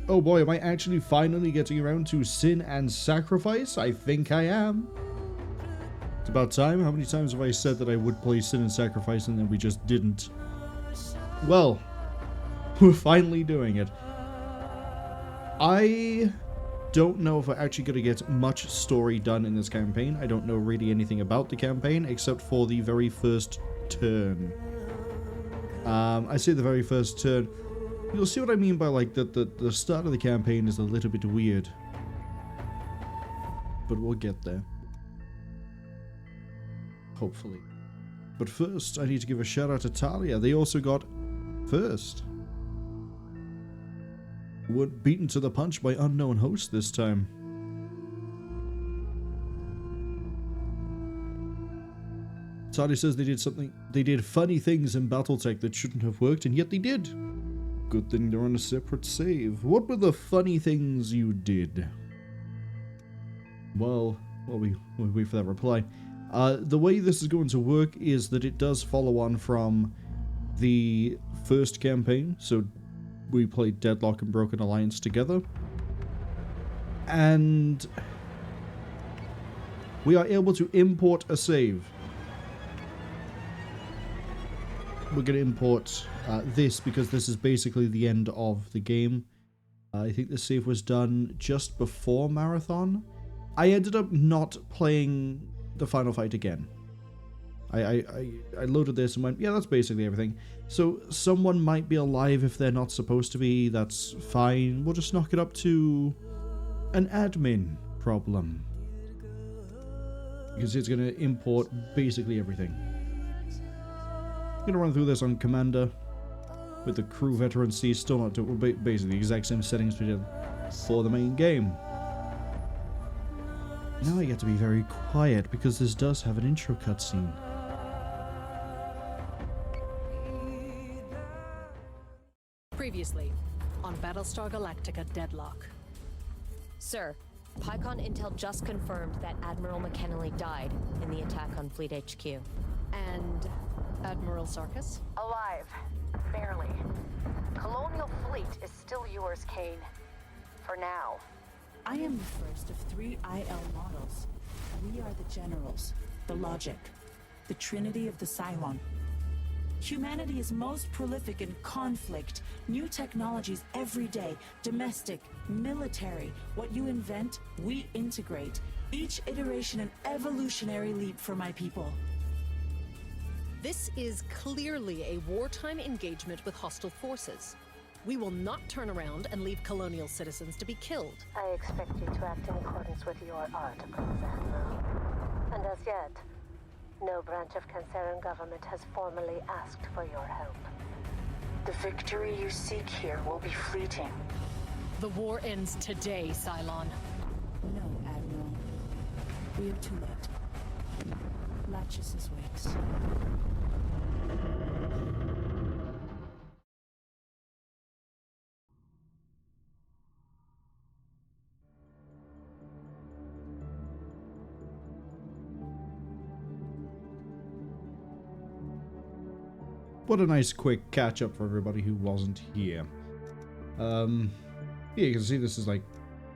Oh boy, am I actually finally getting around to Sin and Sacrifice? I think I am. It's about time. How many times have I said that I would play Sin and Sacrifice and then we just didn't? Well, we're finally doing it. I don't know if we're actually going to get much story done in this campaign. I don't know really anything about the campaign except for the very first turn. I say the very first turn. You'll see what I mean by like the start of the campaign is a little bit weird. But we'll get there. Hopefully. But first, I need to give a shout out to Talia. They also got first. Were beaten to the punch by unknown host this time. Talia says they did funny things in Battletech that shouldn't have worked, and yet they did. Good thing they're on a separate save. What were the funny things you did? Well, we'll wait for that reply. The way this is going to work is that it does follow on from the first campaign. So we played Deadlock and Broken Alliance together. And we are able to import a save. We're going to import this because this is basically the end of the game. I think the save was done just before Marathon. I ended up not playing the final fight again. I loaded this and went, yeah, that's basically everything. So someone might be alive if they're not supposed to be. That's fine. We'll just knock it up to an admin problem. Because it's going to import basically everything. I'm going to run through this on Commander with the crew veteran C still not doing basically the exact same settings we did for the main game. Now I get to be very quiet because this does have an intro cutscene. Previously on Battlestar Galactica Deadlock. Sir, PyCon Intel just confirmed that Admiral McKinley died in the attack on Fleet HQ. And Admiral Sarkis? Alive. Barely. Colonial fleet is still yours, Kane. For now. I am the first of 3 IL models. We are the generals, the logic, the trinity of the Cylon. Humanity is most prolific in conflict, new technologies every day, domestic, military. What you invent, we integrate. Each iteration an evolutionary leap for my people. This is clearly a wartime engagement with hostile forces. We will not turn around and leave colonial citizens to be killed. I expect you to act in accordance with your articles, Admiral. And as yet, no branch of Canceran government has formally asked for your help. The victory you seek here will be fleeting. The war ends today, Cylon. No, Admiral. We are too late. Lachesis wakes. What a nice quick catch up for everybody who wasn't here. Yeah, you can see this is like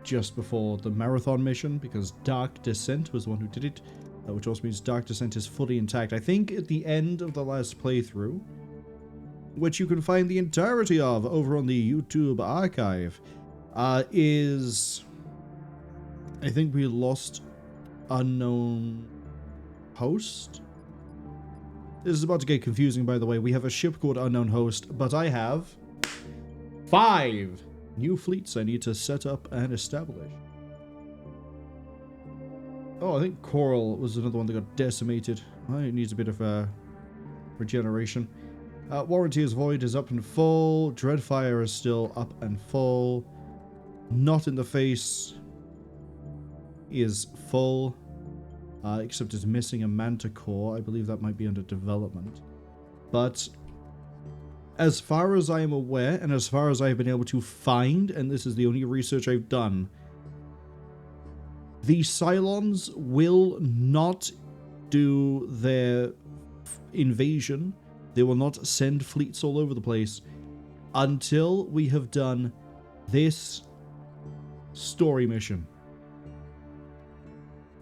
just before the Marathon mission because Dark Descent was the one who did it, which also means Dark Descent is fully intact. I think at the end of the last playthrough, which you can find the entirety of over on the YouTube archive, is I think we lost unknown host. This is about to get confusing, by the way. We have a ship called Unknown Host, but I have 5 new fleets I need to set up and establish. Oh, I think Coral was another one that got decimated. It needs a bit of regeneration. Warranty's Void is up and full. Dreadfire is still up and full. Not in the Face is full. Except it's missing a Manticore. I believe that might be under development. But as far as I am aware, and as far as I've been able to find, and this is the only research I've done, the Cylons will not do their invasion. They will not send fleets all over the place until we have done this story mission.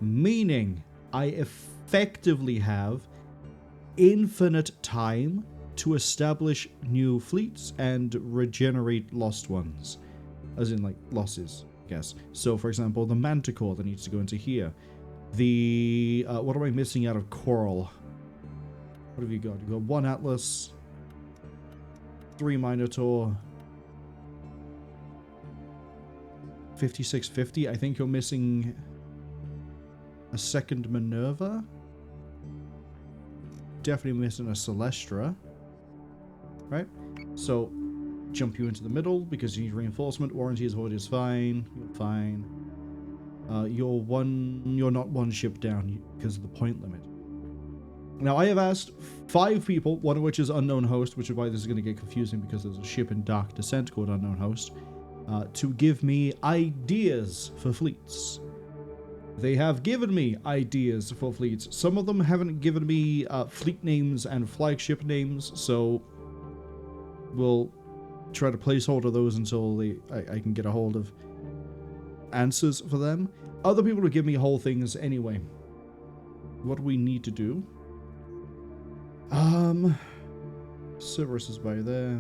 Meaning I effectively have infinite time to establish new fleets and regenerate lost ones. As in, like, losses, I guess. So, for example, the Manticore that needs to go into here. The, what am I missing out of Coral? What have you got? You've got 1 Atlas, 3 Minotaur, 5650. I think you're missing a second Minerva. Definitely missing a Celestra. Right? So, jump you into the middle because you need reinforcement. Warranty is void is fine. You're fine. You're not 1 ship down because of the point limit. Now, I have asked 5 people, one of which is Unknown Host, which is why this is going to get confusing because there's a ship in Dark Descent called Unknown Host, to give me ideas for fleets. They have given me ideas for fleets. Some of them haven't given me fleet names and flagship names, so we'll try to placeholder those until I can get a hold of answers for them. Other people will give me whole things anyway. What do we need to do? Cerberus is by there.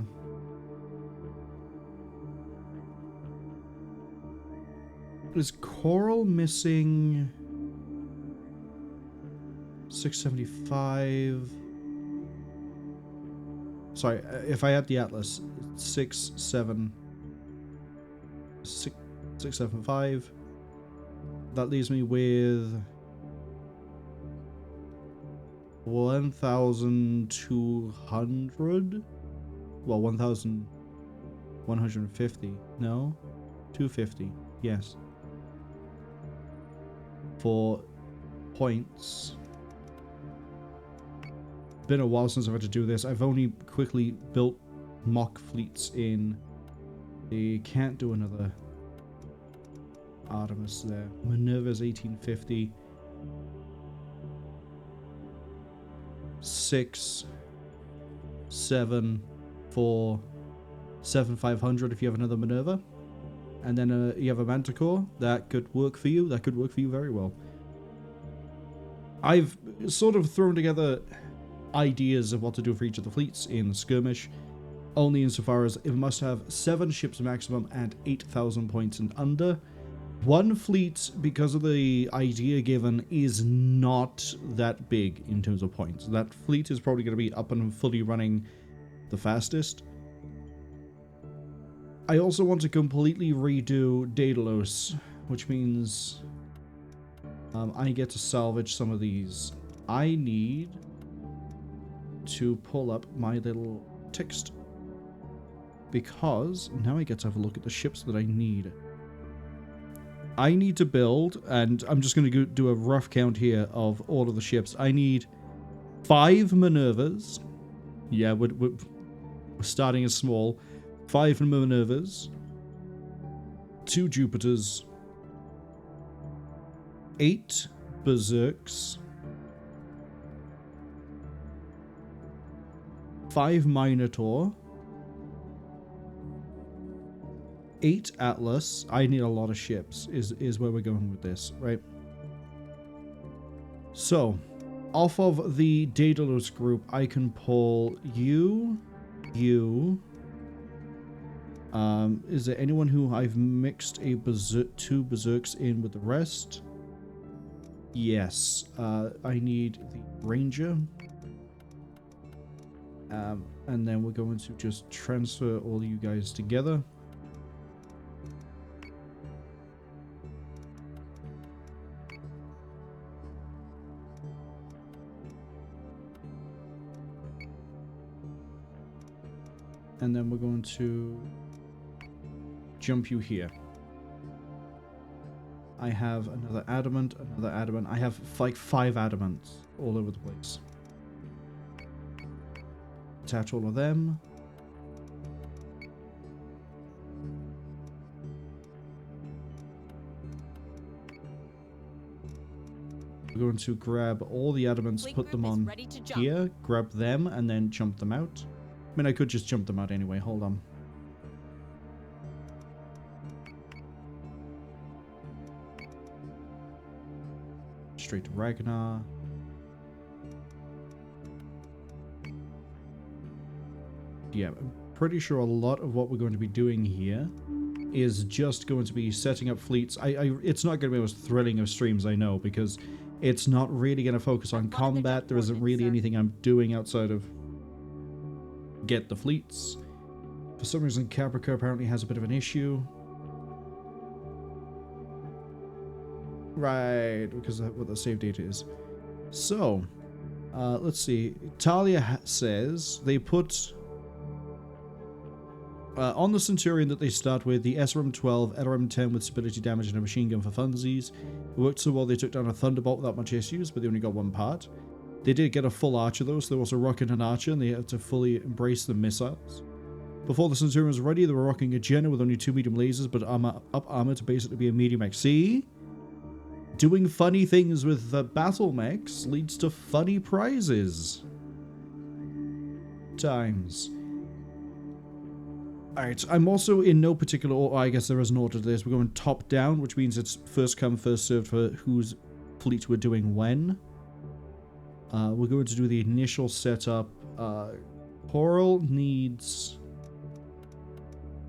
Is Coral missing 675? Sorry, if I had the Atlas, 675. That leaves me with 1,200. Well, 1,150. No, 250. Yes. For points. Been a while since I've had to do this. I've only quickly built mock fleets in. They can't do another Artemis there. Minerva's 1850. 6, 7, 4, 7, 500 if you have another Minerva. And then you have a Manticore. That could work for you. That could work for you very well. I've sort of thrown together ideas of what to do for each of the fleets in Skirmish, only insofar as it must have 7 ships maximum and 8,000 points and under. 1 fleet, because of the idea given, is not that big in terms of points. That fleet is probably going to be up and fully running the fastest. I also want to completely redo Daedalus, which means I get to salvage some of these. I need to pull up my little text, because now I get to have a look at the ships that I need. I need to build, and I'm just going to do a rough count here of all of the ships. I need 5 Minervas. Yeah, we're starting as small. 5 Minervas. 2 Jupiters. 8 Berserks. 5 Minotaur. 8 Atlas. I need a lot of ships, is where we're going with this, right? So, off of the Daedalus group, I can pull you. Is there anyone who I've mixed a 2 Berserks in with the rest? Yes. I need the Ranger. And then we're going to just transfer all you guys together. And then we're going to jump you here. I have another adamant. I have like 5 adamants all over the place. Attach all of them. We're going to grab all the adamants, put them on here, grab them, and then jump them out. I mean, I could just jump them out anyway. Hold on. straight to Ragnar. Yeah, I'm pretty sure a lot of what we're going to be doing here is just going to be setting up fleets. It's not going to be the most thrilling of streams, I know, because it's not really going to focus on combat. There isn't really anything I'm doing outside of get the fleets. For some reason, Caprica apparently has a bit of an issue. Right, because of what the save data is. So, let's see. Talia says they put on the Centurion that they start with the SRM-12, LRM-10 with stability damage and a machine gun for funsies. It worked so well they took down a Thunderbolt without much issues, but they only got one part. They did get a full archer though, so they were also rocking an archer and they had to fully embrace the missiles. Before the Centurion was ready, they were rocking a Jenna with only 2 medium lasers, but up armor to basically be a medium mech. See? Doing funny things with the battle mechs leads to funny prizes. Times. Alright, I'm also in no particular order. I guess there is an order to this. We're going top down, which means it's first come, first served for whose fleet we're doing when. We're going to do the initial setup. Coral needs...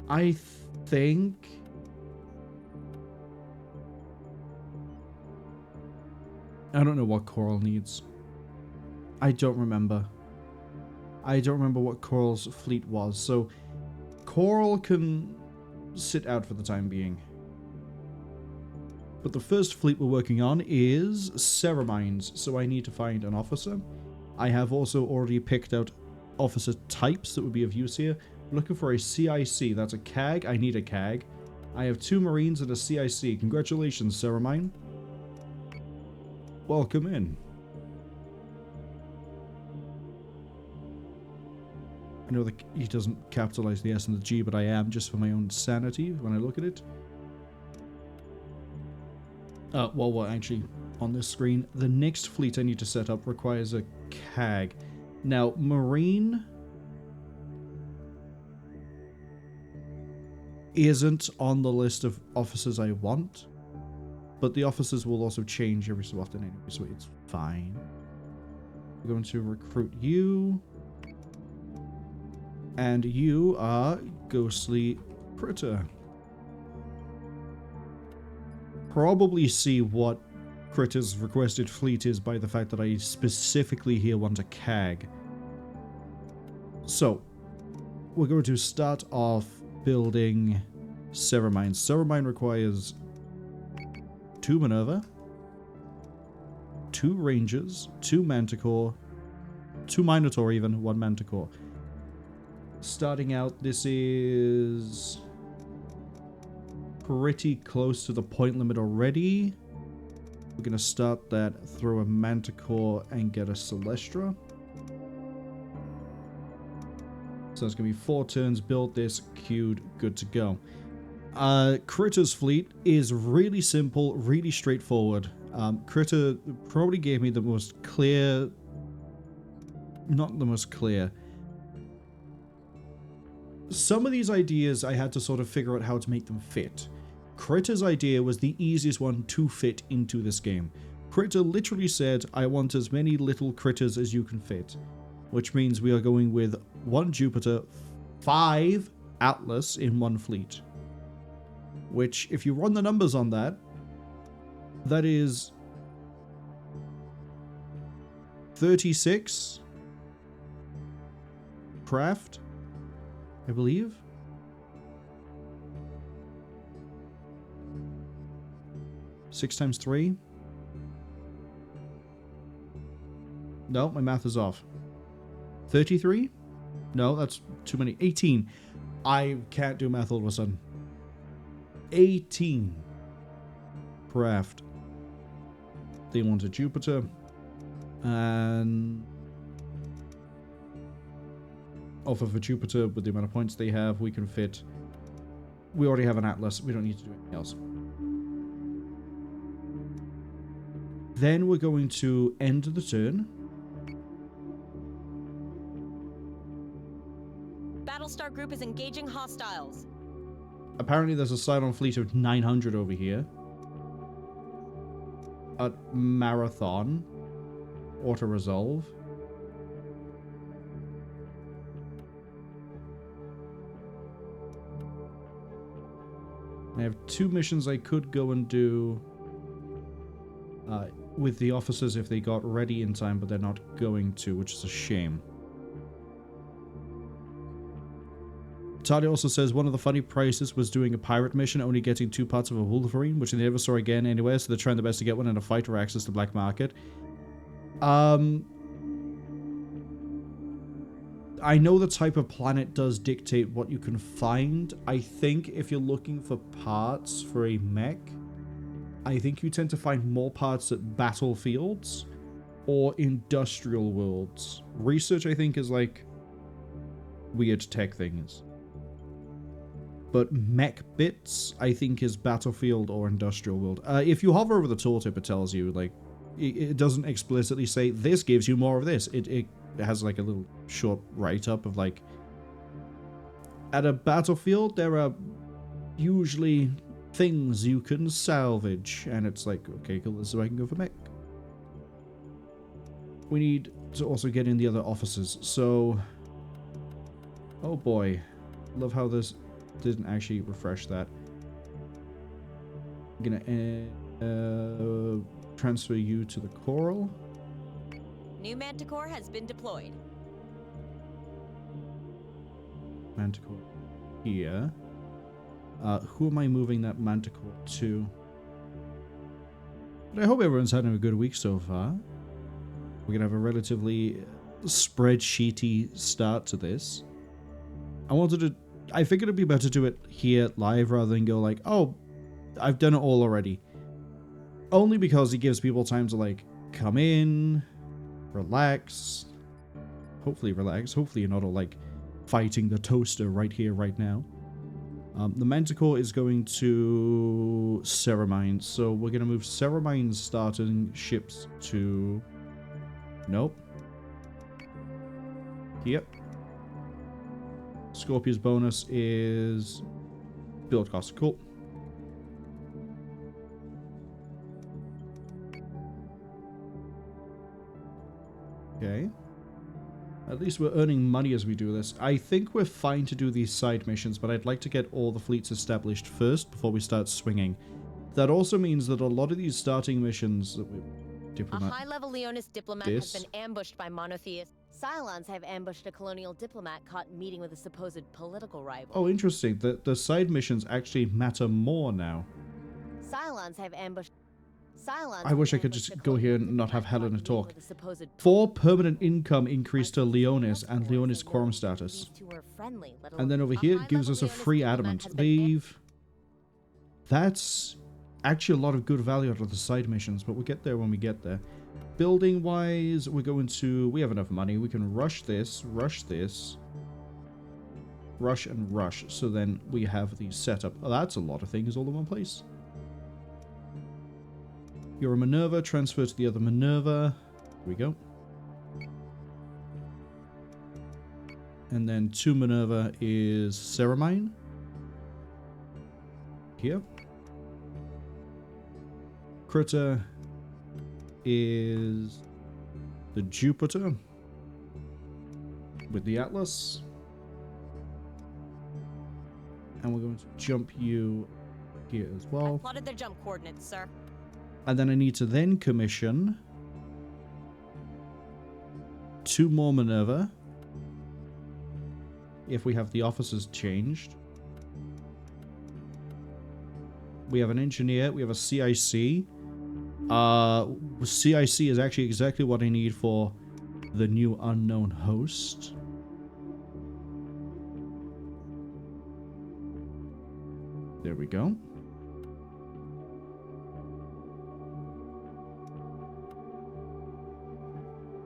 I think... I don't know what Coral needs. I don't remember. I don't remember what Coral's fleet was, so... Coral can sit out for the time being. But the first fleet we're working on is Ceramines, so I need to find an officer. I have also already picked out officer types that would be of use here. I'm looking for a CIC, that's a CAG. I need a CAG. I have 2 Marines and a CIC. Congratulations, Ceramine. Welcome in. I know that he doesn't capitalize the S and the G, but I am, just for my own sanity when I look at it. Well, we're actually on this screen. The next fleet I need to set up requires a CAG. Now, Marine isn't on the list of officers I want, but the officers will also change every so often anyway, so it's fine. We're going to recruit you. And you are Ghostly Critter. Probably see what Critter's requested fleet is by the fact that I specifically here want a CAG. So, we're going to start off building Ceramine. Ceramine requires 2 Minerva, 2 Rangers, 2 Manticore, 2 Minotaur even, 1 Manticore. Starting out, this is pretty close to the point limit already. We're going to start that, throw a Manticore, and get a Celestra. So it's going to be 4 turns, build this, queued, good to go. Critter's fleet is really simple, really straightforward. Critter probably gave me the most clear... Not the most clear... Some of these ideas I had to sort of figure out how to make them fit. Critter's idea was the easiest one to fit into this game. Critter literally said, I want as many little critters as you can fit. Which means we are going with 1 Jupiter, 5 Atlas in 1 fleet. Which, if you run the numbers on that, that is 36 craft, I believe. Six times 3. No, my math is off. 33? No, that's too many. 18. I can't do math all of a sudden. 18 craft. They want a Jupiter. And offer for Jupiter with the amount of points they have, we can fit. We already have an Atlas. We don't need to do anything else. Then we're going to end the turn. Battlestar Group is engaging hostiles. Apparently there's a Cylon fleet of 900 over here. at Marathon. Auto-resolve. I have 2 missions I could go and do with the officers if they got ready in time, but they're not going to, which is a shame. Talia also says one of the funny prices was doing a pirate mission, only getting 2 parts of a Wolverine, which they never saw again anyway, so they're trying their best to get one in a fight or access to black market. I know the type of planet does dictate what you can find. I think if you're looking for parts for a mech, I think you tend to find more parts at battlefields or industrial worlds. Research, I think, is like weird tech things. But mech bits, I think, is battlefield or industrial world. If you hover over the tooltip, it tells you, like, it doesn't explicitly say, this gives you more of this. It has, like, a little short write-up of, like, at a battlefield, there are usually things you can salvage. And it's like, okay, cool, this is where I can go for mech. We need to also get in the other officers. So, oh boy. Love how this didn't actually refresh that. I'm gonna transfer you to the Coral. New Manticore has been deployed. Manticore here. Who am I moving that Manticore to? But I hope everyone's having a good week so far. We're gonna have a relatively spreadsheety start to this. I figured it'd be better to do it here live rather than go like, oh, I've done it all already. Only because it gives people time to like come in, relax, hopefully relax. Hopefully you're not all like fighting the toaster right here, right now. The Manticore is going to Ceramine, so we're going to move Ceramine's starting ships to... Nope. Yep. Scorpio's bonus is build cost. Cool. Okay. At least we're earning money as we do this. I think we're fine to do these side missions, but I'd like to get all the fleets established first before we start swinging. That also means that a lot of these starting missions that we... A high-level Leonis diplomat has been ambushed by monotheists. Cylons have ambushed a colonial diplomat caught meeting with a supposed political rival. Oh, interesting. The side missions actually matter more now. Cylons have ambushed... I wish I could just go here and not have Helena talk. 4 permanent income increase to Leonis and Leonis quorum status. And then over here it gives us a free adamant. That's actually a lot of good value out of the side missions, but we'll get there when we get there. Building wise, we're going to... We have enough money. We can rush this, rush and rush. So then we have these set up. Oh, that's a lot of things all in one place. You're a Minerva, transfer to the other Minerva. Here we go. And then 2 Minerva is Ceramine. Here. Critter is the Jupiter with the Atlas. And we're going to jump you here as well. I plotted their jump coordinates, sir. And then I need to then commission 2 more Minerva if we have the officers changed. We have an engineer, we have a CIC. CIC is actually exactly what I need for the new unknown host. There we go.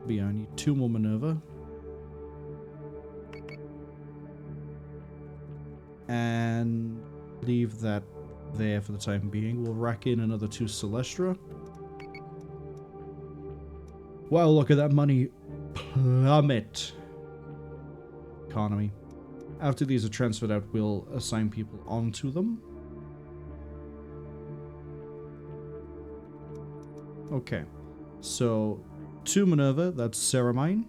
But yeah, I need 2 more Minerva. And leave that there for the time being. We'll rack in another 2 Celestra. Wow, look at that money plummet. Economy. After these are transferred out, we'll assign people onto them. Okay. So, to Minerva, that's Ceramine.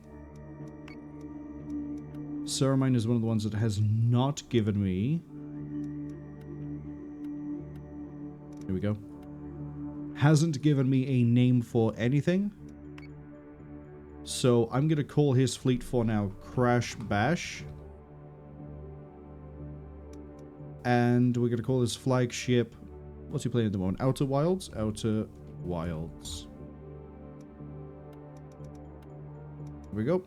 Ceramine is one of the ones that has not given me... Here we go. Hasn't given me a name for anything. So I'm going to call his fleet for now Crash Bash. And we're going to call his flagship... What's he playing at the moment? Outer Wilds? Outer Wilds. Here we go.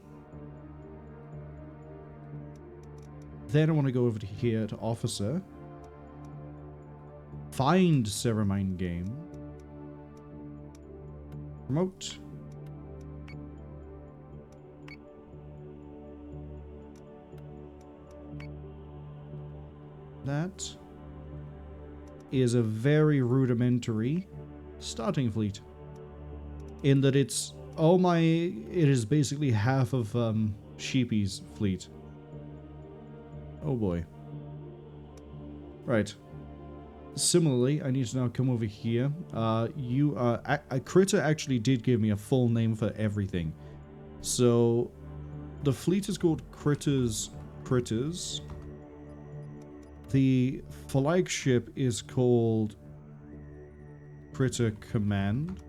Then I want to go over to here to Officer. Find Ceramine game. Promote. That is a very rudimentary starting fleet. In that it's... Oh my... It is basically half of Sheepy's fleet. Oh boy. Right. Similarly, I need to now come over here. Critter actually did give me a full name for everything. So, the fleet is called Critters. The flagship is called Critter Command.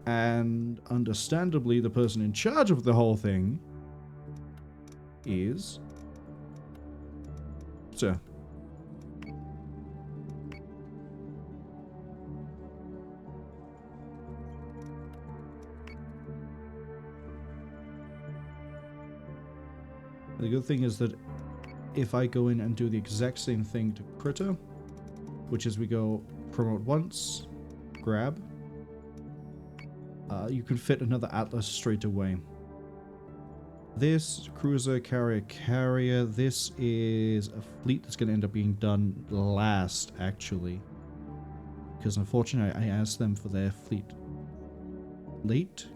And understandably, the person in charge of the whole thing is... Sir. The good thing is that if I go in and do the exact same thing to Critter, which is we go promote once, grab, you can fit another Atlas straight away. This cruiser, carrier, this is a fleet that's going to end up being done last, actually. Because unfortunately, I asked them for their fleet late.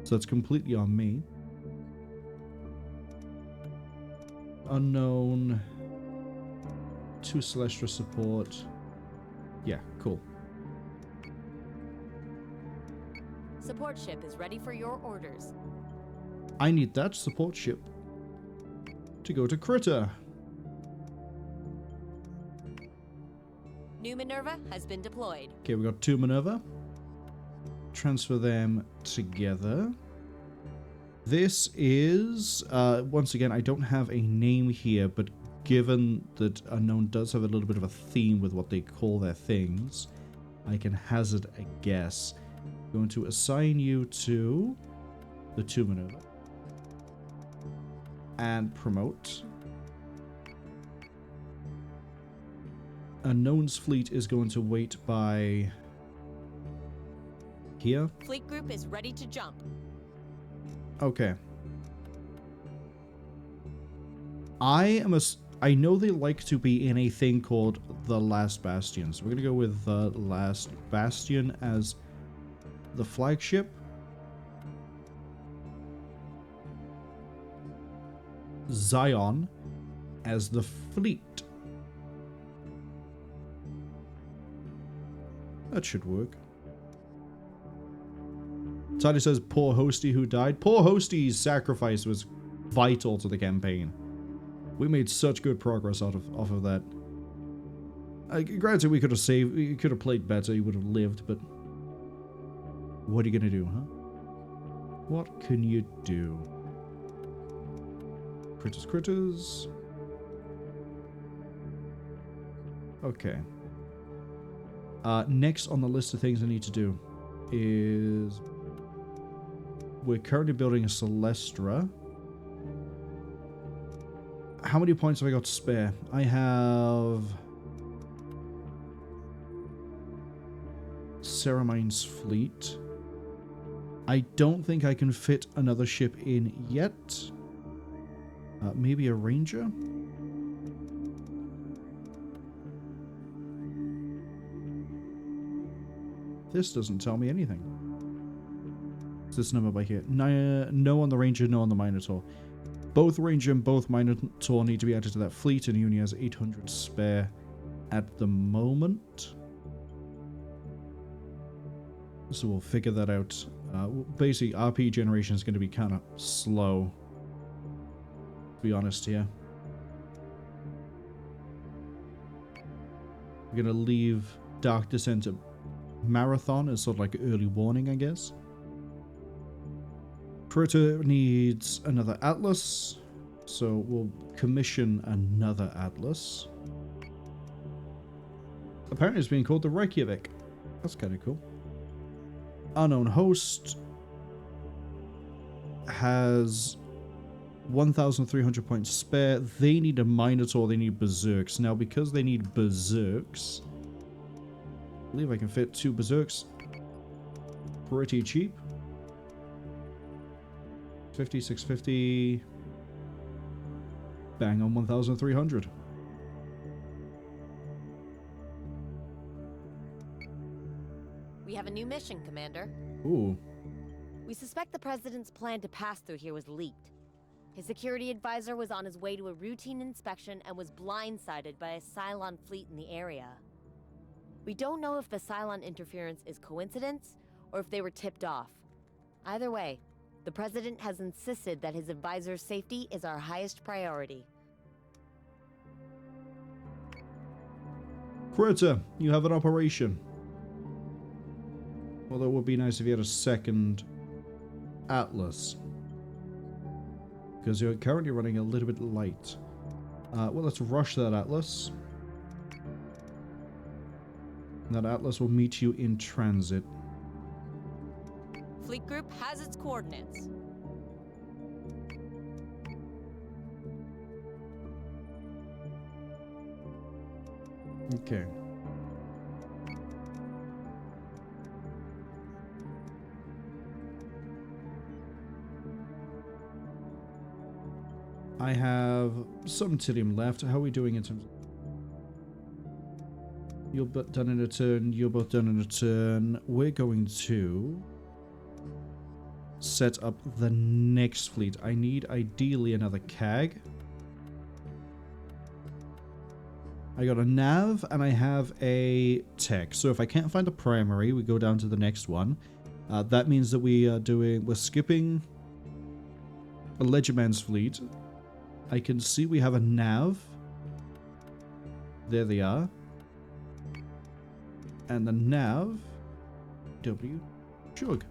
So that's completely on me. Unknown. 2 Celestra support. Yeah, cool. Support ship is ready for your orders. I need that support ship to go to Critter. New Minerva has been deployed. Okay, we got 2 Minerva. Transfer them together. This is, once again, I don't have a name here, but given that Unknown does have a little bit of a theme with what they call their things, I can hazard a guess. I'm going to assign you to the 2 Minerva. And promote. Unknown's fleet is going to wait by here. Fleet group is ready to jump. Okay. I know they like to be in a thing called the Last Bastion. So we're going to go with the Last Bastion as the flagship. Zion as the fleet. That should work. Toddy says, poor Hosty who died. Poor Hosty's sacrifice was vital to the campaign. We made such good progress off of that. Granted, we could have saved, we could have played better, he would have lived, but what are you gonna do, huh? What can you do? Critters. Okay. Next on the list of things I need to do is... We're currently building a Celestra. How many points have I got to spare? I have... Ceramine's fleet. I don't think I can fit another ship in yet. Maybe a Ranger? This doesn't tell me anything. What's this number by here? No on the Ranger, no on the Minotaur. Both Ranger and both Minotaur need to be added to that fleet, and he only has 800 spare at the moment. So we'll figure that out. Basically, RP generation is going to be kind of slow, to be honest here. We're going to leave Dark Descent at Marathon as sort of like early warning, I guess. Proto needs another Atlas, so we'll commission another Atlas. Apparently it's being called the Reykjavik. That's kind of cool. Unknown Host has 1,300 points spare. They need a Minotaur, they need Berserks. Now, because they need Berserks, I believe I can fit 2 Berserks pretty cheap. 50, 650. Bang on 1,300. We have a new mission, Commander. Ooh. We suspect the President's plan to pass through here was leaked. His security advisor was on his way to a routine inspection and was blindsided by a Cylon fleet in the area. We don't know if the Cylon interference is coincidence or if they were tipped off. Either way, the President has insisted that his advisor's safety is our highest priority. Krota, you have an operation. Although it would be nice if you had a second Atlas, because you're currently running a little bit light. Well, let's rush that Atlas. That Atlas will meet you in transit. Fleet group has its coordinates. Okay. I have some Titium left. How are we doing in terms of... You're both done in a turn. You're both done in a turn. We're going to set up the next fleet. I need ideally another CAG. I got a nav and I have a tech. So if I can't find a primary, we go down to the next one. That means that we're skipping a Legiman's fleet. I can see we have a nav. There they are. And the nav, W, Shug.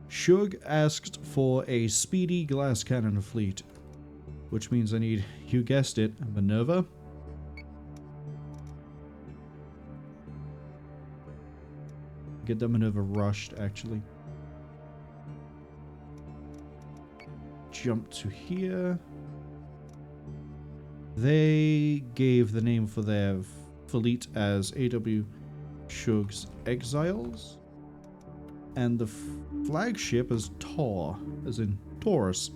Shug asked for a speedy glass cannon fleet, which means I need, you guessed it, a Minerva. Get the Minerva rushed, actually. Jump to here. They gave the name for their fleet as AW Shug's Exiles, and the flagship as Tor, as in Taurus.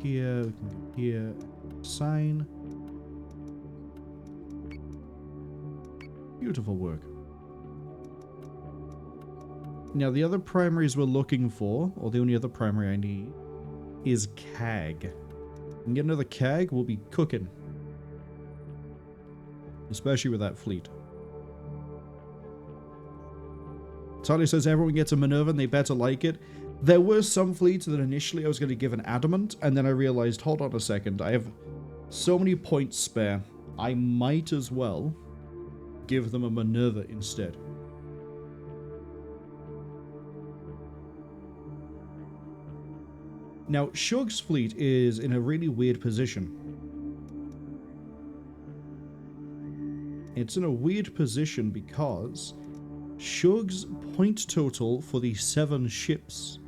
Here, we can go here, sign. Beautiful work. Now, the other primaries we're looking for, or the only other primary I need, is CAG. And get another CAG, we'll be cooking. Especially with that fleet. Tali says everyone gets a Minerva and they better like it. There were some fleets that initially I was going to give an Adamant, and then I realized, hold on a second, I have so many points spare, I might as well give them a Minerva instead. Now, Shug's fleet is in a really weird position. It's in a weird position because Shug's point total for the 7 ships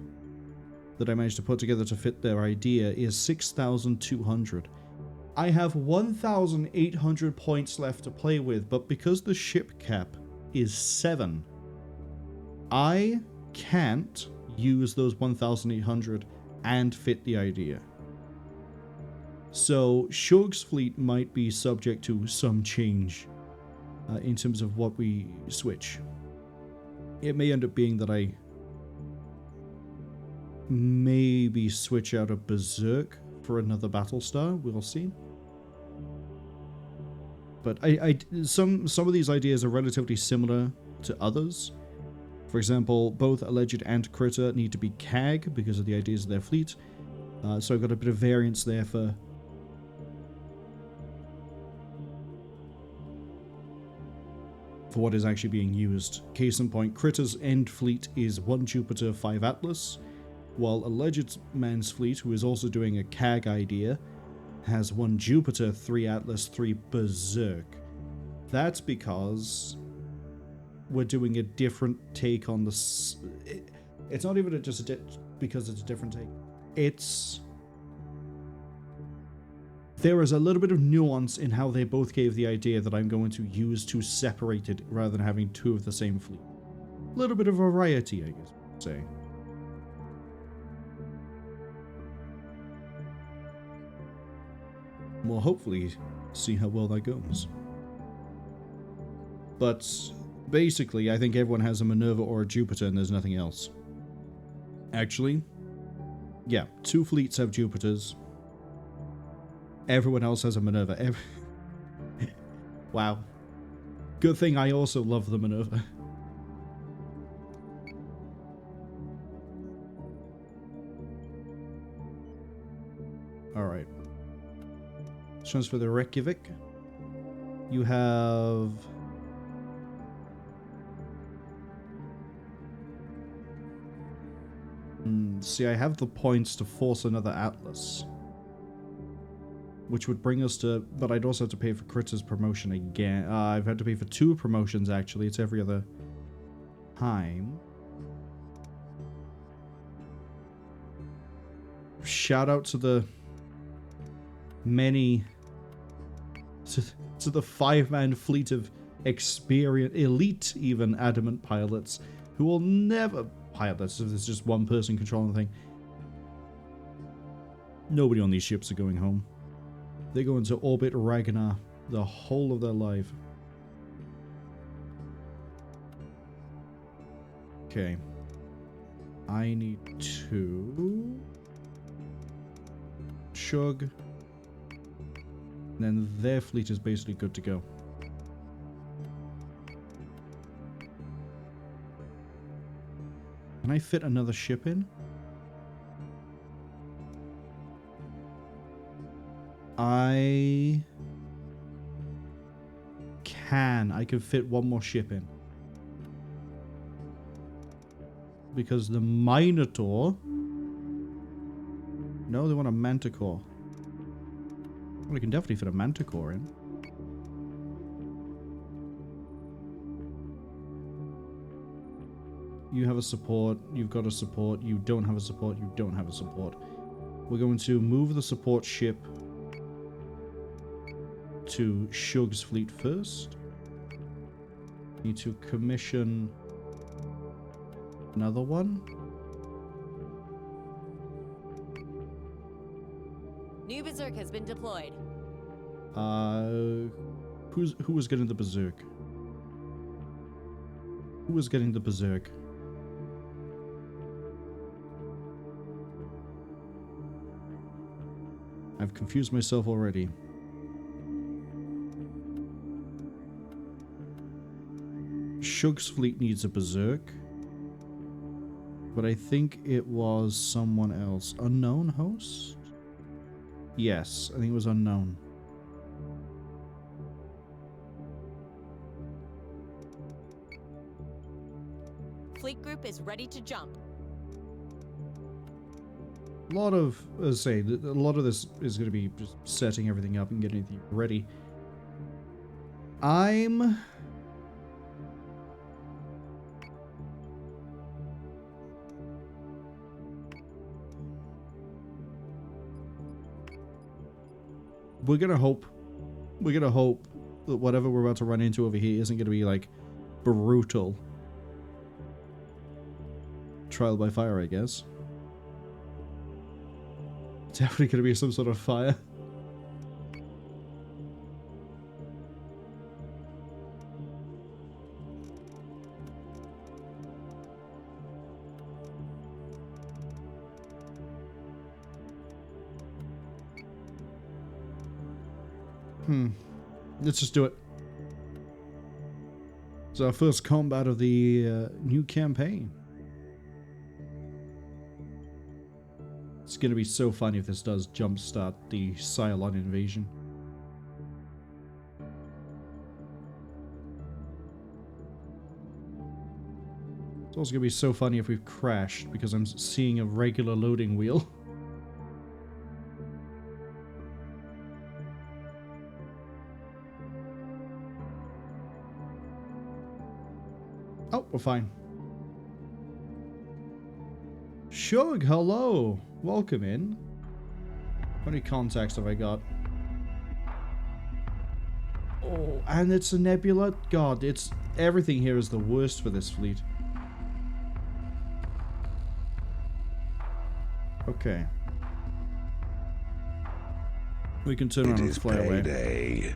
that I managed to put together to fit their idea is 6,200. I have 1,800 points left to play with, but because the ship cap is 7, I can't use those 1,800 and fit the idea. So Shug's fleet might be subject to some change in terms of what we switch. It may end up being that I maybe switch out of Berserk for another Battlestar. We'll see. But some of these ideas are relatively similar to others. For example, both Alleged and Critter need to be CAG because of the ideas of their fleet. So I've got a bit of variance there for what is actually being used. Case in point, Critter's end fleet is 1 Jupiter, 5 Atlas, while Alleged Man's fleet, who is also doing a CAG idea, has 1 Jupiter, 3 Atlas, 3 Berserk. That's because we're doing a different take on the... It's not even just because it's a different take. It's... There is a little bit of nuance in how they both gave the idea that I'm going to use to separate it rather than having 2 of the same fleet. A little bit of variety, I guess you could say. We'll hopefully see how well that goes. But basically, I think everyone has a Minerva or a Jupiter and there's nothing else. Actually, yeah, 2 fleets have Jupiters. Everyone else has a Minerva. Wow. Good thing I also love the Minerva. Alright. Transfer the Reykjavik. You have... See, I have the points to force another Atlas. Which would bring us to... But I'd also have to pay for Critter's promotion again. I've had to pay for 2 promotions, actually. It's every other time. Shout out to the many... To the 5-man fleet of experienced, elite even, adamant pilots who will never pilot this if there's just one person controlling the thing. Nobody on these ships are going home. They go into orbit Ragnar the whole of their life. Okay. I need 2. Shug. And then their fleet is basically good to go. Can I fit another ship in? I can fit 1 more ship in. Because the Minotaur... No, they want a Manticore. Well, we can definitely fit a Manticore in. You have a support, you've got a support, you don't have a support, you don't have a support. We're going to move the support ship to Shug's fleet first. Need to commission another one. New Berserk has been deployed. Who was getting the Berserk? Who was getting the Berserk? I've confused myself already. Shug's fleet needs a Berserk. But I think it was someone else. Unknown host? Yes, I think it was unknown. Fleet group is ready to jump. A lot of, as I say, a lot of this is going to be just setting everything up and getting everything ready. We're gonna hope that whatever we're about to run into over here isn't gonna be like brutal trial by fire, I guess. Definitely gonna be some sort of fire. Let's just do it. It's our first combat of the new campaign. It's going to be so funny if this does jumpstart the Cylon invasion. It's also going to be so funny if we've crashed because I'm seeing a regular loading wheel. Oh, we're fine. Shug, hello! Welcome in. How many contacts have I got? Oh, and it's a nebula? God, it's... everything here is the worst for this fleet. Okay. We can turn around and fly away.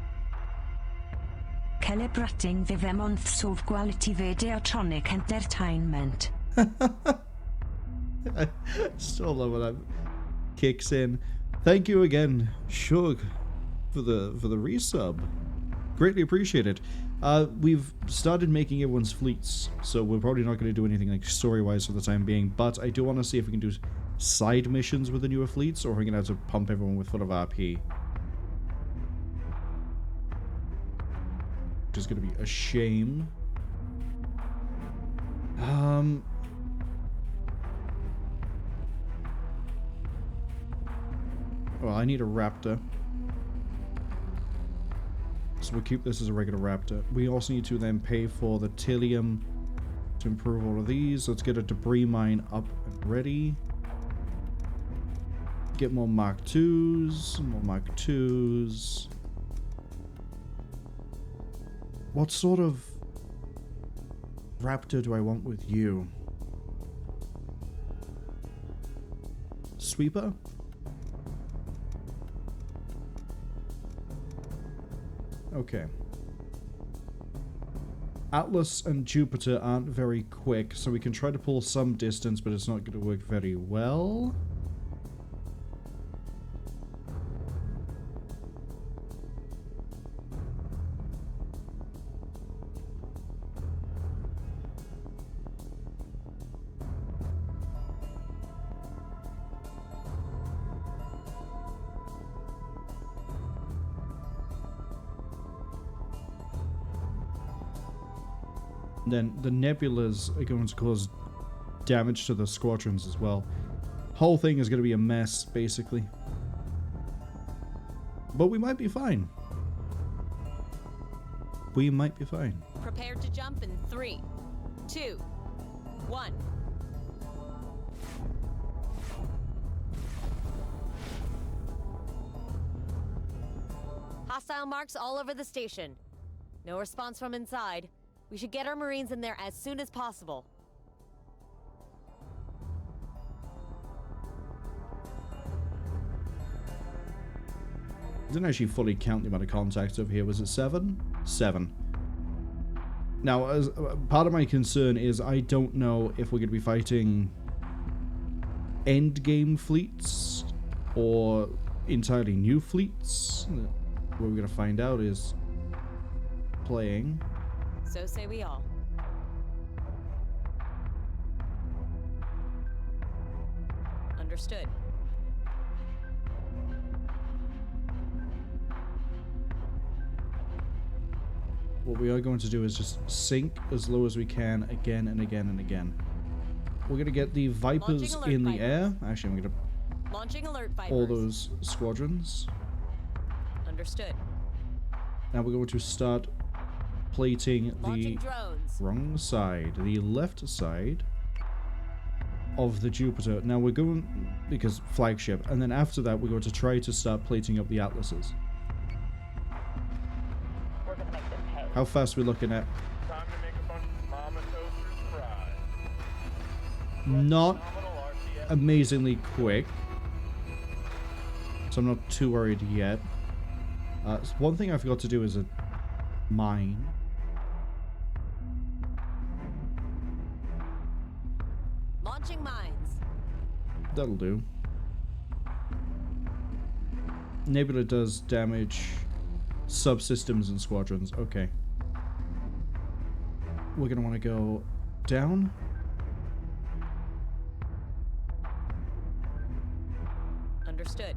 Celebrating the months of quality videotronic entertainment. I still love when that kicks in. Thank you again, Shug, for the resub. Greatly appreciated. We've started making everyone's fleets, so we're probably not going to do anything like story-wise for the time being, but I do want to see if we can do side missions with the newer fleets, or if we're going to have to pump everyone with full of RP. Which is going to be a shame. Well, I need a raptor. So we'll keep this as a regular raptor. We also need to then pay for the Tilium to improve all of these. Let's get a debris mine up and ready. Get more Mark IIs, more Mark IIs. What sort of raptor do I want with you? Sweeper? Okay. Atlas and Jupiter aren't very quick, so we can try to pull some distance, but it's not going to work very well. Then the nebulas are going to cause damage to the squadrons as well. Whole thing is going to be a mess, basically. But we might be fine. We might be fine. Prepare to jump in 3, 2, 1. Hostile marks all over the station. No response from inside. We should get our Marines in there as soon as possible. I didn't actually fully count the amount of contacts over here. Was it 7? 7. Now, as part of my concern is I don't know if we're going to be fighting endgame fleets or entirely new fleets. What we're going to find out is playing. So say we all. Understood. What we are going to do is just sink as low as we can again and again and again. We're going to get the Vipers in the air. Actually, I'm going to launching alert Vipers. All those squadrons. Understood. Now we're going to start plating launching the drones. Wrong side, the left side of the Jupiter. Now we're going, because flagship, and then after that we're going to try to start plating up the Atlases. We're gonna make them pay. How fast are we looking at? Time to make a bunch of mama toasters cry. Not amazingly quick, so I'm not too worried yet. One thing I forgot to do is a mine. Launching mines. That'll do. Nebula does damage subsystems and squadrons. Okay. We're gonna want to go down. Understood.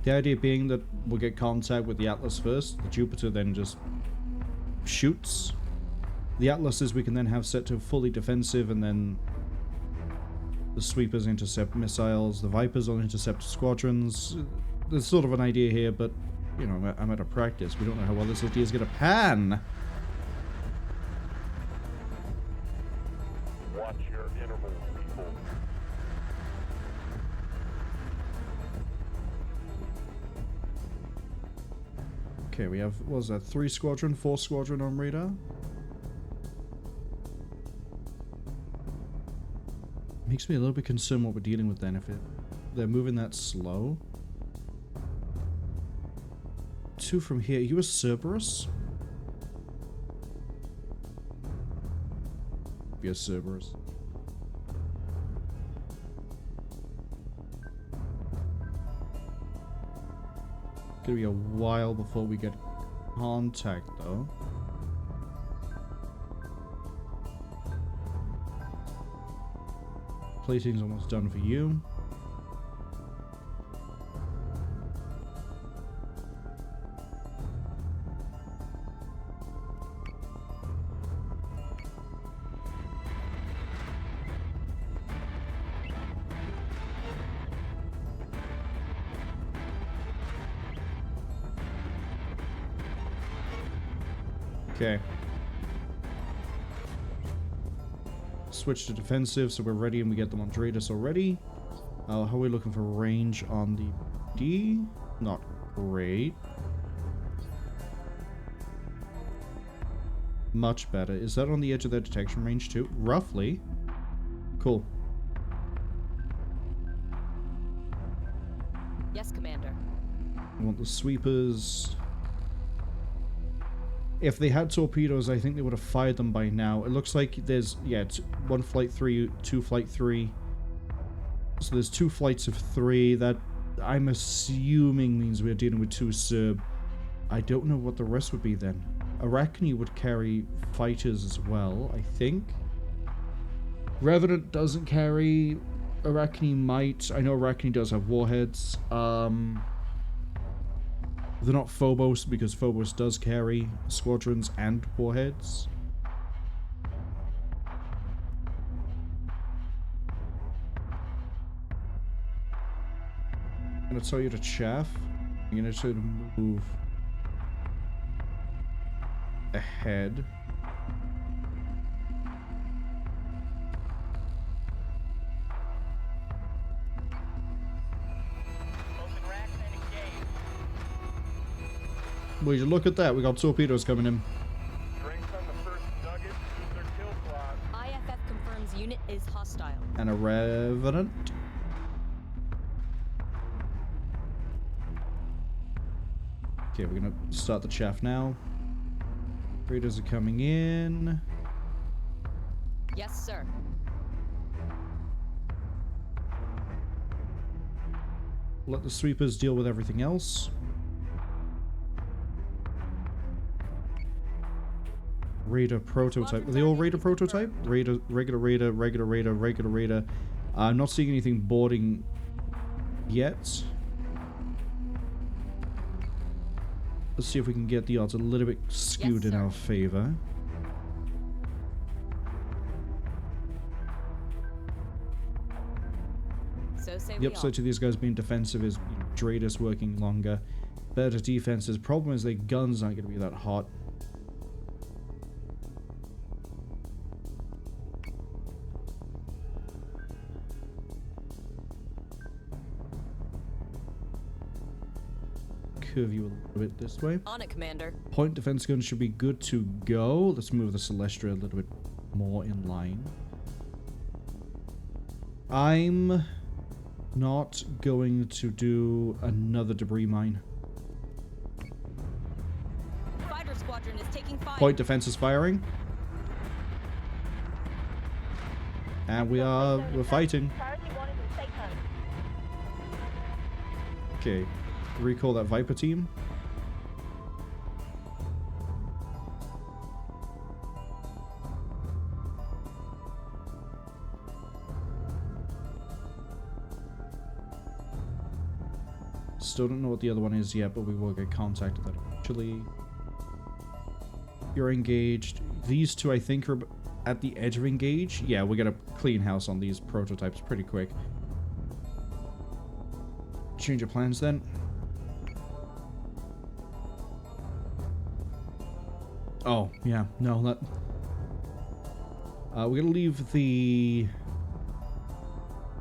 The idea being that we'll get contact with the Atlas first. The Jupiter then just shoots. The Atlases we can then have set to fully defensive, and then the Sweepers intercept missiles. The Vipers will intercept squadrons. There's sort of an idea here, but, you know, I'm out of practice. We don't know how well this idea is going to pan. Watch your intervals, people. Okay, we have, what was that, 4 squadron on radar? Makes me a little bit concerned what we're dealing with then, if they're moving that slow. 2 from here. Are you a Cerberus? Be a Cerberus. Gonna be a while before we get contact, though. Plating's almost done for you. Okay. Switch to defensive, so we're ready and we get them on Dratus already. How are we looking for range on the D? Not great. Much better. Is that on the edge of their detection range too? Roughly. Cool. Yes, Commander. I want the Sweepers. If they had torpedoes, I think they would have fired them by now. It looks like there's, yeah, 1 flight 3, 2 flight 3. So there's 2 flights of 3. That, I'm assuming, means we're dealing with 2 Serb. I don't know what the rest would be then. Arachne would carry fighters as well, I think. Revenant doesn't carry. Arachne might. I know Arachne does have warheads. They're not Phobos, because Phobos does carry squadrons and warheads. I'm going to tell you to chaff. I'm going to tell you to move ahead. Would you look at that? We got torpedoes coming in. Drinks on the first nugget, use their kill clock. IFF confirms unit is hostile. And a Revenant. Okay, we're gonna start the chaff now. Raiders are coming in. Yes, sir. Let the Sweepers deal with everything else. Raider prototype. Are they all Raider prototype? Raider, regular Raider, regular Raider, regular Raider. I'm not seeing anything boarding yet. Let's see if we can get the odds a little bit skewed in our favor. So say The upside to these guys being defensive is Dratus working longer. Better defenses. Problem is their guns aren't going to be that hot. Curve you a little bit this way. On it, Commander. Point defense guns should be good to go. Let's move the Celestia a little bit more in line. I'm not going to do another debris mine. Fighter squadron is taking fire. Point defense is firing. And we're fighting. Okay, recall that Viper team. Still don't know what the other one is yet, but we will get contacted that eventually. You're engaged. These two, I think, are at the edge of engage. Yeah, we'll get a clean house on these prototypes pretty quick. Change of plans then. Oh, yeah. No, that... we're gonna leave the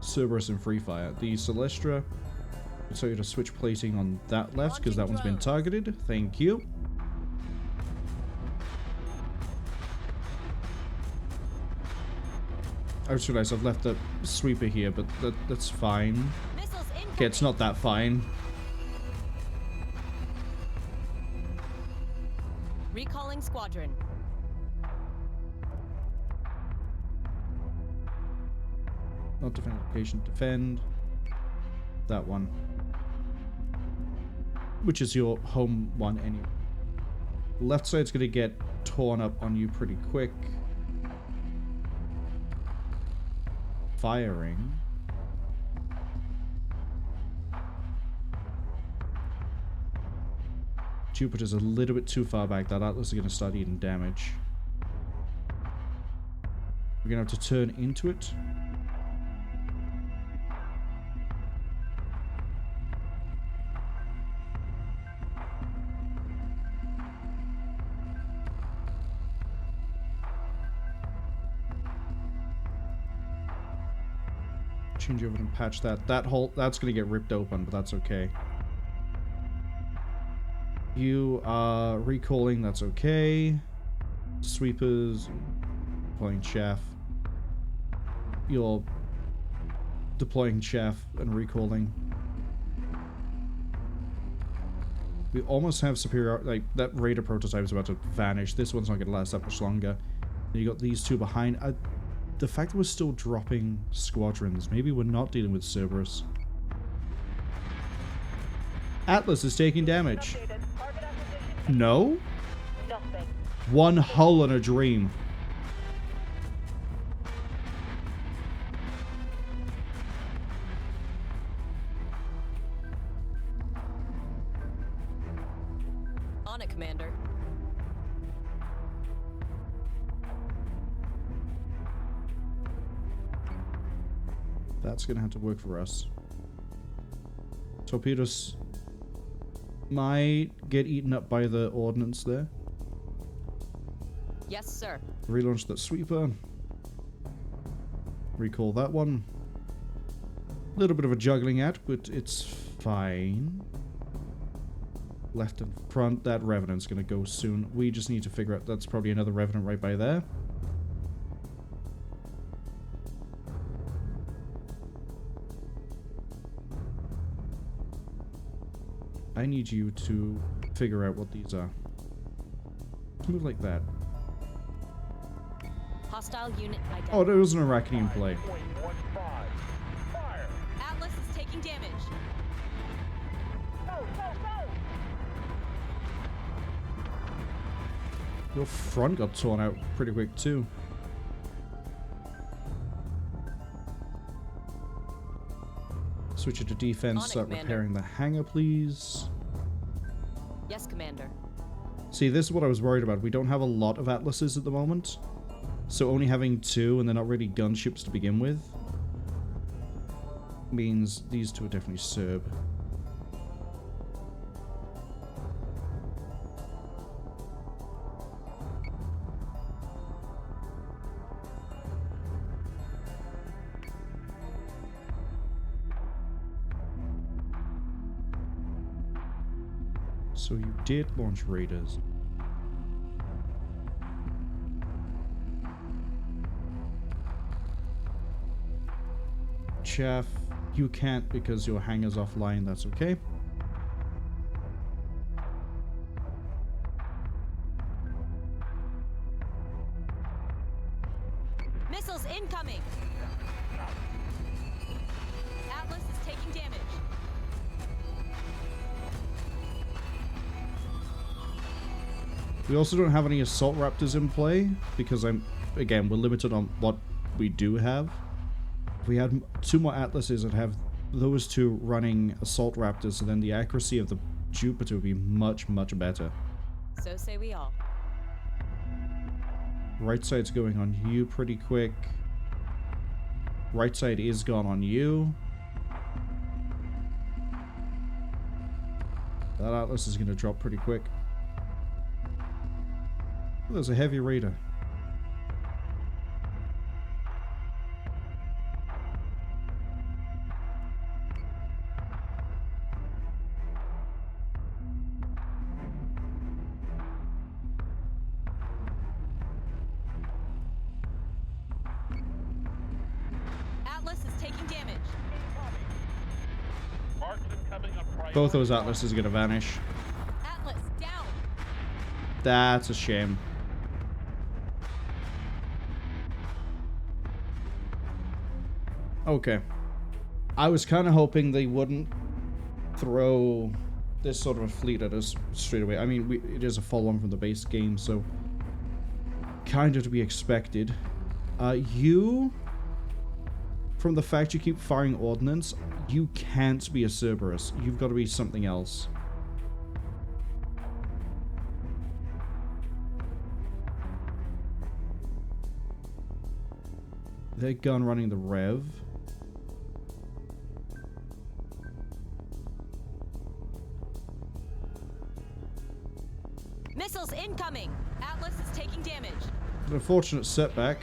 Cerberus in free fire. The Celestra... I'll tell you to switch plating on that left, because that one's been targeted. Thank you. I just realized I've left the sweeper here, but that's fine. Okay, it's not that fine. Recalling squadron. Not defend location, defend. That one. Which is your home one anyway. Left side's gonna get torn up on you pretty quick. Firing. Jupiter's a little bit too far back. That Atlas is gonna start eating damage. We're gonna have to turn into it. Change over and patch that. That hole, that's gonna get ripped open, but that's okay. You are recalling, that's okay. Sweepers, deploying chaff. You're deploying chaff and recalling. We almost have superior, like, that Raider prototype is about to vanish. This one's not gonna last that much longer. And you got these two behind. The fact that we're still dropping squadrons, maybe we're not dealing with Cerberus. Atlas is taking damage. No? Nothing. One hull and a dream. On it, Commander. That's gonna have to work for us. Torpedoes might get eaten up by the ordnance there. Yes, sir. Relaunch that sweeper. Recall that one. A little bit of a juggling act, but it's fine. Left and front, that Revenant's gonna go soon. We just need to figure out, that's probably another Revenant right by there. I need you to figure out what these are. Let's move like that. Hostile unit identified. Oh, there was an Arachnian play. Fire! Atlas is taking damage. Go, go, go! Your front got torn out pretty quick too. Switch it to defense, start repairing the hangar, please. Yes, Commander. See, this is what I was worried about. We don't have a lot of Atlases at the moment. So only having two, and they're not really gunships to begin with, means these two are definitely Serb. So you did launch Raiders. Chaff, you can't because your hangar's offline, that's okay. Missiles incoming! Atlas is taking damage. We also don't have any assault raptors in play because again, we're limited on what we do have. If we had 2 more Atlases, I'd have those 2 running assault raptors, and then the accuracy of the Jupiter would be much, much better. So say we all. Right side's going on you pretty quick. Right side is gone on you. That Atlas is going to drop pretty quick. Oh, there's a heavy raider. Atlas is taking damage. Marksman coming up priority. Both those Atlases are going to vanish. Atlas down. That's a shame. Okay. I was kind of hoping they wouldn't throw this sort of a fleet at us straight away. I mean, it is a follow-on from the base game, so kind of to be expected. You, from the fact you keep firing ordnance, you can't be a Cerberus. You've got to be something else. Their gun running the Rev. Missiles incoming. Atlas is taking damage. An unfortunate setback.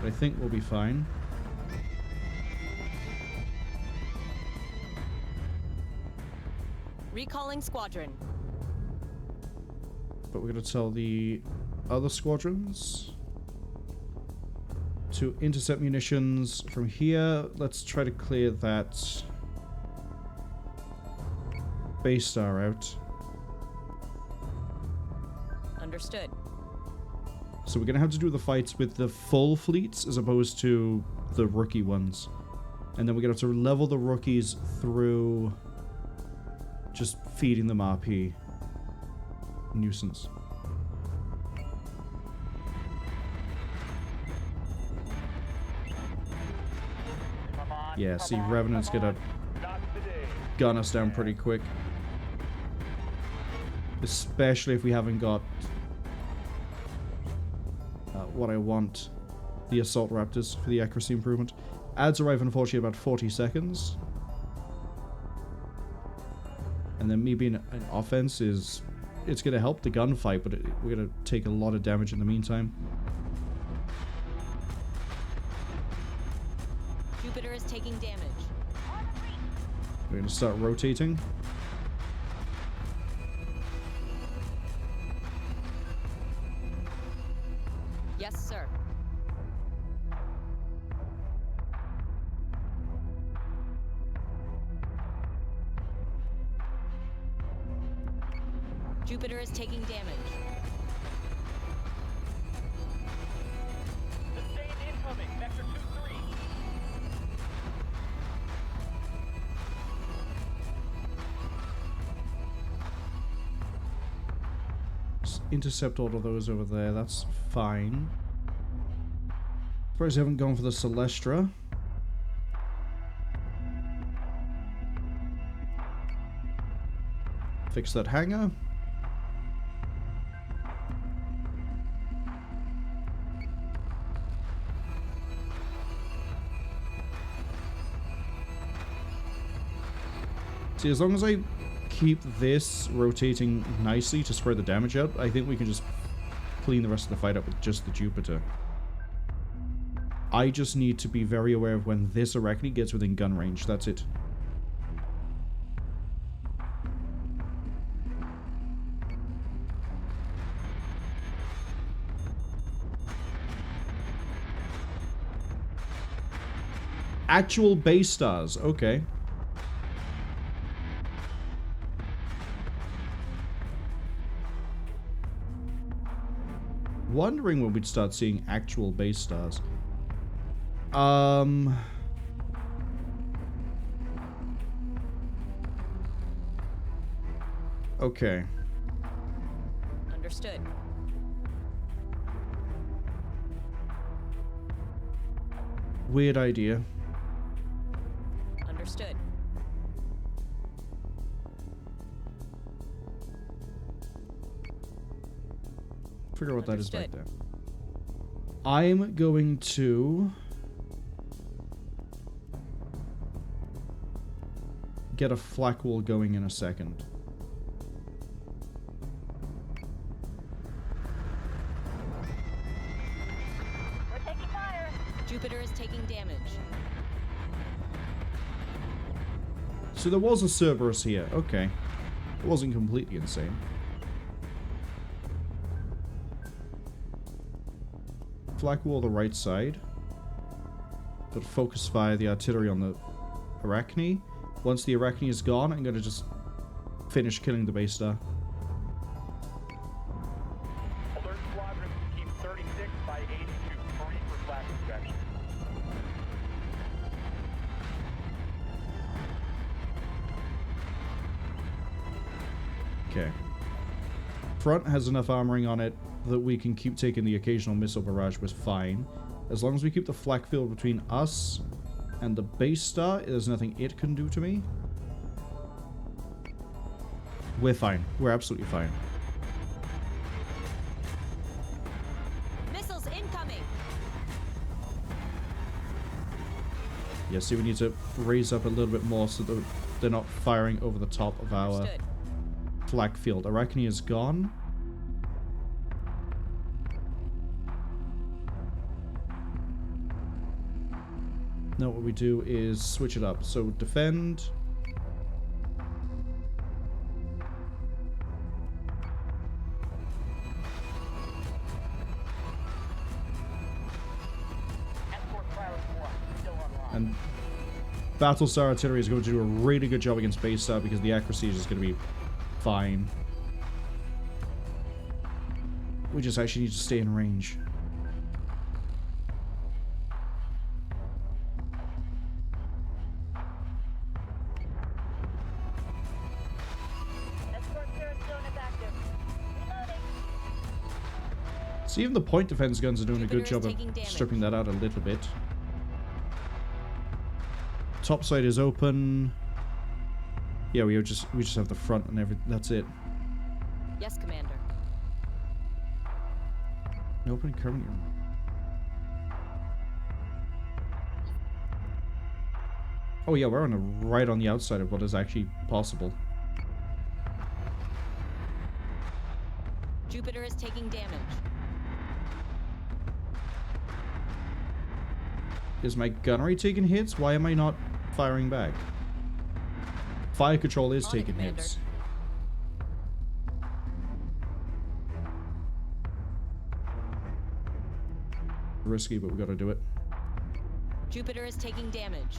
But I think we'll be fine. Recalling squadron. But we're going to tell the other squadrons to intercept munitions from here. Let's try to clear that base star out. Understood. So we're going to have to do the fights with the full fleets as opposed to the rookie ones. And then we're going to have to level the rookies through just feeding them RP. Nuisance. Yeah, see, Revenant's gonna gun us down pretty quick. Especially if we haven't got what I want, the Assault Raptors for the accuracy improvement. Adds arrive unfortunately about 40 seconds. And then me being an offense is... it's going to help the gunfight, but we're going to take a lot of damage in the meantime. Jupiter is taking damage. We're going to start rotating. Yes, sir. Jupiter is taking damage. Sustained incoming. Vector 2-3. Just intercept all of those over there. That's fine. Surprised they haven't gone for the Celestra. Fix that hangar. See, as long as I keep this rotating nicely to spread the damage out, I think we can just clean the rest of the fight up with just the Jupiter. I just need to be very aware of when this Arachne gets within gun range. That's it. Actual base stars. Okay. wondering when we'd start seeing actual base stars. Okay. Understood. Weird idea. Understood. Figure out what that is back Understood. there. I'm going to get a flak wall going in a second. We're taking fire. Jupiter is taking damage. So there was a Cerberus here. Okay. It wasn't completely insane. Flak wall the right side. But focus fire the artillery on the Arachne. Once the Arachne is gone, I'm going to just finish killing the base star. Alert squadrons to keep 36 by 82 free for flak inspection. Okay. Front has enough armoring on it that we can keep taking the occasional missile barrage was fine. As long as we keep the flak field between us and the base star, there's nothing it can do to me. We're fine. We're absolutely fine. Missiles incoming. Yeah, see, we need to raise up a little bit more so that they're not firing over the top of our Understood. flak field. Arachne is gone. Now what we do is switch it up. So defend. Escort fire is one, still online. And Battlestar Artillery is going to do a really good job against base star because the accuracy is just going to be fine. We just actually need to stay in range. So even the point defense guns are doing a good job of stripping that out a little bit. Top side is open. Yeah, we just have the front and everything. That's it. Yes, Commander. No opening currently. Oh yeah, we're right on the outside of what is actually possible. Jupiter is taking damage. Is my gunnery taking hits? Why am I not firing back? Fire control is On it, taking Commander. hits. Risky, but we gotta do it. Jupiter is taking damage.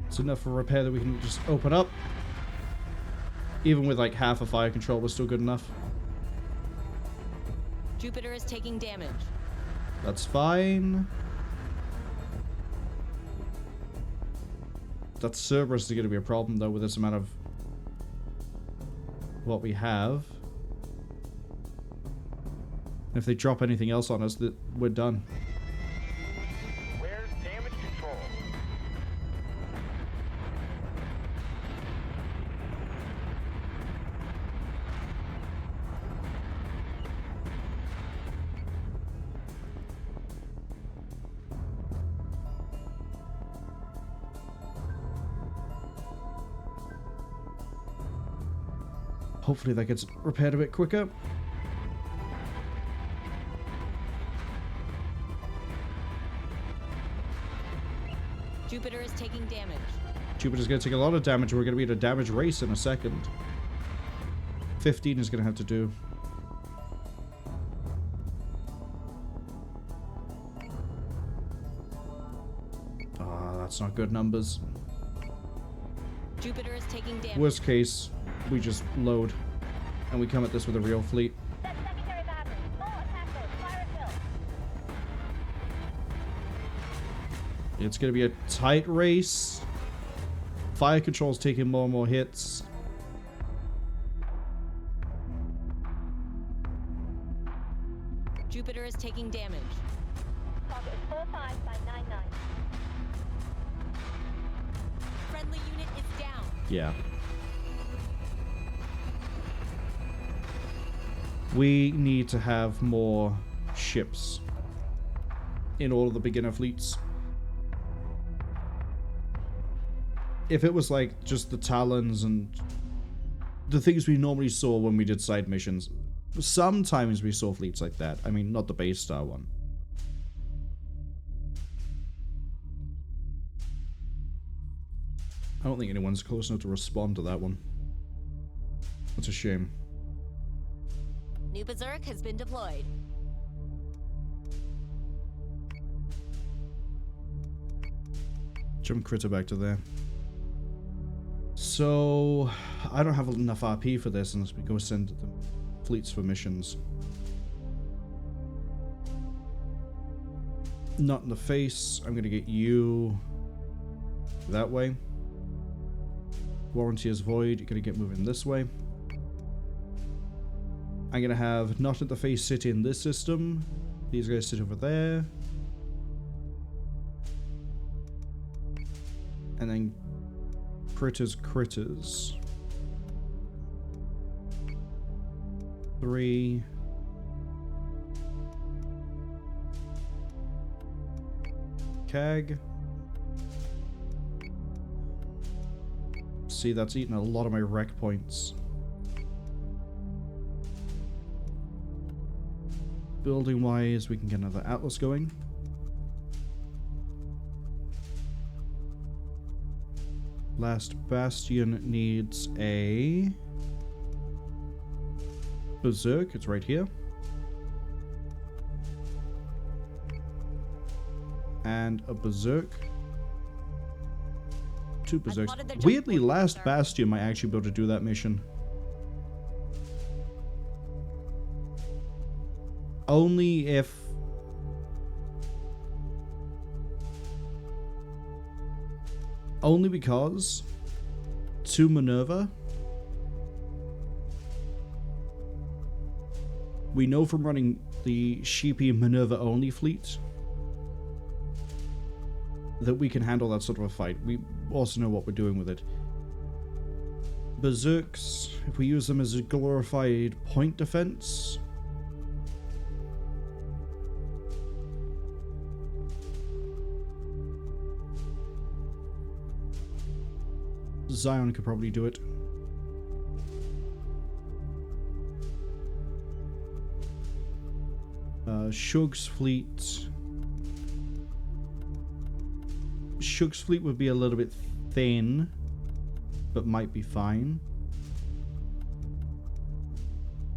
It's enough for repair that we can just open up. Even with like half a fire control, we're still good enough. Jupiter is taking damage. That's fine. That Cerberus is going to be a problem though with this amount of what we have. If they drop anything else on us, that we're done. Where's damage control? Hopefully that gets repaired a bit quicker. Jupiter is taking damage. Jupiter's going to take a lot of damage. We're going to be in a damage race in a second. 15 is going to have to do. Ah, that's not good numbers. Jupiter is taking damage. Worst case, we just load and we come at this with a real fleet. It's going to be a tight race. Fire control's taking more and more hits. Jupiter is taking damage. Target is 45 by 99. Friendly unit is down. Yeah. We need to have more ships in all of the beginner fleets. If it was like just the Talons and the things we normally saw when we did side missions, sometimes we saw fleets like that. I mean, not the base star one. I don't think anyone's close enough to respond to that one. That's a shame. New Berserk has been deployed. Jump critter back to there. So, I don't have enough RP for this unless we go send the fleets for missions. Not in the face. I'm going to get you that way. Warranty is void. You're going to get moving this way. I'm going to have not in the face sit in this system. These guys sit over there. And then critters. 3. CAG. See, that's eating a lot of my rec points. Building wise, we can get another Atlas going. Last Bastion needs a Berserk. It's right here. And a Berserk. 2 Berserks. Weirdly, last Bastion might actually be able to do that mission. Only if... Only because 2 Minerva. We know from running the sheepy Minerva only fleet that we can handle that sort of a fight. We also know what we're doing with it. Berserks, if we use them as a glorified point defense. Zion could probably do it. Shug's fleet. Shug's fleet would be a little bit thin, but might be fine.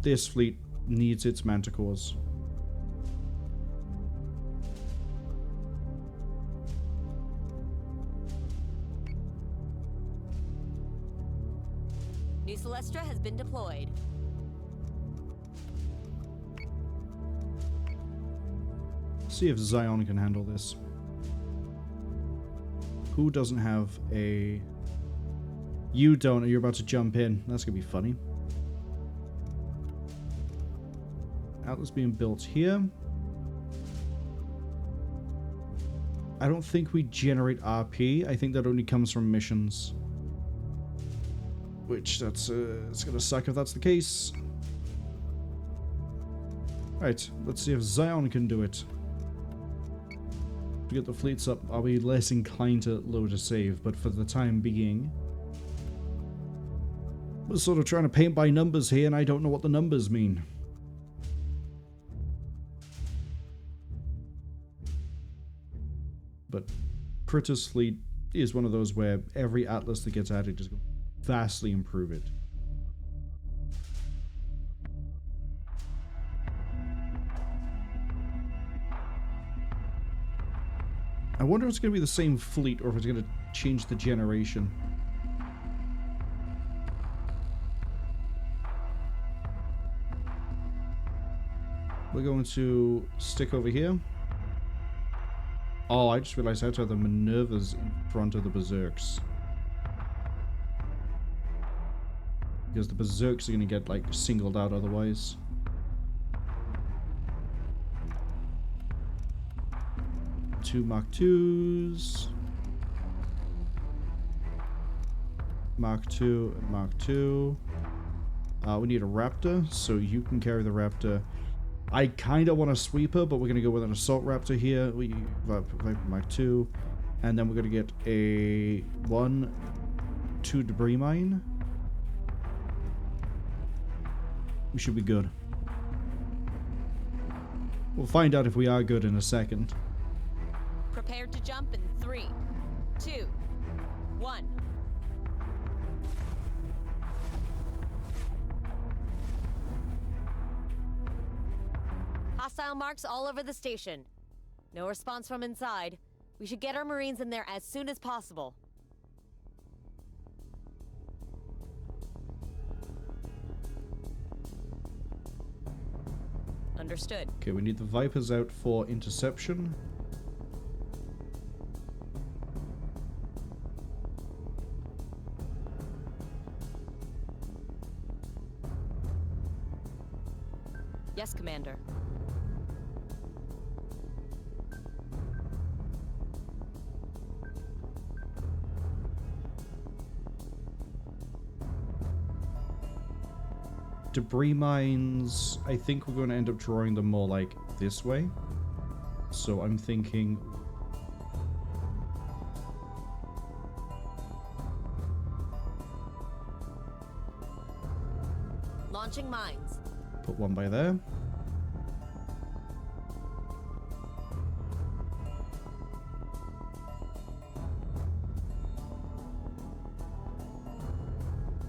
This fleet needs its manticores. New Celestra has been deployed. See if Zion can handle this. Who doesn't have a... You don't, you're about to jump in. That's gonna be funny. Atlas being built here. I don't think we generate RP. I think that only comes from missions. Which, that's, it's gonna suck if that's the case. Right, let's see if Zion can do it. To get the fleets up, I'll be less inclined to load a save, but for the time being... We're sort of trying to paint by numbers here, and I don't know what the numbers mean. But Critters fleet is one of those where every Atlas that gets added is going to vastly improve it. I wonder if it's going to be the same fleet or if it's going to change the generation. We're going to stick over here. Oh, I just realized I have to have the Minervas in front of the Berserks. Because the Berserks are going to get, like, singled out otherwise. Two Mark IIs. Mark II and Mark II. We need a Raptor, so you can carry the Raptor. I kind of want a Sweeper, but we're going to go with an Assault Raptor here. We Viper Mark II. And then we're going to get a 1-2 Debris Mine. We should be good. We'll find out if we are good in a second. Prepared to jump in 3, 2, 1. Hostile marks all over the station. No response from inside. We should get our Marines in there as soon as possible. Understood. Okay, we need the Vipers out for interception. Yes, Commander. Debris mines, I think we're going to end up drawing them more like this way. So I'm thinking... Launching mines. Put one by there.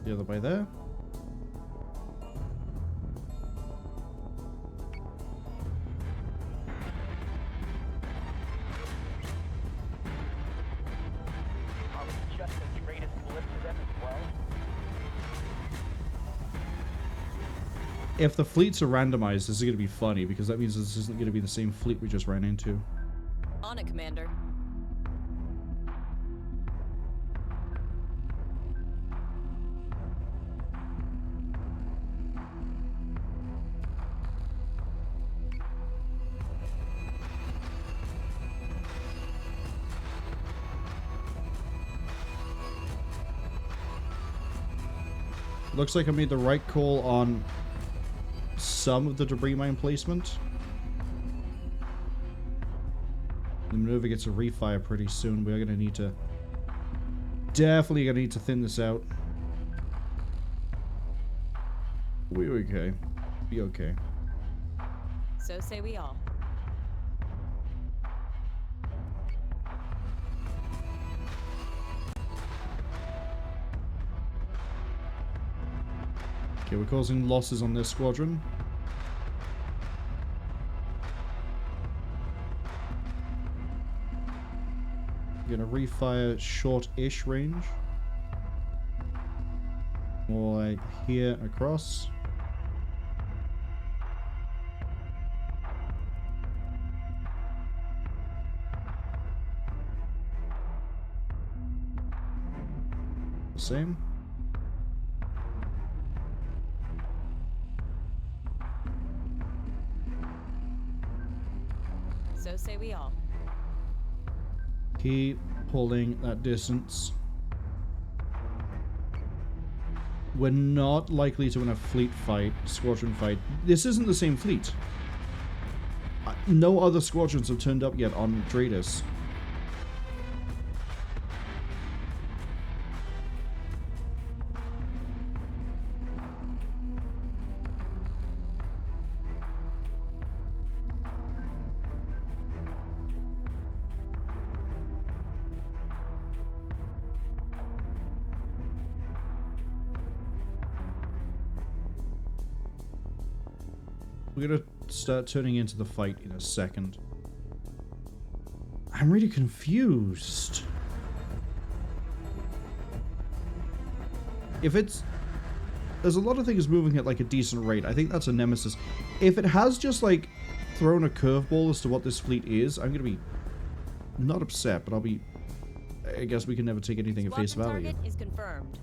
The other by there. If the fleets are randomized, this is going to be funny, because that means this isn't going to be the same fleet we just ran into. On it, Commander. Looks like I made the right call on some of the debris mine placement. The Minerva gets a refire pretty soon. We're gonna need to... Definitely gonna need to thin this out. We're okay. Be okay. So say we all. Okay, we're causing losses on this squadron. Gonna refire short-ish range. More like here across. Same. So say we all. Keep pulling that distance. We're not likely to win a fleet fight, squadron fight. This isn't the same fleet. No other squadrons have turned up yet on Dradus. We're gonna start turning into the fight in a second. I'm really confused. If it's... There's a lot of things moving at like a decent rate. I think that's a nemesis. If it has just like thrown a curveball as to what this fleet is, I'm gonna be not upset, but I'll be... I guess we can never take anything at face value. Target is confirmed.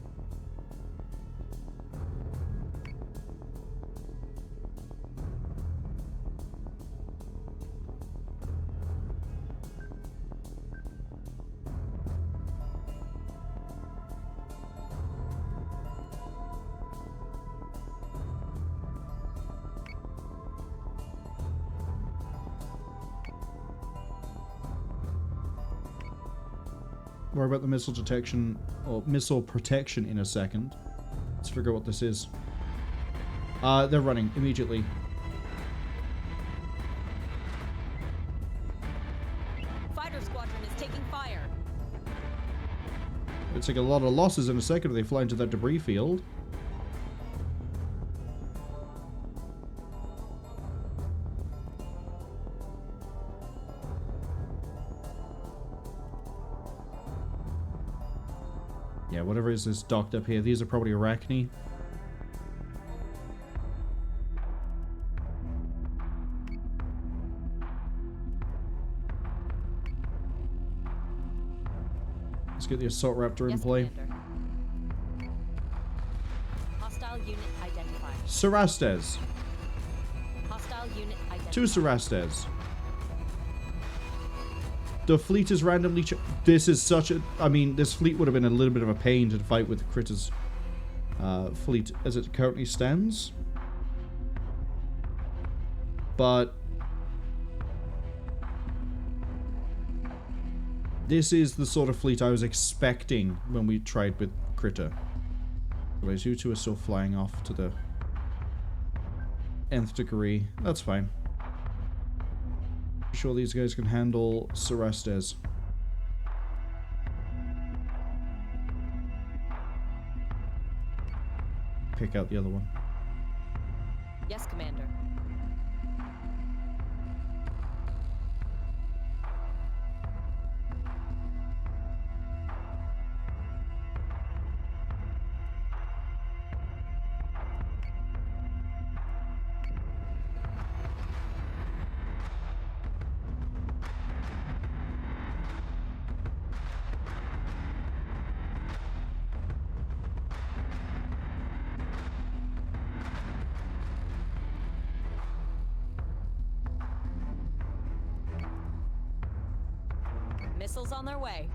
Worry about the missile detection or missile protection in a second. Let's figure out what this is. They're running immediately. Fighter squadron is taking fire. It's like a lot of losses in a second if they fly into that debris field. Yeah, whatever is this docked up here. These are probably Arachne. Let's get the Assault Raptor in play. Commander. Hostile unit identified. Cerastes. Hostile unit identified. 2 Cerastes. The fleet is randomly... This is such a... I mean, this fleet would have been a little bit of a pain to fight with Critter's fleet as it currently stands. But... this is the sort of fleet I was expecting when we tried with Critter. Anyways, you two are still flying off to the nth degree. That's fine. I'm sure these guys can handle Cerastes. Pick out the other one. Yes, Commander. Missiles on their way.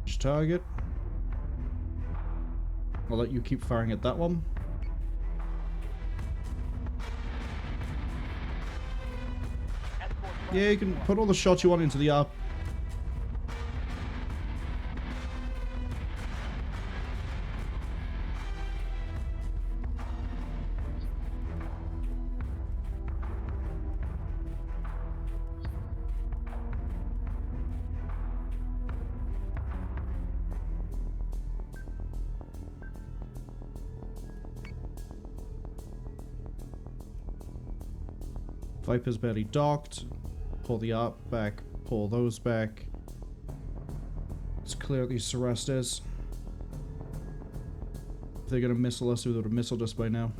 Which target? I'll let you keep firing at that one. Yeah, you can put all the shots you want into the ARP. Viper's barely docked. Pull the ARP back. Pull those back. Let's clear these Cerastes. If they're gonna missile us, they would have missiled us by now.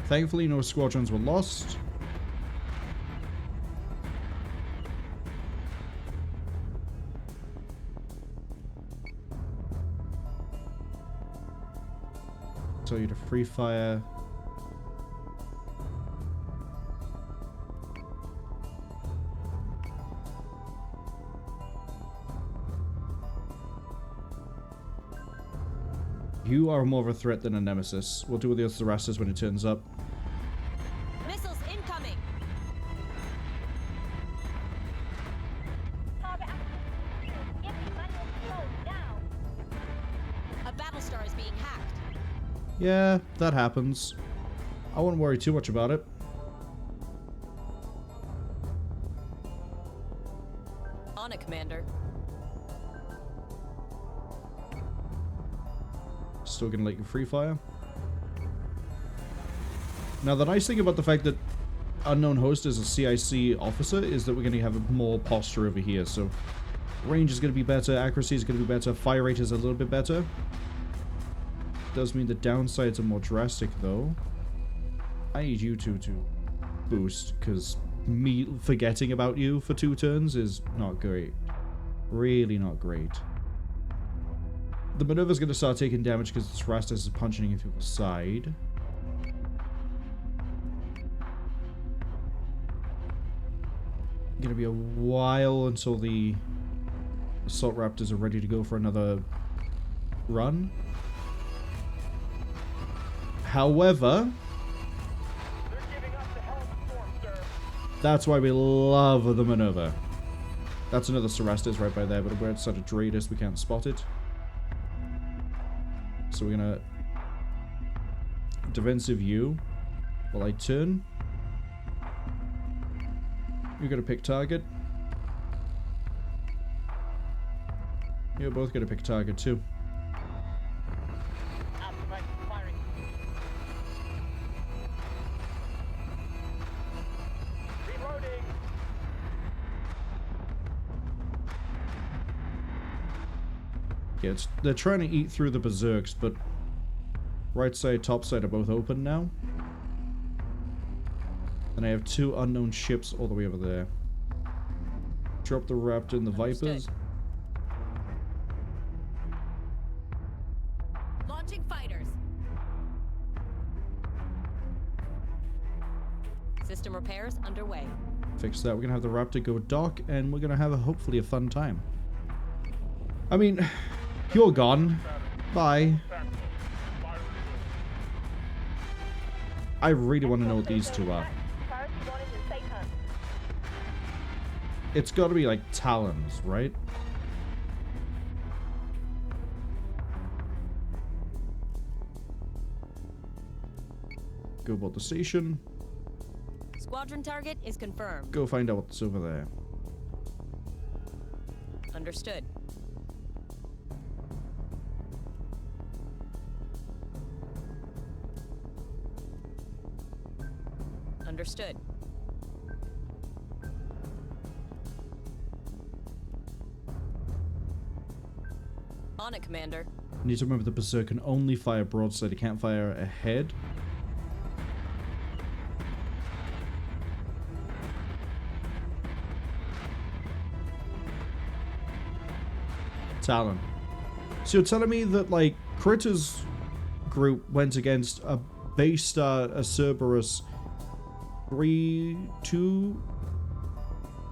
Thankfully, no squadrons were lost. Tell you to free fire. You are more of a threat than a nemesis. We'll deal with the other Cerastes when it turns up. Missiles incoming. A Battlestar is being hacked. Yeah, that happens. I wouldn't worry too much about it. On it, Commander. Still gonna let you free fire. Now, the nice thing about the fact that Unknown Host is a CIC officer is that we're going to have more posture over here. So, range is going to be better, accuracy is going to be better, fire rate is a little bit better. Does mean the downsides are more drastic, though. I need you two to boost, because me forgetting about you for 2 turns is not great. Really not great. The maneuver's going to start taking damage because this Rastus is punching you through the side. Gonna be a while until the Assault Raptors are ready to go for another run. However, that's why we love the maneuver. That's another Cerastus right by there, but we're outside of Dradus, we can't spot it. So we're gonna defensive you while I turn. You're gonna pick target. You're both gonna pick target too. Reloading. Yeah, they're trying to eat through the berserks, but right side, top side are both open now. And I have 2 unknown ships all the way over there. Drop the Raptor and the Vipers. Understood. Launching fighters. System repairs underway. Fix that. We're gonna have the Raptor go dock, and we're gonna have hopefully a fun time. I mean, you're gone. Bye. I really want to know what these 2 are. It's got to be like Talons, right? Go about the station. Squadron target is confirmed. Go find out what's over there. Understood. Understood. On it, Commander. You need to remember the Berserk can only fire broadside, it can't fire ahead. Talon. So you're telling me that, like, Critter's group went against a base star, a Cerberus, 2...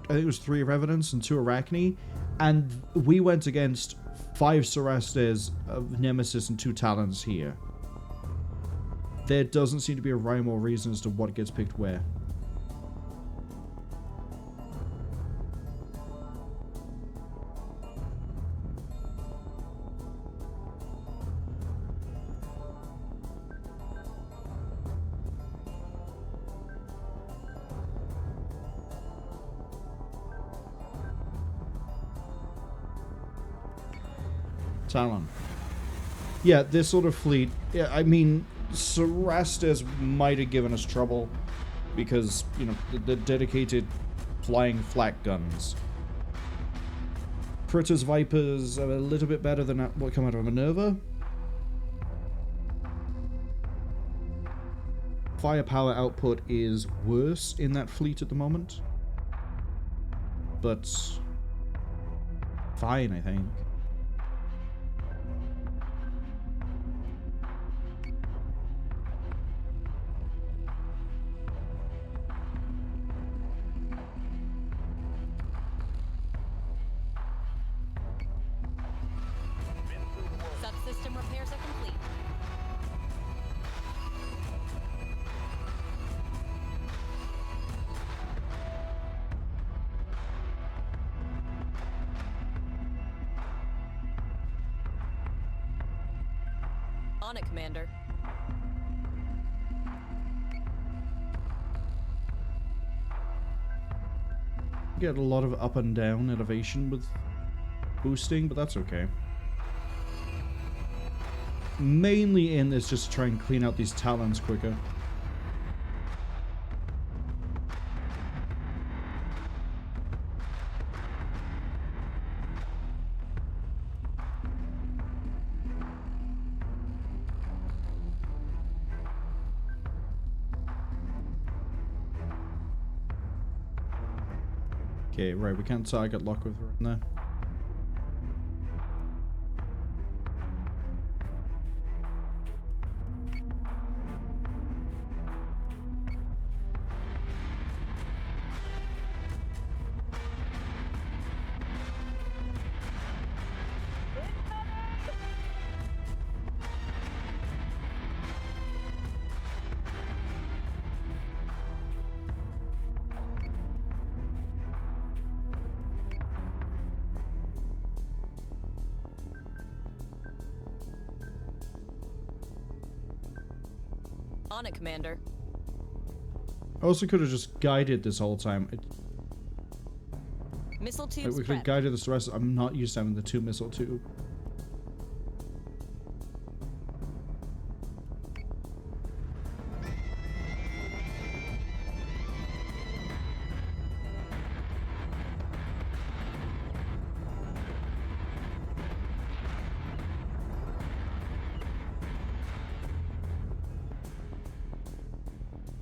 I think it was 3 Revenants and 2 Arachne, and we went against 5 Cerastes of Nemesis and 2 Talons here. There doesn't seem to be a rhyme or reason as to what gets picked where. Talon. Yeah, this sort of fleet, yeah, I mean, Cerastes might have given us trouble because, you know, the dedicated flying flak guns. Critter's Vipers are a little bit better than what come out of Minerva. Firepower output is worse in that fleet at the moment. But fine, I think. Subsystem repairs are complete. On it, Commander. Get a lot of up and down elevation with boosting, but that's okay. mainly in this just to try and clean out these talons quicker. Okay, right, we can't target lock with her in there. On it, Commander. I also could have just guided this whole time. Missile Like, tubes we could have prepped. guided this rest. I'm not used to having the 2 missile tube.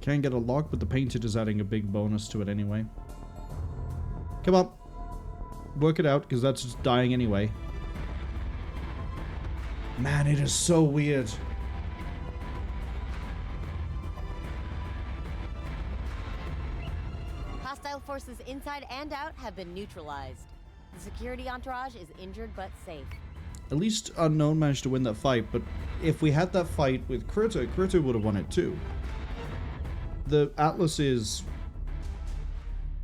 Can't get a lock, but the painted is adding a big bonus to it anyway. Come on. Work it out, because that's just dying anyway. Man, it is so weird. Hostile forces inside and out have been neutralized. The security entourage is injured but safe. At least Unknown managed to win that fight, but if we had that fight with Critter, Critter would have won it too. The Atlas is,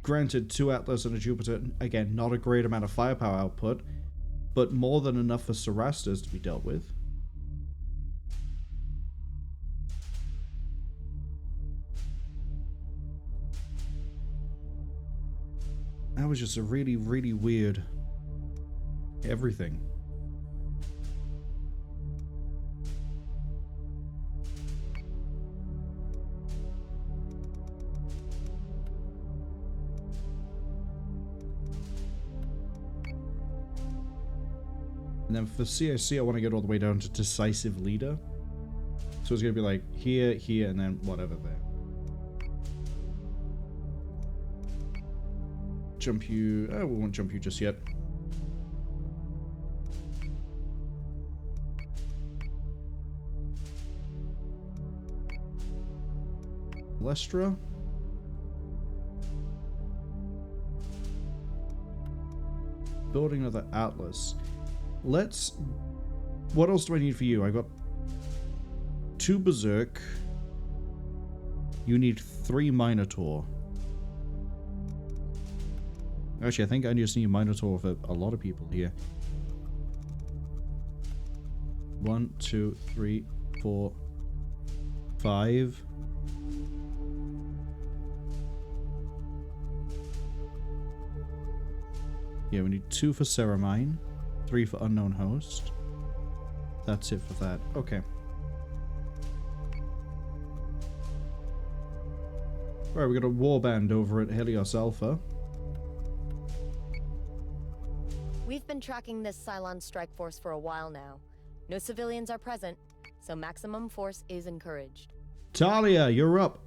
granted, 2 Atlas and a Jupiter, again, not a great amount of firepower output, but more than enough for Cerastas to be dealt with. That was just a really, really weird everything. And then for CIC, I want to get all the way down to Decisive Leader. So it's going to be like here, here, and then whatever there. Jump you... Oh, we won't jump you just yet. Lestra. Building another Atlas. Let's... What else do I need for you? I got 2 Berserk. You need 3 Minotaur. Actually, I think I just need Minotaur for a lot of people here. 1, 2, 3, 4, 5. Yeah, we need 2 for Ceramine. 3 for Unknown Host. That's it for that. Okay. Alright, we got a Warband over at Helios Alpha. We've been tracking this Cylon strike force for a while now. No civilians are present, so maximum force is encouraged. Talia, you're up.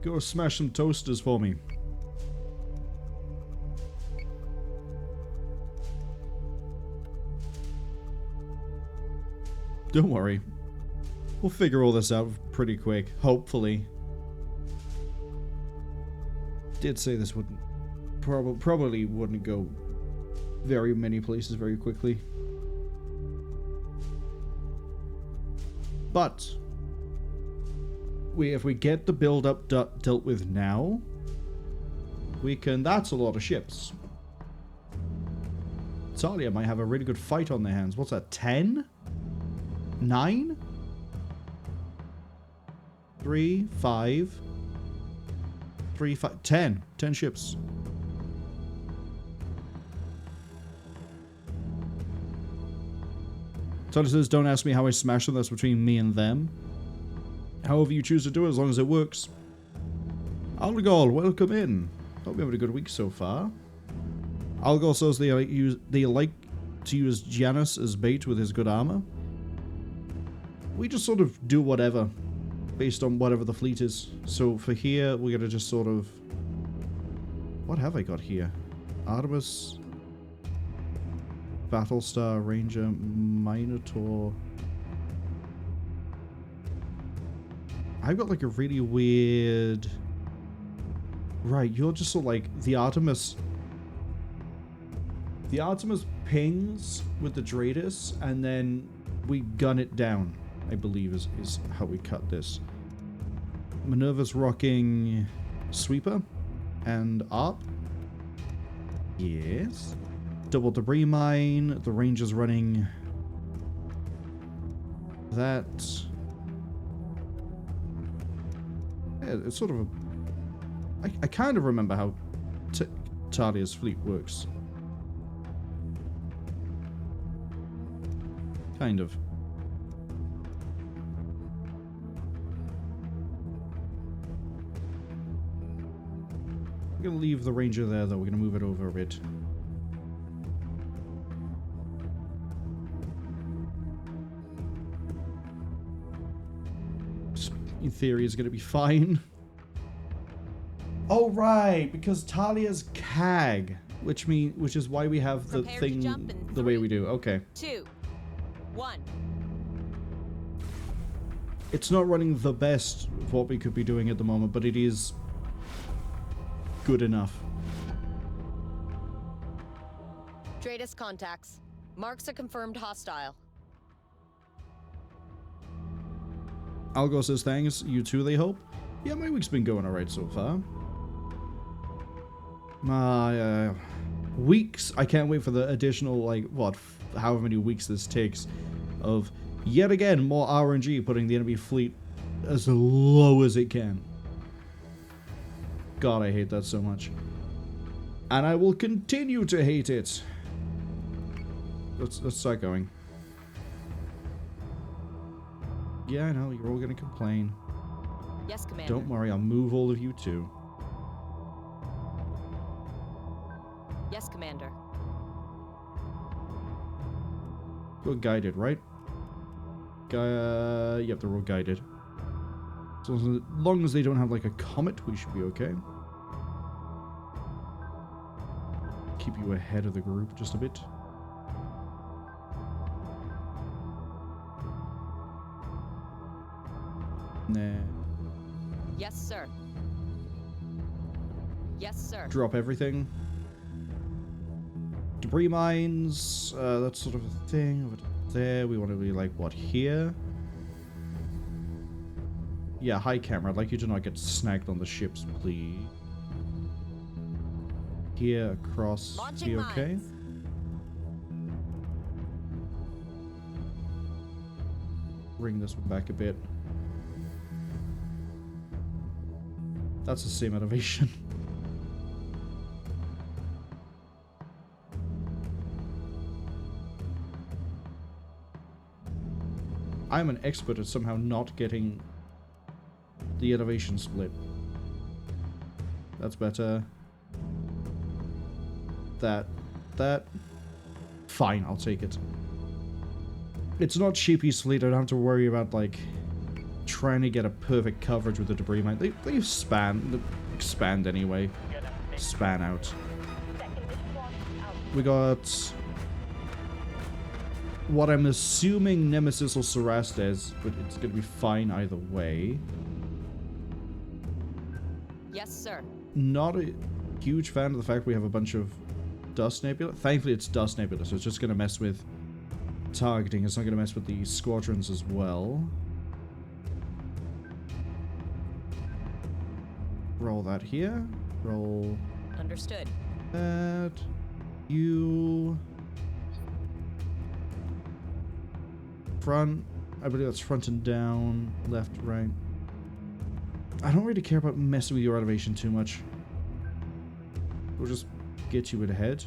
Go smash some toasters for me. Don't worry. We'll figure all this out pretty quick, hopefully. Did say this wouldn't... Probably wouldn't go very many places very quickly. But... if we get the build-up dealt with now... we can... That's a lot of ships. Talia might have a really good fight on their hands. What's that, 10? 9? 3, 5, 3, 5, 10. 10 ships. Tony says, don't ask me how I smash them, that's between me and them. However you choose to do it, as long as it works. Algol, welcome in. Hope you're having a good week so far. Algol says they like to use Janus as bait with his good armor. We just sort of do whatever, based on whatever the fleet is. So for here, we're gonna just sort of... What have I got here? Artemis... Battlestar, Ranger, Minotaur. I've got like a really weird... Right, you're just sort of like the Artemis. The Artemis pings with the Dratus, and then we gun it down, I believe is how we cut this. Minerva's rocking Sweeper and ARP. Yes. Double debris mine. The Ranger's running that. Yeah, it's sort of a... I kind of remember how Talia's fleet works. Kind of. We're going to leave the Ranger there, though. We're going to move it over a bit. In theory, is going to be fine. Oh, right, because Talia's CAG, which is why we have the thing the way we do. Okay. 2, 1. It's not running the best of what we could be doing at the moment, but it is good enough. Dratus contacts. Marks are confirmed hostile. Algo says thanks. You too, they hope. Yeah, my week's been going alright so far. My weeks, I can't wait for the additional, like, what, however many weeks this takes of, yet again, more RNG putting the enemy fleet as low as it can. God, I hate that so much. And I will continue to hate it. Let's start going. Yeah, I know, you're all gonna complain. Yes, Commander. Don't worry, I'll move all of you too. Yes, Commander. You're guided, right? Yep, they're all guided. So as long as they don't have like a comet, we should be okay. Keep you ahead of the group just a bit. Nah. Yes, sir. Yes, sir. Drop everything. Debris mines, that's sort of a thing over there. We want to be like, what, here? Yeah, high camera. I'd like you to not get snagged on the ships, please. Here, across, Launching be okay? mines. Bring this one back a bit. That's the same elevation. I'm an expert at somehow not getting the elevation split. That's better. That. Fine, I'll take it. It's not Sheepy's fleet. I don't have to worry about, like, trying to get a perfect coverage with the debris mine. They expand anyway. Span out. We got what I'm assuming Nemesis or Cerastes, but it's gonna be fine either way. Yes, sir. Not a huge fan of the fact we have a bunch of Dust Nebula. Thankfully it's Dust Nebula, so it's just gonna mess with targeting. It's not gonna mess with the squadrons as well. Roll that here. Roll Understood. that. You... Front. I believe that's front and down. Left, right. I don't really care about messing with your elevation too much. We'll just get you ahead.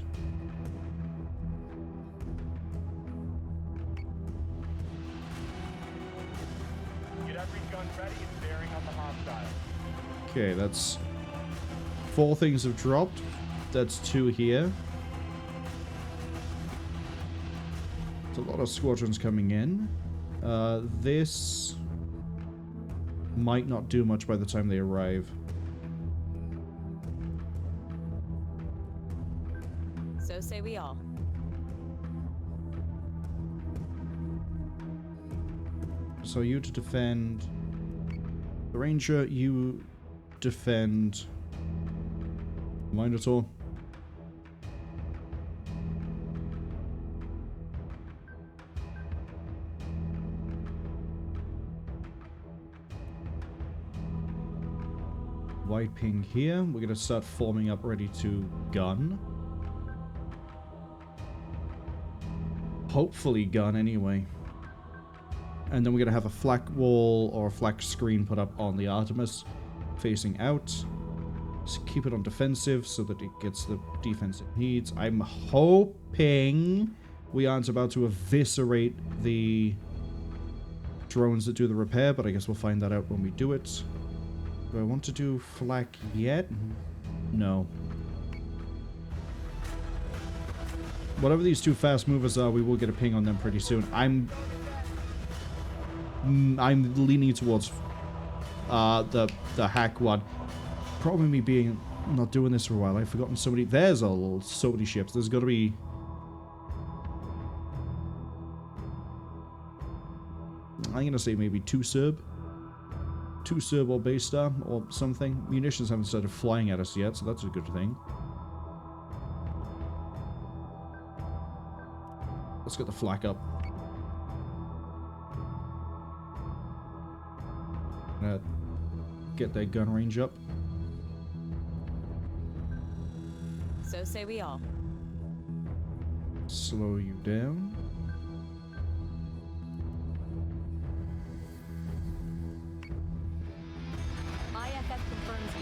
gun ready and bearing on the hostile. Okay, that's 4 things have dropped. That's 2 here. There's a lot of squadrons coming in. This might not do much by the time they arrive. So say we all. So you to defend the Ranger, you defend Minotaur. White ping here. We're gonna start forming up ready to gun. Hopefully gun anyway. And then we're gonna have a flak wall or a flak screen put up on the Artemis facing out. Just keep it on defensive so that it gets the defense it needs. I'm hoping we aren't about to eviscerate the drones that do the repair, but I guess we'll find that out when we do it. Do I want to do flak yet? No. Whatever these 2 fast movers are, we will get a ping on them pretty soon. I'm leaning towards the hack one. Probably me being not doing this for a while. I've forgotten so many. There's so many ships. There's got to be. I'm gonna say maybe 2 Serb. 2 Serb or base star or something. Munitions haven't started flying at us yet, so that's a good thing. Let's get the flak up. Get their gun range up. So say we all. Slow you down.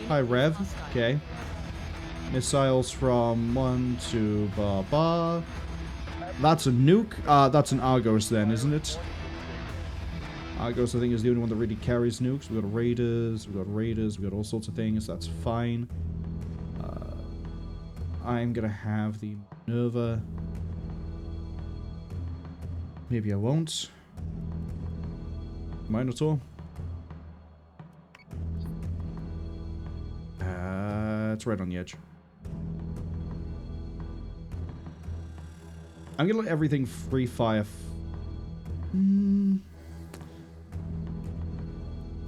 Hi, Rev. Okay. Missiles from 1 to Bar. That's a nuke. That's an Argos then, isn't it? Argos, I think, is the only one that really carries nukes. We've got Raiders, we've got all sorts of things. That's fine. I'm gonna have the Minerva. Maybe I won't. Minotaur. It's right on the edge. I'm gonna let everything free fire.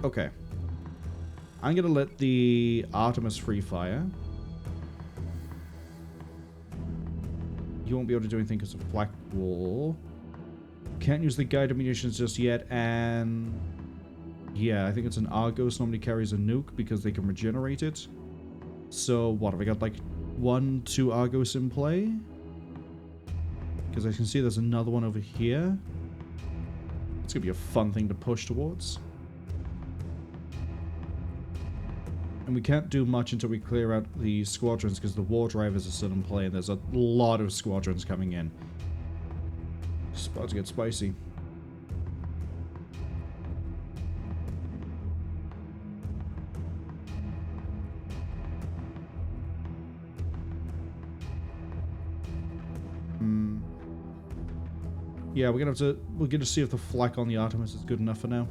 Okay. I'm gonna let the Artemis free fire. You won't be able to do anything because of Black Wall. Can't use the guided munitions just yet, and yeah, I think it's an Argos normally carries a nuke because they can regenerate it. So what have I got, like 1, 2 Argos in play? Because I can see there's another one over here. It's gonna be a fun thing to push towards. And we can't do much until we clear out the squadrons because the war drivers are still in play and there's a lot of squadrons coming in. It's about to get spicy. Yeah, we're gonna see if the flak on the Artemis is good enough for now.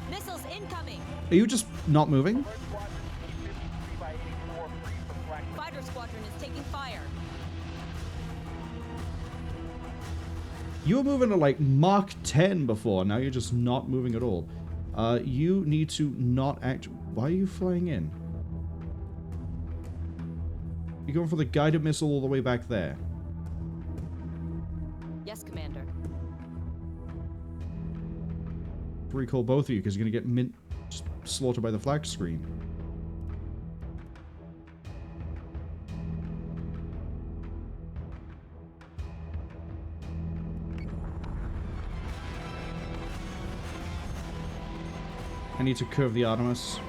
Missiles incoming. Are you just not moving? Fighter squadron is taking fire. You were moving at like Mach 10 before, now you're just not moving at all. You need to not act... Why are you flying in? You're going for the guided missile all the way back there. Yes, Commander. Recall both of you because you're going to get slaughtered by the flak screen. I need to curve the Artemis.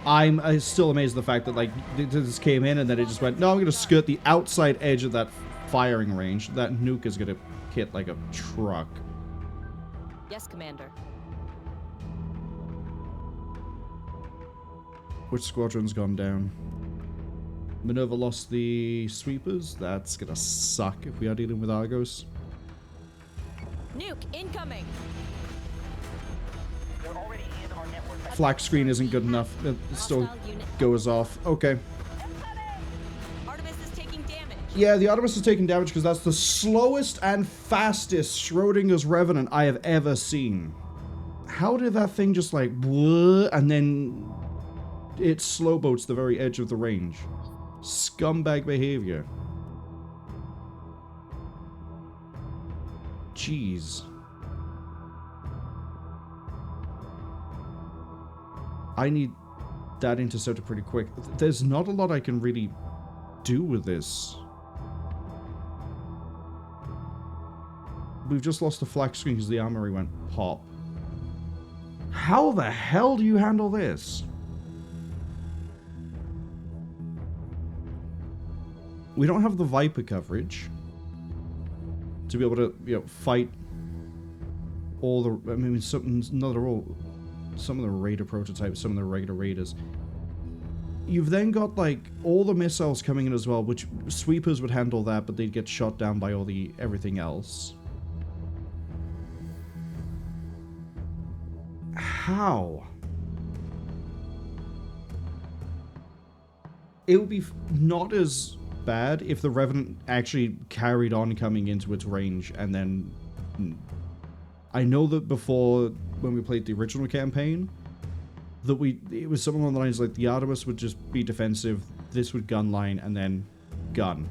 I'm still amazed at the fact that, like, this came in and then it just went, no, I'm going to skirt the outside edge of that firing range. That nuke is going to hit like a truck. Yes, Commander. Which squadron's gone down? Minerva lost the sweepers. That's gonna suck if we are dealing with Argos. Nuke incoming. They're already in our network. Flak screen isn't good enough. It still goes off. Okay. Artemis is taking damage. Yeah, the Artemis is taking damage because that's the slowest and fastest Schrodinger's Revenant I have ever seen. How did that thing just like bleh, and then it slow boats the very edge of the range? Scumbag behavior. Jeez. I need that interceptor pretty quick. There's not a lot I can really do with this. We've just lost the flak screen because the armory went pop. How the hell do you handle this? We don't have the Viper coverage to be able to, you know, fight all the. I mean, some of the Raider prototypes, some of the regular Raiders. You've then got like all the missiles coming in as well, which sweepers would handle that, but they'd get shot down by all the everything else. How? It would be not as bad if the Revenant actually carried on coming into its range, and then I know that before, when we played the original campaign, that it was something along the lines like the Artemis would just be defensive, this would gun line, and then gun.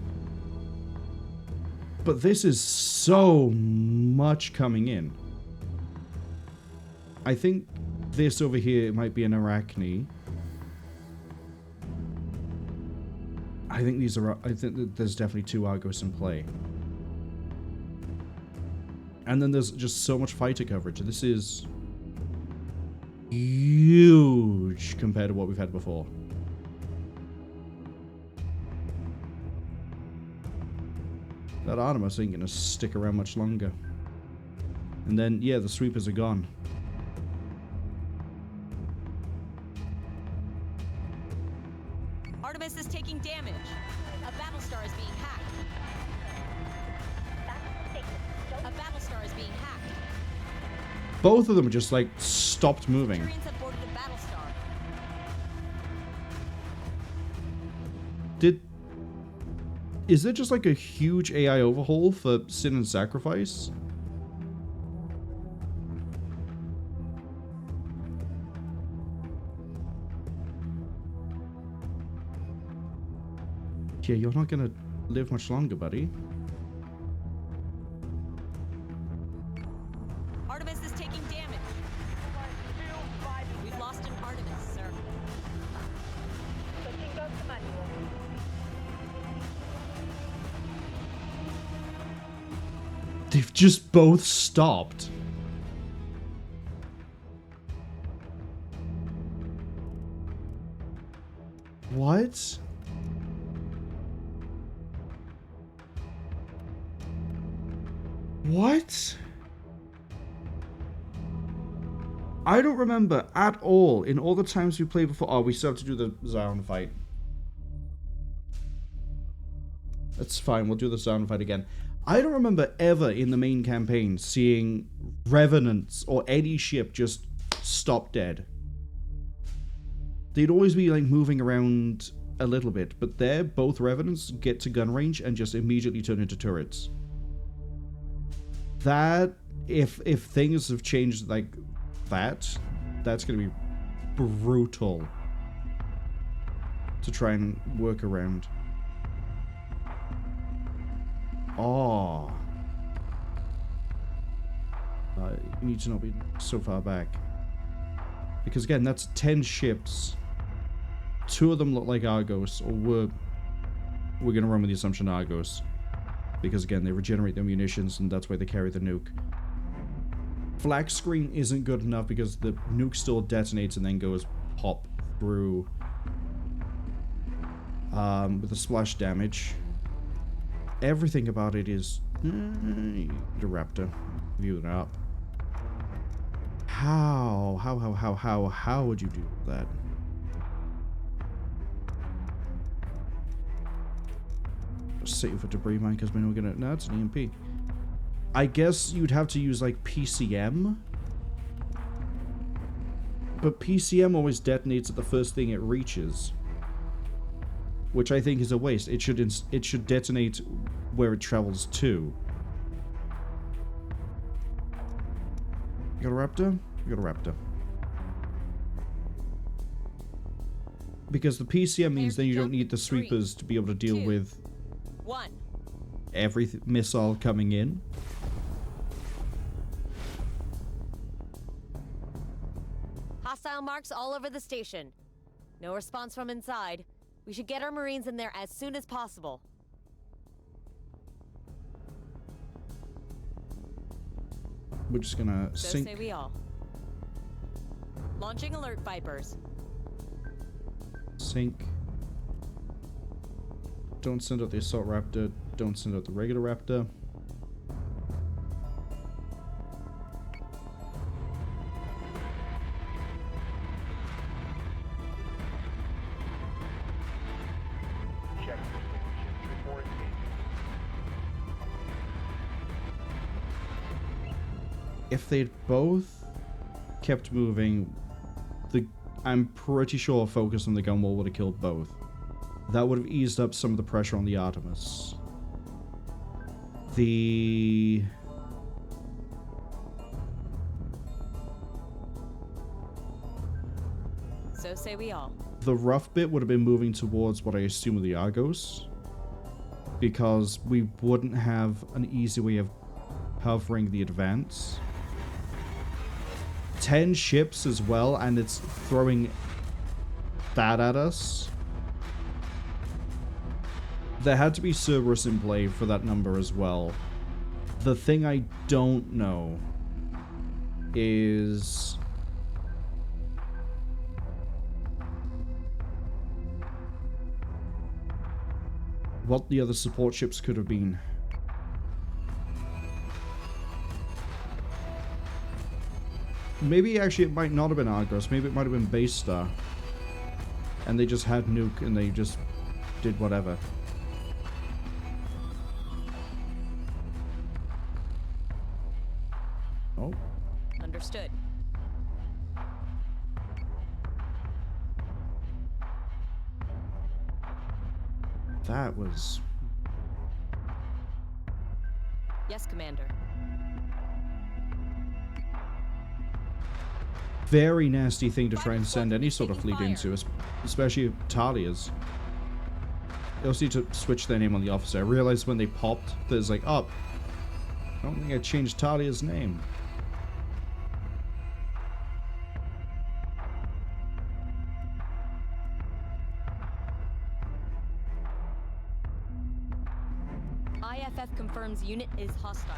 But this is so much coming in. I think this over here might be an Arachne. I think that there's definitely two Argos in play. And then there's just so much fighter coverage. This is huge compared to what we've had before. That Artemis ain't gonna stick around much longer. And then, yeah, the sweepers are gone. Artemis is taking damage. A Battlestar is being hacked. A Battlestar is being hacked. Both of them just like stopped moving. Centurions have boarded a Battlestar. Is there just like a huge AI overhaul for Sin and Sacrifice? Yeah, you're not gonna live much longer, buddy. Artemis is taking damage. We've lost an Artemis, sir. They've just both stopped. What? What? I don't remember at all in all the times we played before. Oh, we still have to do the Zion fight. That's fine, we'll do the Zion fight again. I don't remember ever in the main campaign seeing Revenants or any ship just stop dead. They'd always be like moving around a little bit, but there, both Revenants get to gun range and just immediately turn into turrets. That, if things have changed like that, that's going to be brutal to try and work around. Oh. You need to not be so far back. Because again, that's 10 ships. 2 of them look like Argos, or we're going to run with the assumption Argos. Because again, they regenerate their munitions, and that's why they carry the nuke. Flak screen isn't good enough because the nuke still detonates and then goes pop through with the splash damage. Everything about it is the Raptor. View it up. How would you do that? Save for debris mine because we're not gonna. No, it's an EMP. I guess you'd have to use like PCM. But PCM always detonates at the first thing it reaches, which I think is a waste. It should detonate where it travels to. You got a raptor? You got a raptor. Because the PCM means then you don't need the sweepers to be able to deal with every missile coming in. Hostile marks all over the station. No response from inside. We should get our Marines in there as soon as possible. We're just gonna So sink. say we all. Launching alert Vipers. Sink. Don't send out the assault raptor. Don't send out the regular raptor. Check positions before engaging. If they'd both kept moving, I'm pretty sure a focus on the gun wall would have killed both. That would have eased up some of the pressure on the Artemis. So say we all. The rough bit would have been moving towards what I assume are the Argos, because we wouldn't have an easy way of covering the advance. 10 ships as well, and it's throwing that at us. There had to be Cerberus in play for that number as well. The thing I don't know is what the other support ships could have been. Maybe actually it might not have been Argos. Maybe it might have been Base Star. And they just had nuke and they just did whatever. Oh. Understood. That was... Yes, Commander. very nasty thing to try and send any sort of fleet into, especially Talia's. They also need to switch their name on the officer. I realized when they popped, there's like, oh, I don't think I changed Talia's name. IFF confirms unit is hostile.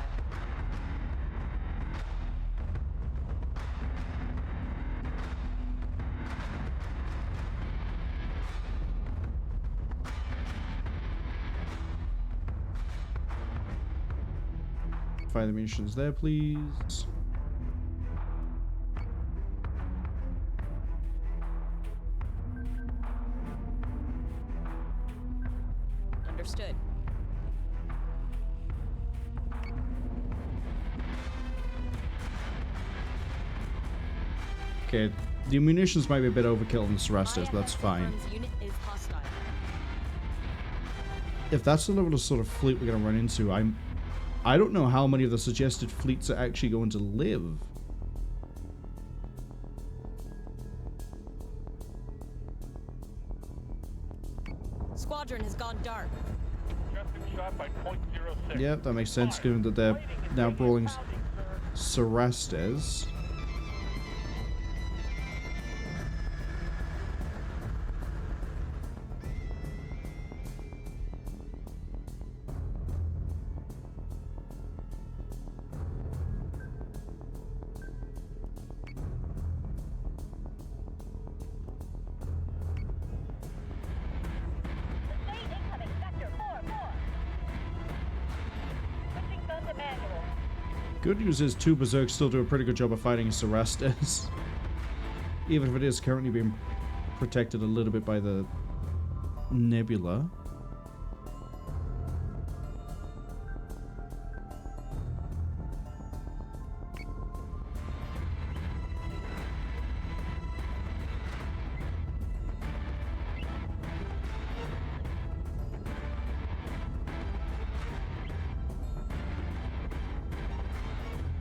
Fire the munitions there, please. Understood. Okay, the munitions might be a bit overkill in the Cerastes, but that's fine. Unit is hostile. If that's the level of sort of fleet we're gonna run into, I don't know how many of the suggested fleets are actually going to live. Squadron has gone dark. Just been shot by .06. Yep, that makes sense given that they're now brawling Cerastes. Good news is 2 Berserks still do a pretty good job of fighting Cerastes. Even if it is currently being protected a little bit by the nebula.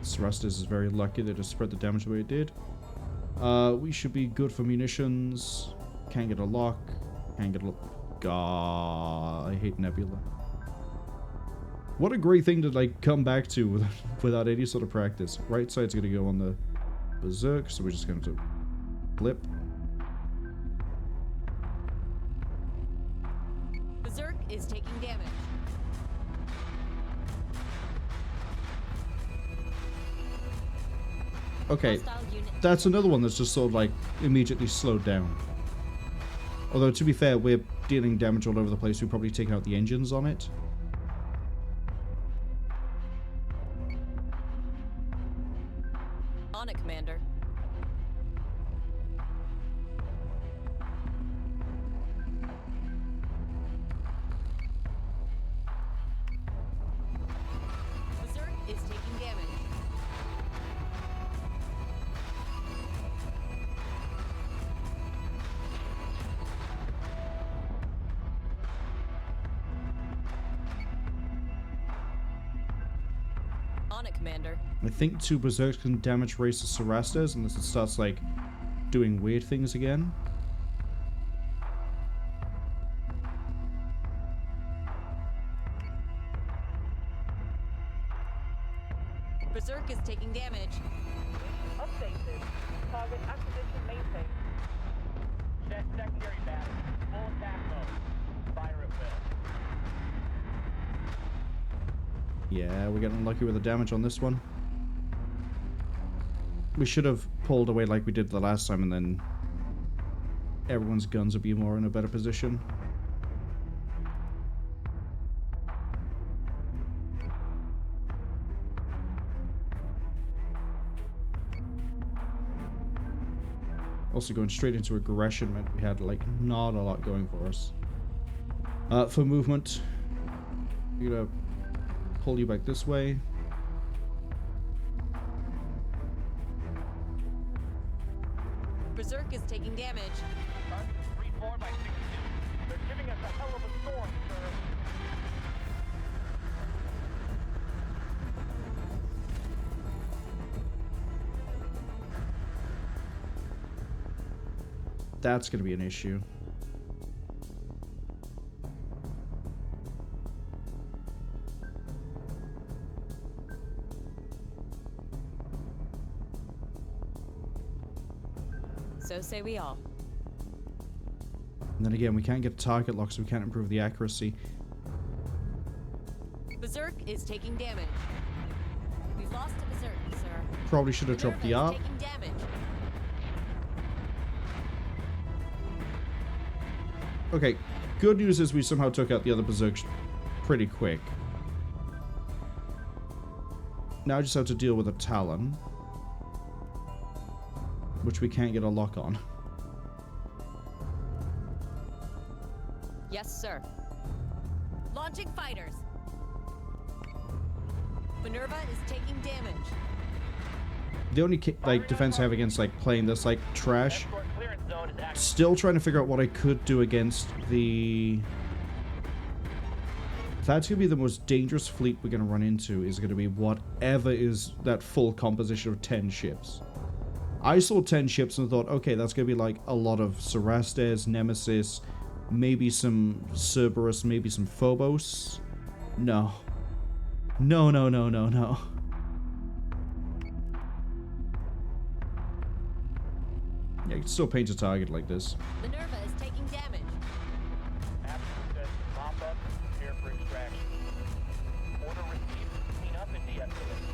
Cerastes is very lucky that it spread the damage the way it did. We should be good for munitions. Can't get a lock. Can't get a lock. God, I hate Nebula. What a great thing to like come back to without any sort of practice. Right side's gonna go on the Berserk, so we're just gonna have to flip. Berserk is taking damage. Okay, that's another one that's just sort of like immediately slowed down. Although to be fair, we're dealing damage all over the place. We've probably taken out the engines on it. On it, Commander. Berserk is taking damage. On it, Commander. I think 2 Berserks can damage race the Cerastes unless it starts like doing weird things again. Berserk is taking damage. Updated. Target acquisition maintained. Set secondary battery. Full attack mode. Fire at will. Yeah, we're getting lucky with the damage on this one. We should have pulled away like we did the last time, and then everyone's guns would be more in a better position. Also, going straight into aggression meant we had like not a lot going for us. For movement, we're gonna pull you back this way. Berserk is taking damage. Target is 3-4 by 62. They're giving us a hell of a storm, sir. That's gonna be an issue. So say we all. And then again, we can't get target lock, so we can't improve the accuracy. Berserk is taking damage. We've lost a Berserk, sir. Probably should have dropped the Minerva ARP. is taking damage. Okay, good news is we somehow took out the other Berserks pretty quick. Now I just have to deal with a Talon, which we can't get a lock on. Yes, sir. Launching fighters. Minerva is taking damage. The only like defense I have against like playing this like trash. Escort clearance zone is active. Still trying to figure out what I could do against the... That's going to be the most dangerous fleet we're going to run into, is going to be whatever is that full composition of 10 ships. I saw 10 ships and thought, okay, that's going to be like a lot of Cerastes, Nemesis, maybe some Cerberus, maybe some Phobos. No. No, no, no, no, no. Yeah, you can still paint a target like this. Minerva is taking damage. Absolute says to mop up and prepare for extraction. Order received. Clean up and de-escalate.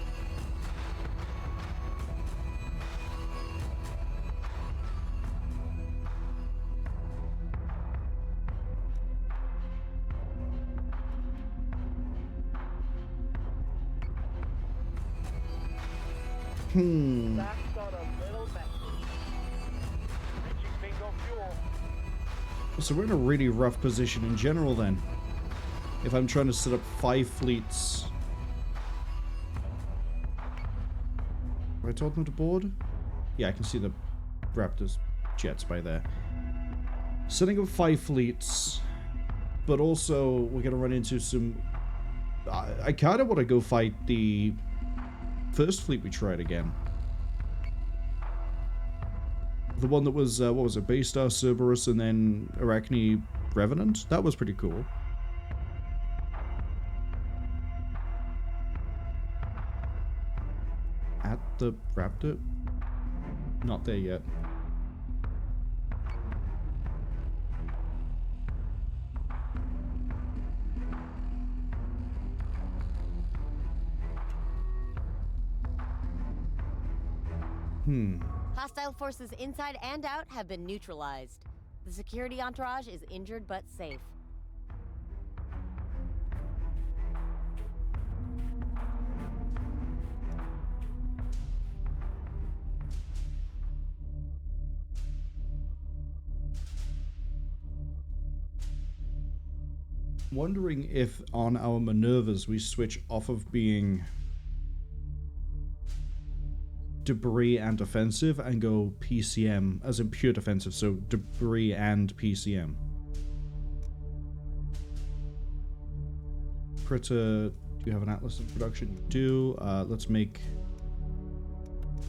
That's got a little messy. Reaching bingo fuel. So we're in a really rough position in general then. If I'm trying to set up 5 fleets. Have I told them to board? Yeah, I can see the Raptors jets by there. Setting up 5 fleets. But also, we're going to run into some... I kind of want to go fight the first fleet we tried again. The one that was, what was it? Battlestar, Cerberus, and then Arachne Revenant? That was pretty cool. At the Raptor? Not there yet. Hostile forces inside and out have been neutralized. The security entourage is injured but safe. Wondering if on our maneuvers we switch off of being debris and offensive and go PCM, as in pure defensive, so debris and PCM. Critter, do you have an Atlas in production? You do. Let's make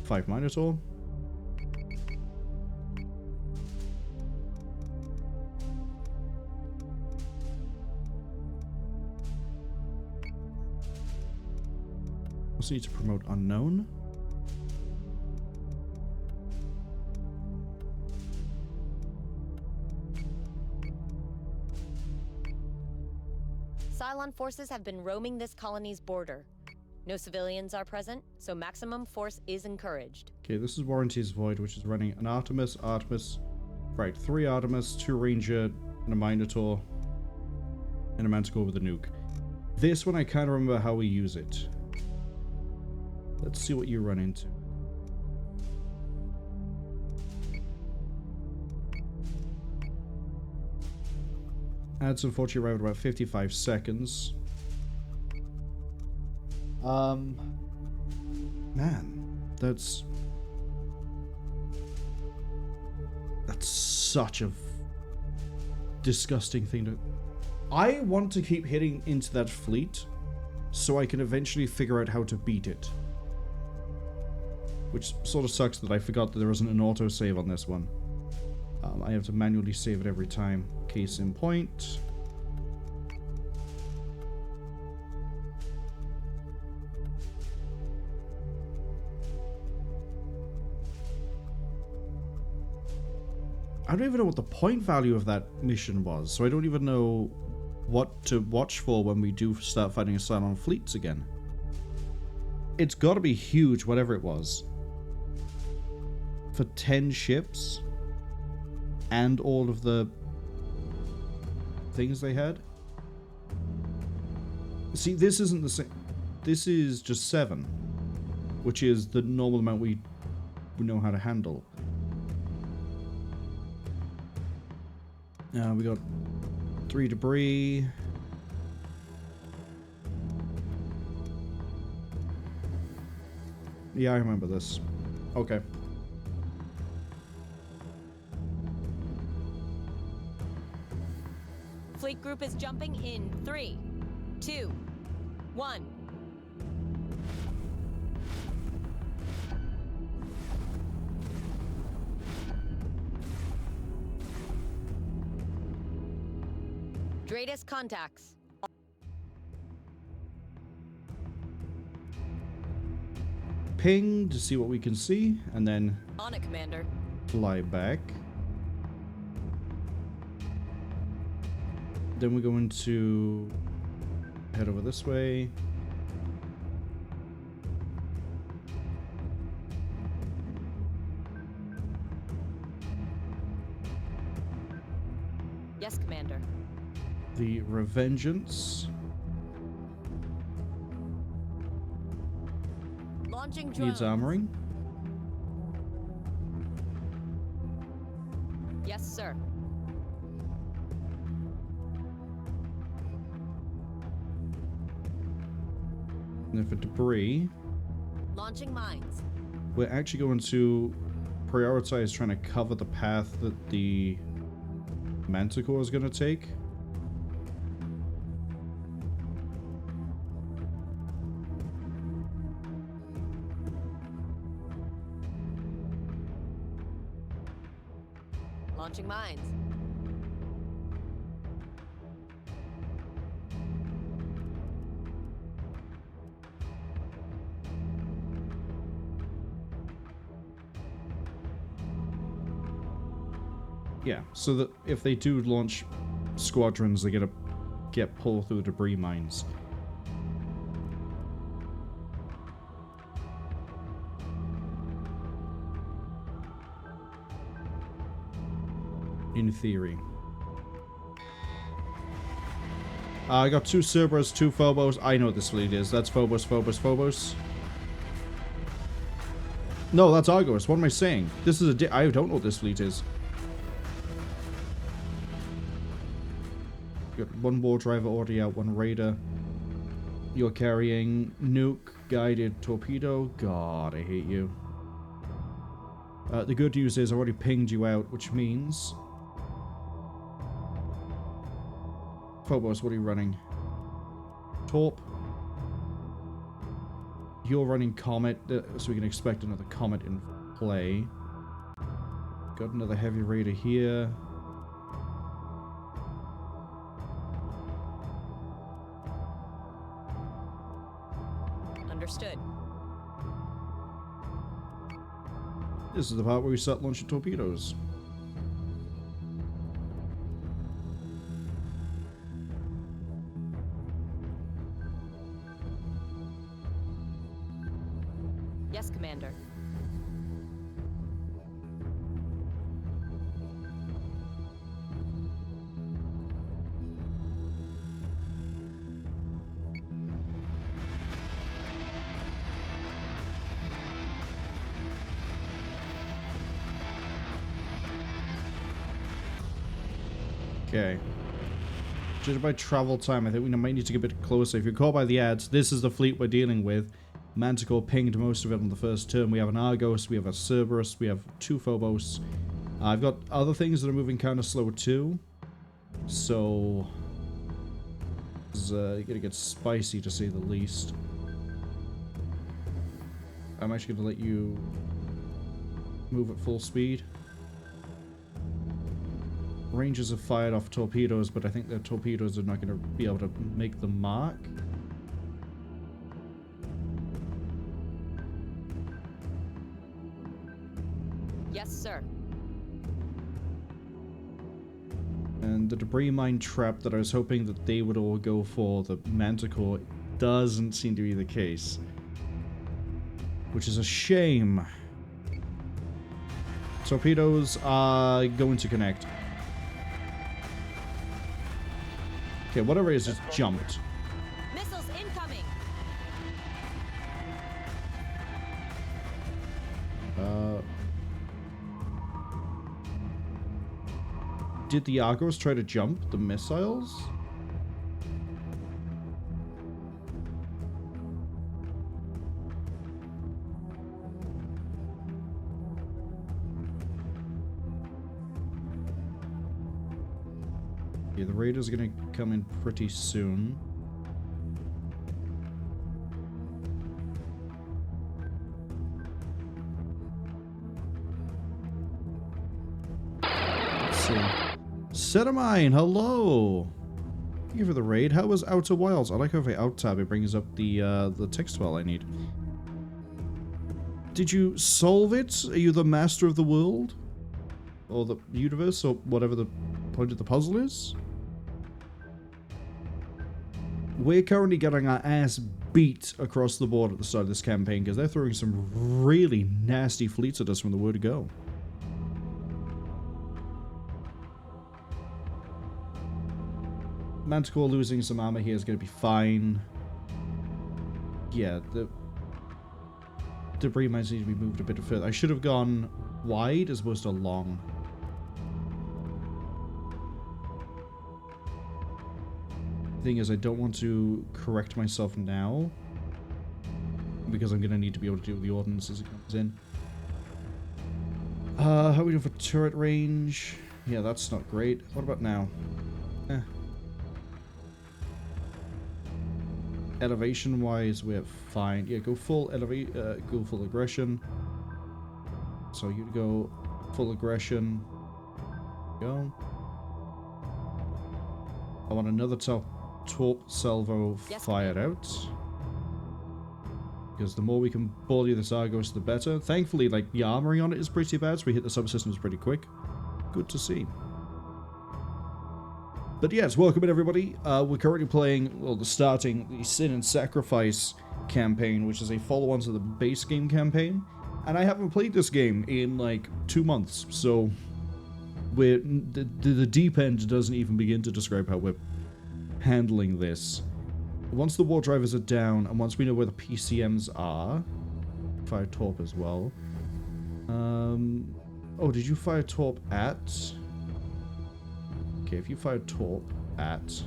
5 Minotaur. Also need to promote Unknown. Cylon forces have been roaming this colony's border. No civilians are present, so maximum force is encouraged. Okay, this is Warranty's Void, which is running an Artemis, right, 3 Artemis, 2 Ranger, and a Minotaur, and a Manticore with a nuke. This one I can't remember how we use it. Let's see what you run into. Adds unfortunately arrived about 55 seconds. Man, that's such a disgusting thing to... I want to keep hitting into that fleet so I can eventually figure out how to beat it. Which sort of sucks that I forgot that there isn't an autosave on this one. I have to manually save it every time. Case in point. I don't even know what the point value of that mission was, so I don't even know what to watch for when we do start fighting Cylon fleets again. It's got to be huge, whatever it was. For 10 ships and all of the things they had. See, this isn't the same. This is just 7, which is the normal amount we know how to handle. We got 3 debris. Yeah, I remember this. Okay. Fleet group is jumping in 3, 2, 1. Dratus contacts. Ping to see what we can see, and then On it, Commander. fly back. Then we're going to head over this way. Yes, Commander. The Revengeance. Launching drones. Needs armoring. Yes, sir. And then for debris, Launching mines. we're actually going to prioritize trying to cover the path that the Manticore is going to take. Launching mines. Yeah, so that if they do launch squadrons, they're gonna get pulled through debris mines. In theory. I got 2 Cerberus, 2 Phobos. I know what this fleet is. That's Phobos, Phobos, Phobos. No, that's Argos. What am I saying? This is I don't know what this fleet is. Got 1 war driver already out, 1 raider. You're carrying nuke, guided torpedo. God, I hate you. The good news is I already pinged you out, which means... Phobos, what are you running? Torp. You're running Comet, so we can expect another Comet in play. Got another heavy raider here. Understood. This is the part where we start launching torpedoes. Yes, Commander. Okay. Judged by travel time, I think we might need to get a bit closer. If you're caught by the ads, this is the fleet we're dealing with. Manticore pinged most of it on the first turn. We have an Argos, we have a Cerberus, we have 2 Phobos. I've got other things that are moving kind of slow too. So... it's gonna get spicy to say the least. I'm actually gonna let you move at full speed. Rangers have fired off torpedoes, but I think their torpedoes are not going to be able to make the mark. Yes, sir. And the debris mine trap that I was hoping that they would all go for the Manticore doesn't seem to be the case. Which is a shame. Torpedoes are going to connect. Okay, whatever it is, just jumped. Missiles incoming. Did the Argos try to jump the missiles? Yeah, the Raiders are gonna come in pretty soon. Let's see. Set a mine, hello! Thank you for the raid. How was Outer Wilds? I like how if I out tab it brings up the text file I need. Did you solve it? Are you the master of the world? Or the universe, or whatever the point of the puzzle is? We're currently getting our ass beat across the board at the start of this campaign because they're throwing some really nasty fleets at us from the word go. Manticore losing some armor here is going to be fine. Yeah, debris might need to be moved a bit further. I should have gone wide as opposed to long. Thing is, I don't want to correct myself now because I'm going to need to be able to deal with the ordnance as it comes in. How are we doing for turret range? Yeah, that's not great. What about now? Elevation wise, we're fine. Yeah, go full go full aggression. So you go full aggression. Go. I want another torp salvo fired out. Because the more we can bully this Argos, the better. Thankfully, like, the armoring on it is pretty bad, so we hit the subsystems pretty quick. Good to see. But yes, welcome in everybody. We're currently playing, well, starting the Sin and Sacrifice campaign, which is a follow-on to the base game campaign. And I haven't played this game in, like, 2 months, so the deep end doesn't even begin to describe how we're handling this. Once the war drivers are down, and once we know where the PCMs are, fire torp as well. Oh, did you fire torp at? Okay, if you fire torp at,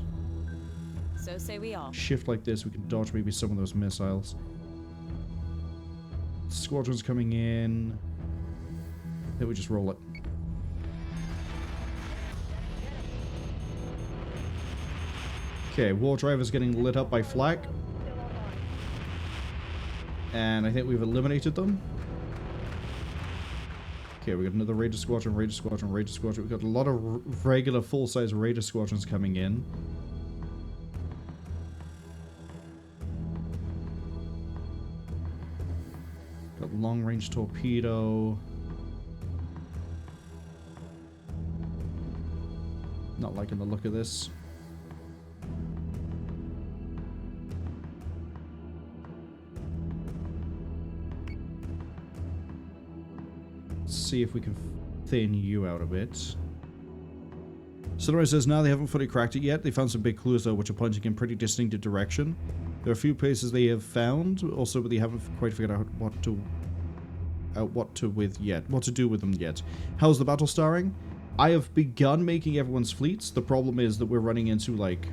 So say we all. shift like this, we can dodge maybe some of those missiles. Squadrons coming in. Then we just roll it. Okay, war drivers getting lit up by flak. And I think we've eliminated them. Okay, we got another Raider Squadron, Raider Squadron, Raider Squadron. We've got a lot of regular full-size Raider Squadrons coming in. Got long-range torpedo. Not liking the look of this. See if we can thin you out a bit. Sunrise says, now they haven't fully cracked it yet. They found some big clues though, which are pointing in pretty distinctive direction. There are a few places they have found, also, but they haven't quite figured out what to do with them yet. How's the battle starring? I have begun making everyone's fleets. The problem is that we're running into like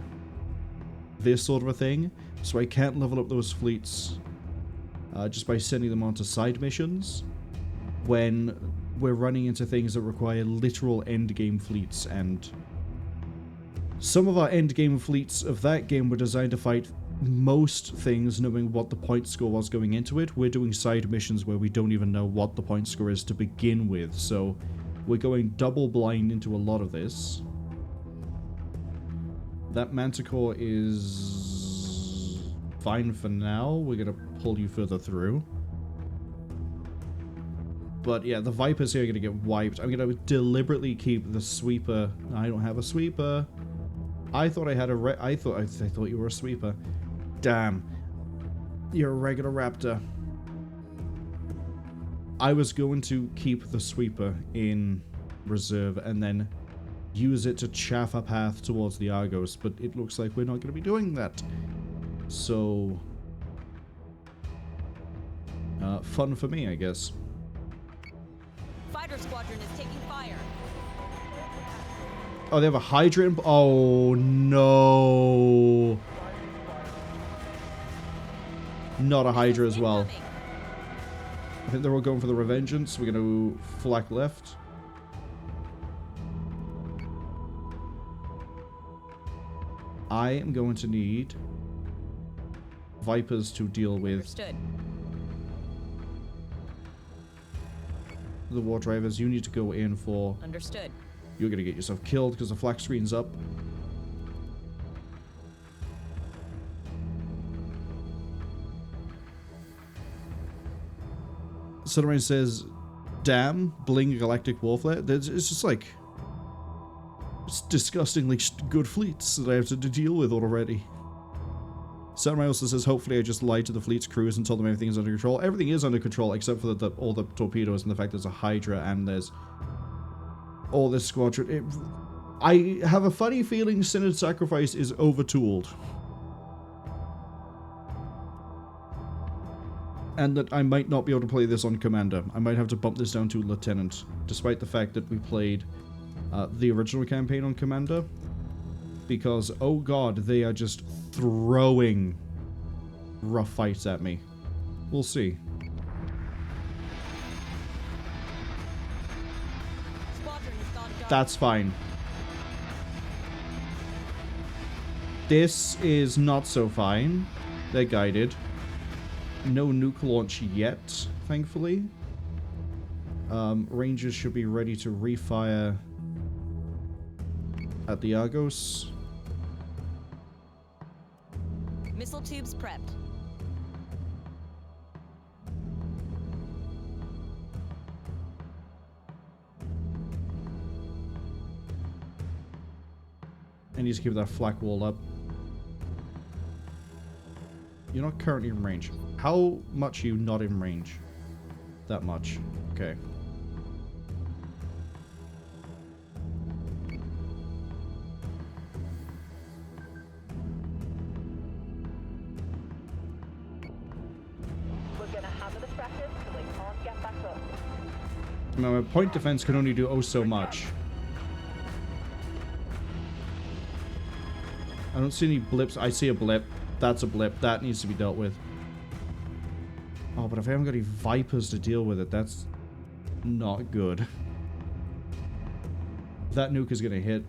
this sort of a thing, so I can't level up those fleets just by sending them on to side missions when we're running into things that require literal endgame fleets, and some of our endgame fleets of that game were designed to fight most things knowing what the point score was going into it. We're doing side missions where we don't even know what the point score is to begin with, so we're going double blind into a lot of this. That Manticore is fine for now. We're going to pull you further through. But yeah, the Vipers here are going to get wiped. I'm going to deliberately keep the sweeper. I don't have a sweeper. I thought I had a I thought you were a sweeper. Damn. You're a regular raptor. I was going to keep the sweeper in reserve and then use it to chaff a path towards the Argos, but it looks like we're not going to be doing that. So fun for me, I guess. Fighter squadron is taking fire. Oh, they have a Hydra. Oh, no. Not a Hydra as well. I think they're all going for the Revengeance. We're going to flak left. I am going to need Vipers to deal with Understood. the War Drivers. You need to go in for... Understood. You're going to get yourself killed because the flak screen's up. Sunrise says, damn, bling galactic warfare. It's just like... It's disgustingly good fleets that I have to deal with already. Sunrise also says, hopefully I just lied to the fleet's crews and told them everything is under control. Everything is under control except for all the torpedoes and the fact there's a Hydra and there's all this squadron. I have a funny feeling Sin and Sacrifice is overtooled. And that I might not be able to play this on Commander. I might have to bump this down to Lieutenant, despite the fact that we played the original campaign on Commander. Because, oh god, they are just throwing rough fights at me. We'll see. That's fine. This is not so fine. They're guided. No nuke launch yet, thankfully. Rangers should be ready to refire at the Argos. Missile tubes prepped. I need to keep that flak wall up. You're not currently in range. How much are you not in range? That much. Okay. We're gonna hammer the trackers so they can't get back up. Now, my point defense can only do oh so much. I don't see any blips. I see a blip. That's a blip. That needs to be dealt with. Oh, but if I haven't got any Vipers to deal with it, that's not good. That nuke is going to hit.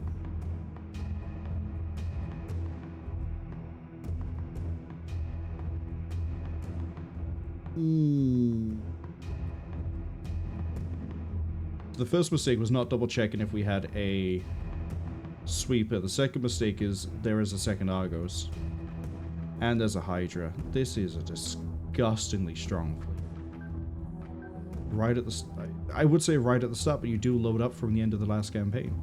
The first mistake was not double checking if we had a sweeper. The second mistake is there is a second Argos. And there's a Hydra. This is a disgustingly strong fleet. Right at the... I would say right at the start, but you do load up from the end of the last campaign.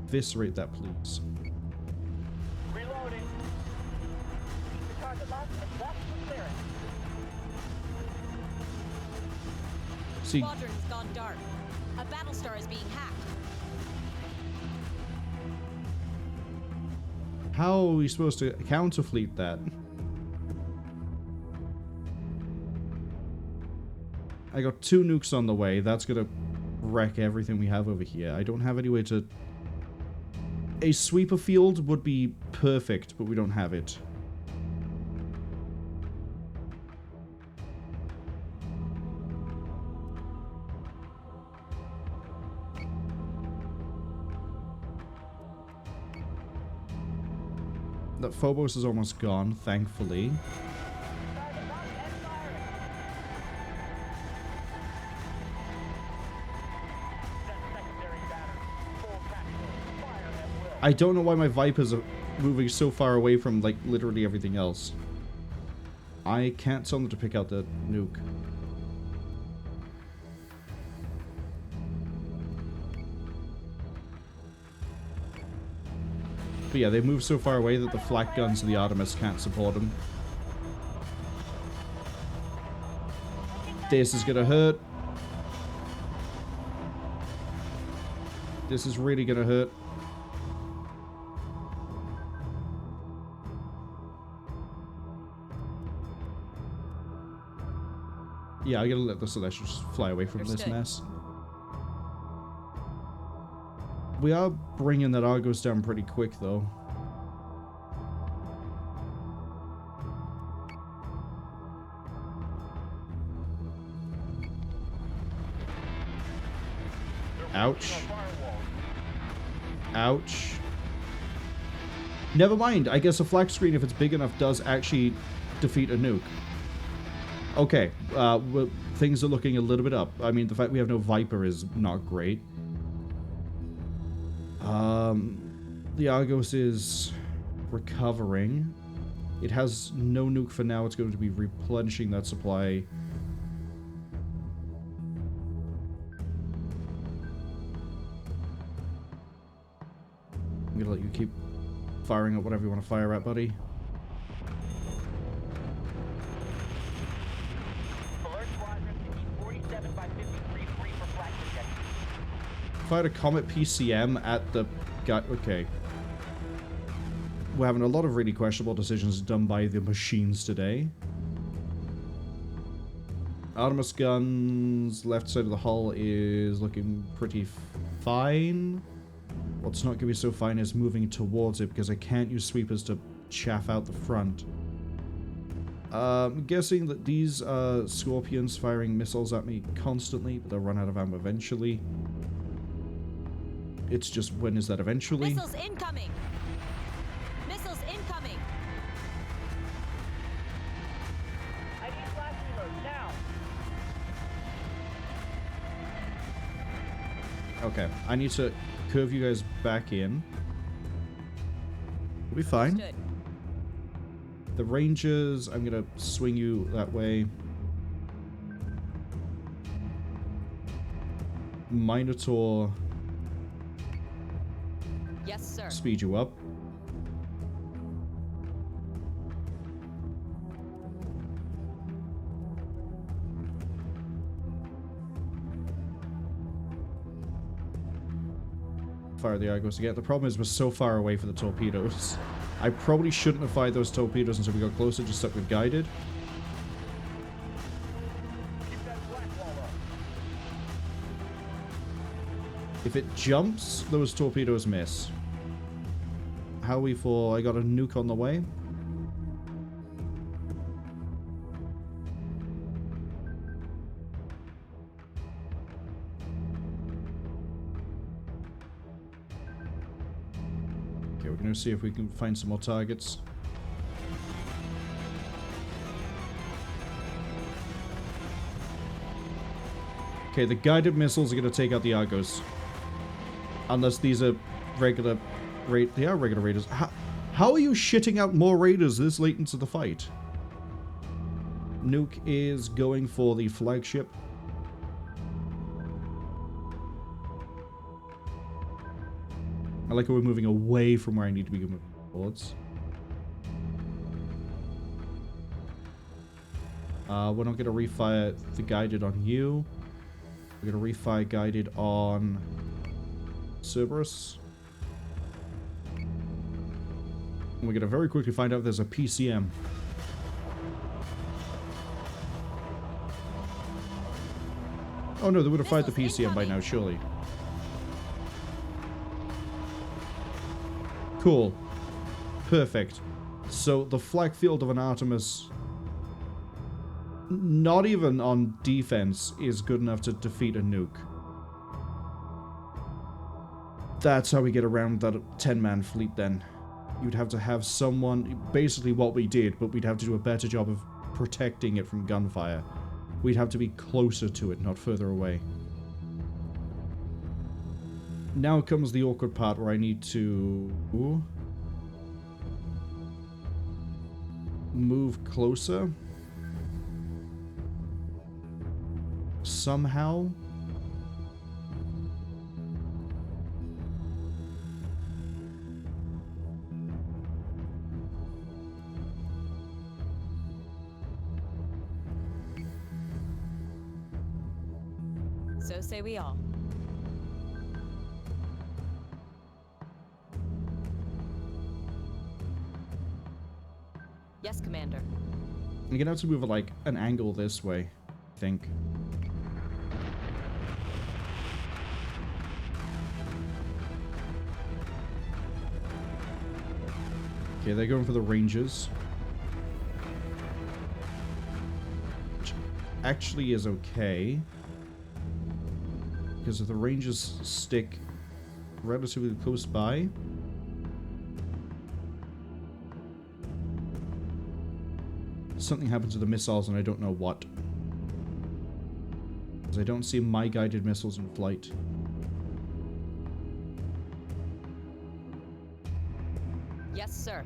Eviscerate that, please. Reloading. The target locked and left for clearance. See, Squadron has gone dark. A Battlestar is being hacked. how are we supposed to counterfleet that? I got 2 nukes on the way. That's gonna wreck everything we have over here. I don't have any way to... A sweeper field would be perfect, but we don't have it. That Phobos is almost gone, thankfully. I don't know why my Vipers are moving so far away from, like, literally everything else. I can't tell them to pick out the nuke. But yeah, they move so far away that the flak guns of the Artemis can't support them. This is gonna hurt. This is really gonna hurt. Yeah, I gotta let the Celestials fly away from this mess. We are bringing that Argos down pretty quick, though. Ouch. Ouch. Never mind. I guess a flak screen, if it's big enough, does actually defeat a nuke. Okay. Well, things are looking a little bit up. I mean, the fact we have no Viper is not great. The Argos is recovering. It has no nuke for now. It's going to be replenishing that supply. I'm gonna let you keep firing at whatever you want to fire at, buddy. Fired a Comet PCM at the guy. Okay. We're having a lot of really questionable decisions done by the machines today. Artemis guns, left side of the hull is looking pretty fine. What's not going to be so fine is moving towards it, because I can't use sweepers to chaff out the front. I'm guessing that these are Scorpions firing missiles at me constantly, but they'll run out of ammo eventually. It's just, when is that eventually? Missiles incoming! Missiles incoming! I need blast reload now. Okay, I need to curve you guys back in. We'll be fine. Understood. The Rangers, I'm gonna swing you that way. Minotaur, Yes, sir. speed you up. Fire the Argos again. The problem is we're so far away from the torpedoes. I probably shouldn't have fired those torpedoes until we got closer, just stuck with guided. Keep that black wall up. If it jumps, those torpedoes miss. How are we for... I got a nuke on the way. Okay, we're going to see if we can find some more targets. Okay, the guided missiles are going to take out the Argos. Unless these are regular... They are regular raiders. How are you shitting out more raiders this late into the fight? Nuke is going for the flagship. I like how we're moving away from where I need to be moving towards. We're not going to refire the guided on you. We're going to refire guided on Cerberus. And we're going to very quickly find out if there's a PCM. Oh no, they would have fired the PCM by now, surely. Cool. Perfect. So the flak field of an Artemis, not even on defense, is good enough to defeat a nuke. That's how we get around that 10-man fleet then. You'd have to have someone, basically what we did, but we'd have to do a better job of protecting it from gunfire. We'd have to be closer to it, not further away. Now comes the awkward part where I need to move closer. Somehow. So say we all. Yes, Commander. You're gonna have to move it like an angle this way, I think. Okay, they're going for the Rangers. Which actually is okay. Because if the Rangers stick relatively close by, something happens to the missiles and I don't know what. Because I don't see my guided missiles in flight. Yes, sir.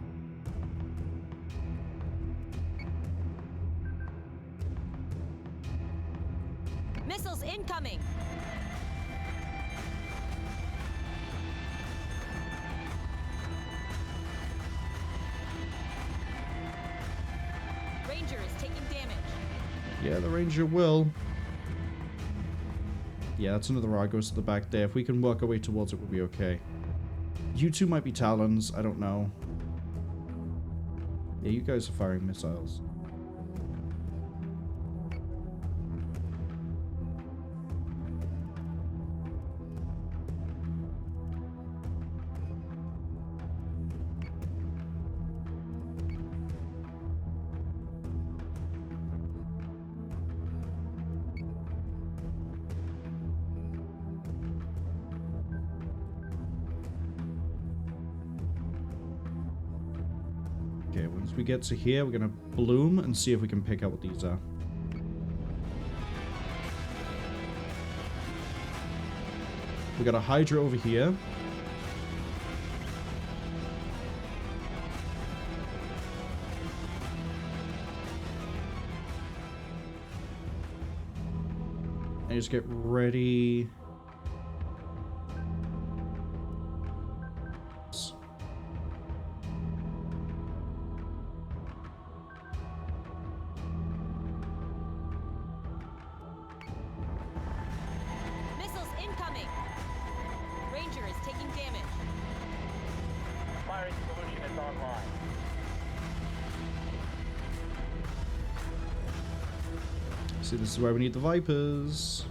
Missiles incoming! Ranger is taking damage. Yeah, the Ranger will. Yeah, that's another Argos at the back there. If we can work our way towards it, we'll be okay. You two might be Talons, I don't know. Yeah, you guys are firing missiles. Okay, once we get to here, we're gonna bloom and see if we can pick out what these are. We got a Hydra over here. And just get ready. Missiles incoming! Ranger is taking damage. Firing solution is online. See, this is why we need the Vipers.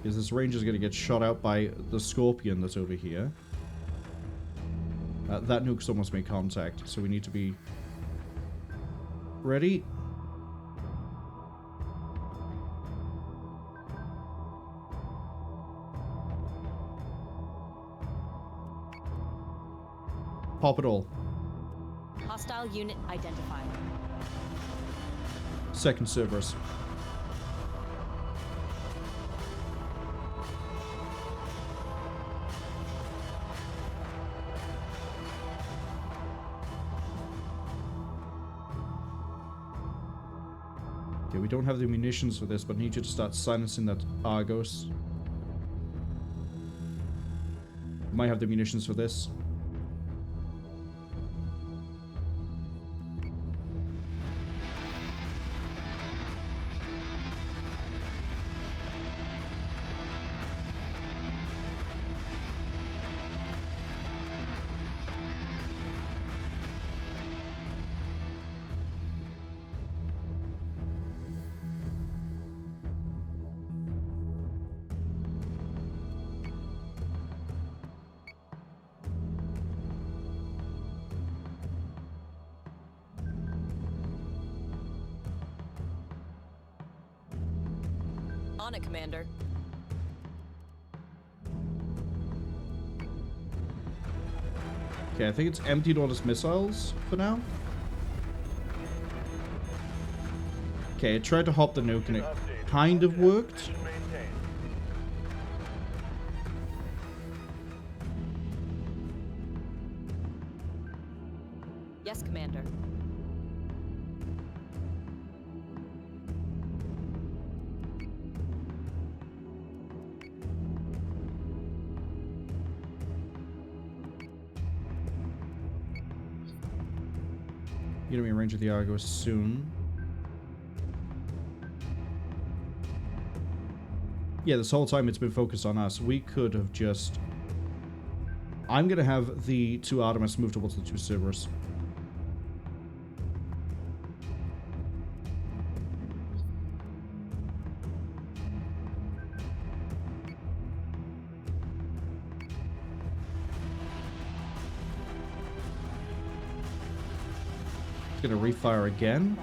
Because this Ranger's gonna get shot out by the Scorpion that's over here. That nuke's almost made contact, so we need to be ready. Pop it all. Hostile unit identified. Second Cerberus. Okay, we don't have the munitions for this, but I need you to start silencing that Argos. Might have the munitions for this. On it, Commander. Okay, I think it's emptied all its missiles for now. Okay, it tried to hop the nuke and it kind of worked. Position maintained. Yes, Commander. You're gonna be in range of the Argos soon. Yeah, this whole time it's been focused on us. We could have just... I'm gonna have the two Artemis move towards the two Cerberus. It's gonna refire again.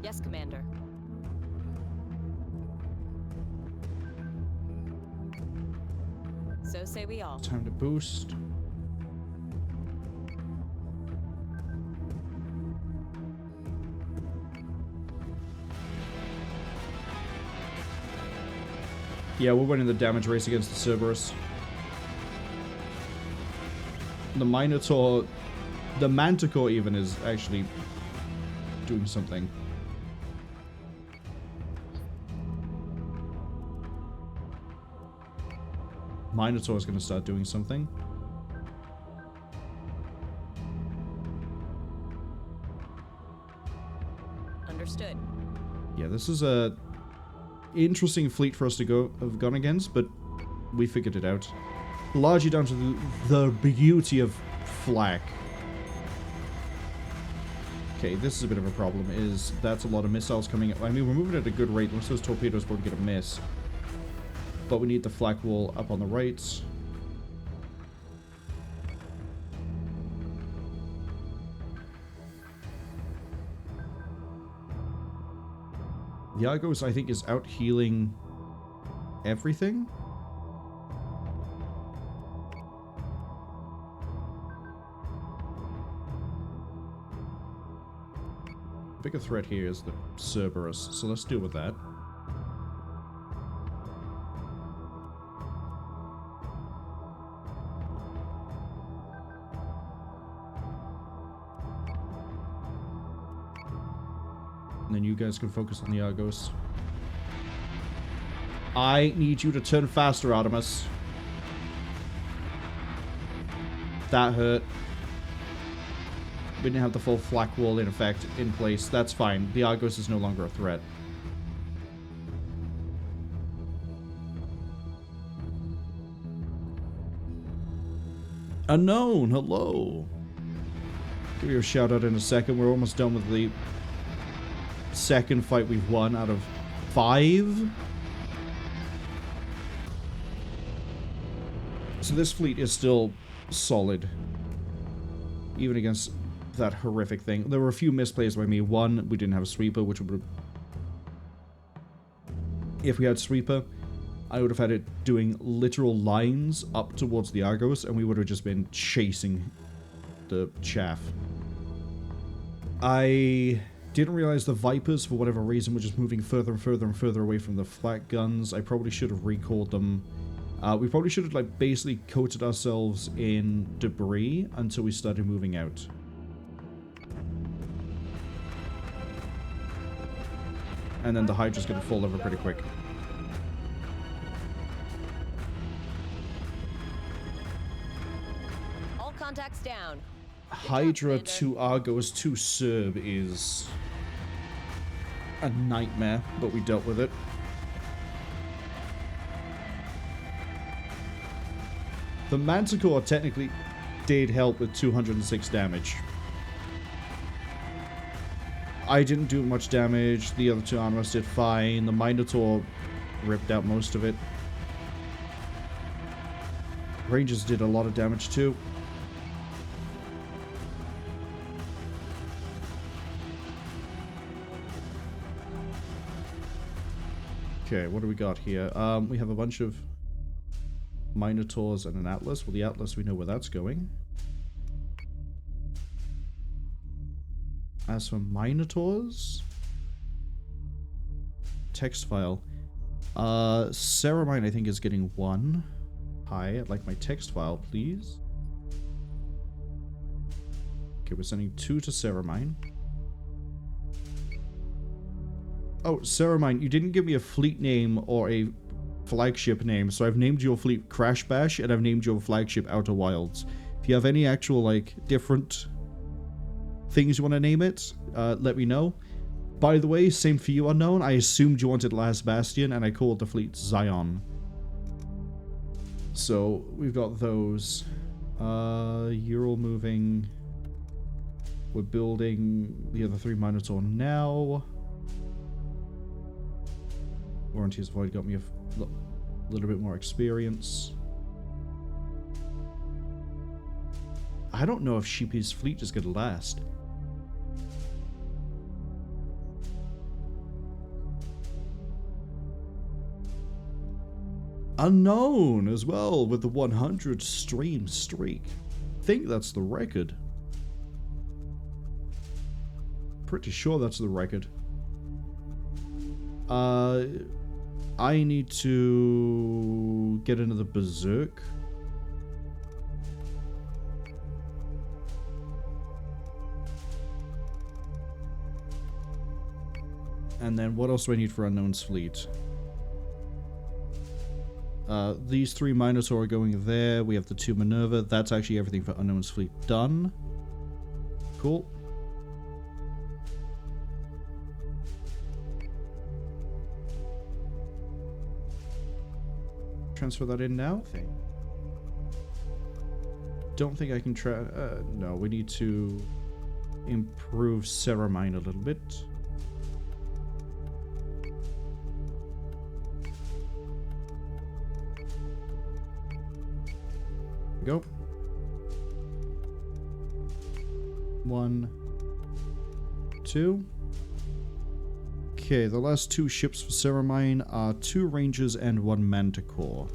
Yes, Commander. So say we all. Time to boost. Yeah, we're winning the damage race against the Cerberus. The Minotaur... The Manticore even is actually doing something. Minotaur is going to start doing something. Yeah, this is a interesting fleet for us to have gone against, but we figured it out. Largely down to the beauty of flak. Okay, this is a bit of a problem, is that's a lot of missiles coming up. I mean, we're moving at a good rate. Most of those torpedoes probably get a miss. But we need the flak wall up on the right. The Argos, I think, is out healing everything. The bigger threat here is the Cerberus, so let's deal with that. And then you guys can focus on the Argos. I need you to turn faster, Artemis. That hurt. We didn't have the full flak wall in effect in place. That's fine. The Argos is no longer a threat. Unknown, hello. Give you a shout out in a second. We're almost done with the second fight we've won out of 5. So this fleet is still solid, even against that horrific thing. There were a few misplays by me. One, we didn't have a sweeper, which would have... If we had sweeper, I would have had it doing literal lines up towards the Argos, and we would have just been chasing the chaff. I didn't realize the Vipers, for whatever reason, were just moving further and further and further away from the flak guns. I probably should have recalled them. We probably should have, like, basically coated ourselves in debris until we started moving out. And then the Hydra's gonna fall over pretty quick. All contacts down. Hydra to Argos to Serb is a nightmare, but we dealt with it. The Manticore technically did help with 206 damage. I didn't do much damage. The other two armors did fine. The Minotaur ripped out most of it. Rangers did a lot of damage too. Okay, what do we got here? We have a bunch of Minotaurs and an Atlas. Well, the Atlas, we know where that's going. As for Minotaurs... Text file. Ceramine, I think, is getting 1. Hi, I'd like my text file, please. Okay, we're sending 2 to Ceramine. Oh, Ceramine, you didn't give me a fleet name or a flagship name, so I've named your fleet Crash Bash, and I've named your flagship Outer Wilds. If you have any actual, like, different things you want to name it, let me know. By the way, same for you, Unknown. I assumed you wanted Last Bastion, and I called the fleet Zion. So, we've got those. You're all moving. We're building the other 3 Minotaur now. Warranty's Void got me a little bit more experience. I don't know if Sheepy's fleet is going to last. Unknown as well with the 100 stream streak. I think that's the record. Pretty sure that's the record. I need to get another Berserk. And then what else do I need for Unknown's fleet? These 3 Minotaur are going there. We have the 2 Minerva. That's actually everything for Unknown's fleet done. Cool. transfer that in now? Don't think I can try. No, we need to improve Ceramine a little bit. Go. 1, 2. Okay, the last 2 ships for Ceramine are 2 Rangers and 1 Manticore.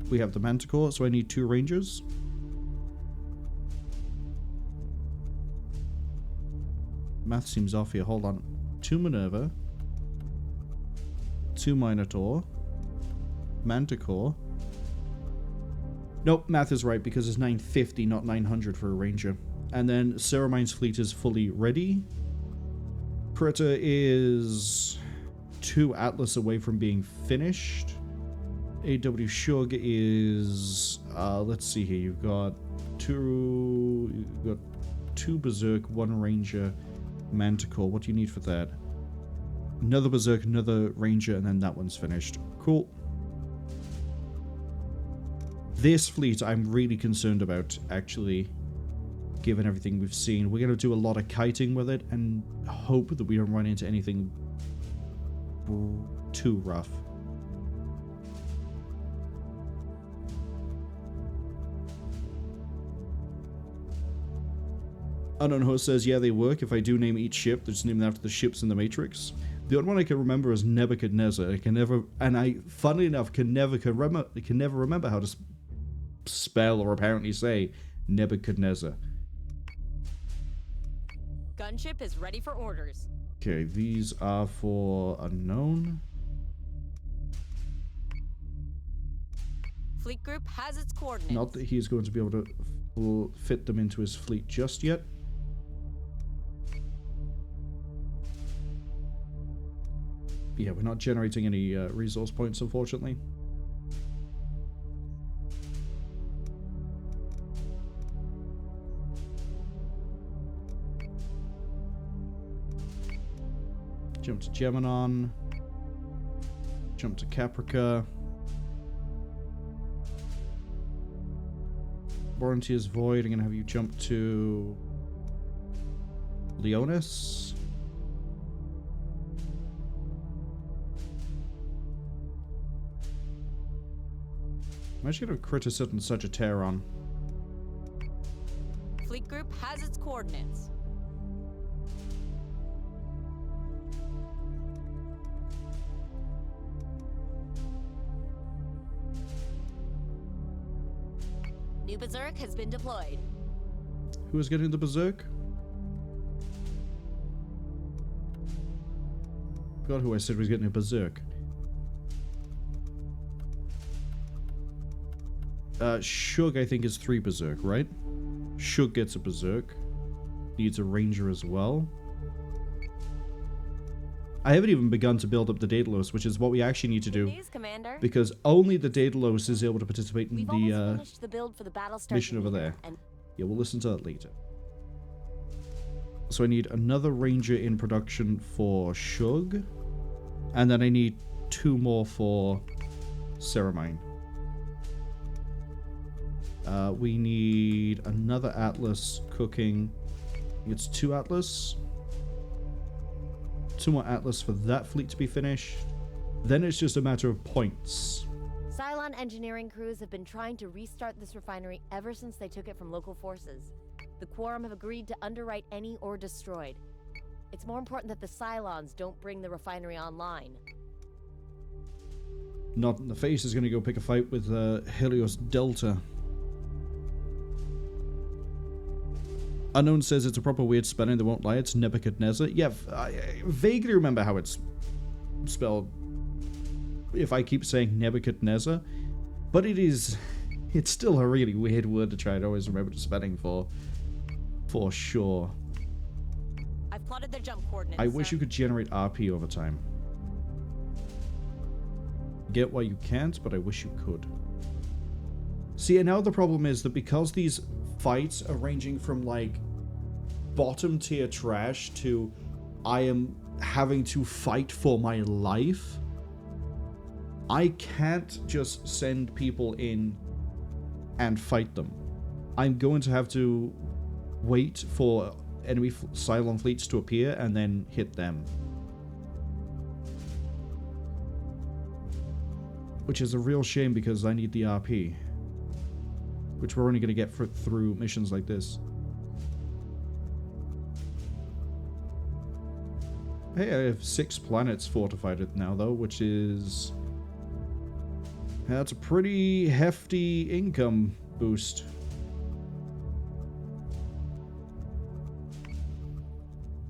We have the Manticore, so I need 2 Rangers. Math seems off here. Hold on. 2 Minerva. 2 Minotaur. Manticore. Nope, math is right because it's 950, not 900 for a Ranger. And then Ceramine's fleet is fully ready. Krita is 2 Atlas away from being finished. AW Shug is let's see here. You've got 2 Berserk, 1 Ranger, Manticore. What do you need for that? Another Berserk, another Ranger, and then that one's finished. Cool. This fleet I'm really concerned about, actually, given everything we've seen. We're going to do a lot of kiting with it and hope that we don't run into anything too rough. Unknown Host says, yeah, they work. If I do name each ship, they're just named after the ships in the Matrix. The only one I can remember is Nebuchadnezzar. I can never, and I, funnily enough, can never remember how to spell or apparently say Nebuchadnezzar. Gunship is ready for orders. Okay, these are for Unknown. Fleet group has its coordinates. Not that he's going to be able to fit them into his fleet just yet. Yeah, we're not generating any resource points, unfortunately. Jump to Gemenon. Jump to Caprica. Warranty's Void. I'm going to have you jump to Leonis. I'm actually going to crit a certain Sagittarion. Fleet group has its coordinates. New Berserk has been deployed. Who is getting the Berserk? Forgot who I said was getting a Berserk. Shug, I think, is 3 Berserk, right? Shug gets a Berserk. Needs a Ranger as well. I haven't even begun to build up the Daedalus, which is what we actually need to do. News, Commander. Because only the Daedalus is able to participate in We've the finished the build for the Battlestar mission over Galactica, there. and Yeah, we'll listen to that later. So I need another Ranger in production for Shug. And then I need 2 more for Ceramine. We need another Atlas cooking. It's 2 Atlas. 2 more Atlas for that fleet to be finished. Then it's just a matter of points. Cylon engineering crews have been trying to restart this refinery ever since they took it from local forces. The Quorum have agreed to underwrite any ore destroyed. It's more important that the Cylons don't bring the refinery online. Not in the Face is going to go pick a fight with Helios Delta. Unknown says it's a proper weird spelling, they won't lie, it's Nebuchadnezzar. Yeah, I vaguely remember how it's spelled if I keep saying Nebuchadnezzar. But it's still a really weird word to try to always remember the spelling for sure. I've plotted their jump coordinates. I wish you could generate RP over time. Get why you can't, but I wish you could. See, and now the problem is that because these fights are ranging from like bottom tier trash to I am having to fight for my life. I can't just send people in and fight them. I'm going to have to wait for enemy Cylon fleets to appear and then hit them. Which is a real shame because I need the RP. Which we're only going to get through missions like this. Hey, I have 6 planets fortified now though, which is... that's a pretty hefty income boost.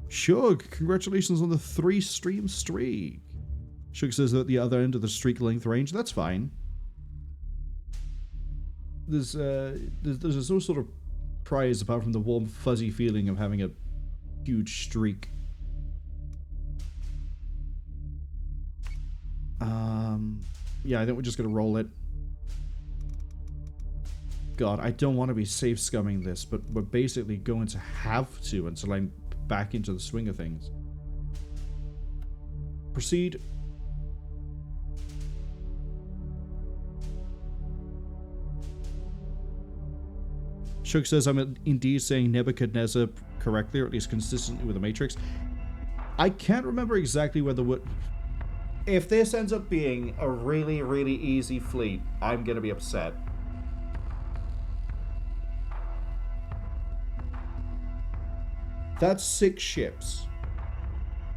Shug, congratulations on the 3-stream streak. Shug says they're at the other end of the streak length range. That's fine. There's no sort of prize apart from the warm, fuzzy feeling of having a huge streak. Yeah, I think we're just gonna roll it. God, I don't want to be safe scumming this, but we're basically going to have to until I'm back into the swing of things. Proceed. Shug says I'm indeed saying Nebuchadnezzar correctly, or at least consistently with the Matrix. I can't remember exactly whether what... If this ends up being a really, really easy fleet, I'm gonna be upset. That's 6 ships,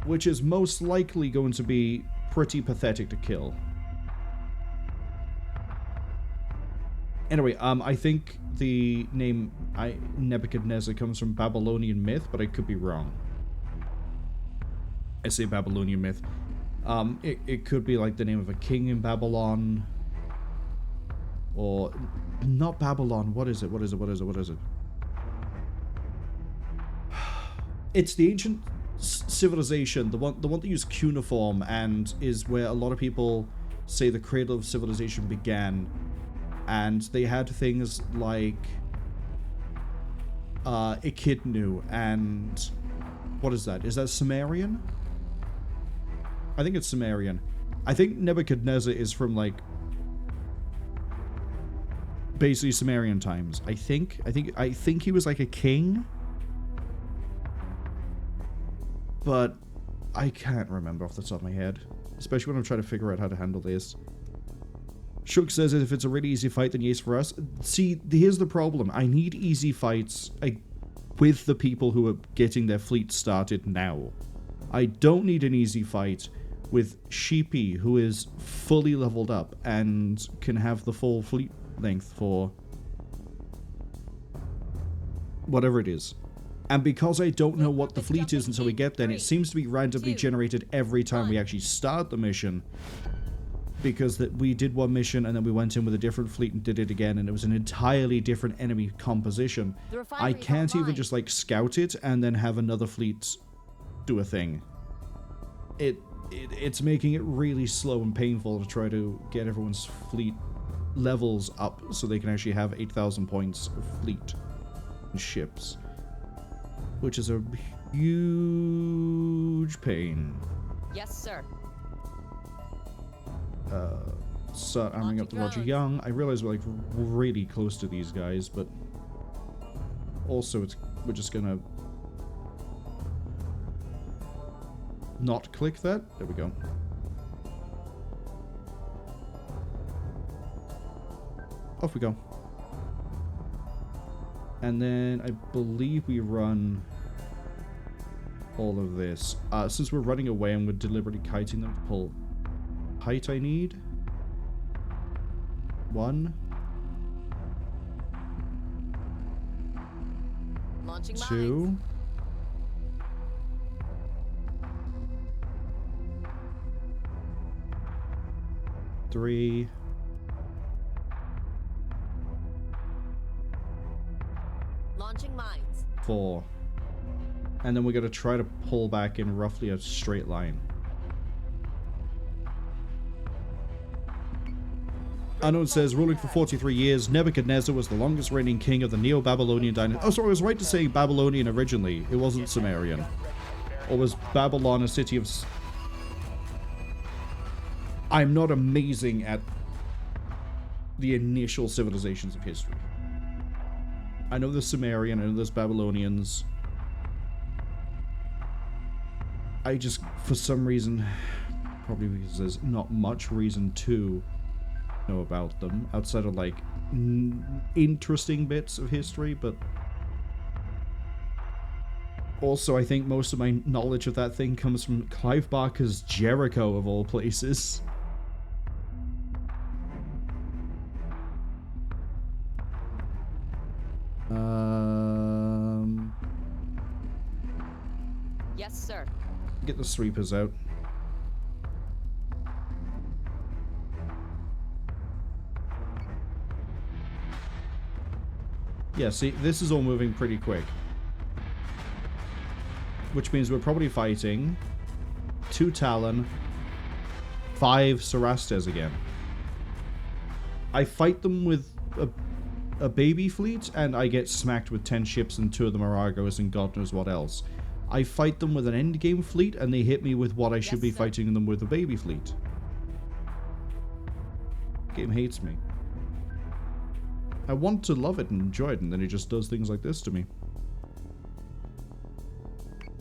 which is most likely going to be pretty pathetic to kill. Anyway, I think the name Nebuchadnezzar comes from Babylonian myth, but I could be wrong. I say Babylonian myth. It could be like the name of a king in Babylon. Or... not Babylon. What is it? What is it? It's the ancient civilization, the one that used cuneiform and is where a lot of people say the cradle of civilization began. And they had things like Echidnu and... what is that? Is that Sumerian? I think it's Sumerian. I think Nebuchadnezzar is from, like, basically Sumerian times. I think he was like a king. But I can't remember off the top of my head. Especially when I'm trying to figure out how to handle this. Shug says if it's a really easy fight, then yes for us. See, here's the problem. I need easy fights with the people who are getting their fleet started now. I don't need an easy fight with Sheepy, who is fully leveled up and can have the full fleet length for whatever it is. And because I don't know what the fleet is until we get there, and it seems to be randomly generated every time we actually start the mission. Because we did one mission and then we went in with a different fleet and did it again, and it was an entirely different enemy composition. I can't even just like scout it and then have another fleet do a thing. It's making it really slow and painful to try to get everyone's fleet levels up so they can actually have 8,000 points of fleet and ships. Which is a huge pain. Yes, sir. Start arming up the Roger Young. I realize we're like really close to these guys, but also we're just gonna not click that. There we go. Off we go. And then I believe we run all of this. Since we're running away and we're deliberately kiting them to pull height I need. 1. Launching 2. mines. 3. 4. And then we're going to try to pull back in roughly a straight line. Unknown says, ruling for 43 years, Nebuchadnezzar was the longest reigning king of the Neo-Babylonian dynasty. Oh, sorry, I was right to say Babylonian originally. It wasn't Sumerian. Or was Babylon a city of... I'm not amazing at the initial civilizations of history. I know there's Sumerian, I know there's Babylonians. I just, for some reason, probably because there's not much reason to know about them, outside of, like, interesting bits of history, but... Also, I think most of my knowledge of that thing comes from Clive Barker's Jericho, of all places. Yes, sir. Get the sweepers out. Yeah, see, this is all moving pretty quick. Which means we're probably fighting 2 Talon, 5 Cerastes again. I fight them with a baby fleet, and I get smacked with 10 ships and 2 of the Marauders and God knows what else. I fight them with an endgame fleet, and they hit me with what I should be fighting them with a baby fleet. Game hates me. I want to love it and enjoy it, and then it just does things like this to me.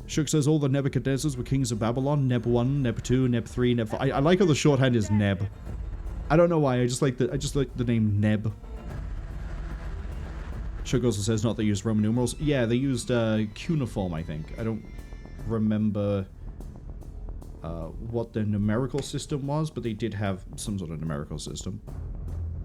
Shook says all the Nebuchadnezzars were kings of Babylon. Neb 1, Neb 2, Neb 3, Neb 5. I like how the shorthand is Neb. I don't know why, I just like the name Neb. Shook also says not they used Roman numerals. Yeah, they used cuneiform, I think. I don't remember what the numerical system was, but they did have some sort of numerical system.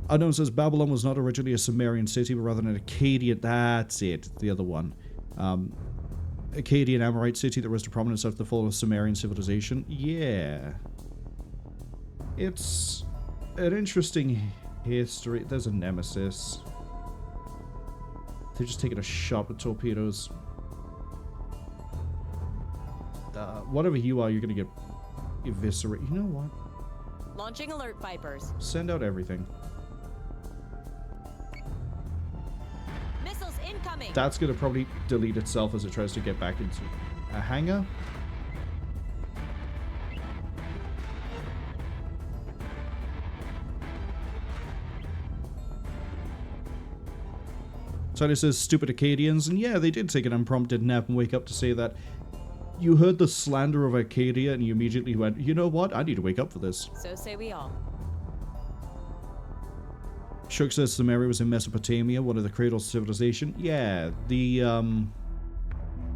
Unknown says Babylon was not originally a Sumerian city, but rather an Akkadian... That's it, the other one. Akkadian Amorite city that rose to prominence after the fall of Sumerian civilization. Yeah. It's an interesting history. There's a nemesis. They're just taking a shot with torpedoes. Whatever you are, you're gonna get eviscerated. You know what? Launching alert Vipers. Send out everything. Missiles incoming. That's gonna probably delete itself as it tries to get back into a hangar. So it says stupid Akkadians, and yeah, they did take an unprompted nap and wake up to say that you heard the slander of Arcadia and you immediately went, you know what, I need to wake up for this. So say we all. Shook says Sumeria was in Mesopotamia, one of the cradles of civilization. Yeah, the,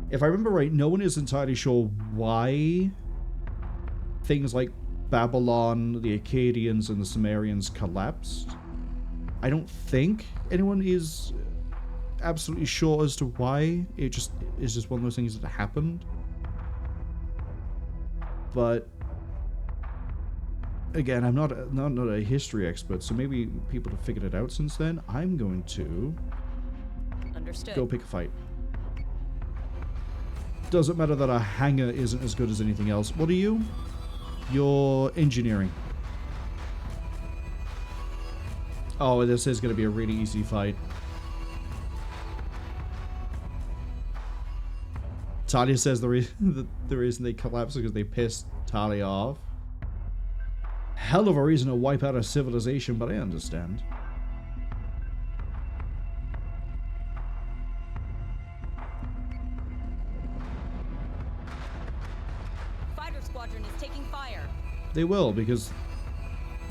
if I remember right, no one is entirely sure why things like Babylon, the Akkadians, and the Sumerians collapsed. I don't think anyone is absolutely sure as to why. It just is just one of those things that happened. But again, I'm not a history expert, so maybe people have figured it out since then. I'm going to go pick a fight. Doesn't matter that our hangar isn't as good as anything else. What are you? You're engineering. Oh, this is going to be a really easy fight. Talia says the reason they collapsed is because they pissed Talia off. Hell of a reason to wipe out a civilization, but I understand. Fighter squadron is taking fire. They will, because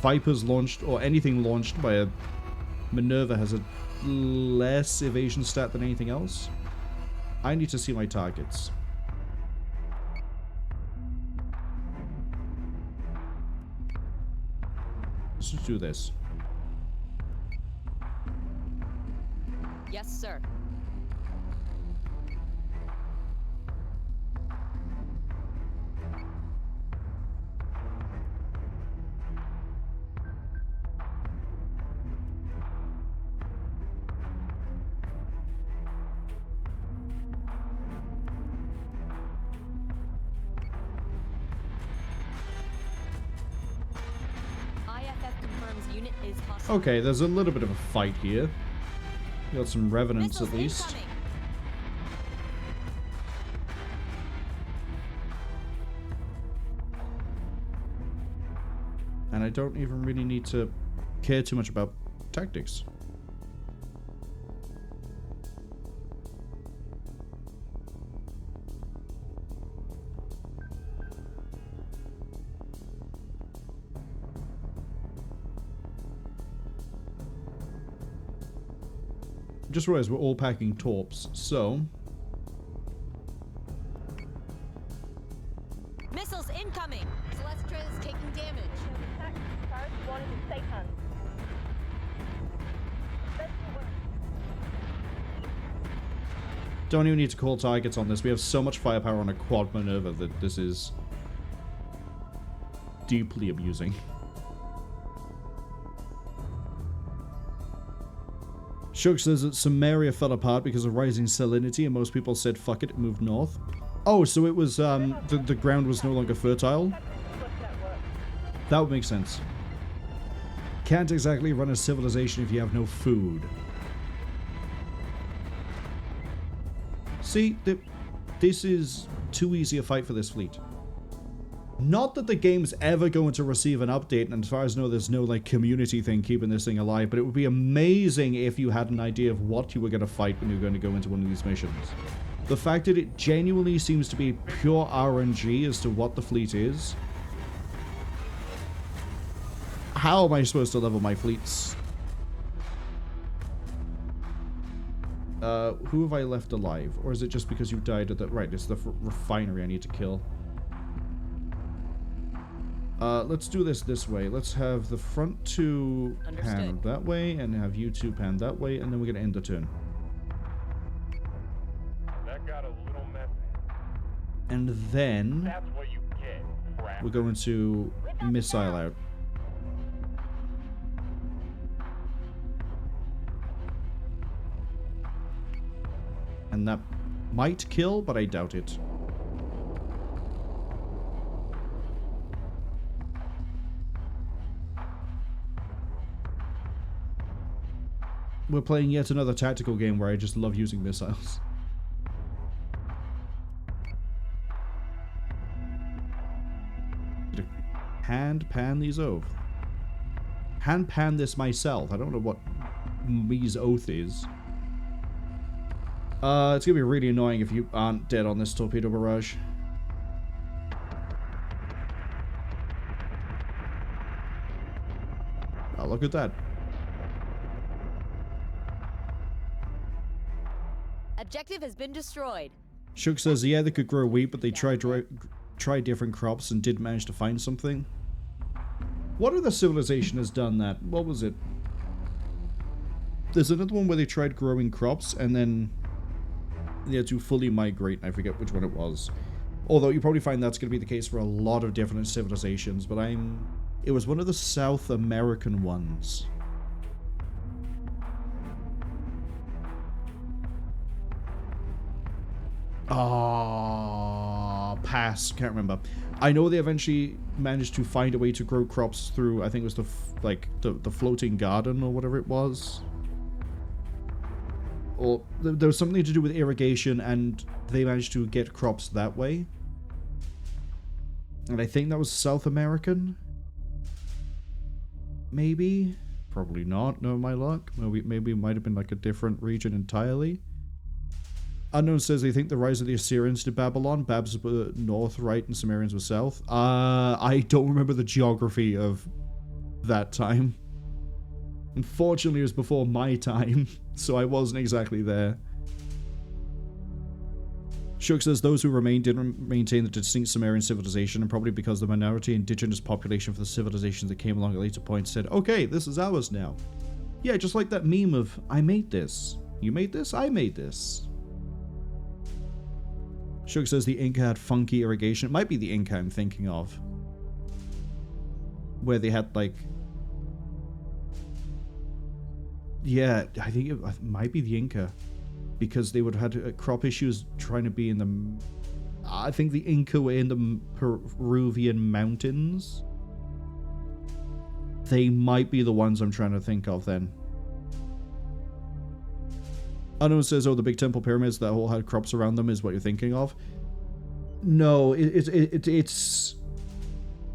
Vipers launched, or anything launched by a Minerva has a less evasion stat than anything else. I need to see my targets. Let's just do this. Yes, sir. Okay, there's a little bit of a fight here. We got some revenants at least. And I don't even really need to care too much about tactics. Just realized we're all packing torps, so... Missiles incoming! Celestra is taking damage. Don't even need to call targets on this. We have so much firepower on a quad maneuver that this is deeply amusing. Shook says that Samaria fell apart because of rising salinity and most people said fuck it, moved north. Oh, so it was, the ground was no longer fertile? That would make sense. Can't exactly run a civilization if you have no food. See, this is too easy a fight for this fleet. Not that the game's ever going to receive an update, and as far as I know, there's no, like, community thing keeping this thing alive, but it would be amazing if you had an idea of what you were going to fight when you were going to go into one of these missions. The fact that it genuinely seems to be pure RNG as to what the fleet is. How am I supposed to level my fleets? Who have I left alive? Or is it just because you died at the... Right, it's the refinery I need to kill. Let's do this way. Let's have the front two panned that way, and have you two panned that way, and then we're going to end the turn. That got a little messy. And then... That's what you get, crap. we're going to missile out. And that might kill, but I doubt it. We're playing yet another tactical game where I just love using missiles. Hand pan these over. Hand pan this myself. I don't know what me's oath is. It's gonna be really annoying if you aren't dead on this torpedo barrage. Oh, look at that. Objective has been destroyed. Shook says, yeah, they could grow wheat, but they tried different crops and didn't manage to find something. What other civilization has done that? What was it? There's another one where they tried growing crops and then they had to fully migrate. I forget which one it was. Although you probably find that's going to be the case for a lot of different civilizations, but it was one of the South American ones. Oh, pass. Can't remember. I know they eventually managed to find a way to grow crops through, I think it was the floating garden or whatever it was. Or there was something to do with irrigation and they managed to get crops that way. And I think that was South American. Maybe? Probably not. No, my luck. Maybe it might have been like a different region entirely. Unknown says they think the rise of the Assyrians to Babylon. Babs were north, right, and Sumerians were south. I don't remember the geography of that time. Unfortunately, it was before my time, so I wasn't exactly there. Shook says those who remained didn't maintain the distinct Sumerian civilization, and probably because the minority indigenous population for the civilizations that came along at later points said, okay, this is ours now. Yeah, just like that meme of, I made this. You made this? I made this. Shook says the Inca had funky irrigation. It might be the Inca I'm thinking of. Where they had, like... Yeah, I think it might be the Inca. Because they would have had crop issues trying to be in the... I think the Inca were in the Peruvian mountains. They might be the ones I'm trying to think of then. Unknown says, oh, the big temple pyramids that all had crops around them is what you're thinking of. No, it's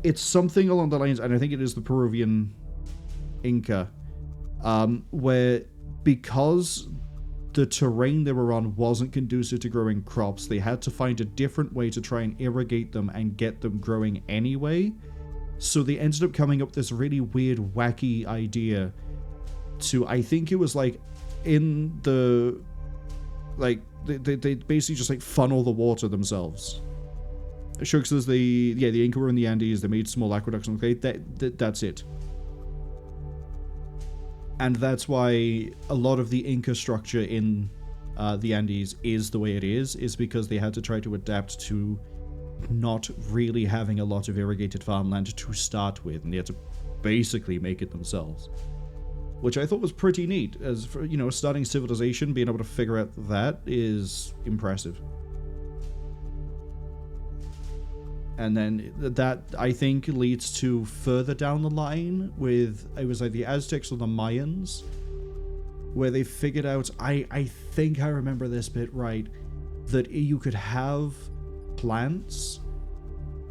it's something along the lines, and I think it is the Peruvian Inca, where because the terrain they were on wasn't conducive to growing crops, they had to find a different way to try and irrigate them and get them growing anyway. So they ended up coming up with this really weird, wacky idea to, I think it was like, in the, like, they basically just like funnel the water themselves. Sure, because the Inca were in the Andes, they made small aqueducts and that's it. And that's why a lot of the Inca structure in the Andes is the way it is because they had to try to adapt to not really having a lot of irrigated farmland to start with, and they had to basically make it themselves. Which I thought was pretty neat, as for, you know, starting civilization, being able to figure out that is impressive. And then that, I think, leads to further down the line with, it was like the Aztecs or the Mayans, where they figured out, I think I remember this bit right, that you could have plants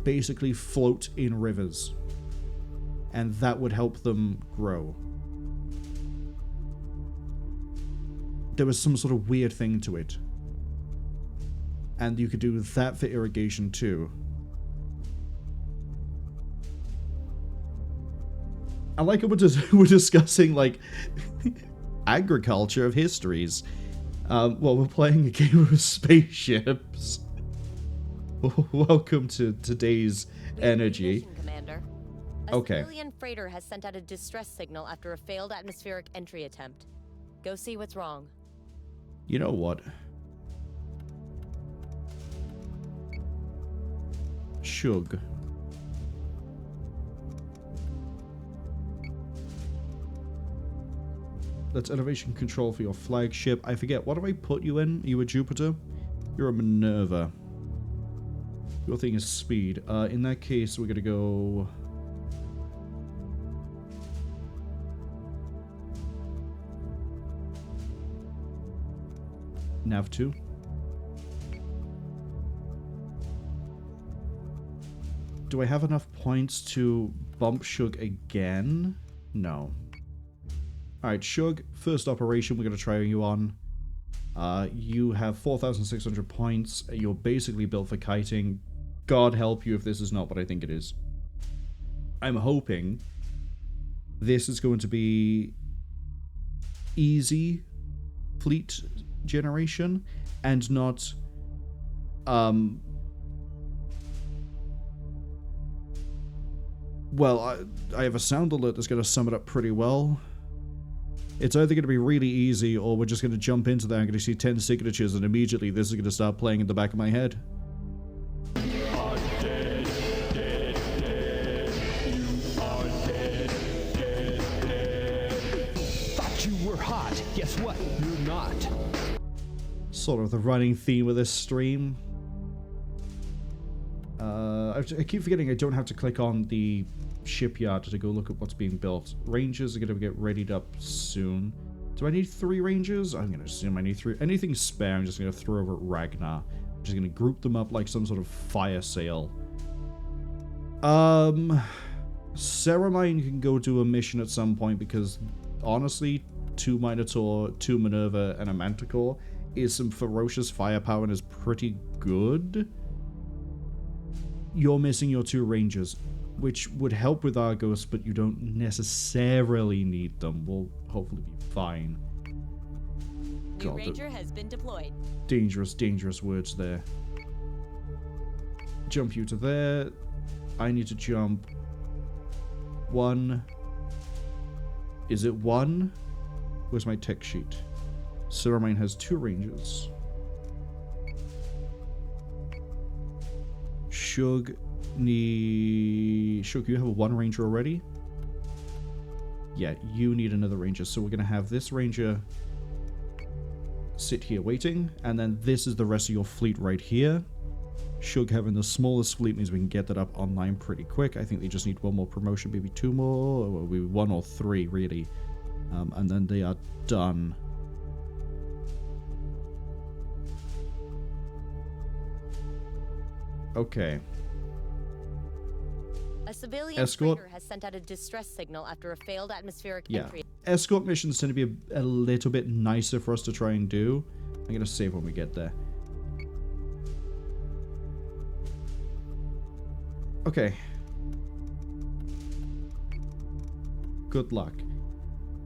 basically float in rivers, and that would help them grow. There was some sort of weird thing to it. And you could do that for irrigation too. I like it, we're discussing, like, agriculture of histories. Well, we're playing a game of spaceships. Welcome to today's energy. Commander. A civilian freighter has sent out a distress signal after a failed atmospheric entry attempt. Go see what's wrong. You know what? Shug. That's elevation control for your flagship. I forget, what do I put you in? Are you a Jupiter? You're a Minerva. Your thing is speed. In that case, we're gonna go... Nav 2. Do I have enough points to bump Shug again? No. Alright, Shug, first operation we're going to try you on. You have 4,600 points. You're basically built for kiting. God help you if this is not what I think it is. I'm hoping this is going to be easy fleet generation and not well, I have a sound alert that's going to sum it up pretty well. It's either going to be really easy, or we're just going to jump into there and going to see 10 signatures, and immediately this is going to start playing in the back of my head. Thought you were hot. Guess what? You're not. Sort of the running theme of this stream. I keep forgetting I don't have to click on the shipyard to go look at what's being built. Rangers are going to get readied up soon. Do I need 3 Rangers? I'm going to assume I need 3. Anything spare, I'm just going to throw over at Ragnar. I'm just going to group them up like some sort of fire sale. Ceramine can go do a mission at some point because, honestly, 2 Minotaur, 2 Minerva, and a Manticore is some ferocious firepower and is pretty good. You're missing your 2 Rangers, which would help with Argos, but you don't necessarily need them. We'll hopefully be fine. New Ranger has been deployed. Dangerous, dangerous words there. Jump you to there. I need to jump 1. Is it 1? Where's my tech sheet? Ceramine has 2 Rangers. Shug, you have a 1 Ranger already? Yeah, you need another Ranger. So we're going to have this Ranger sit here waiting, and then this is the rest of your fleet right here. Shug having the smallest fleet means we can get that up online pretty quick. I think they just need 1 more promotion, maybe 2 more, or maybe 1 or 3 really. And then they are done. Okay. A A civilian Escort. freighter has sent out a distress signal after a failed atmospheric Yeah. entry. Escort missions tend to be a little bit nicer for us to try and do. I'm going to save when we get there. Okay. Good luck.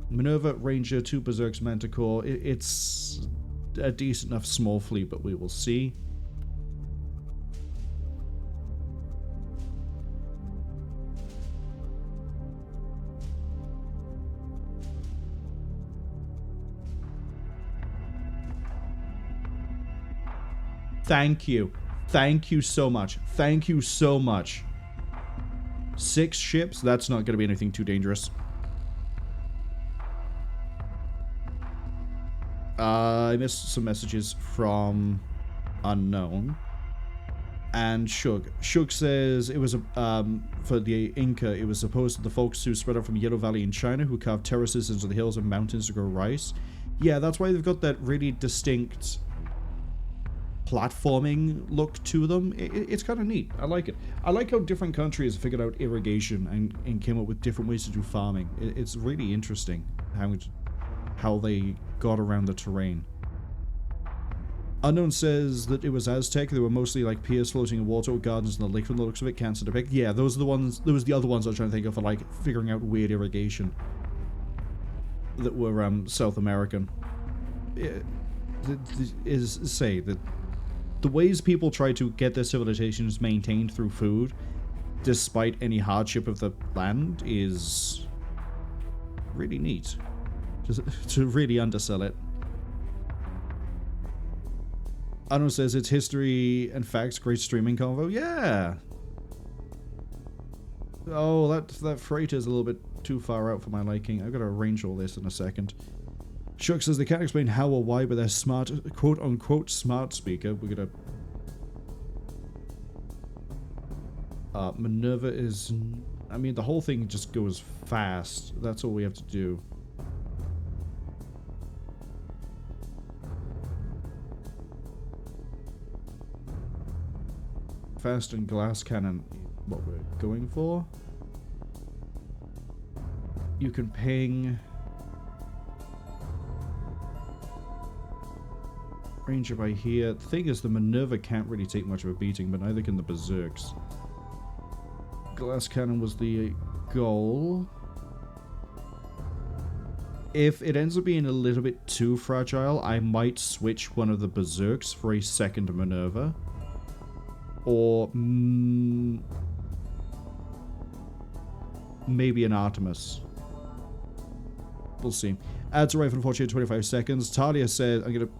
Minerva, Ranger, 2 Berserks, Manticore. It's a decent enough small fleet, but we will see. Thank you. Thank you so much. Thank you so much. 6 ships? That's not going to be anything too dangerous. I missed some messages from Unknown. And Shug. Shug says it was for the Inca, it was supposed that the folks who spread out from Yellow Valley in China who carved terraces into the hills and mountains to grow rice. Yeah, that's why they've got that really distinct platforming look to them. It's kind of neat. I like it. I like how different countries figured out irrigation and came up with different ways to do farming. It's really interesting how they got around the terrain. Unknown says that it was Aztec. They were mostly like piers floating in water or gardens in the lake from the looks of it. Cancer depict. Yeah, those are the ones. Those are the other ones I was trying to think of for like figuring out weird irrigation that were South American. Is say that the ways people try to get their civilizations maintained through food, despite any hardship of the land, is really neat. To really undersell it. Unknown says it's history and facts, great streaming convo. Yeah. Oh, that freighter is a little bit too far out for my liking. I've got to arrange all this in a second. Shuck says they can't explain how or why, but their smart, quote-unquote smart speaker. We're gonna... Minerva is... I mean, the whole thing just goes fast. That's all we have to do. Fast and glass cannon, what we're going for. You can ping... Ranger by here. The thing is, the Minerva can't really take much of a beating, but neither can the Berserks. Glass cannon was the goal. If it ends up being a little bit too fragile, I might switch one of the Berserks for a second Minerva. Or maybe an Artemis. We'll see. Adds arrive in 25 seconds. Talia said, I'm going to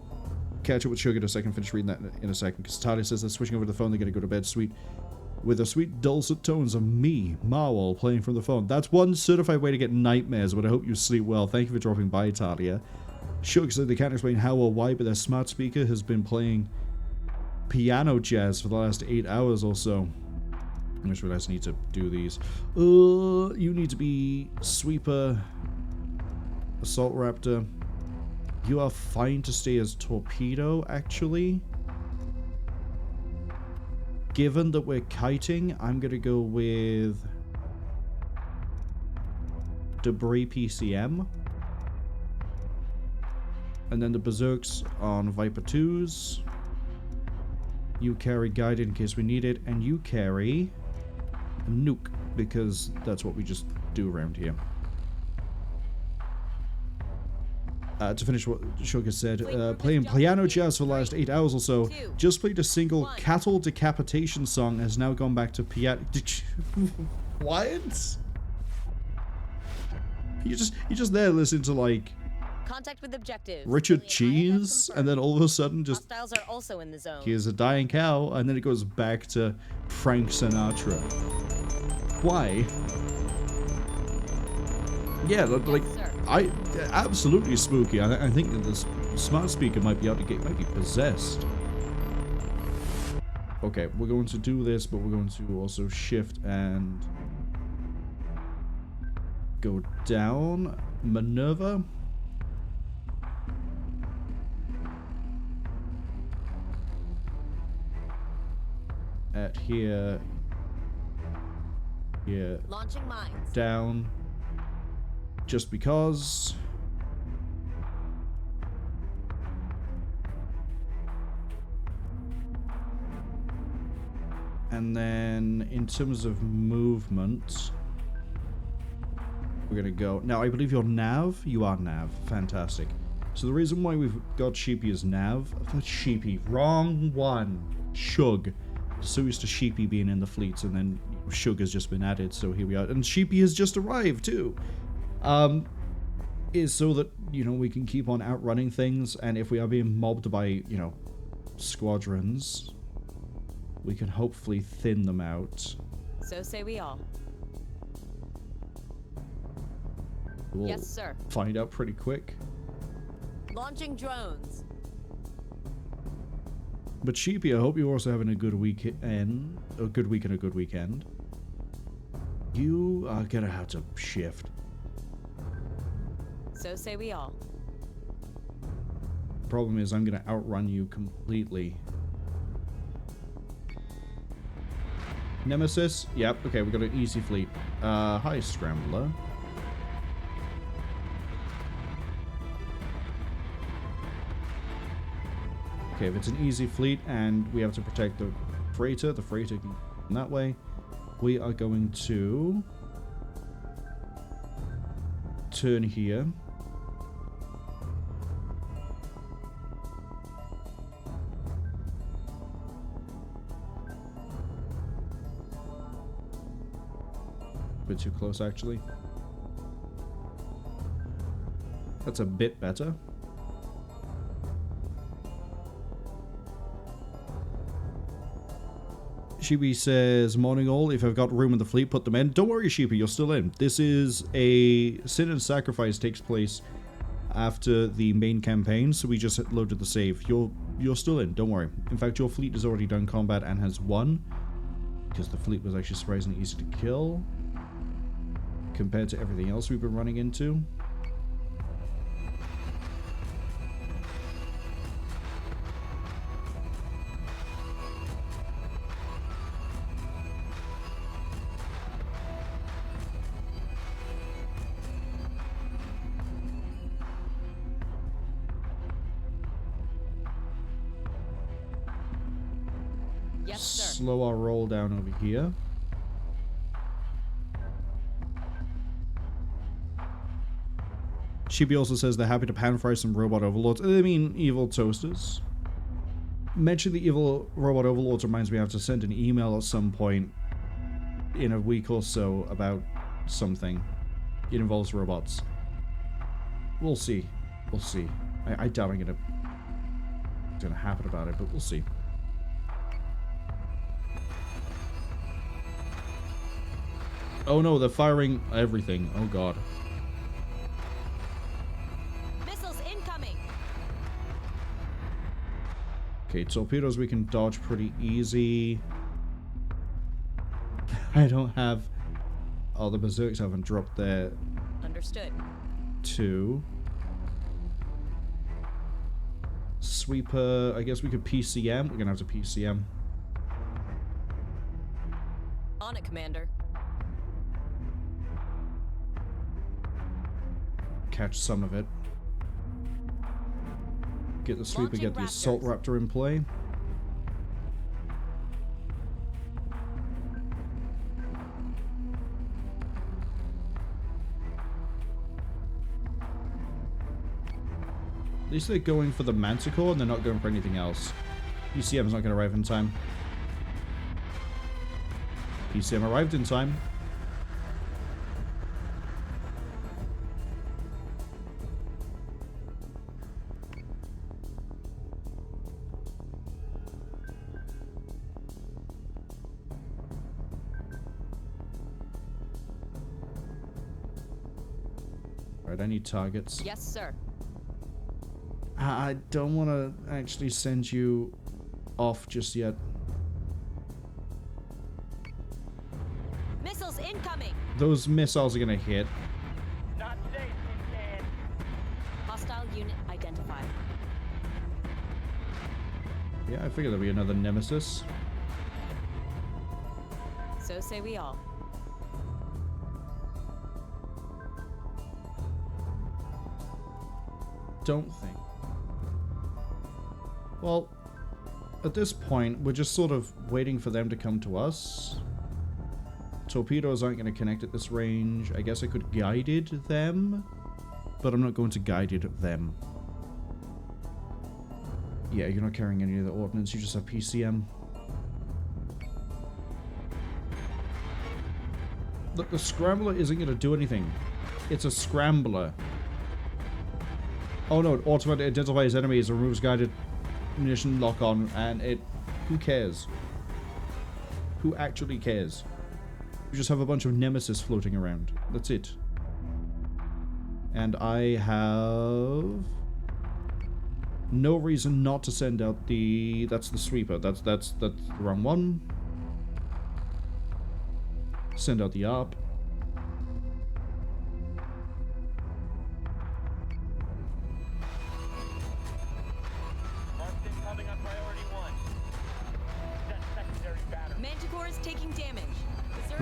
catch up with Sugar in a second, finish reading that in a second, because Talia says they're switching over to the phone, they're going to go to bed with the sweet dulcet tones of me, Marwol, playing from the phone. That's one certified way to get nightmares, but I hope you sleep well. Thank you for dropping by, Talia. Sugar said they can't explain how or why, but their smart speaker has been playing piano jazz for the last 8 hours or so. I just realized I need to do these. You need to be Sweeper, Assault Raptor. You are fine to stay as Torpedo, actually. Given that we're kiting, I'm going to go with Debris PCM. And then the Berserks on Viper 2s. You carry Guided in case we need it. And you carry a Nuke, because that's what we just do around here. To finish what Sugar said, playing piano jazz for the last 8 hours or so. Just played a single cattle decapitation song, has now gone back to piano. What? You just there listening to like Contact with objectives. Richard Cheese, and then all of a sudden just hostiles are also in the zone. Here's a dying cow, and then it goes back to Frank Sinatra. Why? Yeah, like absolutely spooky. I think that this smart speaker might be possessed. Okay, we're going to do this, but we're going to also shift and go down. Minerva. At here. Yeah. Launching mines. Down. Just because. And then in terms of movement, we're gonna go. Now I believe you're Nav. You are Nav. Fantastic. So the reason why we've got Sheepy as Nav, Sheepy, wrong one. Shug. So used to Sheepy being in the fleets, and then Shug has just been added. So here we are, and Sheepy has just arrived too. Is so that we can keep on outrunning things, and if we are being mobbed by squadrons, we can hopefully thin them out. So say we all. We'll Yes, sir. find out pretty quick. Launching drones. But Sheepy, I hope you're also having a good weekend, a good week and a good weekend. You are gonna have to shift. So say we all. Problem is, I'm gonna outrun you completely. Nemesis? Yep, okay, we've got an easy fleet. Hi, Scrambler. Okay, if it's an easy fleet and we have to protect the freighter can go that way. We are going to turn here. A bit too close, actually. That's a bit better. Sheepy says, morning all, if I've got room in the fleet, put them in. Don't worry, Sheepy, you're still in. This is a Sin and Sacrifice takes place after the main campaign, so we just loaded the save. You're still in, don't worry. In fact, your fleet has already done combat and has won, because the fleet was actually surprisingly easy to kill compared to everything else we've been running into. Yes, sir. Slow our roll down over here. Sheepy also says they're happy to pan fry some robot overlords. I mean, evil toasters. Mention the evil robot overlords reminds me I have to send an email at some point in a week or so about something. It involves robots. We'll see. We'll see. I doubt it's gonna happen about it, but we'll see. Oh no, they're firing everything. Oh god. Missiles incoming. Okay, torpedoes we can dodge pretty easy. I don't have... Oh, the berserks haven't dropped there. Understood. 2. Sweeper, I guess we could PCM. We're gonna have to PCM. On it, Commander. Catch some of it. Get the sweeper, Launching get the assault raptor in play. At least they're going for the Manticore and they're not going for anything else. PCM's not going to arrive in time. PCM arrived in time. Alright, I need targets. Yes, sir. I don't want to actually send you off just yet. Missiles incoming. Those missiles are going to hit. Not safe, man. Hostile unit identified. Yeah, I figured there'd be another nemesis. So say we all. don't think. Well, at this point, we're just sort of waiting for them to come to us. Torpedoes aren't going to connect at this range. I guess I could guided them, but I'm not going to guided them. Yeah, you're not carrying any of the ordnance, you just have PCM. Look, the Scrambler isn't going to do anything. It's a Scrambler. Oh no, it automatically identifies enemies and removes guided munition lock-on, and it... Who cares? Who actually cares? You just have a bunch of Nemesis floating around. That's it. And I have... no reason not to send out the... That's the sweeper. That's the wrong one. Send out the ARP.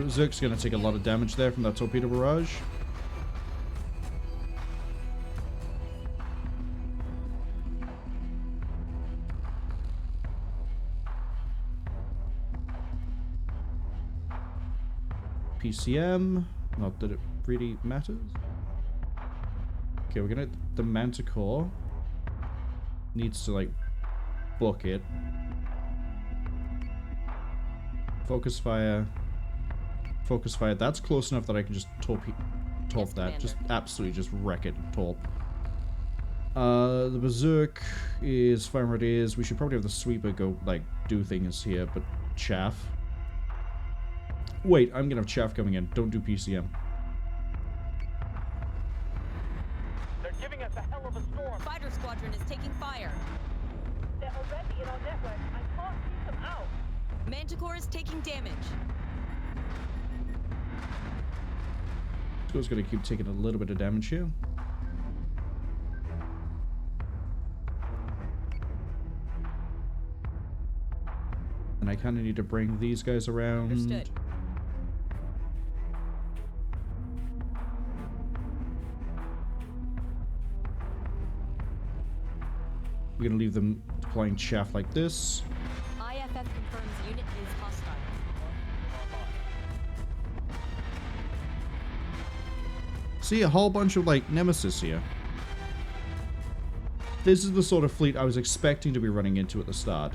Zook's gonna take a lot of damage there from that torpedo barrage. PCM, not that it really matters. Okay, we're gonna... The Manticore needs to, like, book it. Focus fire. Focus fire. That's close enough that I can just torp that. Commander. Just absolutely just wreck it. Torp. The Berserk is fine where it is. We should probably have the Sweeper go, like, do things here, but Chaff. Wait, I'm gonna have Chaff coming in. Don't do PCM. They're giving us a hell of a storm. Fighter squadron is taking fire. They're already in our network. I can't keep them out. Manticore is taking damage. Skull's gonna keep taking a little bit of damage here. And I kind of need to bring these guys around. Understood. We're gonna leave them deploying chaff like this. IFF confirms unit is hostile. See, a whole bunch of, like, Nemesis here. This is the sort of fleet I was expecting to be running into at the start.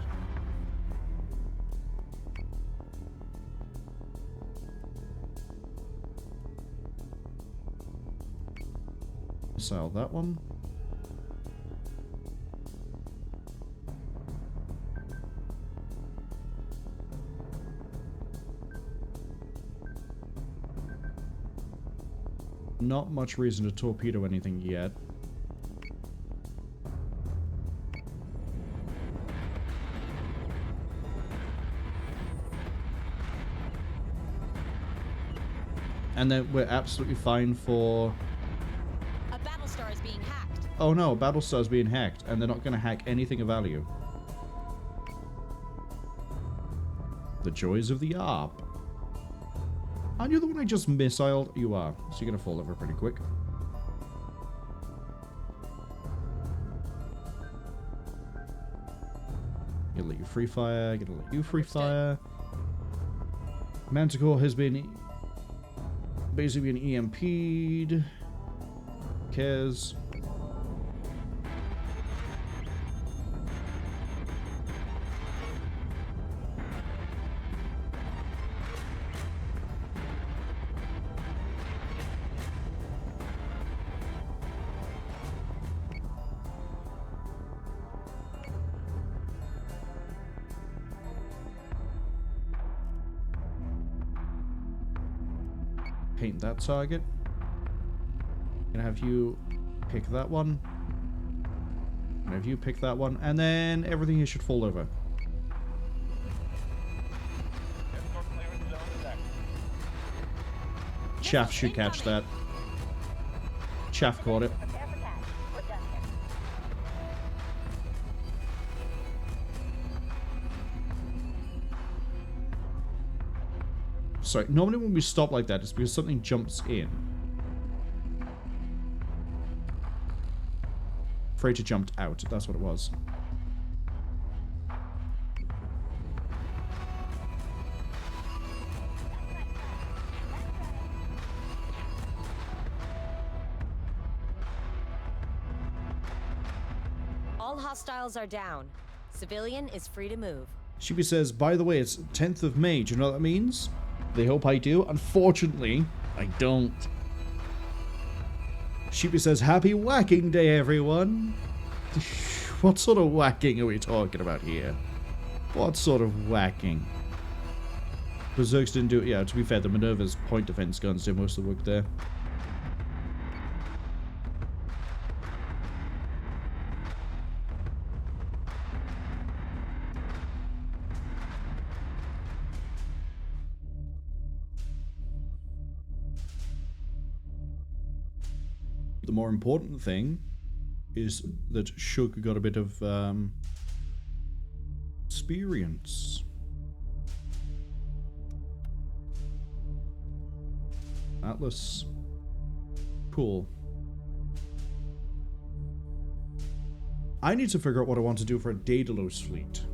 Missile that one. Not much reason to torpedo anything yet. And then we're absolutely fine for... A Battlestar is being hacked. Oh no, Battlestar is being hacked, and they're not going to hack anything of value. The joys of the ARP. Aren't you the one I just missiled? You are. So you're going to fall over pretty quick. Gonna let you free fire. Gonna let you free fire. Manticore has been basically been EMP'd. Cares. Paint that target. Gonna have you pick that one. Gonna have you pick that one, and then everything here should fall over. Chaff should catch that. Chaff caught it. Sorry, normally when we stop like that, it's because something jumps in. freighter jumped out. That's what it was. All hostiles are down. Civilian is free to move. Sheepy says, by the way, it's 10th of May. Do you know what that means? They hope I do. Unfortunately, I don't. Sheepy says, happy whacking day, everyone. What sort of whacking are we talking about here? What sort of whacking? Berserks didn't do it. Yeah, to be fair, the Minerva's point defense guns did most of the work there. The more important thing is that Shug got a bit of experience. Atlas. Cool. I need to figure out what I want to do for a Daedalus fleet.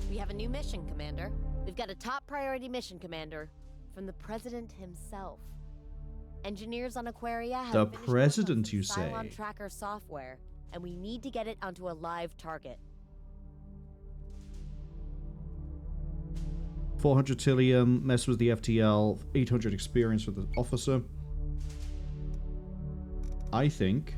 We have a new mission, Commander. We've got a top priority mission, Commander, from the President himself. Engineers on Aquaria have The finished President, work on you some say? Cylon tracker software, and we need to get it onto a live target. 400 Tillium, mess with the FTL, 800 experience for the officer. I think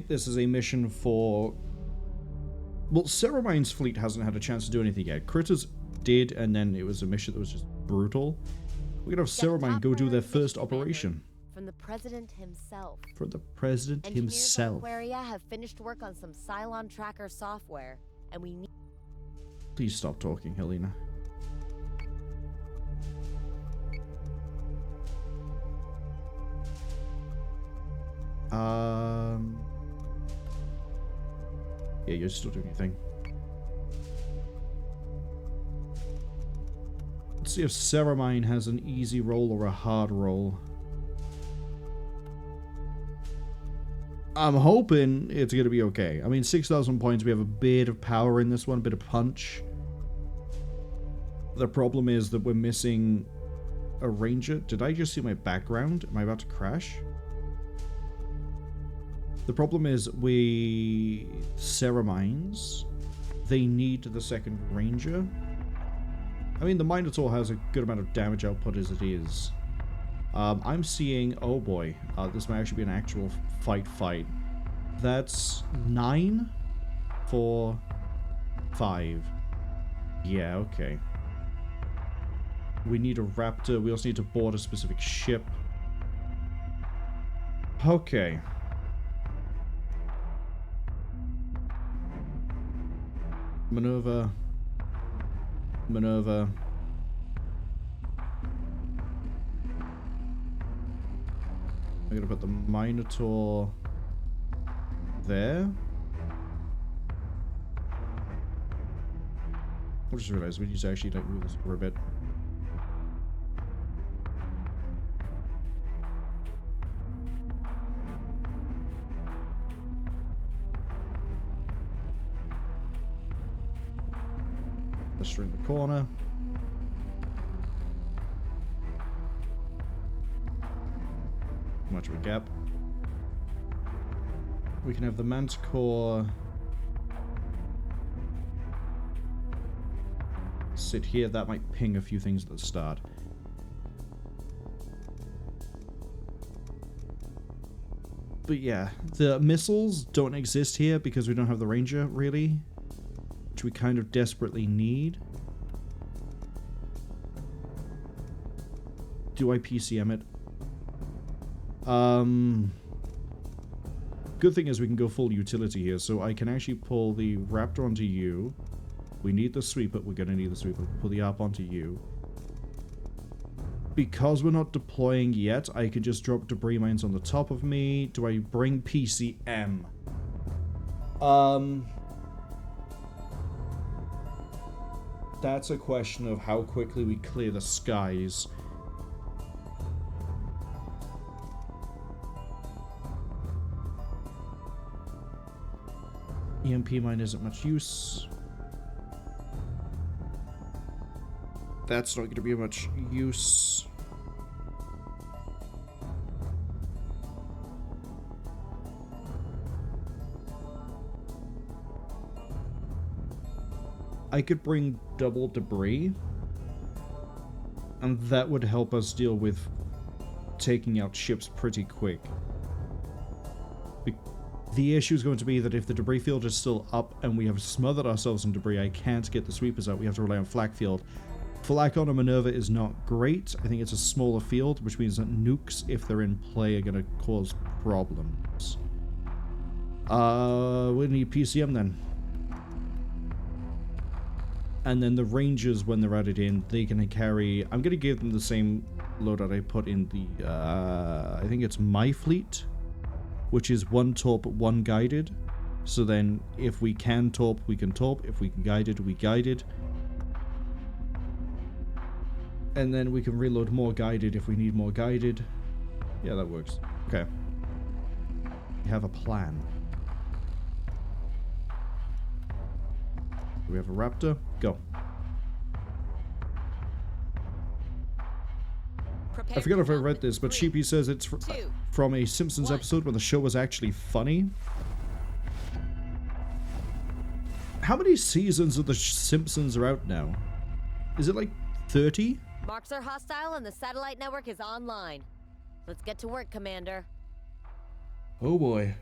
this is a mission for... Well, Ceramine's fleet hasn't had a chance to do anything yet. Critters did, and then it was a mission that was just brutal. We're gonna have Ceramine go do their first operation. From the President himself. For the President himself. Engineers on Aquaria have finished work on some Cylon tracker software, and we need... Please stop talking, Helena. Yeah, you're still doing your thing. Let's see if Ceramine has an easy roll or a hard roll. I'm hoping it's going to be okay. I mean, 6,000 points, we have a bit of power in this one, a bit of punch. The problem is that we're missing a ranger. Did I just see my background? Am I about to crash? The problem is Ceramines, they need the second ranger. I mean, the Minotaur has a good amount of damage output as it is. I'm seeing, oh boy, this might actually be an actual fight. That's 9 for 5. Yeah, okay. We need a raptor. We also need to board a specific ship. Okay. Minerva. I'm gonna put the Minotaur there. I just realized we need to actually like move this for a bit. Let's in the corner. Much of a gap. We can have the Manticore sit here. That might ping a few things at the start. But yeah, the missiles don't exist here because we don't have the Ranger, really. Which we kind of desperately need. Do I PCM it? Good thing is we can go full utility here, so I can actually pull the Raptor onto you. We need the sweeper. We're gonna need the sweeper. Pull the ARP onto you. because we're not deploying yet, I could just drop debris mines on the top of me. Do I bring PCM? That's a question of how quickly we clear the skies. EMP mine isn't much use. That's not going to be much use. I could bring double debris, and that would help us deal with taking out ships pretty quick. The issue is going to be that if the debris field is still up and we have smothered ourselves in debris, I can't get the sweepers out. We have to rely on flak field. Flak on a Minerva is not great. I think it's a smaller field, which means that nukes, if they're in play, are going to cause problems. We need PCM then. And then the Rangers, when they're added in, they can carry... I'm going to give them the same loadout I put in the... I think it's my fleet, which is 1 torp, 1 guided. So then, if we can torp, we can torp. If we can guided, we guided. And then we can reload more guided if we need more guided. Yeah, that works. Okay. We have a plan. Do we have a Raptor? Go. I forgot if I read this, but Sheepy says it's from a Simpsons episode when the show was actually funny. How many seasons of the Simpsons are out now? Is it like 30? Marks are hostile and the satellite network is online. Let's get to work, Commander. Oh boy.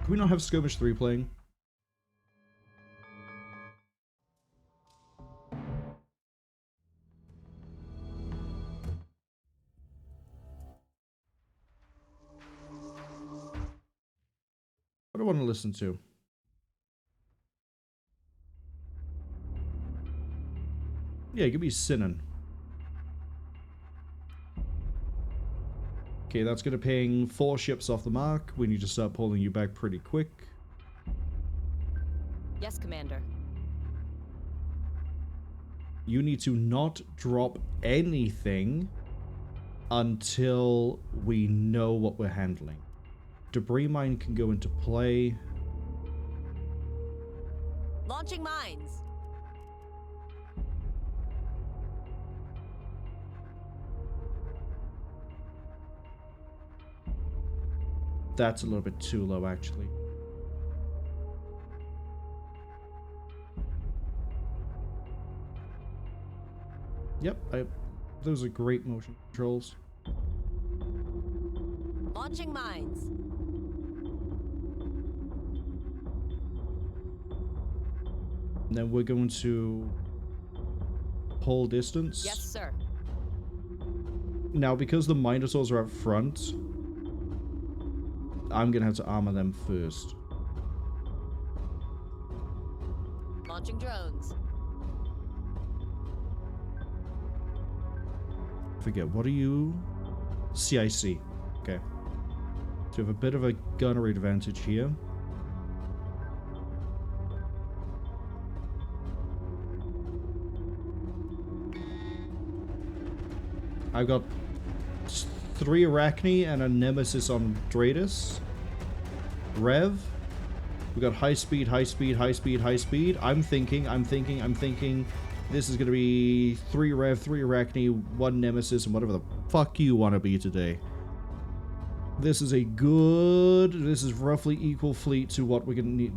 Can we not have Skirmish 3 playing? What do I want to listen to? Yeah, give me Sinan. Okay, that's going to ping 4 ships off the mark. We need to start pulling you back pretty quick. Yes, Commander. You need to not drop anything until we know what we're handling. Debris mine can go into play. Launching mines. That's a little bit too low, actually. Yep, those are great motion controls. Launching mines. And then we're going to pull distance. Yes, sir. Now, because the Minotaurs are up front, I'm going to have to armor them first. Launching drones. Forget, what are you? CIC. Okay. So we have a bit of a gunnery advantage here. I've got 3 Arachne and a Nemesis on Dratus. Rev. We got high speed, high speed, high speed, high speed. I'm thinking. This is going to be 3 Rev, 3 Arachne, 1 Nemesis, and whatever the fuck you want to be today. This is roughly equal fleet to what we're going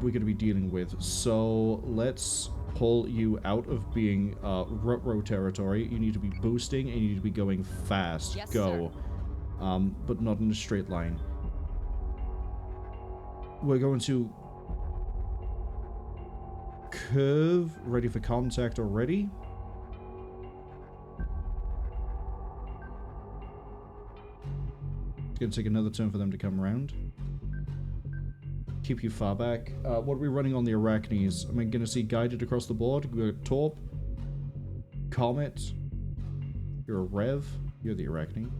to be dealing with. So let's pull you out of being Rut-Row territory. You need to be boosting and you need to be going fast. Yes, go. But not in a straight line. We're going to curve, ready for contact already. It's going to take another turn for them to come around. Keep you far back. What are we running on the Arachnes? Am I going to see guided across the board? We got Torp. Comet. You're a Rev. You're the Arachne.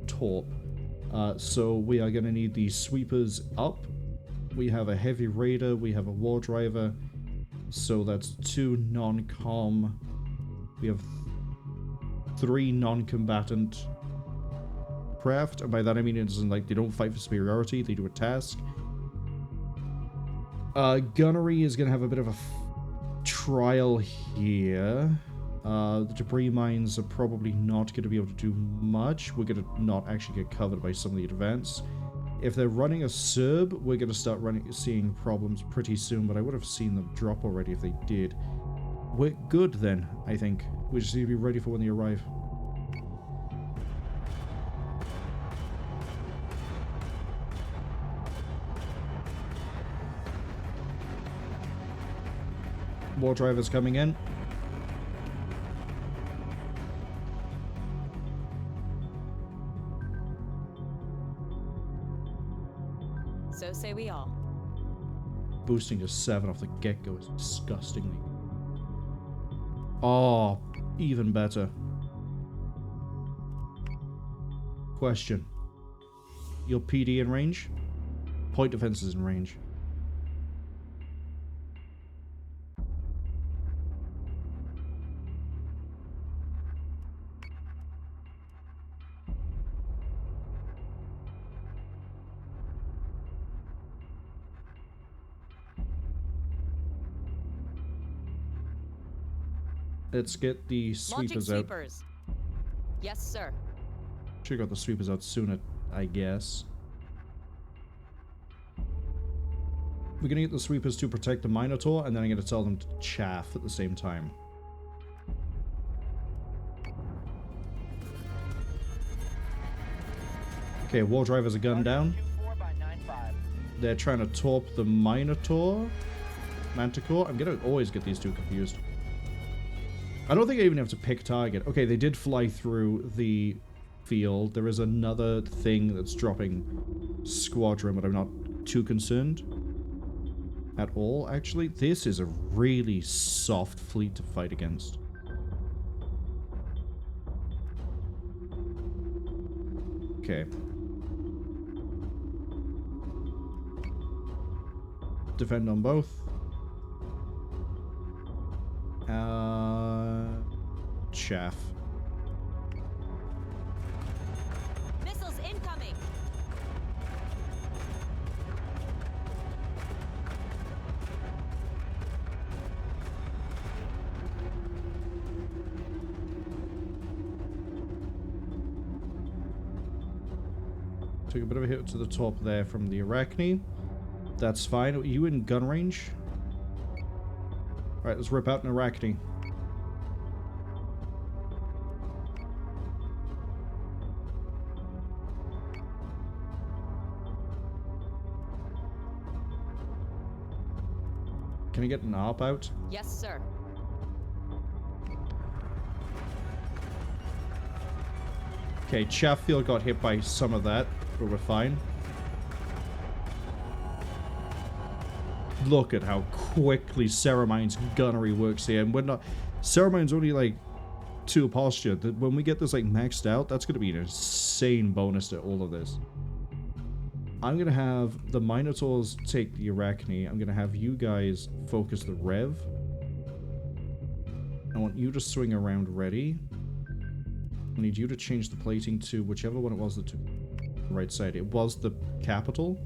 Torp. So we are going to need these sweepers up. We have a heavy raider. We have a war driver. So that's 2 non-com. We have 3 non-combatant craft. And by that I mean it isn't like they don't fight for superiority. They do a task. Gunnery is going to have a bit of a trial here. The debris mines are probably not going to be able to do much. We're going to not actually get covered by some of the advance. If they're running a Serb, we're going to start seeing problems pretty soon, but I would have seen them drop already if they did. We're good then, I think. We just need to be ready for when they arrive. War drivers coming in. So say we all. Boosting to 7 off the get-go is disgustingly. Oh, even better. Question. Your PD in range? Point defense is in range. Let's get the sweepers out. Sweepers. Yes, sir. Should have got the sweepers out sooner, I guess. We're gonna get the sweepers to protect the Minotaur, and then I'm gonna tell them to chaff at the same time. Okay, war drivers are gunned down. They're trying to torp the Minotaur. Manticore. I'm gonna always get these two confused. I don't think I even have to pick target. Okay, they did fly through the field. There is another thing that's dropping squadron, but I'm not too concerned at all, actually. This is a really soft fleet to fight against. Okay. Defend on both. Chaff. Missiles incoming. Took a bit of a hit to the top there from the Arachne. That's fine. Are you in gun range? Alright, let's rip out an Arachne. Can I get an ARP out? Yes, sir. Okay, Chafffield got hit by some of that, but we're fine. Look at how quickly Ceramine's gunnery works here. And we're not... Ceramine's only like 2 posture. When we get this like maxed out, that's going to be an insane bonus to all of this. I'm going to have the Minotaurs take the Arachne. I'm going to have you guys focus the Rev. I want you to swing around ready. I need you to change the plating to whichever one it was that took the right side. It was the capital.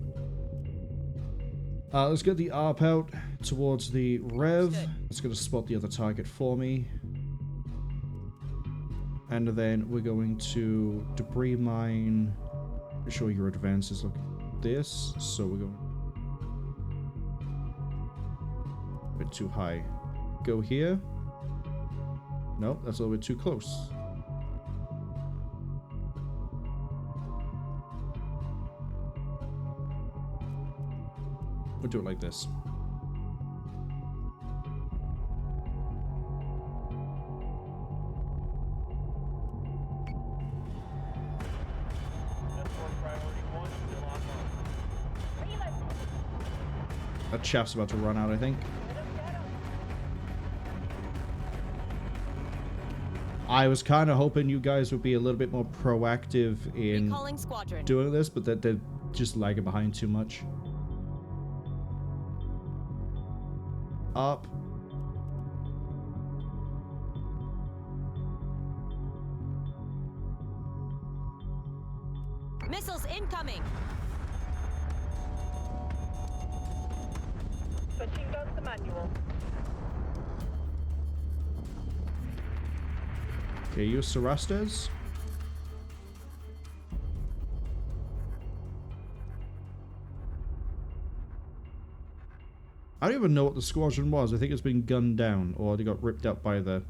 Let's get the ARP out towards the Rev. It's going to spot the other target for me. And then we're going to debris mine. Make sure your advance is looking like this. So we're going a bit too high. Go here. Nope, that's a little bit too close. We'll do it like this. That chaff's about to run out, I think. I was kind of hoping you guys would be a little bit more proactive in Recalling squadron. doing this, but they're just lagging behind too much. Up. Missiles incoming. Switching guns to manual. Okay, use Sarastes. I don't even know what the squadron was. I think it's been gunned down, or they got ripped up by the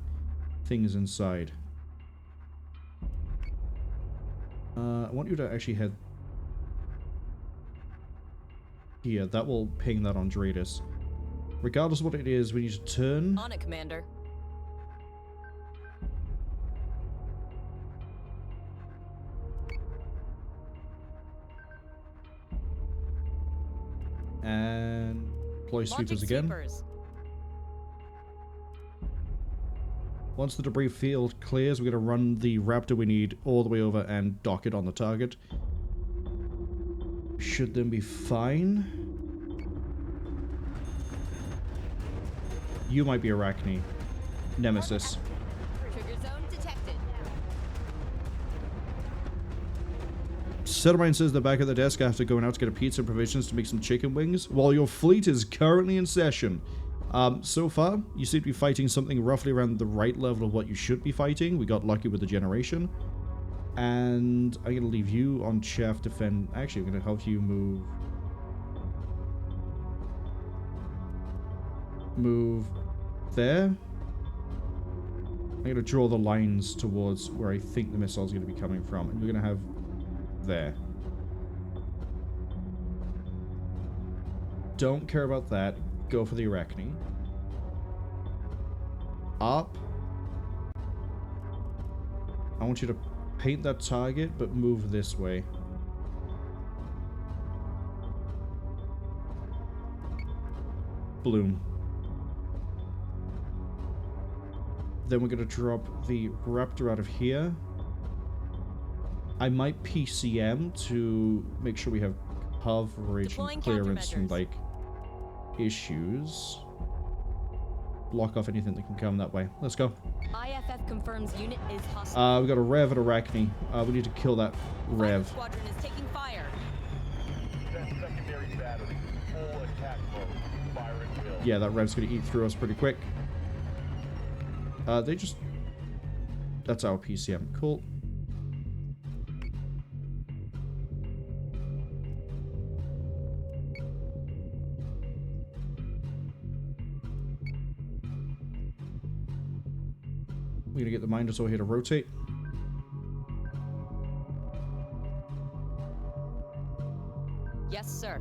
things inside. I want you to actually head here. That will ping that on Dradus. Regardless of what it is, we need to turn. On it, Commander. And deploy sweepers Launching again. sweepers. Once the debris field clears, we're going to run the Raptor we need all the way over and dock it on the target. Should then be fine. You might be Arachne. Nemesis. Trigger zone detected. Settermine says they're back at the desk after going out to get a pizza and provisions to make some chicken wings. While your fleet is currently in session. So far, you seem to be fighting something roughly around the right level of what you should be fighting. We got lucky with the generation. And I'm going to leave you on Chef defend. Actually, I'm going to help you move there. I'm going to draw the lines towards where I think the missile is going to be coming from. And you're going to have there. Don't care about that. Go for the Arachne. Up. I want you to paint that target, but move this way. Bloom. Then we're going to drop the Raptor out of here. I might PCM to make sure we have coverage Deploying and clearance from, countermeasures. like, issues. Block off anything that can come that way. Let's go. IFF confirms unit is hostile. We got a Rev at Arachne. We need to kill that Rev. Squadron is taking fire. That secondary battery, full attack mode. Fire at will. Yeah, that Rev's gonna eat through us pretty quick. They just... That's our PCM. Cool. We're gonna get the Minotaur here to rotate. Yes, sir.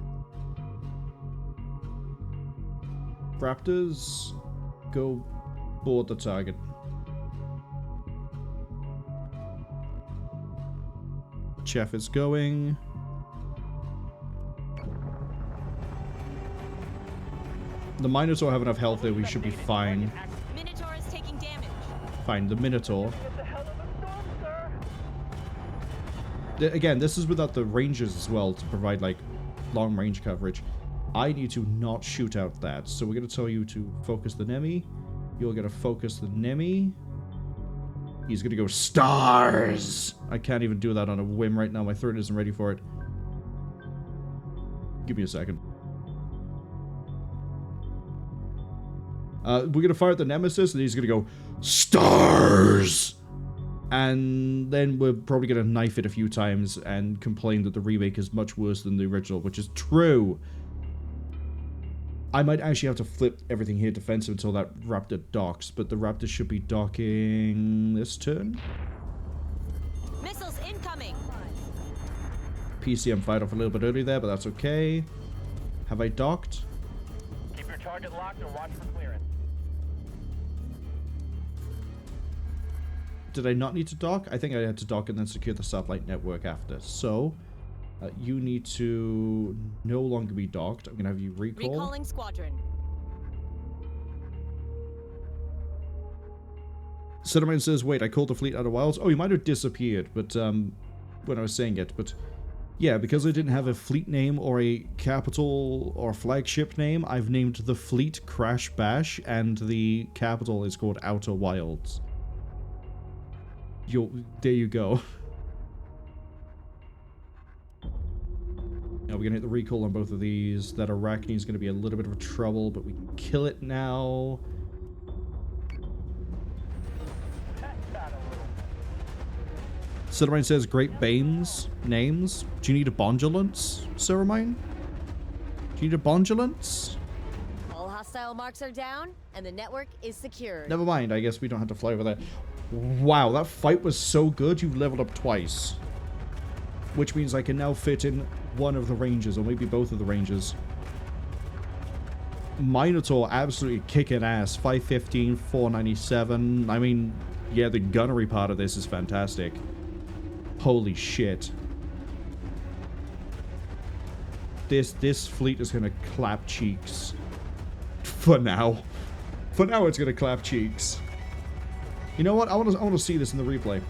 Raptors, go board the target. Chef is going. The Minotaur have enough health there, we should be fine. Minotaur is taking damage. Fine, the Minotaur. Again, this is without the Rangers as well to provide, like, long range coverage. I need to not shoot out that, so we're going to tell you to focus the Nemi. You're going to focus the Nemi. He's going to go stars! I can't even do that on a whim right now. My throat isn't ready for it. Give me a second. We're going to fire at the Nemesis, and he's going to go stars! And then we're probably going to knife it a few times and complain that the remake is much worse than the original, which is true. I might actually have to flip everything here defensive until that Raptor docks, but the Raptor should be docking this turn. Missiles incoming. PCM fired off a little bit early there, but that's okay. Have I docked? Keep your target locked and watch for clearance. Did I not need to dock? I think I had to dock and then secure the satellite network after. So, you need to no longer be docked. I'm going to have you recall. Recalling squadron. Cinnamon says, wait, I called the fleet out of wilds. Oh, you might have disappeared, but, when I was saying it, but yeah, because I didn't have a fleet name or a capital or flagship name, I've named the fleet Crash Bash, and the capital is called Outer Wilds. There you go. Now we're gonna hit the recall on both of these. That Arachne is gonna be a little bit of a trouble, but we can kill it now. Cinnamine says, Great Banes names. Do you need a Bondulance, Cinnamine? Do you need a Bondulance? All hostile marks are down, and the network is secured. Never mind, I guess we don't have to fly over there. Wow, that fight was so good, you've leveled up twice. Which means I can now fit in one of the ranges, or maybe both of the ranges. Minotaur absolutely kicking ass. 515, 497. I mean, yeah, the gunnery part of this is fantastic. Holy shit. This fleet is gonna clap cheeks. For now. For now it's gonna clap cheeks. You know what? I wanna see this in the replay.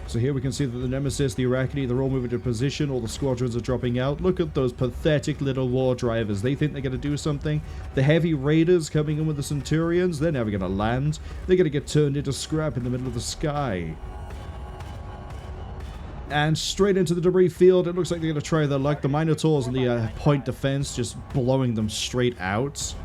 So here we can see that the Nemesis, the Arachne, they're all moving to position. All the squadrons are dropping out. Look at those pathetic little war drivers. They think they're going to do something. The heavy raiders coming in with the Centurions, they're never going to land. They're going to get turned into scrap in the middle of the sky. And straight into the debris field. It looks like they're going to try their luck. The Minotaurs and the point defense just blowing them straight out.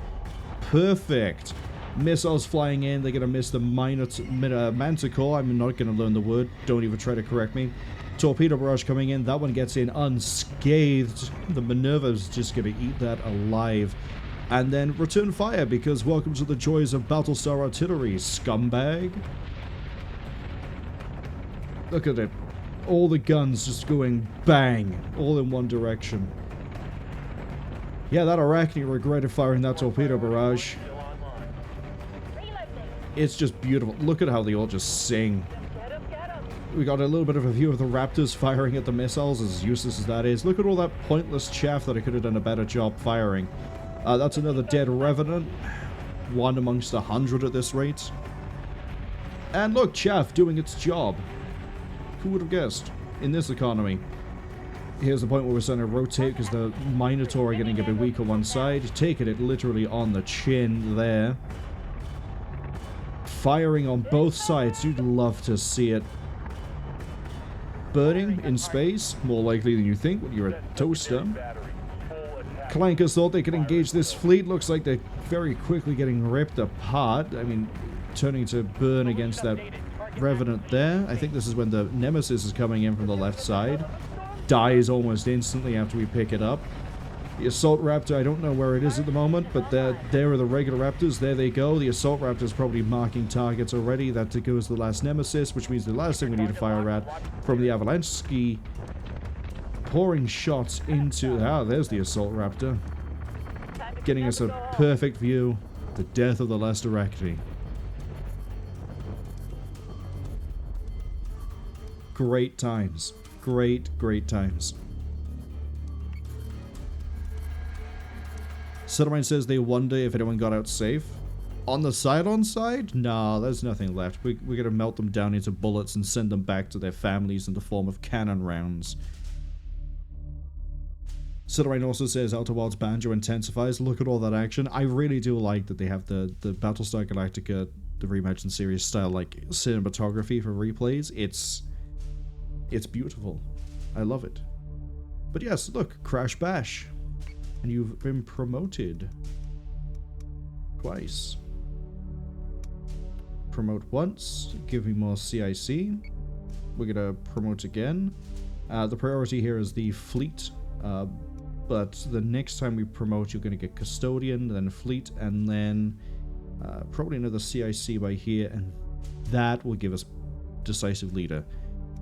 Perfect. Missiles flying in. They're going to miss the Manticore. I'm not going to learn the word. Don't even try to correct me. Torpedo barrage coming in. That one gets in unscathed. The Minerva's just going to eat that alive. And then return fire, because welcome to the joys of Battlestar Artillery, scumbag. Look at it. All the guns just going bang. All in one direction. Yeah, that Arachne regretted firing that torpedo barrage. It's just beautiful. Look at how they all just sing. We got a little bit of a view of the Raptors firing at the missiles, as useless as that is. Look at all that pointless chaff that I could have done a better job firing. That's another dead Revenant. One amongst 100 at this rate. And look, chaff doing its job. Who would have guessed? In this economy. Here's the point where we're starting to rotate, because the Minotaur are getting a bit weak on one side. Taking it literally on the chin there. Firing on both sides. You'd love to see it. Burning in space. More likely than you think when you're a toaster. Clankers thought they could engage this fleet. Looks like they're very quickly getting ripped apart. I mean, turning to burn against that Revenant there. I think this is when the Nemesis is coming in from the left side. Dies almost instantly after we pick it up. The Assault Raptor, I don't know where it is at the moment, but there are the regular Raptors. There they go. The Assault Raptor's probably marking targets already. That goes the last Nemesis, which means the last thing we need to fire at from the Avalanche Ski. Pouring shots into... Ah, there's the Assault Raptor. Getting us a perfect view. The death of the last Arachne. Great times. Great, great times. Cinnamine says they wonder if anyone got out safe. On the Cylon side? Nah, there's nothing left. We're gonna melt them down into bullets and send them back to their families in the form of cannon rounds. Cinnamine also says Outer Wilds Banjo intensifies. Look at all that action. I really do like that they have the Battlestar Galactica, the reimagined series style, like, cinematography for replays. It's beautiful. I love it. But yes, look, Crash Bash. And you've been promoted. Twice. Promote once. Give me more CIC. We're gonna promote again. The priority here is the fleet. But the next time we promote, you're gonna get Custodian, then Fleet, and then probably another CIC by here. And that will give us Decisive Leader,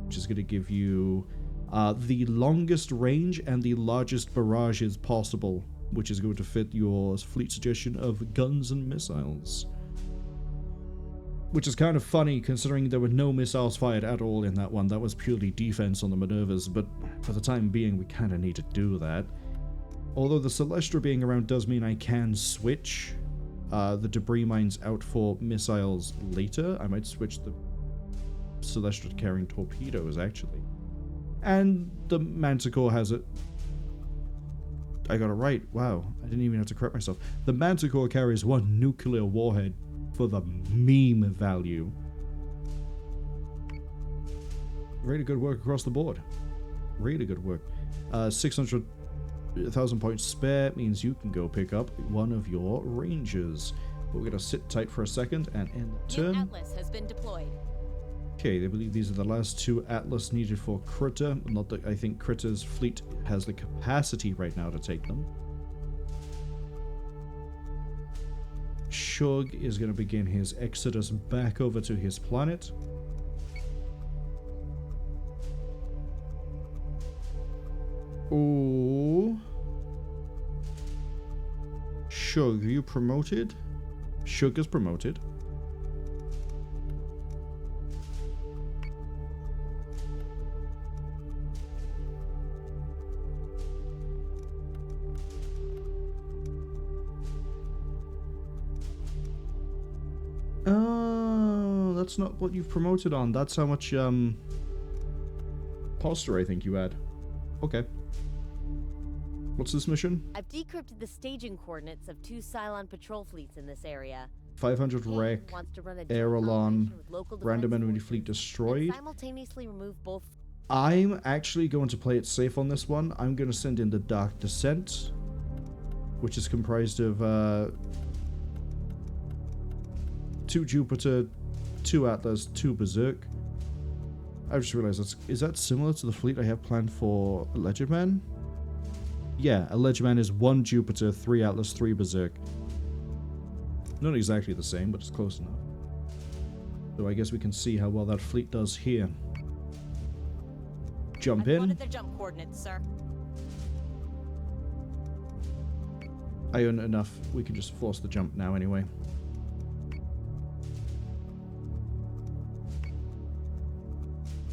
which is gonna give you the longest range and the largest barrages possible, which is going to fit your fleet suggestion of guns and missiles. Which is kind of funny considering there were no missiles fired at all in that one. That was purely defense on the maneuvers, but for the time being we kind of need to do that. Although the Celestra being around does mean I can switch the debris mines out for missiles later. I might switch the Celestra carrying torpedoes actually. And the Manticore has it. I got it right. Wow, I didn't even have to correct myself. The Manticore carries 1 nuclear warhead for the meme value. Really good work across the board. Really good work. 600,000 points spare means you can go pick up one of your Rangers. But we're going to sit tight for a second and end the turn. Atlas has been deployed. Okay, I believe these are the last 2 Atlas needed for Critter. Not that I think Critter's fleet has the capacity right now to take them. Shug is going to begin his exodus back over to his planet. Oh. Shug, are you promoted? Shug is promoted. Oh, that's not what you've promoted on. That's how much poster I think you had. Okay. What's this mission? I've decrypted the staging coordinates of 2 Cylon patrol fleets in this area. 500 wreck, Aerolon, random enemy fleet destroyed. Simultaneously remove both. I'm actually going to play it safe on this one. I'm going to send in the Dark Descent, which is comprised of 2 Jupiter, 2 Atlas, 2 Berserk. I just realized is that similar to the fleet I have planned for Alleged Man? Yeah, Alleged Man is 1 Jupiter, 3 Atlas, 3 Berserk. Not exactly the same, but it's close enough. So I guess we can see how well that fleet does here. Jump in. What are the jump coordinates, sir? I earned enough. We can just force the jump now anyway.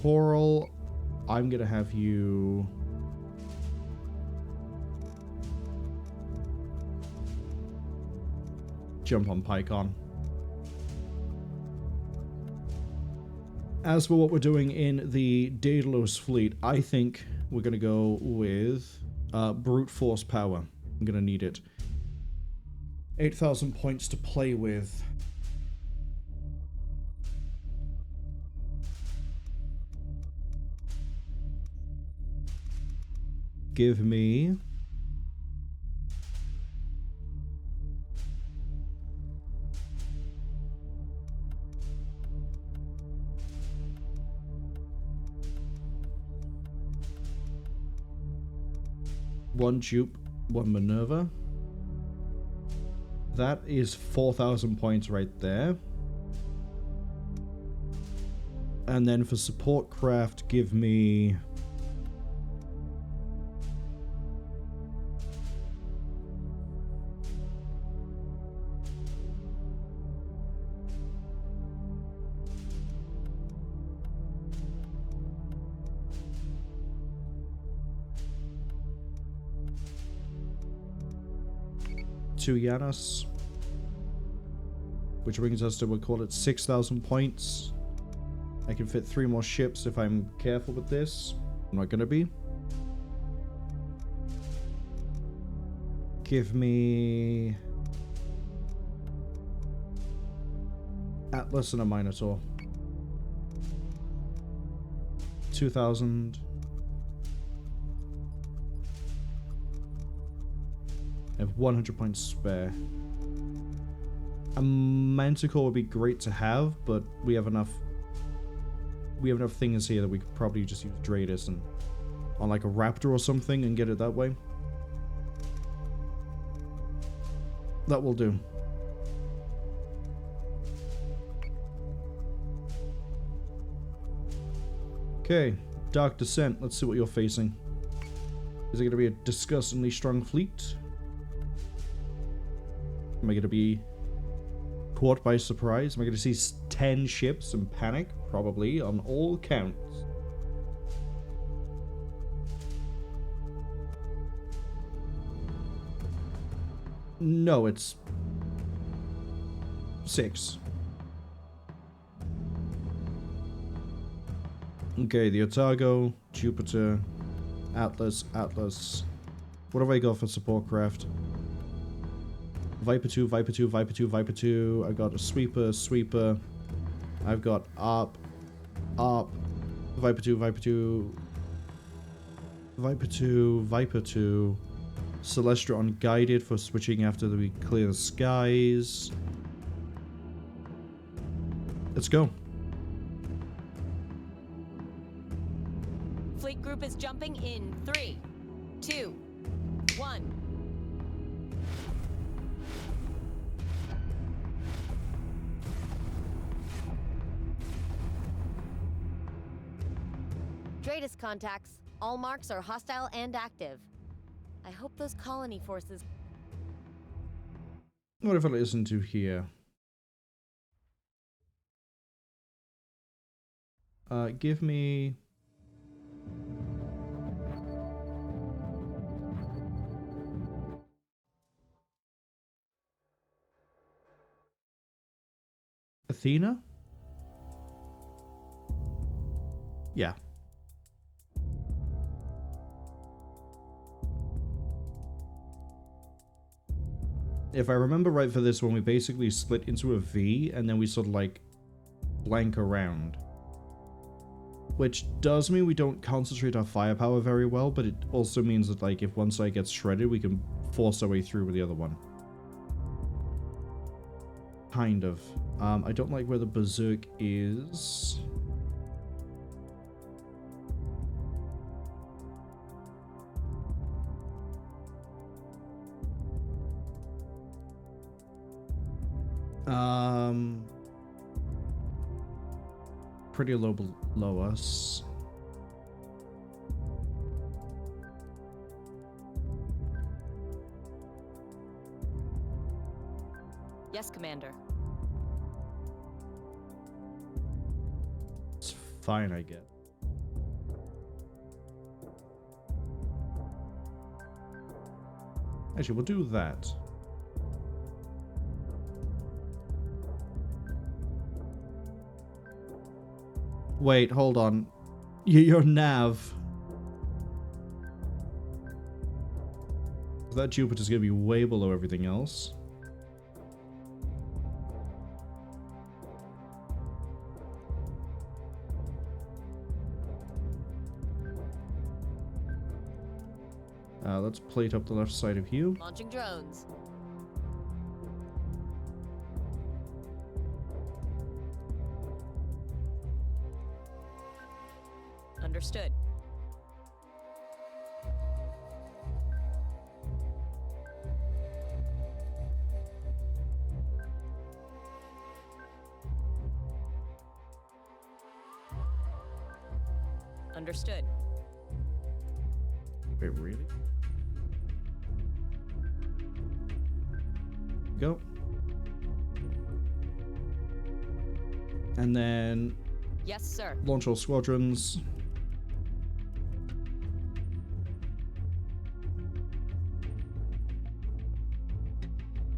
Coral, I'm gonna have you jump on Pycon. As for what we're doing in the Daedalus fleet, I think we're gonna go with brute force power. I'm gonna need it. 8,000 points to play with. Give me one Jupe, 1 Minerva. That is 4,000 points right there. And then for support craft, give me two Yanos, which brings us to, we'll call it 6,000 points. I can fit 3 more ships if I'm careful with this. I'm not gonna be. Give me Atlas and a Minotaur. 2,000. I have 100 points spare. A Manticore would be great to have, but we have enough things here that we could probably just use Dratus and on like a Raptor or something and get it that way. That will do. Okay, Dark Descent. Let's see what you're facing. Is it going to be a disgustingly strong fleet? Am I going to be caught by surprise? Am I going to see 10 ships and panic? Probably, on all counts. No, it's 6. Okay, the Otago, Jupiter, Atlas. What have I got for support craft? Viper 2, Viper 2, Viper 2, Viper 2. I got a sweeper. I've got ARP, Viper 2, Viper 2, Viper 2, Viper 2. Celestra unguided for switching after we clear the skies. Let's go. Fleet group is jumping in 3, 2, 1. Dratus contacts. All marks are hostile and active. I hope those colony forces... What if I listen to here? Give me... Athena? Yeah. If I remember right for this one, we basically split into a V, and then we sort of, like, blank around. Which does mean we don't concentrate our firepower very well, but it also means that, like, if one side gets shredded, we can force our way through with the other one. Kind of. I don't like where the Berserk is. Pretty low below us. Yes, Commander. It's fine, I guess. Actually, we'll do that. Wait, hold on. Your nav. That Jupiter's gonna be way below everything else. Let's plate up the left side of you. Launching drones. Understood. Understood. Wait, really? Go. And then... Yes, sir. Launch all squadrons.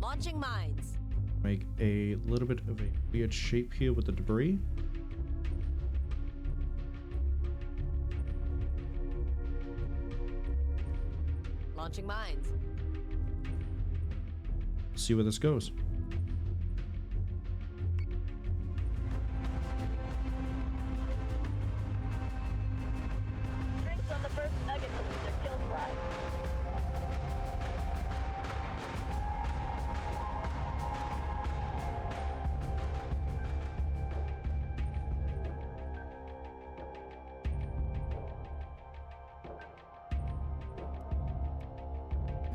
Launching mines. Make a little bit of a weird shape here with the debris. Launching mines. See where this goes. Drinks on the first nugget booster kill fry.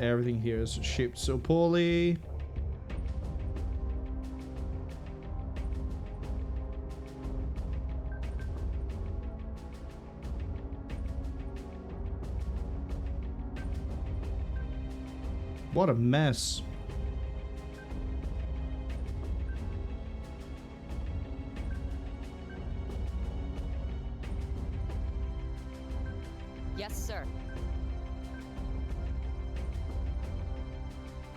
Everything here is shaped so poorly. What a mess. Yes, sir.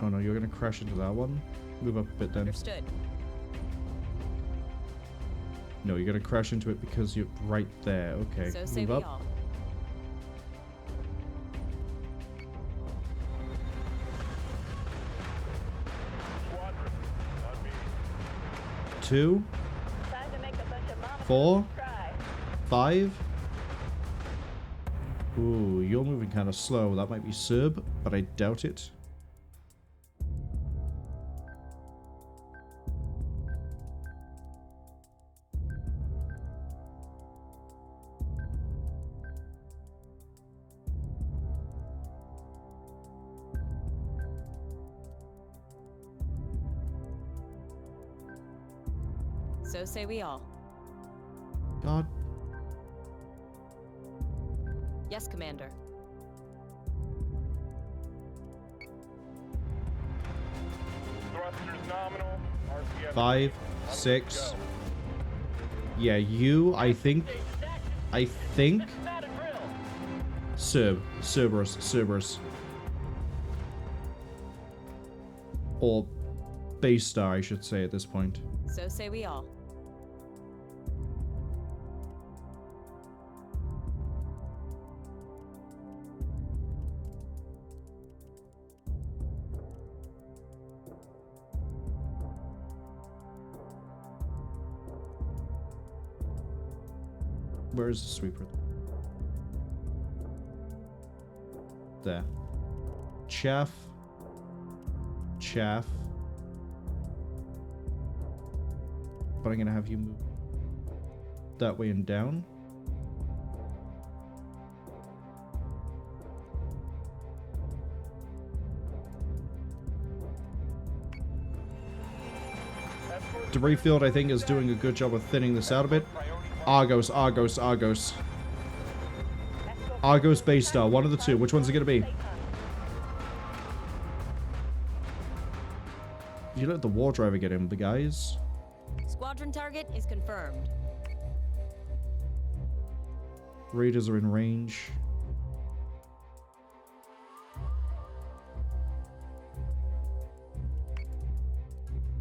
Oh no, you're gonna crash into that one. Move up a bit then. Understood. No, you're gonna crash into it because you're right there. Okay, So say move we up. all. Squadron, on me. 2, 4, 5. Ooh, you're moving kind of slow. That might be Serb, but I doubt it. So say we all. God. Yes, Commander. Thrusters nominal. RPM. 5, 6. Yeah, you, I think. Cerberus. Or Base Star, I should say at this point. So say we all. Where is the sweeper? There. Chaff. But I'm gonna have you move that way and down. Debris field, I think, is doing a good job of thinning this out a bit. Argos. Argos Base Star, one of the two. Which one's it gonna be? You let the war driver get him, the guys. Squadron target is confirmed. Raiders are in range.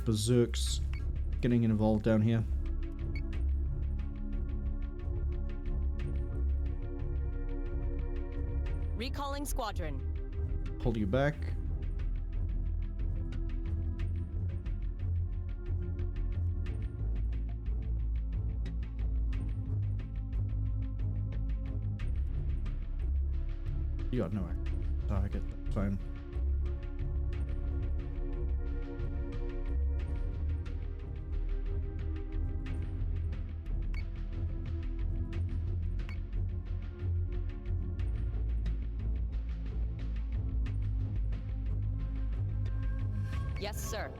Berserks getting involved down here. Recalling squadron. Pull you back. You got no target. Fine. Yes, sir.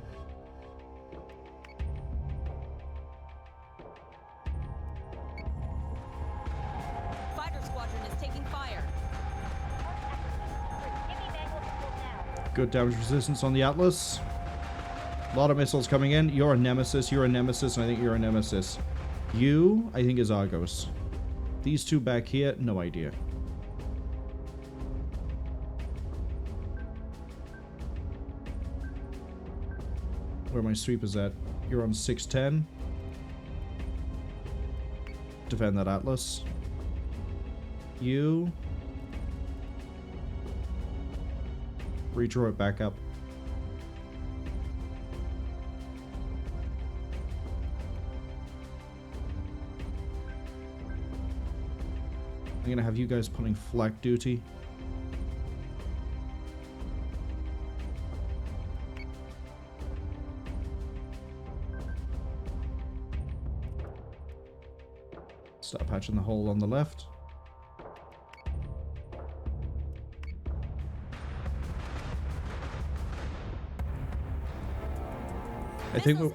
Fighter squadron is taking fire. Good damage resistance on the Atlas. A lot of missiles coming in. You're a nemesis, and I think you're a nemesis. You, I think, is Argos. These two back here, no idea. Where my sweepers at? You're on 610. Defend that Atlas. You... redraw it back up. I'm gonna have you guys pulling flak duty. Start patching the hole on the left. I think we're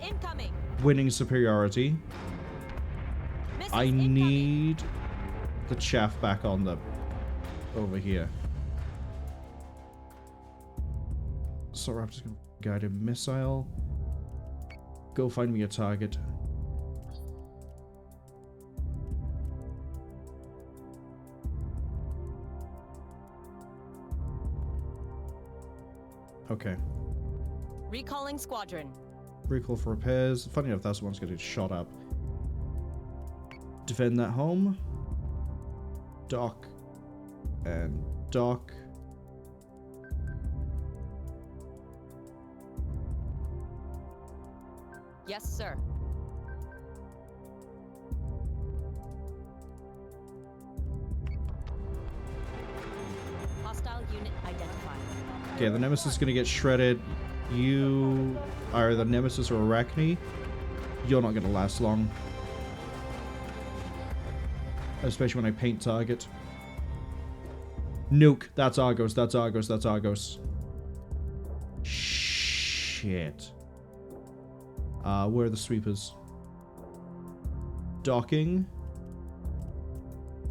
winning superiority. I need the chaff back on them over here. So I'm just gonna guide a missile. Go find me a target. Okay. Recalling squadron. Recall for repairs. Funny enough, that's the one's getting shot up. Defend that home. Dock. And dock. Yes, sir. Hostile unit identified. Okay, the Nemesis is gonna get shredded. You are the Nemesis or Arachne. You're not gonna last long. Especially when I paint target. Nuke. That's Argos. That's Argos. That's Argos. Shit. Where are the sweepers? Docking.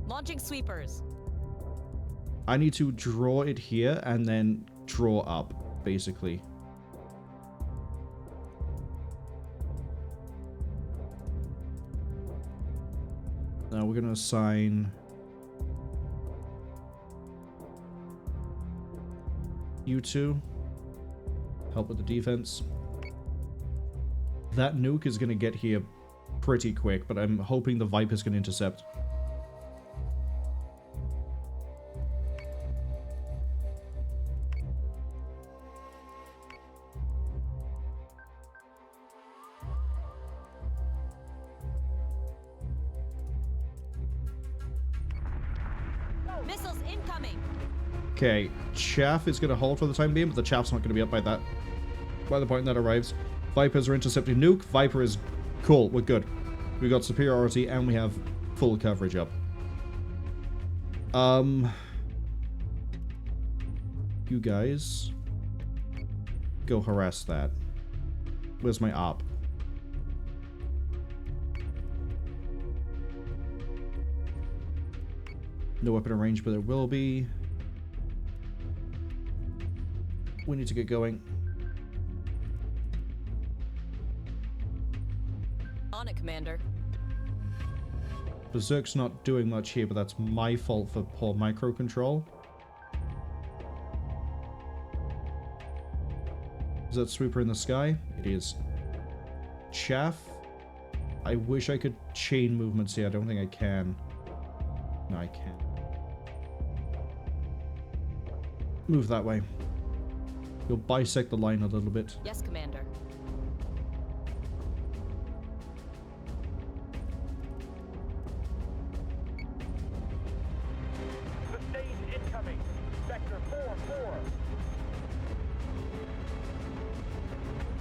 Launching sweepers. I need to draw it here and then draw up, basically. Now we're gonna assign you two. Help with the defense. That nuke is gonna get here pretty quick, but I'm hoping the Viper's gonna intercept. Missiles incoming. Okay, Chaff is going to hold for the time being, but the Chaff's not going to be up by the point that arrives. Vipers are intercepting nuke. Viper is cool. We're good. We got superiority and we have full coverage up. You guys go harass that. Where's my op? No weapon in range, but there will be. We need to get going. On it, Commander. Berserk's not doing much here, but that's my fault for poor microcontrol. Is that sweeper in the sky? It is. Chaff. I wish I could chain movements here. I don't think I can. No, I can't. Move that way. You'll bisect the line a little bit. Yes, Commander. Sustained incoming. Sector 4-4.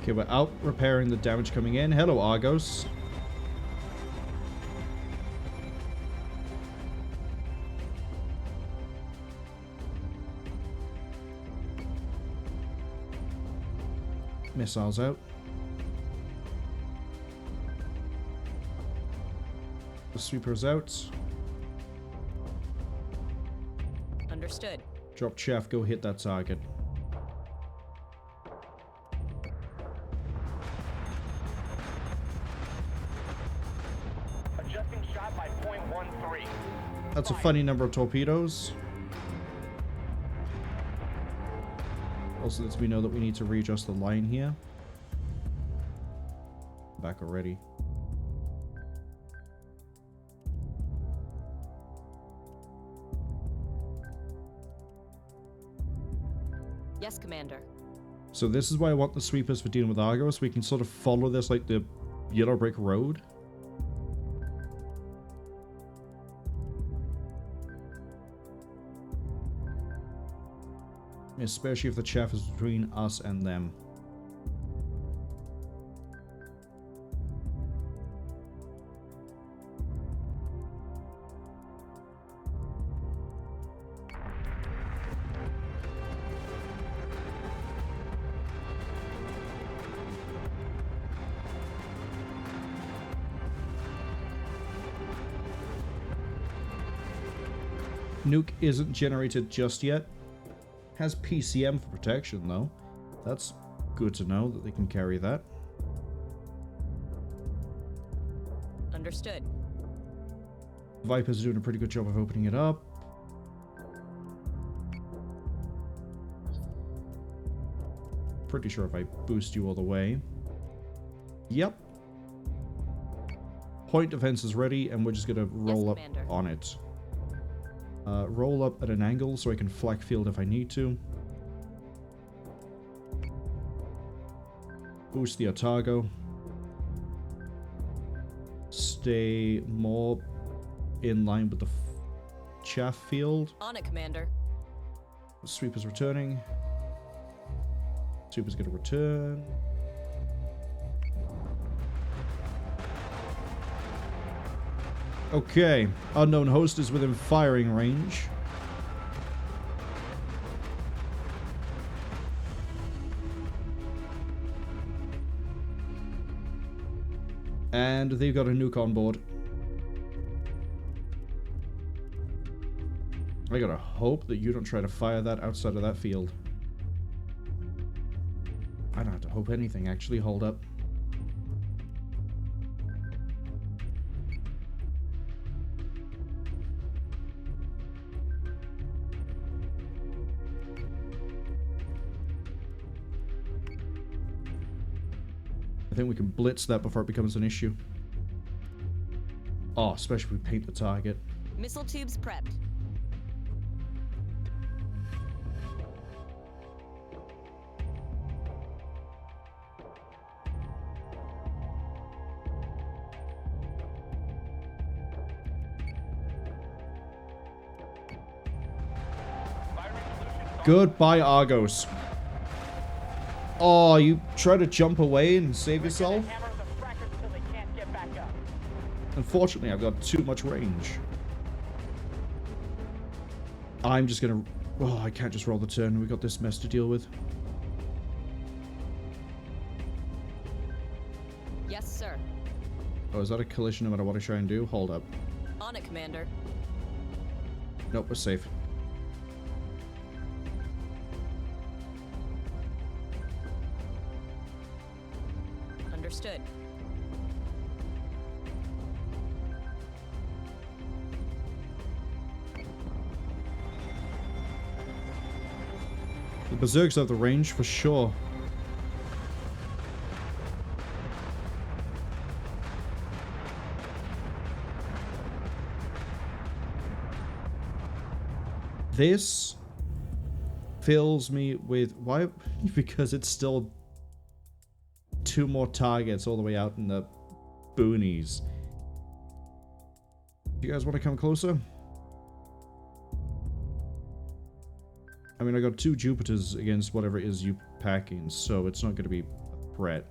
Okay, we're out repairing the damage coming in. Hello, Argos. Missiles out. The sweeper's out. Understood. Drop Chaff, go hit that target. Adjusting shot by .13. That's a funny number of torpedoes. Also lets me know that we need to readjust the line here. Back already. Yes, Commander. So this is why I want the sweepers for dealing with Argos. We can sort of follow this like the yellow brick road. Especially if the chaff is between us and them. Nuke isn't generated just yet. Has PCM for protection though. That's good to know that they can carry that. Understood. Viper's doing a pretty good job of opening it up. pretty sure if I boost you all the way. Yep. Point defense is ready, and we're just gonna roll up on it. Roll up at an angle so I can flak field if I need to. Boost the Otago. Stay more in line with the chaff field. On it, Commander. Sweeper's returning. Sweeper's gonna return. Okay. Unknown host is within firing range. And they've got a nuke on board. I gotta hope that you don't try to fire that outside of that field. I don't have to hope anything, actually. Hold up. I think we can blitz that before it becomes an issue. Oh, especially if we paint the target. Missile tubes prepped. Goodbye, Argos. Oh, you try to jump away and save yourself? Unfortunately, I've got too much range. I'm just gonna... Oh, I can't just roll the turn. We've got this mess to deal with. Yes, sir. Oh, is that a collision no matter what I try and do? Hold up. On it, Commander. Nope, we're safe. Understood. The Berserks have the range for sure. This fills me with... Why? Because it's still 2 more targets all the way out in the boonies. You guys want to come closer? I mean, I got 2 Jupiters against whatever it is you packing, so it's not going to be a threat.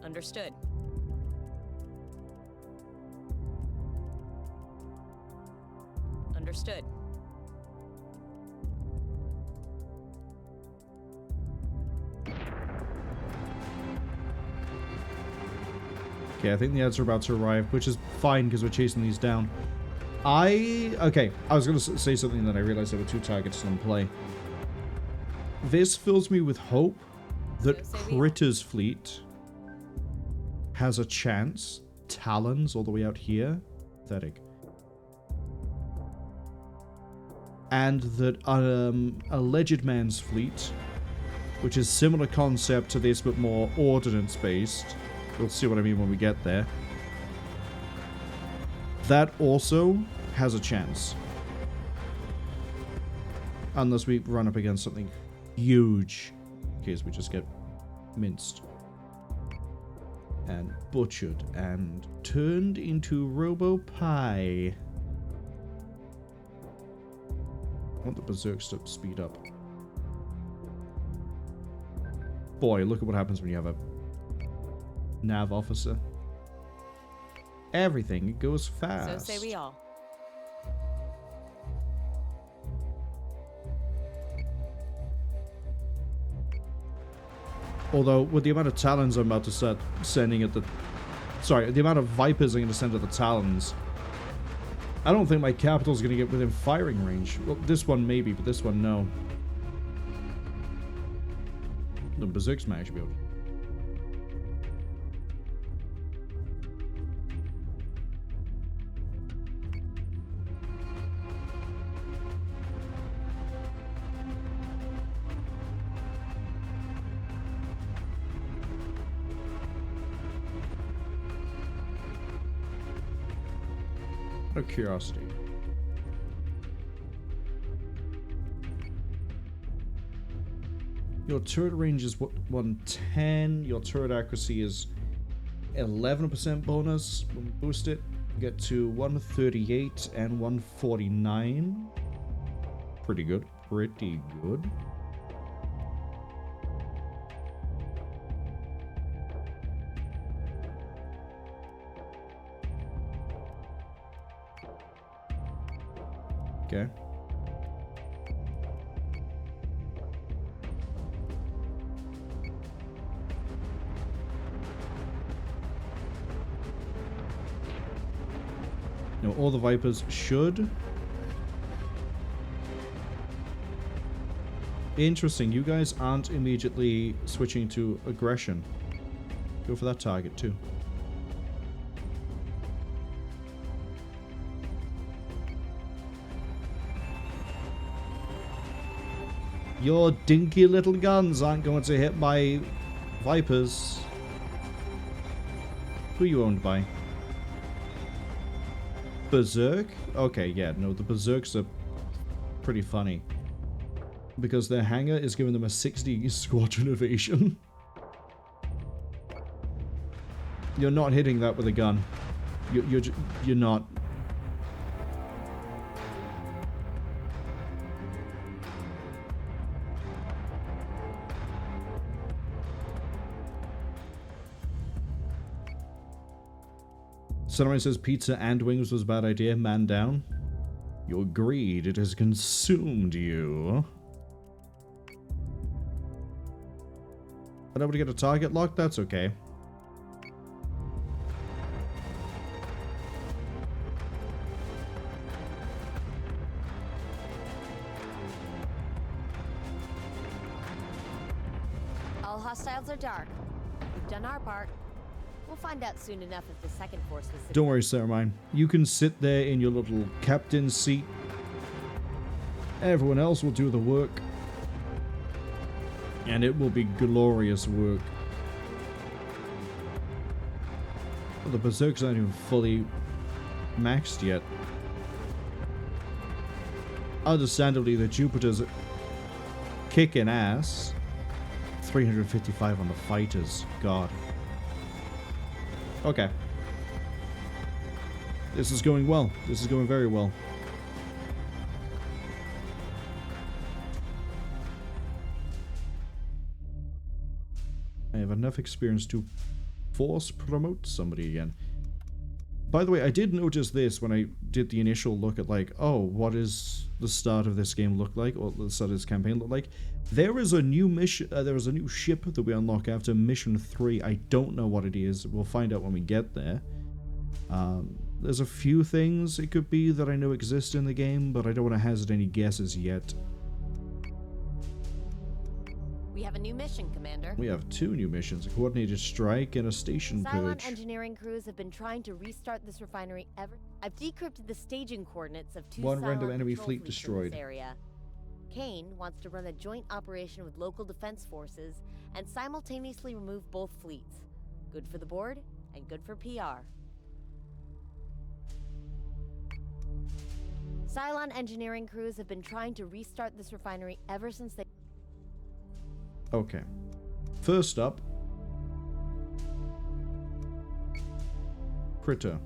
Understood. Understood. Okay, I think the ads are about to arrive, which is fine because we're chasing these down. Okay, I was going to say something that I realized there were 2 targets in play. This fills me with hope that Critter's fleet has a chance. Talons all the way out here. Pathetic. And that Alleged Man's fleet, which is similar concept to this but more ordnance based. We'll see what I mean when we get there. That also has a chance. Unless we run up against something huge. In case we just get minced. And butchered. And turned into Robo Pie. I want the Berserks to speed up. Boy, look at what happens when you have a nav officer. Everything goes fast. So say we all. Although, with the amount of Talons I'm about to start sending at the... Sorry, the amount of Vipers I'm going to send at the Talons, I don't think my capital's going to get within firing range. Well, this one maybe, but this one no. The Berserks might actually be able to. Out of curiosity. Your turret range is 110. Your turret accuracy is 11% bonus. When we boost it, you get to 138 and 149. Pretty good. Pretty good. Okay. Now all the Vipers should. Interesting, you guys aren't immediately switching to aggression. Go for that target too. Your dinky little guns aren't going to hit my Vipers. Who are you owned by? Berserk? Okay, yeah, no, the Berserks are pretty funny. Because their hangar is giving them a 60 squadron evasion. You're not hitting that with a gun. You're not. Someone says pizza and wings was a bad idea. Man down. Your greed, it has consumed you. Unable to get a target lock? That's okay. All hostiles are dark. We've done our part. We'll find out soon enough if the second force was... Don't worry, Sarah mine. You can sit there in your little captain's seat. Everyone else will do the work. And it will be glorious work. Well, the Berserks aren't even fully maxed yet. Understandably, the Jupiter's kicking ass. 355 on the fighters. God. Okay. This is going well. This is going very well. I have enough experience to force promote somebody again. By the way, I did notice this when I did the initial look at like, oh, what does the start of this game look like, or the start of this campaign look like? There is a new mission, there is a new ship that we unlock after mission 3. I don't know what it is. We'll find out when we get there. There's a few things it could be that I know exist in the game, but I don't want to hazard any guesses yet. We have a new mission, Commander. We have 2 new missions, a coordinated strike and a station Cylon purge. engineering crews have been trying to restart this refinery I've decrypted the staging coordinates of 2 One Cylon random enemy patrol fleet fleets destroyed. in this area. Kane wants to run a joint operation with local defense forces and simultaneously remove both fleets. Good for the board and good for PR. Cylon engineering crews have been trying to restart this refinery ever since they... Okay. First up, Critter.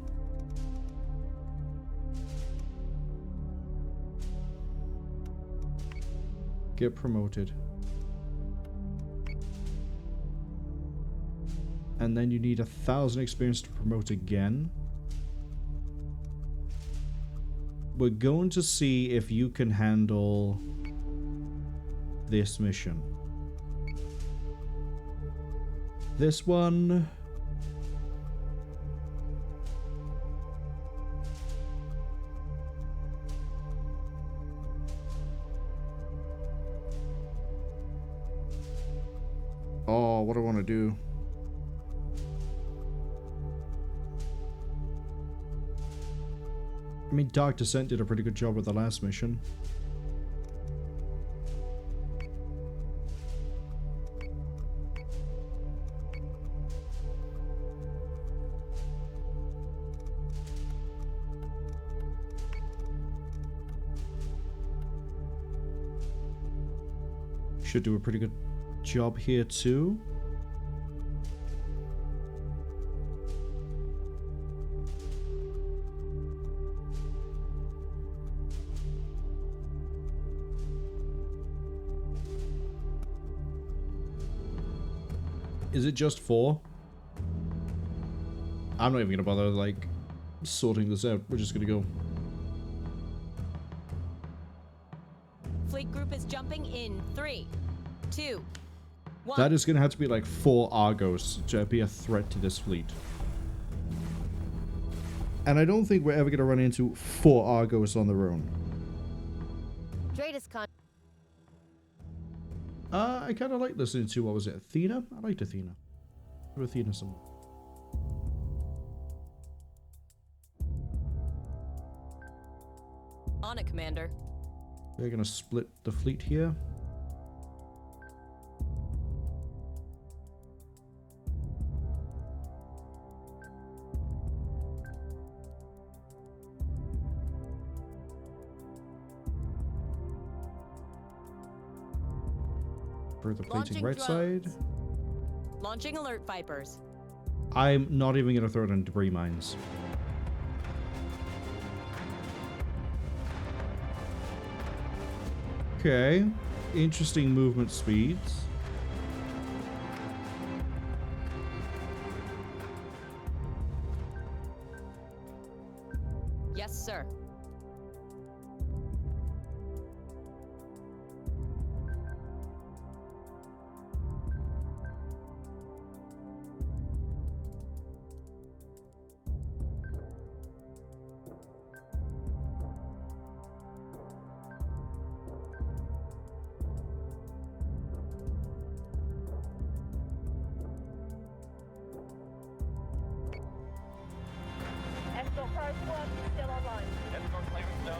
Get promoted. And then you need 1,000 experience to promote again. We're going to see if you can handle this mission. This one... Oh, what do I want to do? I mean, Dark Descent did a pretty good job with the last mission. Should do a pretty good job here too. Is it just 4? I'm not even gonna bother like sorting this out. We're just gonna go. Fleet group is jumping in 3, 2, 1. That is gonna have to be like 4 Argos to be a threat to this fleet. And I don't think we're ever gonna run into 4 Argos on their own. Dratus con. I kind of like listening to, what was it, Athena? I liked Athena. Or Athena somewhere. On it, Commander. They're gonna split the fleet here. Further plating right side. Launching alert Vipers. I'm not even gonna throw it on debris mines. Okay, interesting movement speeds. Yes, sir.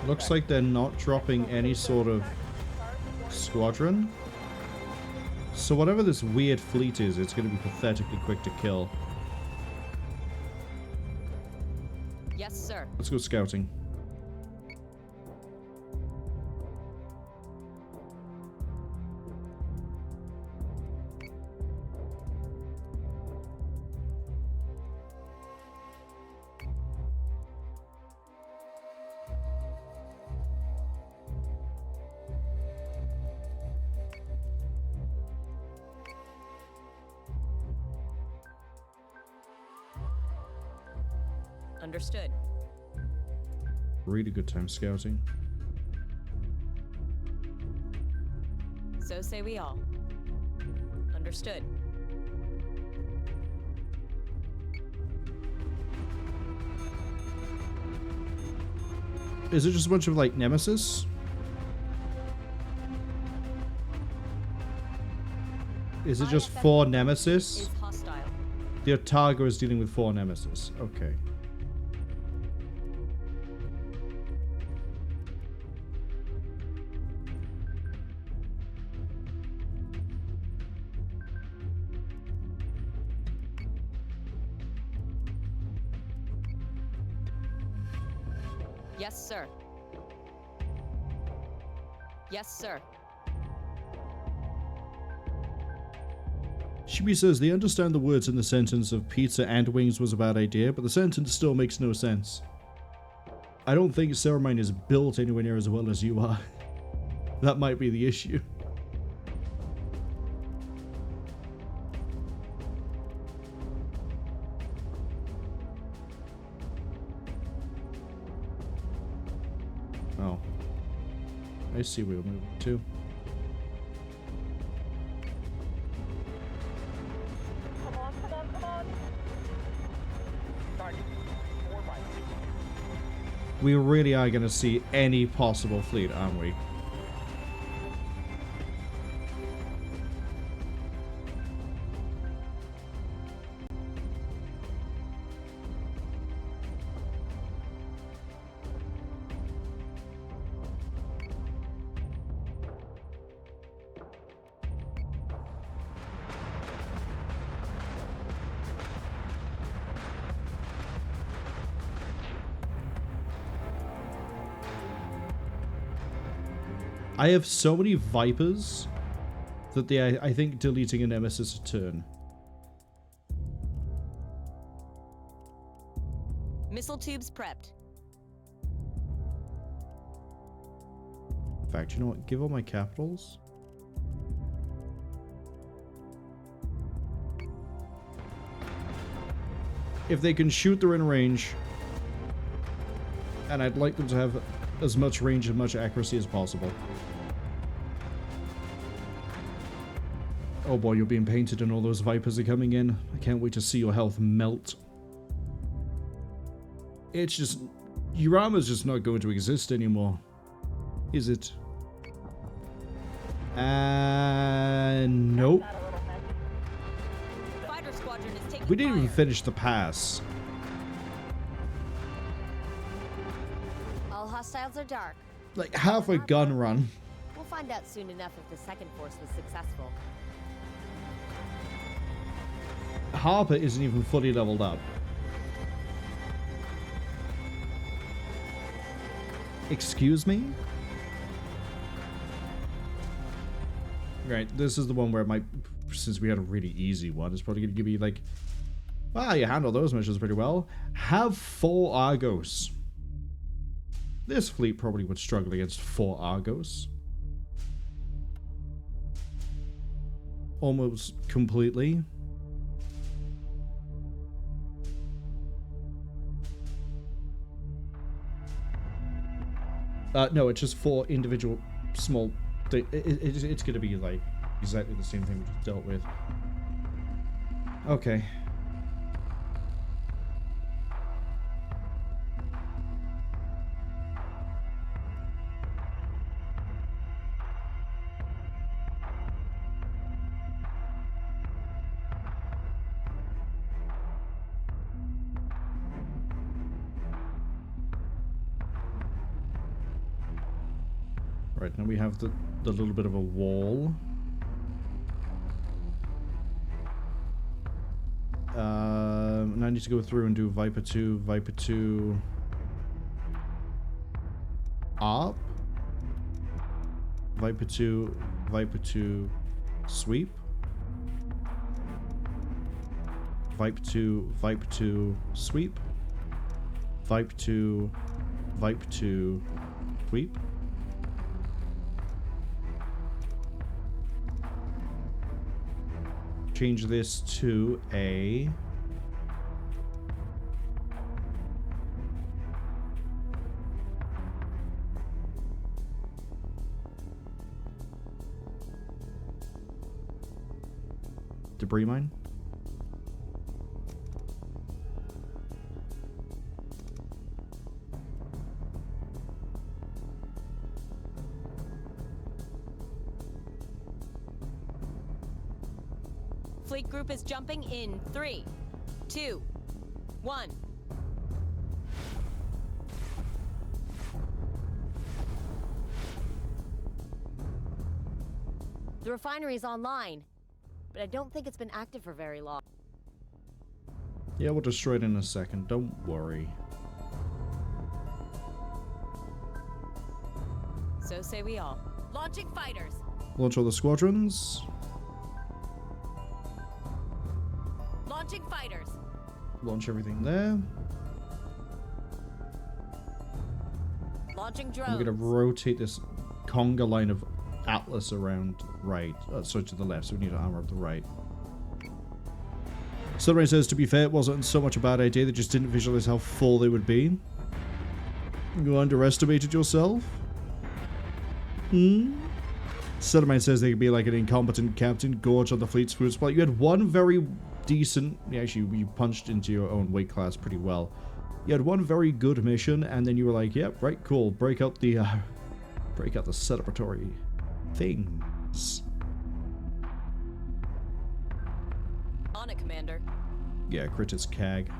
Looks like they're not dropping any sort of squadron. So whatever this weird fleet is, it's going to be pathetically quick to kill. Yes, sir. Let's go scouting. Understood. Really good time scouting. So say we all. Understood. Is it just a bunch of like Nemesis? Is it just 4 Nemesis? Is hostile. The Otago is dealing with 4 Nemesis. Okay. Yes, sir. Yes, sir. Shibi says they understand the words in the sentence of pizza and wings was a bad idea, but the sentence still makes no sense. I don't think Ceramine is built anywhere near as well as you are. That might be the issue. Oh. I see where we're moving to. Come on. Target 4 by 6. We really are going to see any possible fleet, aren't we? I have so many Vipers that they, I think, deleting a Nemesis a turn. Missile tubes prepped. In fact, you know what? Give all my capitals. If they can shoot, they're in range. And I'd like them to have as much range and much accuracy as possible. Oh boy, you're being painted and all those Vipers are coming in. I can't wait to see your health melt. It's just... your armor's just not going to exist anymore. Is it? Nope. Fighter squadron is taking We didn't even fire. finish the pass. All hostiles are dark. Like, half a gun run. We'll find out soon enough if the second force was successful. Harper isn't even fully leveled up. Excuse me? Right, this is the one where it might, since we had a really easy one, it's probably going to give you like, wow, you handle those missions pretty well. Have 4 Argos. This fleet probably would struggle against 4 Argos. Almost completely. No, it's just 4 individual small... It's going to be like exactly the same thing we just dealt with. Okay. Right, now we have the little bit of a wall. And I need to go through and do Viper 2, ARP, Viper 2, sweep, Viper 2, sweep, Viper 2, sweep. Change this to a debris mine. Fleet group is jumping in 3, 2, 1. The refinery is online, but I don't think it's been active for very long. Yeah, we'll destroy it in a second. Don't worry. So say we all. Launching fighters. Launch all the squadrons. Launching fighters. Launch everything there. Launching drones. I'm going to rotate this conga line of Atlas around right. So to the left, so we need to armor up the right. Sunray says, to be fair, it wasn't so much a bad idea, they just didn't visualize how full they would be. You underestimated yourself? Sunray says they could be like an incompetent captain, gorge on the fleet's food supply. You had one very decent... Actually, you punched into your own weight class pretty well. You had one very good mission, and then you were like, yep, right, cool. Break out the celebratory things. On it, Commander. Yeah, Critters CAG.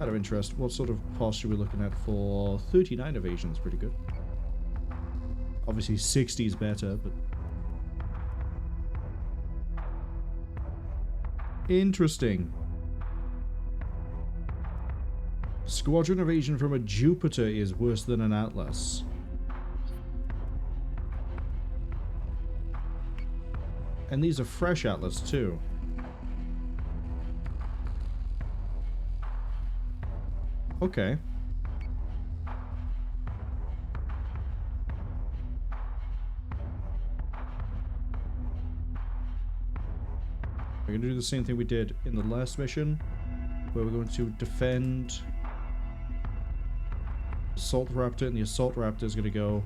Out of interest, what sort of posture are we looking at for 39 evasion? Is pretty good. Obviously 60 is better, but... Interesting. Squadron evasion from a Jupiter is worse than an Atlas. And these are fresh atlas too. Okay. We're going to do the same thing we did in the last mission, where we're going to defend Assault Raptor, and the Assault Raptor is going to go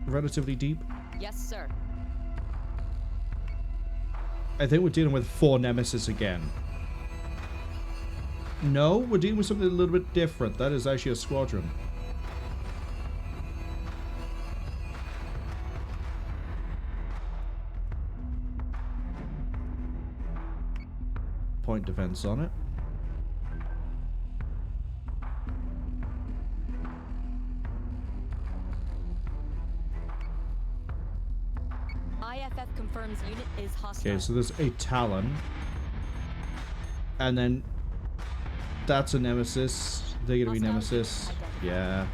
relatively deep. Yes, sir. I think we're dealing with 4 Nemesis again. No, we're dealing with something a little bit different. That is actually a squadron. Point defense on it. IFF confirms unit is hostile. Okay, so there's a Talon. And then that's a Nemesis. They're gonna be Nemesis. Yeah.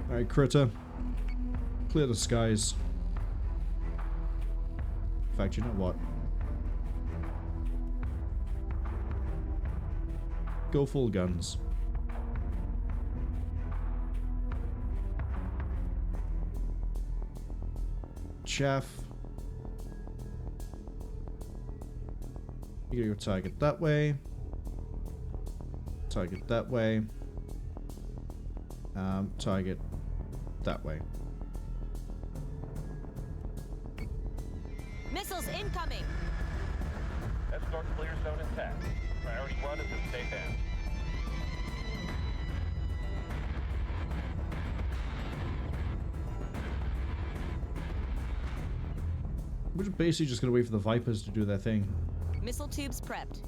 Alright, Critter. Clear the skies. In fact, you know what? Go full guns. Chaff. You're gonna go target that way. Target that way. Target that way. Missiles incoming! Escort clear zone intact. Priority 1 is to stay down. We're basically just gonna wait for the Vipers to do their thing. Missile tubes prepped.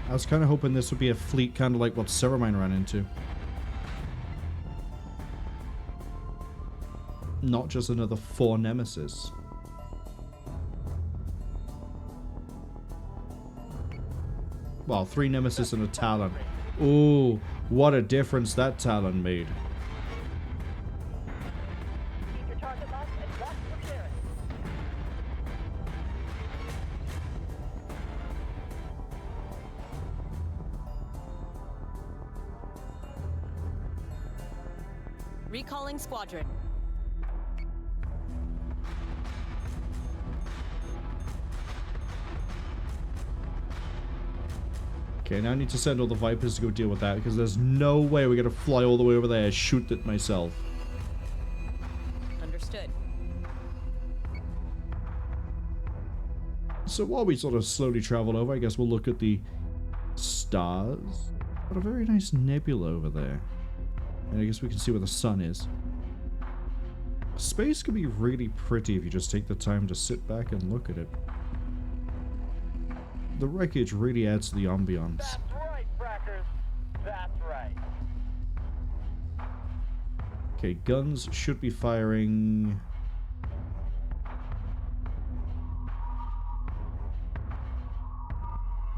I was kind of hoping this would be a fleet kind of like what Ceramine ran into. Not just another 4 Nemesis. Well, 3 Nemesis and a Talon. Ooh, what a difference that Talon made. Keep your target locked and lock for clearance. Recalling squadron. Okay, now I need to send all the Vipers to go deal with that, because there's no way we're gonna fly all the way over there and shoot it myself. Understood. So while we sort of slowly travel over, I guess we'll look at the stars. Got a very nice nebula over there. And I guess we can see where the sun is. Space can be really pretty if you just take the time to sit back and look at it. The wreckage really adds to the ambiance. That's right, frackers. That's right. Okay, guns should be firing.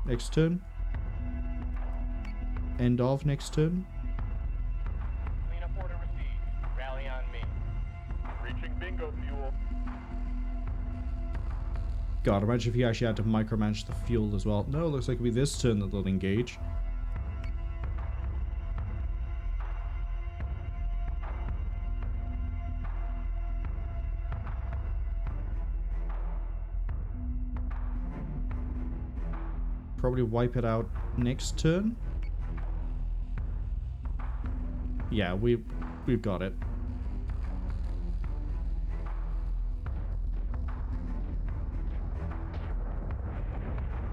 Next turn. End of next turn. Cleanup order received. Rally on me. Reaching bingo fuel. God, imagine if you actually had to micromanage the fuel as well. No, it looks like it'll be this turn that they'll engage. Probably wipe it out next turn. Yeah, we've got it.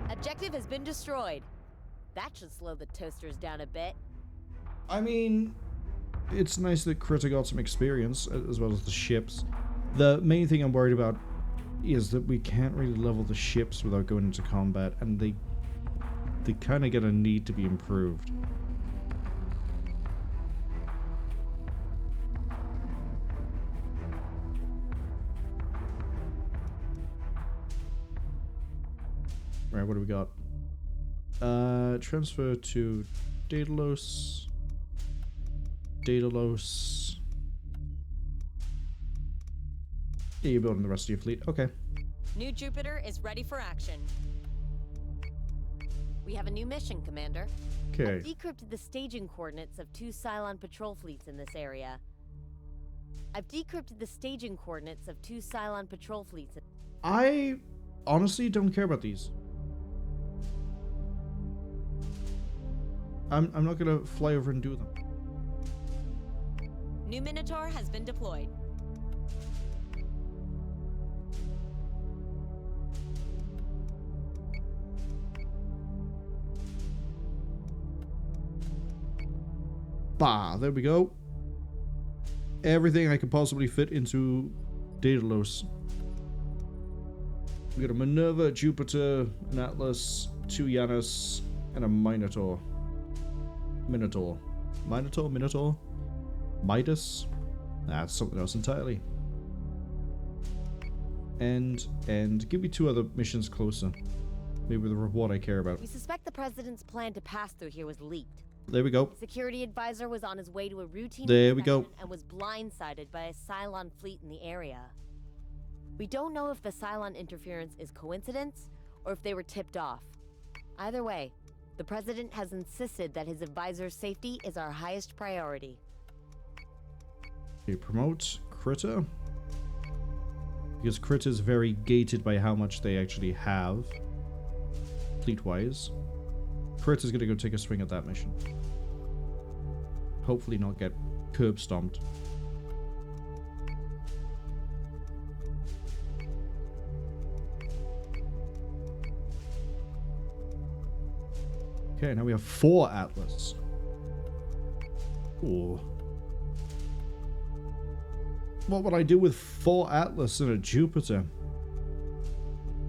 Objective has been destroyed. That should slow the toasters down a bit. I mean, it's nice that Critter got some experience, as well as the ships. The main thing I'm worried about is that we can't really level the ships without going into combat, and they kind of gonna need to be improved. Right, what do we got? Transfer to Daedalus. Daedalus. Yeah, you're building the rest of your fleet. Okay. New Jupiter is ready for action. We have a new mission, Commander. Okay. I've decrypted the staging coordinates of 2 Cylon patrol fleets in this area. I honestly don't care about these. I'm not gonna fly over and do them. New Minotaur has been deployed. Bah, there we go. Everything I could possibly fit into Daedalus. We got a Minerva, Jupiter, an Atlas, 2 Janus, and a Minotaur. Minotaur. Minotaur? Midas? That's something else entirely. And give me 2 other missions closer. Maybe the reward I care about. We suspect the President's plan to pass through here was leaked. There we go. Security advisor was on his way to a routine There we go. inspection and was blindsided by a Cylon fleet in the area. We don't know if the Cylon interference is coincidence or if they were tipped off. Either way, the President has insisted that his advisor's safety is our highest priority. Okay, promote Critter. Because Critter's very gated by how much they actually have. Fleet-wise. Critter's gonna go take a swing at that mission. Hopefully not get curb stomped. Okay, now we have 4 Atlas. Ooh. What would I do with 4 Atlas and a Jupiter?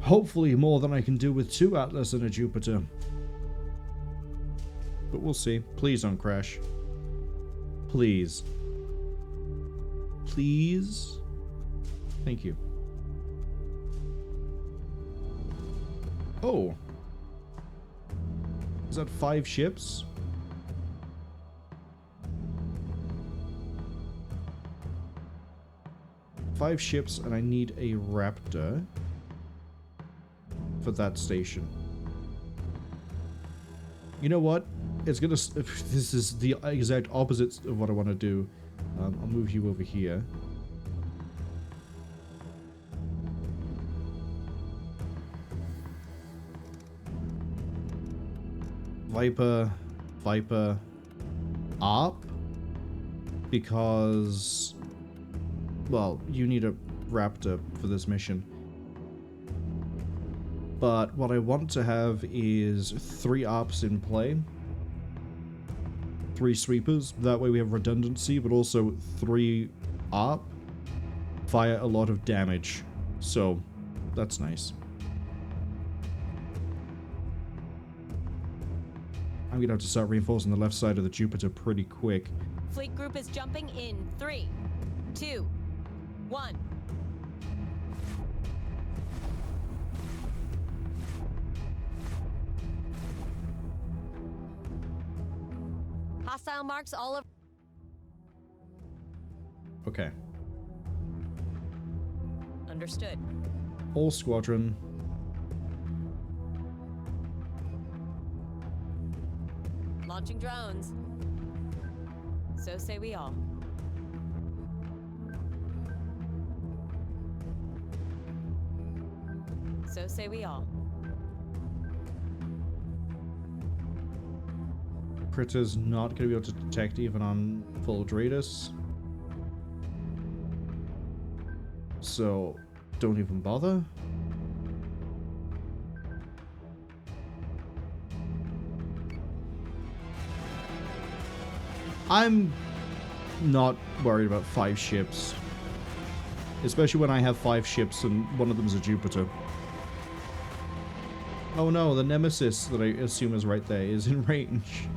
Hopefully more than I can do with 2 Atlas and a Jupiter. But we'll see. Please don't crash. Please. Please. Thank you. Oh. Is that 5 ships? Five ships, and I need a Raptor for that station. You know what? It's gonna. This is the exact opposite of what I want to do. I'll move you over here. Viper, ARP, because, well, you need a Raptor for this mission. But what I want to have is 3 ARPs in play. 3 sweepers. That way we have redundancy, but also 3 ARP fire a lot of damage. So, that's nice. I'm gonna have to start reinforcing the left side of the Jupiter pretty quick. Fleet group is jumping in 3, 2, 1. Hostile marks all over. Okay. Understood. All squadron. Launching drones. So say we all. So say we all. Critter's not going to be able to detect even on full Dratus. So, don't even bother. I'm not worried about 5 ships. Especially when I have 5 ships and one of them's a Jupiter. Oh no, the Nemesis that I assume is right there is in range.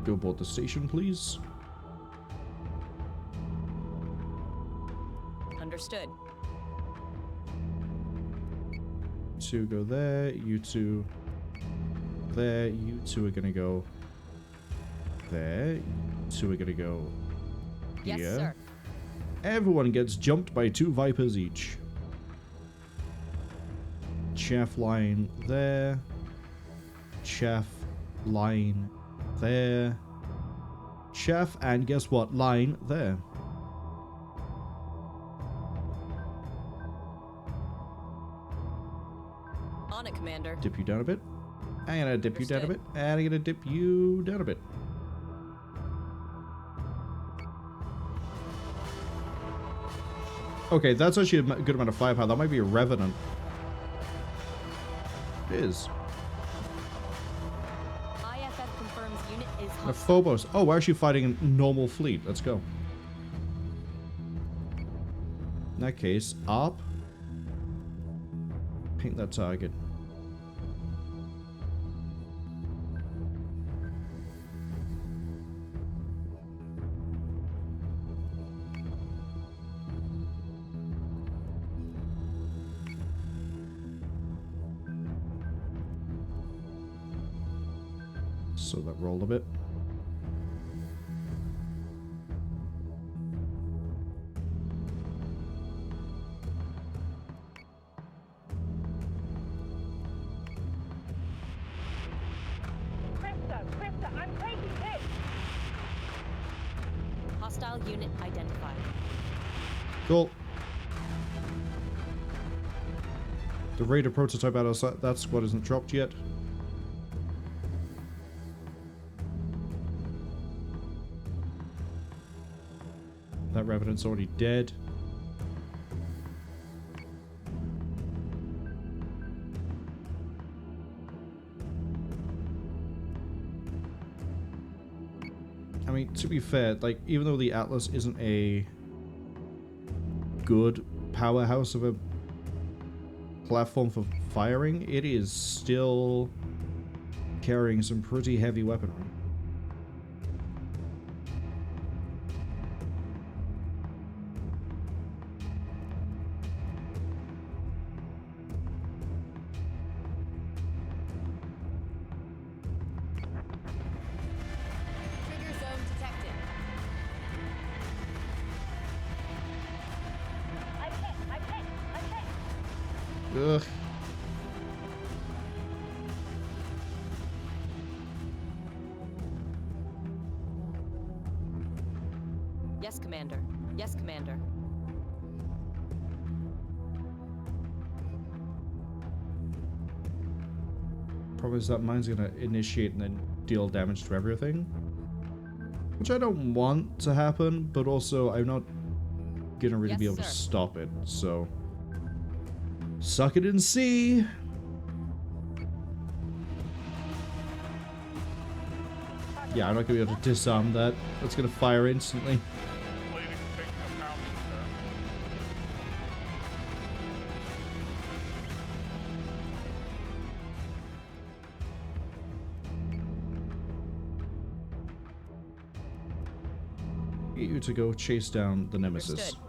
Go aboard the station, please. Understood. You two go there, you two there, you two are gonna go there, you two are gonna go here. Yes, sir. Everyone gets jumped by 2 Vipers each. Chaff line there. Chaff line there. Chaff and guess what? Line there. On it, Commander. Dip you down a bit. I'm gonna dip you down a bit. And I'm gonna dip you down a bit. Okay, that's actually a good amount of firepower. That might be a Revenant. It is. IFF confirms unit is A hostile. Phobos. Oh, we're actually fighting a normal fleet. Let's go. In that case, up. Paint that target. So that rolled a bit. Krista, I'm taking hit! Hostile unit identified. Cool. The Raider prototype out of that squad isn't dropped yet. That Revenant's already dead. I mean, to be fair, like, even though the Atlas isn't a good powerhouse of a platform for firing, it is still carrying some pretty heavy weaponry. Trigger zone detected. I'm hit! Ugh. Yes, Commander. Yes, Commander. Problem is that mine's gonna initiate and then deal damage to everything. Which I don't want to happen, but also I'm not gonna really Yes, be able to sir. stop it, so... Suck it and see! Yeah, I'm not gonna be able to disarm that. That's gonna fire instantly. Get you to go chase down the Nemesis. Understood.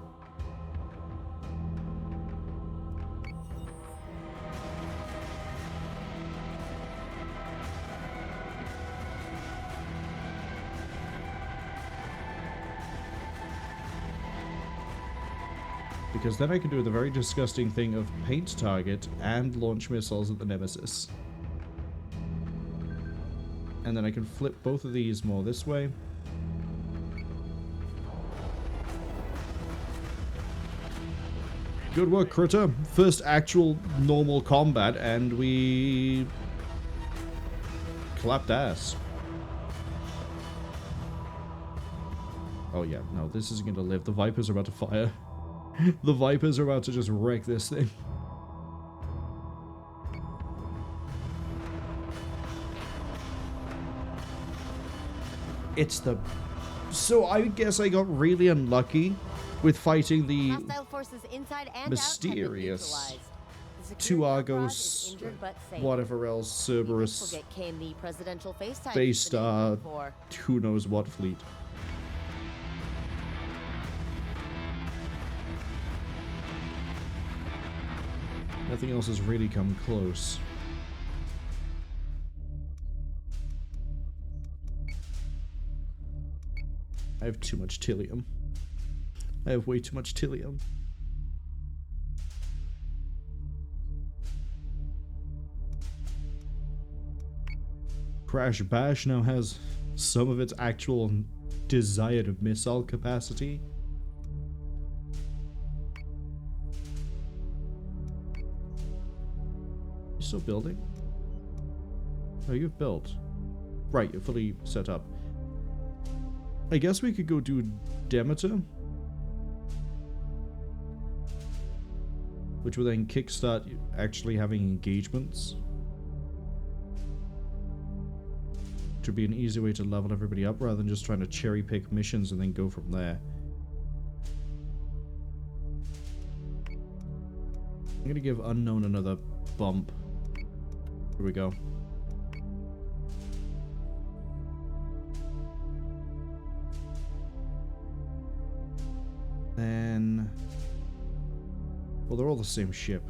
Because then I can do the very disgusting thing of paint target and launch missiles at the Nemesis. And then I can flip both of these more this way. Good work, Critter. First actual normal combat, and we clapped ass. Oh yeah, no, this isn't gonna live. The Vipers are about to fire. The Vipers are about to just wreck this thing. It's the... So I guess I got really unlucky with fighting the forces inside and Mysterious. out have been neutralized. The Two security Argos, entourage is injured but safe. whatever else, We Cerberus, will get Kane the presidential FaceTime Baystar, incident for. who knows what fleet. Nothing else has really come close. I have too much Tillium. I have way too much Tillium. Crash Bash now has some of its actual desired missile capacity. You still building? Oh, you've built. Right, you're fully set up. I guess we could go do Demeter, which will then kickstart actually having engagements. Which would be an easy way to level everybody up rather than just trying to cherry pick missions and then go from there. I'm gonna give Unknown another bump. Here we go. Then... well, they're all the same ship.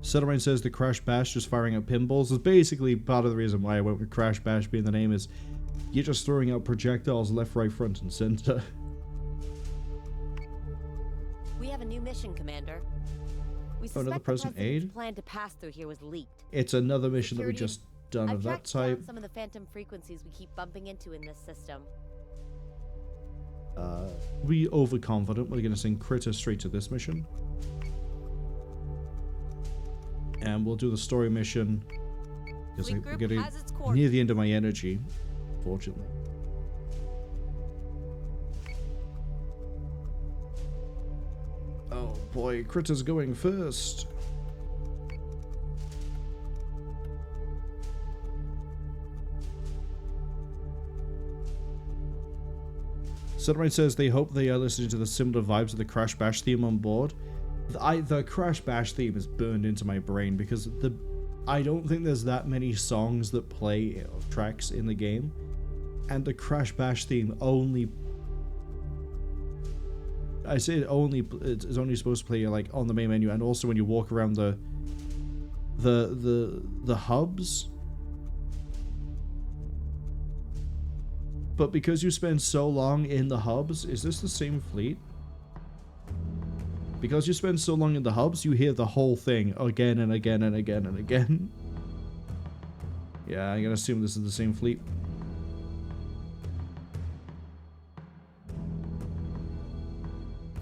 Settlemain says the Crash Bash just firing out pinballs is basically part of the reason why I went with Crash Bash being the name, is you're just throwing out projectiles left, right, front, and center. We have a new mission, Commander. We Oh, another suspect the President president's Aide? plan to pass through here was leaked. It's another mission that we Security- just done I've of that tracked down type. some of the phantom frequencies we keep bumping into in this system. We overconfident. We're going to send Critter straight to this mission. And we'll do the story mission. Because Fleet we're group getting has its near coordinates. the end of my energy, fortunately. Oh boy, Critter's going first. Sunrise says they hope they are listening to the similar vibes of the Crash Bash theme on board. The Crash Bash theme is burned into my brain because I don't think there's that many songs that play tracks in the game, and the Crash Bash theme only. I say it's only supposed to play like on the main menu, and also when you walk around the hubs. But because you spend so long in the hubs, is this the same fleet? Because you spend so long in the hubs, you hear the whole thing again and again and again and again. Yeah, I'm gonna assume this is the same fleet.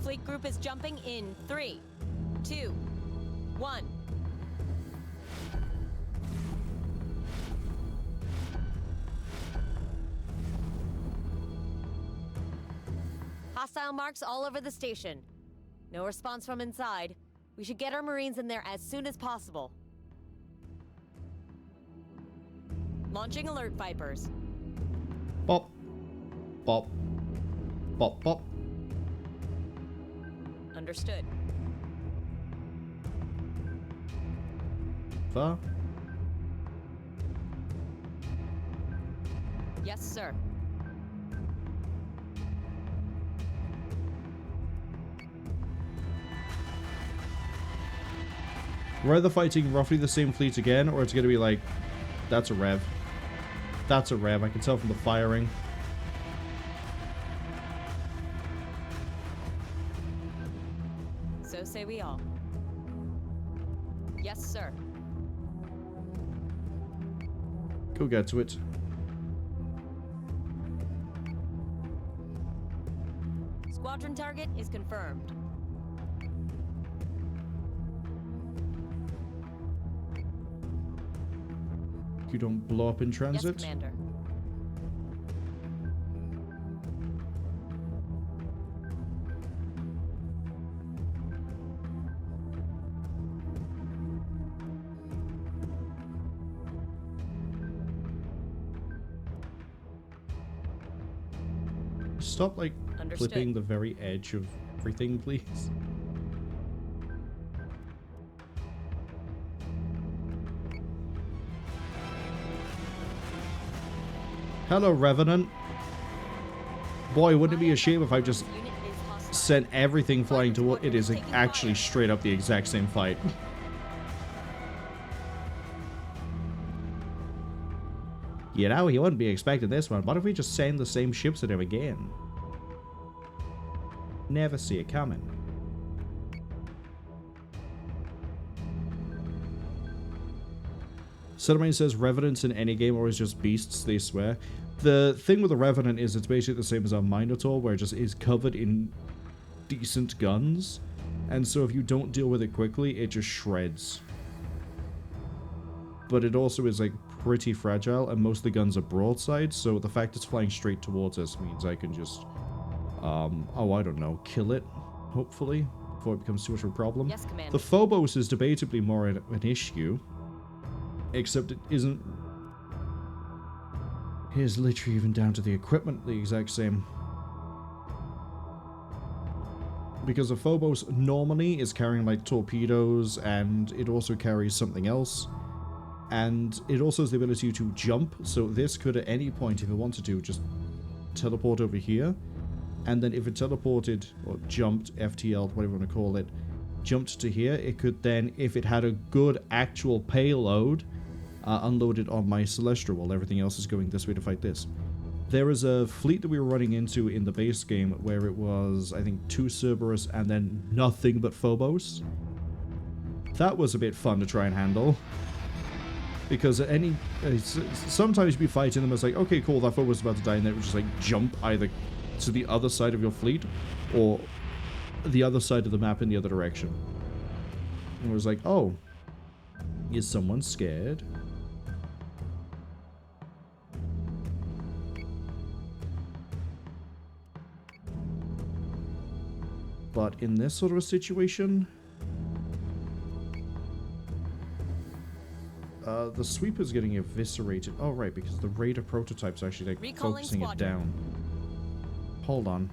Fleet group is jumping in 3, 2, 1. Hostile marks all over the station. No response from inside. We should get our Marines in there as soon as possible. Launching alert Vipers. Bop. Bop. Bop, bop. Understood. Far? Yes, sir. We're either fighting roughly the same fleet again, or it's gonna be like, that's a rev. That's a rev, I can tell from the firing. So say we all. Yes, sir. Go get to it. Squadron target is confirmed. You don't blow up in Yes, transit. Commander. stop, like, Understood. clipping the very edge of everything, please? Hello, Revenant. Boy, wouldn't it be a shame if I just sent everything flying toward... It is actually straight up the exact same fight. You know, he wouldn't be expecting this one. What if we just send the same ships at him again? Never see it coming. Sodomine says Revenants in any game are always just beasts, they swear. The thing with the Revenant is it's basically the same as our Minotaur, where it just is covered in decent guns. And so if you don't deal with it quickly, it just shreds. But it also is, like, pretty fragile, and most of the guns are broadside, so the fact it's flying straight towards us means I can just, oh, I don't know, kill it, hopefully, before it becomes too much of a problem. Yes, Commander. The Phobos is debatably more an issue, except it isn't... Here's literally even down to the equipment the exact same. Because the Phobos normally is carrying, like, torpedoes, and it also carries something else. And it also has the ability to jump, so this could at any point, if it wanted to, just teleport over here. And then if it teleported, or jumped, FTL, whatever you want to call it, jumped to here, it could then, if it had a good actual payload, unload it on my Celestial while everything else is going this way to fight this. There is a fleet that we were running into in the base game where it was, I think, 2 Cerberus and then nothing but Phobos. That was a bit fun to try and handle. Because at any... sometimes you'd be fighting them, it's like, okay, cool, that Phobos is about to die, and then it would just, like, jump either to the other side of your fleet, or the other side of the map in the other direction. And it was like, oh, is someone scared? But in this sort of a situation... the sweeper's getting eviscerated. Oh, right, because the Raider prototype's actually, like, focusing it down. Hold on.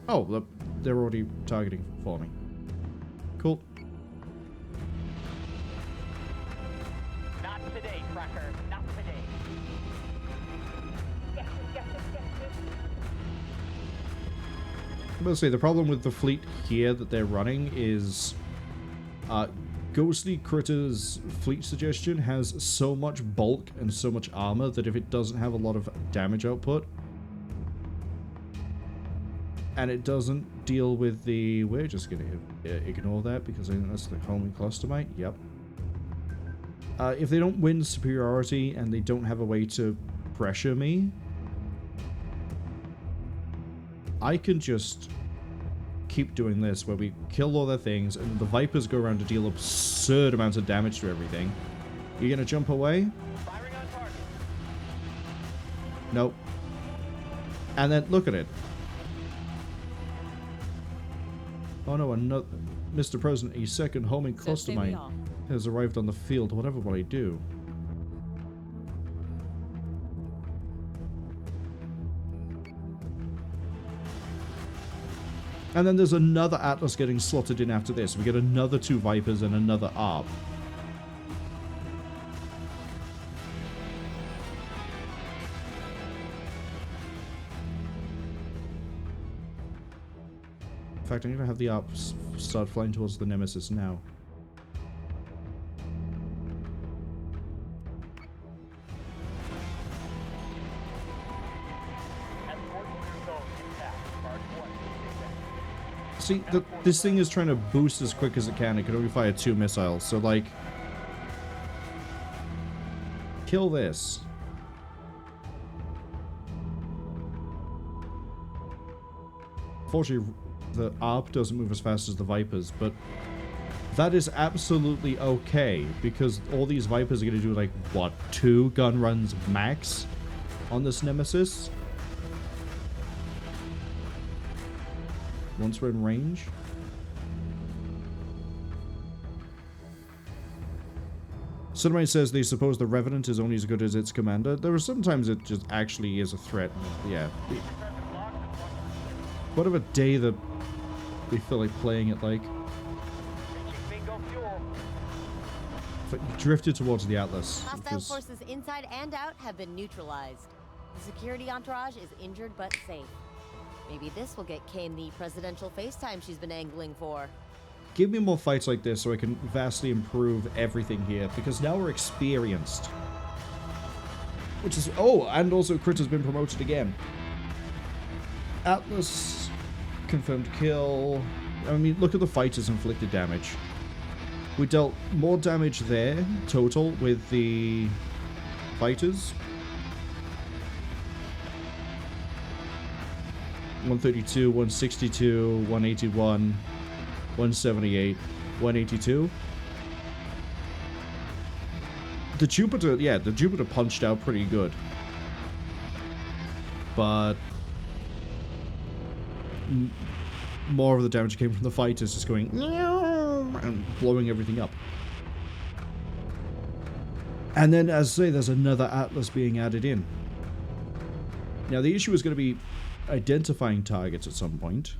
Oh, they're already targeting for me. Cool. Not today, Tracker. Not today. Yes. I'm gonna say, the problem with the fleet here that they're running is... Ghostly Critter's fleet suggestion has so much bulk and so much armor that if it doesn't have a lot of damage output, and it doesn't deal with the... We're just going to ignore that because I think that's the homing cluster mine. Yep. If they don't win superiority and they don't have a way to pressure me, I can just... keep doing this where we kill all their things and the Vipers go around to deal absurd amounts of damage to everything. You're gonna jump away? Firing on target. Nope. And then look at it. Oh no, another... Mr. President, a second homing cluster mine has arrived on the field. Whatever will I do? And then there's another Atlas getting slotted in after this. We get another 2 Vipers and another ARP. In fact, I'm going to have the ARP start flying towards the Nemesis now. See, this thing is trying to boost as quick as it can. It can only fire 2 missiles, so, like... Kill this. Fortunately, the ARP doesn't move as fast as the Vipers, but... That is absolutely okay, because all these Vipers are going to do, like, what, 2 gun runs max on this Nemesis? Once we're in range. Somebody says they suppose the Revenant is only as good as its commander. There are sometimes it just actually is a threat. Yeah. whatever day that we feel like playing it like. Reaching bingo fuel. But you drifted towards the Atlas. Hostile forces inside and out have been neutralized. The security entourage is injured but safe. Maybe this will get Kane the presidential FaceTime she's been angling for. Give me more fights like this so I can vastly improve everything here, because now we're experienced. Which is... Oh, and also Crit has been promoted again. Atlas, confirmed kill. I mean, look at the fighters' inflicted damage. We dealt more damage there, total, with the fighters. 132, 162, 181, 178, 182. The Jupiter, yeah, the Jupiter punched out pretty good. But more of the damage came from the fighters just going and blowing everything up. And then, as I say, there's another Atlas being added in. Now, the issue is going to be identifying targets at some point.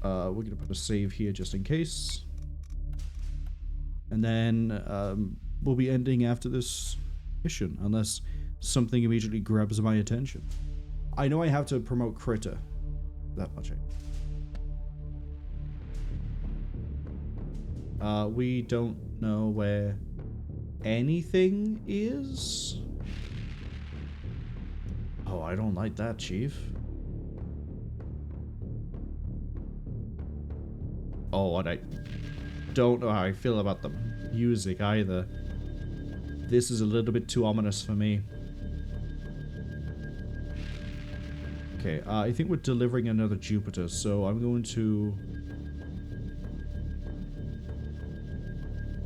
We're going to put a save here just in case. And then we'll be ending after this mission, unless something immediately grabs my attention. I know I have to promote Critter. That much. We don't know where anything is. Oh, I don't like that, Chief. Oh, and I don't know how I feel about the music either. This is a little bit too ominous for me. Okay, I think we're delivering another Jupiter, so I'm going to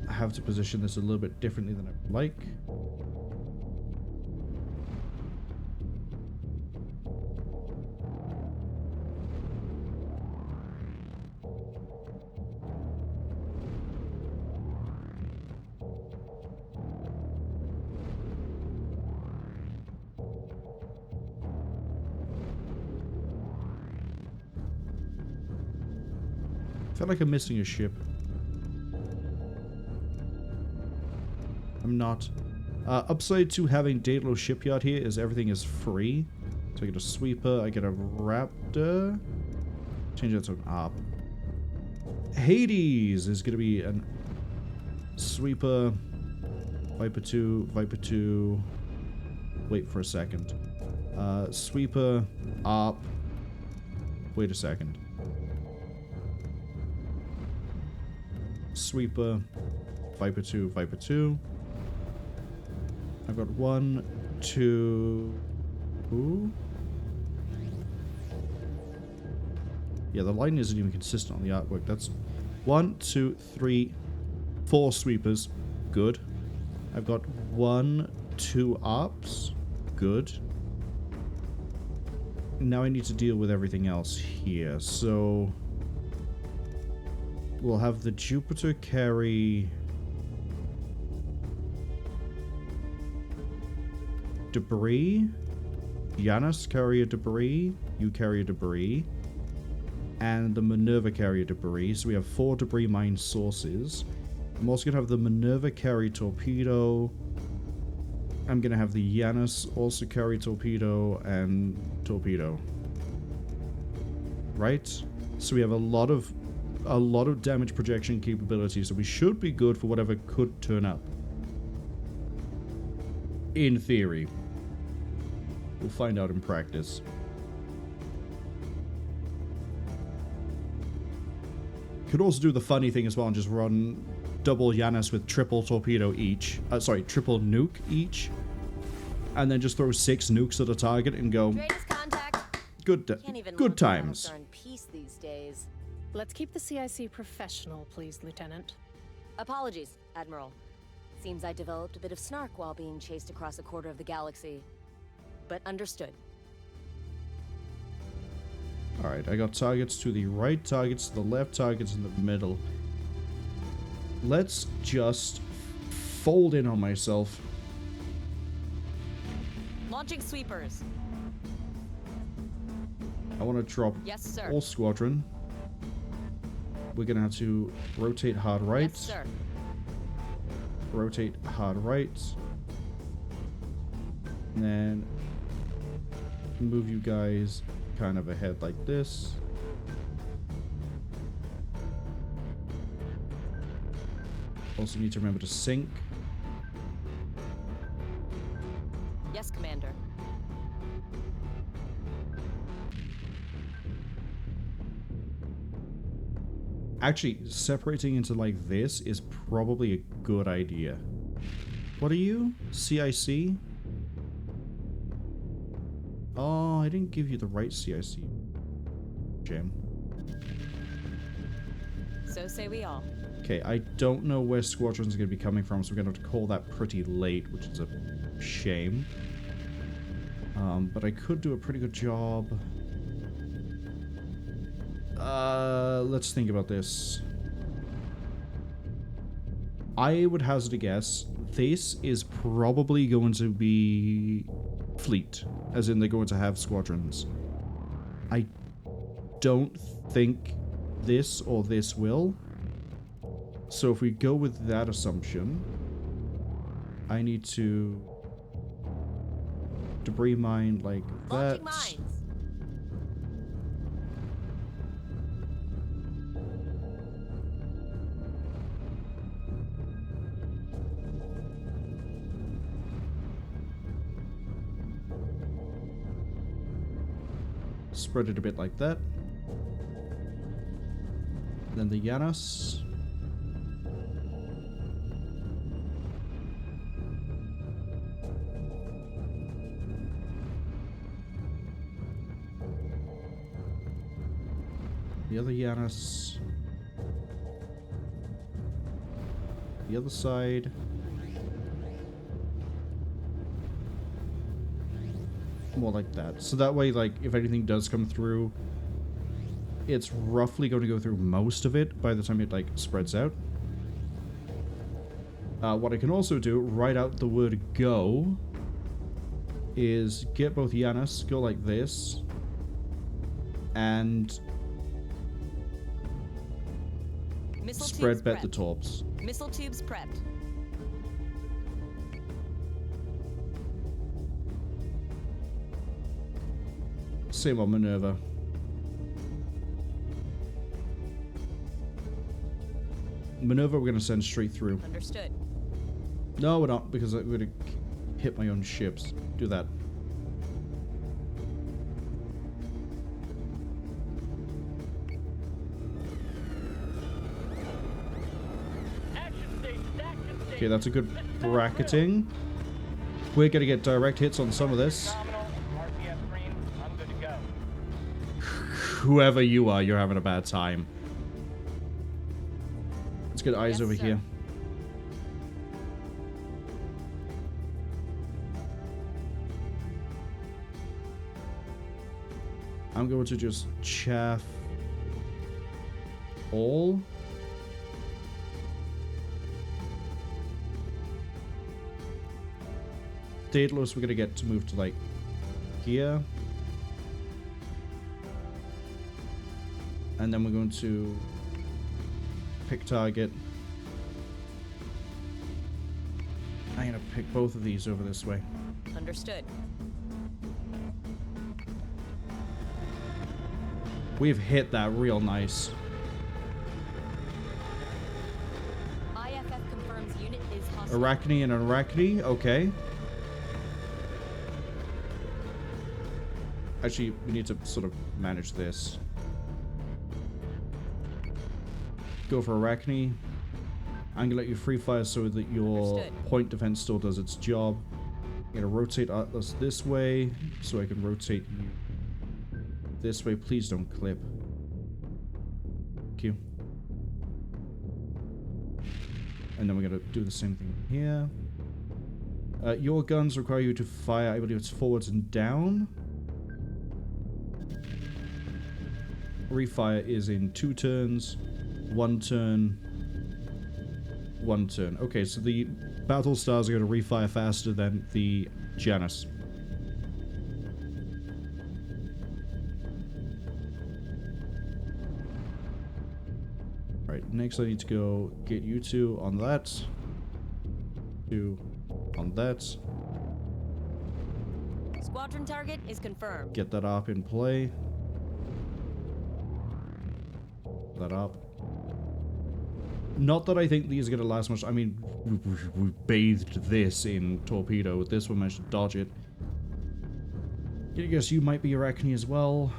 have to position this a little bit differently than I would like. I feel like I'm missing a ship. I'm not. Upside to having Deadlock Shipyard here is everything is free. So I get a sweeper, I get a raptor. Change that to an ARP. Hades is going to be a sweeper. Viper 2, Viper 2. Wait for a second. Sweeper, ARP. Wait a second. Sweeper, Viper 2, Viper 2. I've got 1, 2... Ooh. Yeah, the line isn't even consistent on the artwork. That's 1, 2, 3, 4 sweepers. Good. I've got 1, 2 ARPs. Good. Now I need to deal with everything else here. So we'll have the Jupiter carry debris. Janus carry a debris. You carry a debris. And the Minerva carry a debris. So we have 4 debris mine sources. I'm also going to have the Minerva carry torpedo. I'm going to have the Janus also carry torpedo and torpedo. Right? So we have a lot of damage projection capability, so we should be good for whatever could turn up. In theory. We'll find out in practice. Could also do the funny thing as well and just run double Janus with triple torpedo each. Triple nuke each. And then just throw 6 nukes at a target and go... Good times. Are in peace these days. Let's keep the CIC professional, please, Lieutenant. Apologies, Admiral. Seems I developed a bit of snark while being chased across a quarter of the galaxy. But understood. Alright, I got targets to the right, targets to the left, targets in the middle. Let's just fold in on myself. Launching sweepers. I want to drop Yes, sir. all squadron. We're going to have to rotate hard right. Yes, sir. Rotate hard right. And then move you guys kind of ahead like this. Also need to remember to sync. Yes, Commander. Actually, separating into like this is probably a good idea. What are you? CIC? Oh, I didn't give you the right CIC. Jam. So say we all. Okay, I don't know where squadrons are going to be coming from, so we're going to have to call that pretty late, which is a shame. But I could do a pretty good job. Let's think about this. I would hazard a guess. This is probably going to be fleet, as in they're going to have squadrons. I don't think this or this will. So if we go with that assumption, I need to debris mine like that. Launching mines. Spread it a bit like that. Then the Janus. The other Janus. The other side. More like that. So that way, like, if anything does come through, it's roughly going to go through most of it by the time it, like, spreads out. What I can also do, write out the word go, is get both Janus, go like this, and Missile spread tubes bet the prepped. torps. Missile tubes prepped. Same on Minerva. Minerva we're going to send straight through. Understood. No, we're not, because I'm going to hit my own ships. Do that. Okay, that's a good bracketing. We're going to get direct hits on some of this. I'm good to go. Whoever you are, you're having a bad time. Let's get eyes Yes, over sir. here. I'm going to just chaff all. Daedalus we're going to get to move to, like, here. And then we're going to pick target. I'm going to pick both of these over this way. Understood. We've hit that real nice. IFF confirms unit is hostile. Arachne and Arachne, okay. Actually, we need to sort of manage this. Go for Arachne. I'm gonna let you free fire so that your Understood. point defense still does its job. I'm gonna rotate Atlas this way so I can rotate you this way. Please don't clip. Thank you. And then we're gonna do the same thing here. Your guns require you to fire, I believe it's forwards and down. Refire is in 2 turns, 1 turn, 1 turn. Okay, so the battle stars are going to refire faster than the Janus. Right, next I need to go get you two on that. Two on that. Squadron target is confirmed. Get that up in play. That up. Not that I think these are going to last much. I mean, we bathed this in torpedo. This one managed to dodge it. I guess you might be Arachne as well.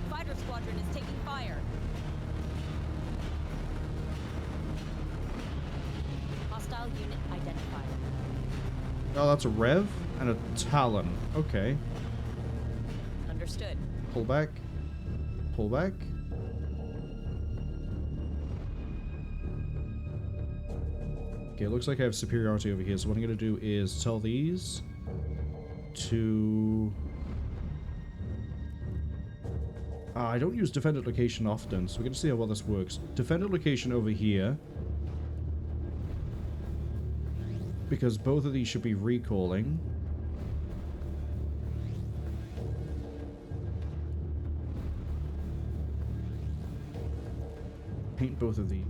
Fighter squadron is taking fire. Hostile unit identified. Oh, that's a Rev and a Talon. Okay. Understood. Pull back. Pull back. Okay, it looks like I have superiority over here, so what I'm going to do is tell these to... I don't use defended location often, so we're going to see how well this works. Defended location over here, because both of these should be recalling. Paint both of these.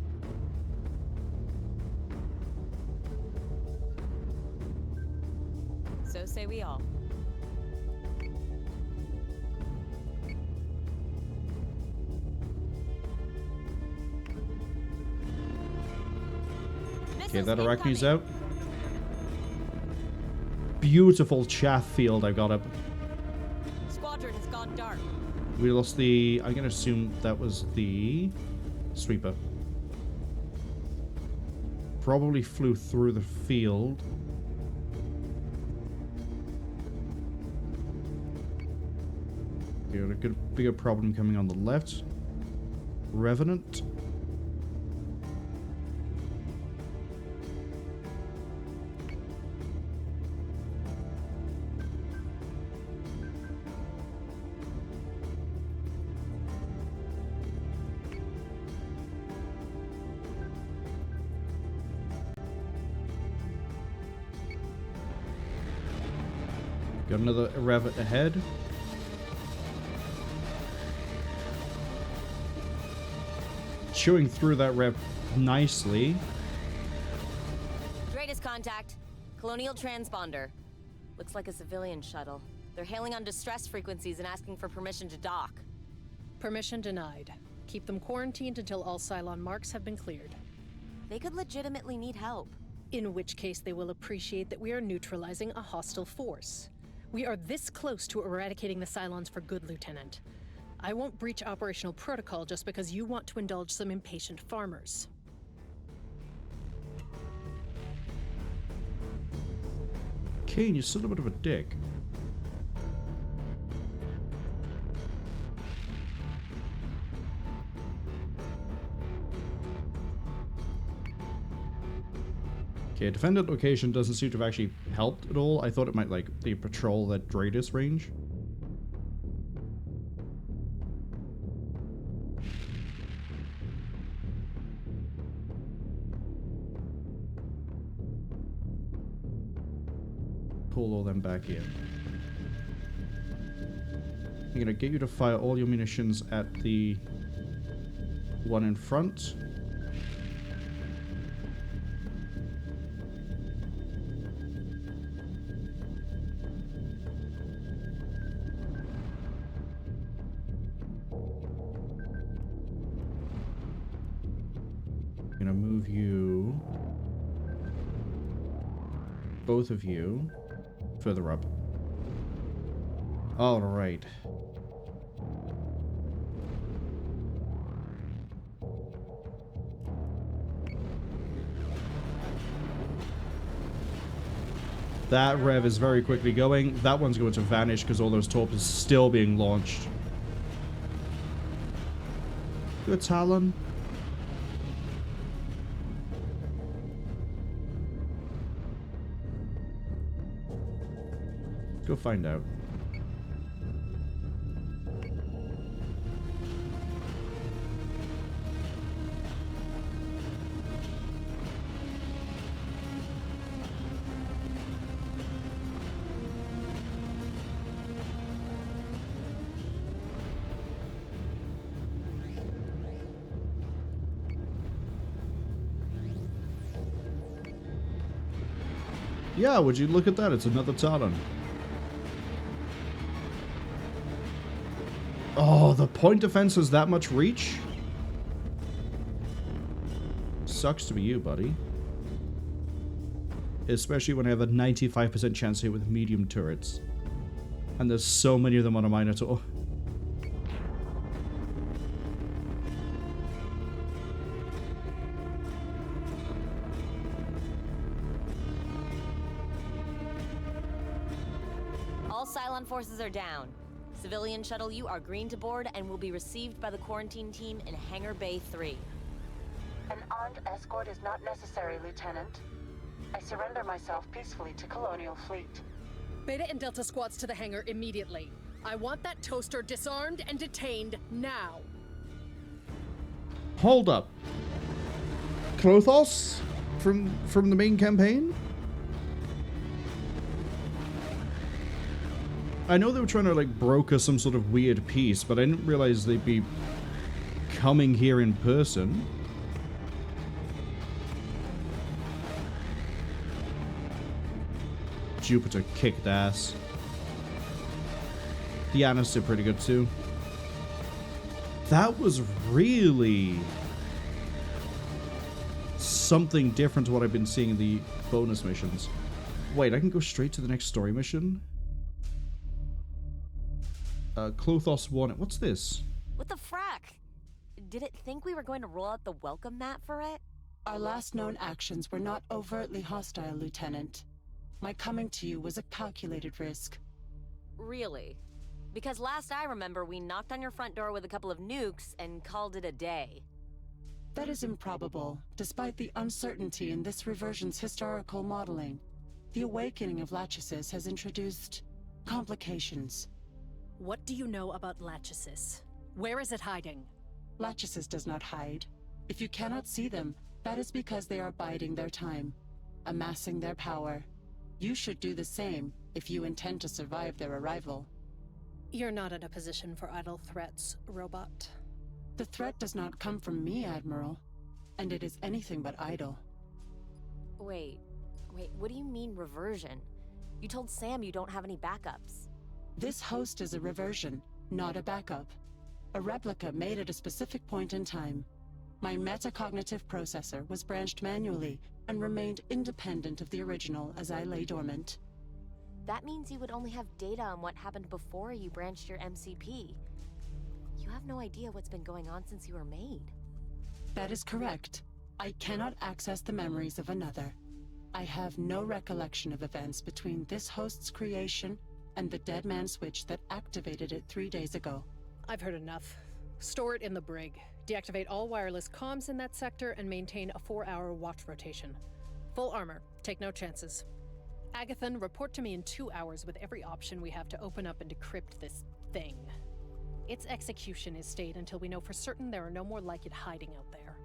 So say we all. Okay, that Arachne's out. Beautiful chaff field I got up. Squadron has gone dark. We lost the... I'm gonna assume that was the sweeper. Probably flew through the field. Got a good bigger problem coming on the left. Revenant. Got another Revenant ahead. Chewing through that Rev nicely. Greatest contact. Colonial transponder. Looks like a civilian shuttle. They're hailing on distress frequencies and asking for permission to dock. Permission denied. Keep them quarantined until all Cylon marks have been cleared. They could legitimately need help. In which case they will appreciate that we are neutralizing a hostile force. We are this close to eradicating the Cylons for good, Lieutenant. I won't breach operational protocol just because you want to indulge some impatient farmers. Kane, you're still a bit of a dick. Okay, defended location doesn't seem to have actually helped at all. I thought it might, like, they patrol that radius range. Pull all them back in. I'm gonna get you to fire all your munitions at the one in front. I'm gonna move you, both of you, further up. All right. That Rev is very quickly going. That one's going to vanish because all those torps are still being launched. Good Talon. Go find out. Yeah, would you look at that? It's another Talon. Oh, the point defense has that much reach? Sucks to be you, buddy. Especially when I have a 95% chance here with medium turrets. And there's so many of them on a Minotaur. All Cylon forces are down. Civilian Shuttle U are green to board and will be received by the quarantine team in Hangar Bay 3. An armed escort is not necessary, Lieutenant. I surrender myself peacefully to Colonial Fleet. Beta and Delta squads to the hangar immediately. I want that toaster disarmed and detained now. Hold up. Klothos? From the main campaign? I know they were trying to, like, broker some sort of weird peace, but I didn't realize they'd be coming here in person. Jupiter kicked ass. The Annis did pretty good, too. That was really something different to what I've been seeing in the bonus missions. Wait, I can go straight to the next story mission? Klothos 1. What's this? What the frack? Did it think we were going to roll out the welcome mat for it? Our last known actions were not overtly hostile, Lieutenant. My coming to you was a calculated risk. Really? Because last I remember, we knocked on your front door with a couple of nukes and called it a day. That is improbable, despite the uncertainty in this reversion's historical modeling. The awakening of Lachesis has introduced complications. What do you know about Lachesis? Where is it hiding? Lachesis does not hide. If you cannot see them, that is because they are biding their time, amassing their power. You should do the same if you intend to survive their arrival. You're not in a position for idle threats, robot. The threat does not come from me, Admiral, and it is anything but idle. Wait, what do you mean reversion? You told Sam you don't have any backups. This host is a reversion, not a backup. A replica made at a specific point in time. My metacognitive processor was branched manually and remained independent of the original as I lay dormant. That means you would only have data on what happened before you branched your MCP. You have no idea what's been going on since you were made. That is correct. I cannot access the memories of another. I have no recollection of events between this host's creation and the dead man switch that activated it 3 days ago. I've heard enough. Store it in the brig. Deactivate all wireless comms in that sector and maintain a 4-hour watch rotation. Full armor. Take no chances. Agathon, report to me in 2 hours with every option we have to open up and decrypt this thing. Its execution is stayed until we know for certain there are no more like it hiding out there.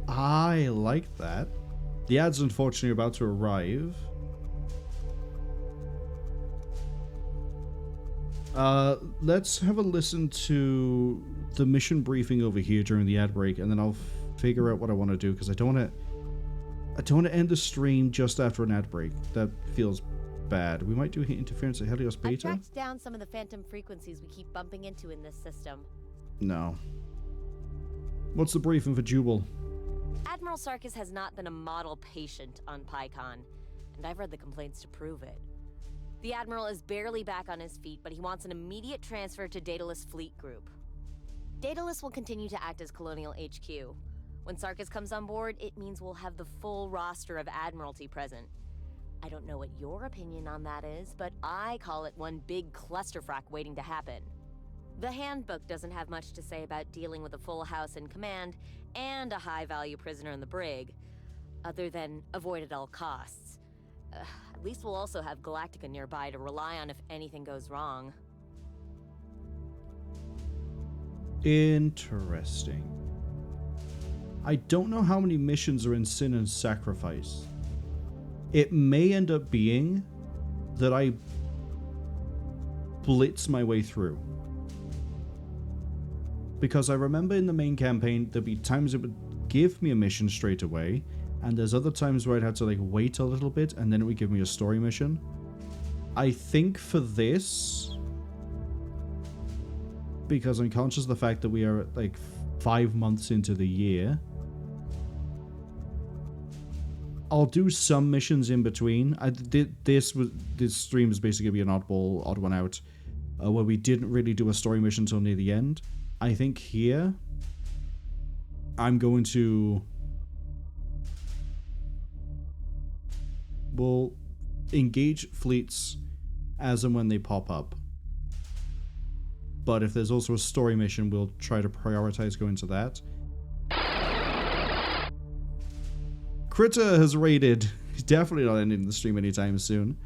I like that. The ad's unfortunately about to arrive. Let's have a listen to the mission briefing over here during the ad break, and then I'll figure out what I want to do, because I don't want to end the stream just after an ad break. That feels bad. We might do interference at Helios I Beta. tracked down some of the phantom frequencies we keep bumping into in this system. No. What's the briefing for Jubal? Admiral Sarkis has not been a model patient on PyCon, and I've read the complaints to prove it. The Admiral is barely back on his feet, but he wants an immediate transfer to Daedalus Fleet Group. Daedalus will continue to act as Colonial HQ. When Sarkis comes on board, it means we'll have the full roster of Admiralty present. I don't know what your opinion on that is, but I call it one big clusterfuck waiting to happen. The handbook doesn't have much to say about dealing with a full house in command and a high-value prisoner in the brig, other than avoid at all costs. At least we'll also have Galactica nearby to rely on if anything goes wrong. Interesting. I don't know how many missions are in Sin and Sacrifice. It may end up being that I blitz my way through. Because I remember in the main campaign, there'd be times it would give me a mission straight away, and there's other times where I'd have to like wait a little bit and then it would give me a story mission. I think for this, because I'm conscious of the fact that we are like 5 months into the year, I'll do some missions in between. This stream is basically going to be an odd one out, where we didn't really do a story mission until near the end. I think here, I'm going to... we'll engage fleets as and when they pop up. But if there's also a story mission, we'll try to prioritize going to that. Critter has raided. He's definitely not ending the stream anytime soon.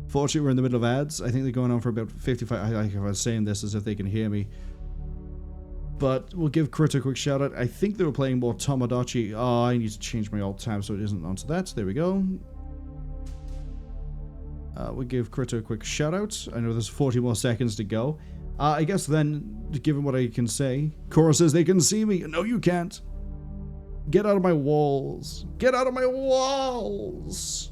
Fortunately, we're in the middle of ads. I think they're going on for about 55. Like if I was saying this as if they can hear me. But we'll give Critter a quick shout out. I think they were playing more Tomodachi. Oh, I need to change my alt tab so it isn't onto that. There we go. We'll give Critter a quick shout out. I know there's 40 more seconds to go. I guess then, given what I can say, Cora says they can see me. No, you can't. Get out of my walls. Get out of my walls.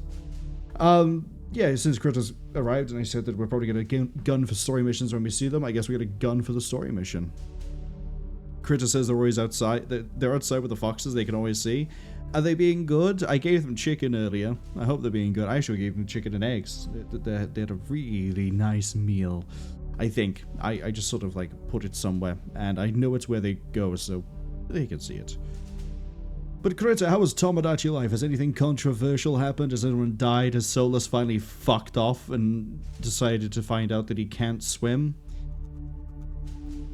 Yeah, since Critter's arrived and I said that we're probably going to gun for story missions when we see them, I guess we get a gun for the story mission. Critter says they're always outside. They're outside with the foxes they can always see. Are they being good? I gave them chicken earlier. I hope they're being good. I actually gave them chicken and eggs. They had a really nice meal. I think. I just sort of like put it somewhere. And I know it's where they go, so they can see it. But Critter, how was Tomodachi life? Has anything controversial happened? Has anyone died? Has Solus finally fucked off and decided to find out that he can't swim?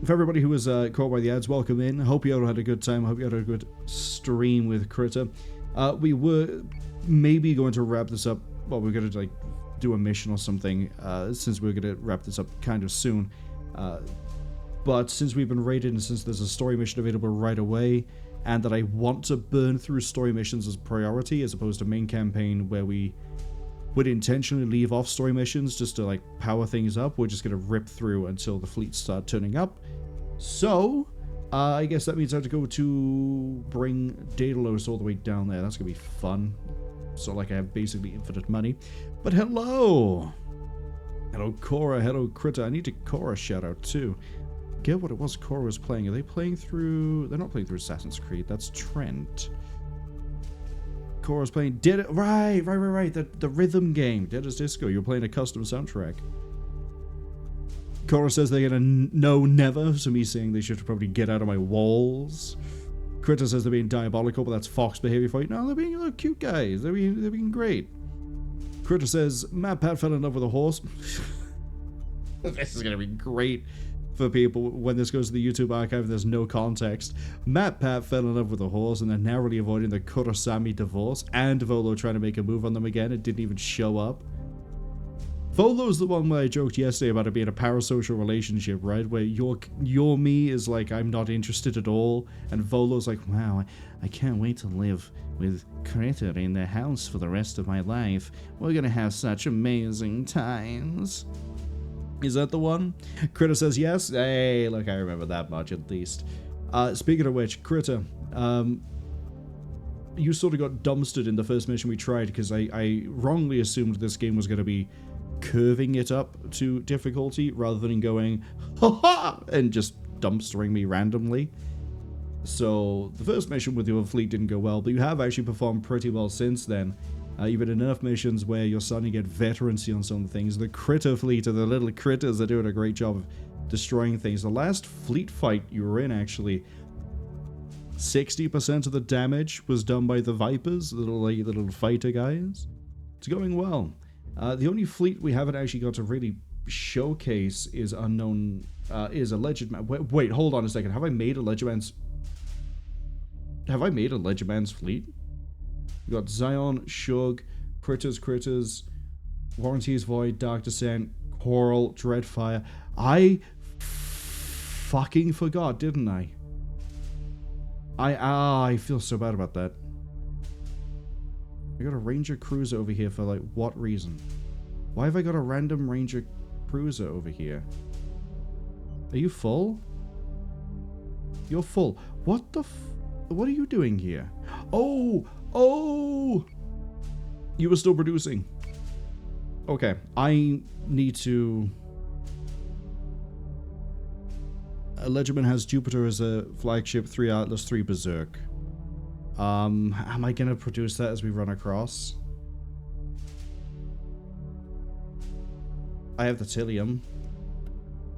For everybody who was caught by the ads, welcome in. I hope you all had a good time. I hope you had a good stream with Critter. We were maybe going to wrap this up. Well, we're going to like do a mission or something, since we're going to wrap this up kind of soon. But since we've been raided and since there's a story mission available right away, and that I want to burn through story missions as priority as opposed to main campaign where we would intentionally leave off story missions just to like power things up, we're just going to rip through until the fleets start turning up. So, I guess that means I have to go to bring Daedalus all the way down there. That's going to be fun. So like I have basically infinite money. But hello! Hello Cora, hello Critter. I need to Cora shout out too. Get what it was Cora was playing. Are they playing through... They're not playing through Assassin's Creed. That's Trent. Cora's playing... Right. The rhythm game. Dead as Disco. You're playing a custom soundtrack. Cora says they're gonna know never. So me saying they should probably get out of my walls. Critter says they're being diabolical, but that's Fox behavior for you. No, they're being little cute guys. They're being great. Critter says, Matt Pat fell in love with a horse. This is gonna be great for people when this goes to the YouTube archive and there's no context. Matt Pat fell in love with a horse and they're narrowly avoiding the Kurosami divorce, and Volo trying to make a move on them again. It didn't even show up. Volo's the one where I joked yesterday about it being a parasocial relationship, right? Where your me is like, I'm not interested at all, and Volo's like, wow, I can't wait to live with Critter in their house for the rest of my life. We're gonna have such amazing times. Is that the one? Critter says yes. Hey, look, I remember that much at least. Speaking of which, Critter, you sort of got dumpstered in the first mission we tried because I wrongly assumed this game was going to be curving it up to difficulty rather than going, ha-ha, and just dumpstering me randomly. So the first mission with your fleet didn't go well, but you have actually performed pretty well since then. You've been enough missions where you're starting to get veterancy on some things. The Critter fleet, or the little critters, are doing a great job of destroying things. The last fleet fight you were in, actually, 60% of the damage was done by the Vipers, the little fighter guys. It's going well. The only fleet we haven't actually got to really showcase is unknown, is a Legend Man. Wait, hold on a second. Have I made a Legend Man's fleet? We got Zion, Shug, Critters, Warranties Void, Dark Descent, Coral, Dreadfire. I fucking forgot, didn't I? I feel so bad about that. I got a Ranger Cruiser over here for like what reason? Why have I got a random Ranger Cruiser over here? Are you full? You're full. What the What are you doing here? Oh! Oh! You were still producing. Okay, I need to... Legerdman has Jupiter as a flagship, 3 Atlas, 3 Berserk. Am I gonna produce that as we run across? I have the Tilium.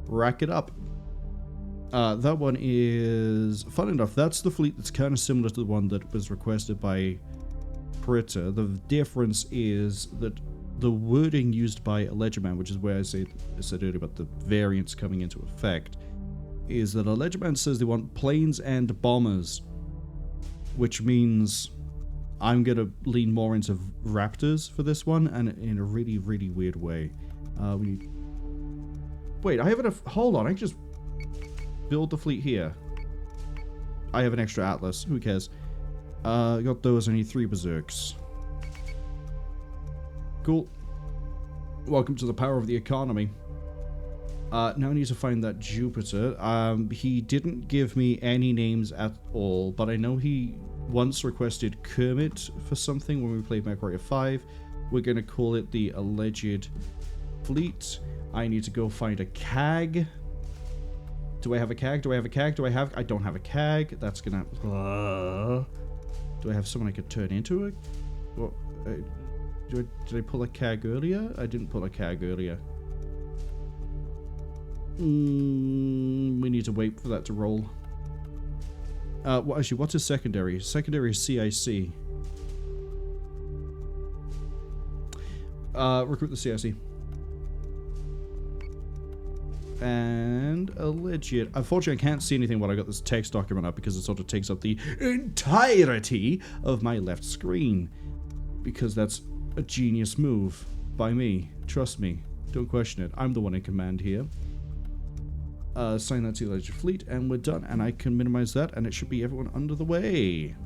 Rack it up. That one is... Fun enough, that's the fleet that's kind of similar to the one that was requested by Pritter. The difference is that the wording used by Legerdman, which is where I said earlier about the variants coming into effect, is that Legerdman says they want planes and bombers, which means I'm going to lean more into Raptors for this one, and in a really, really weird way. We need... Wait, I have enough... Hold on, I can just build the fleet here. I have an extra Atlas. Who cares? Got those. I need 3 Berserks. Cool. Welcome to the power of the economy. Now I need to find that Jupiter. He didn't give me any names at all, but I know he once requested Kermit for something when we played MechWarrior 5. We're going to call it the Alleged Fleet. I need to go find a CAG. Do I have a CAG? Do I have a CAG? I don't have a CAG. That's gonna... Do I have someone I could turn into it? What? Did I pull a CAG earlier? I didn't pull a CAG earlier. We need to wait for that to roll. Actually, what's a secondary? Secondary is CIC. Recruit the CIC. And alleged. Unfortunately, I can't see anything while I got this text document up because it sort of takes up the entirety of my left screen. Because that's a genius move by me. Trust me. Don't question it. I'm the one in command here. Assign that to the alleged fleet, and we're done. And I can minimize that, and it should be everyone under the way.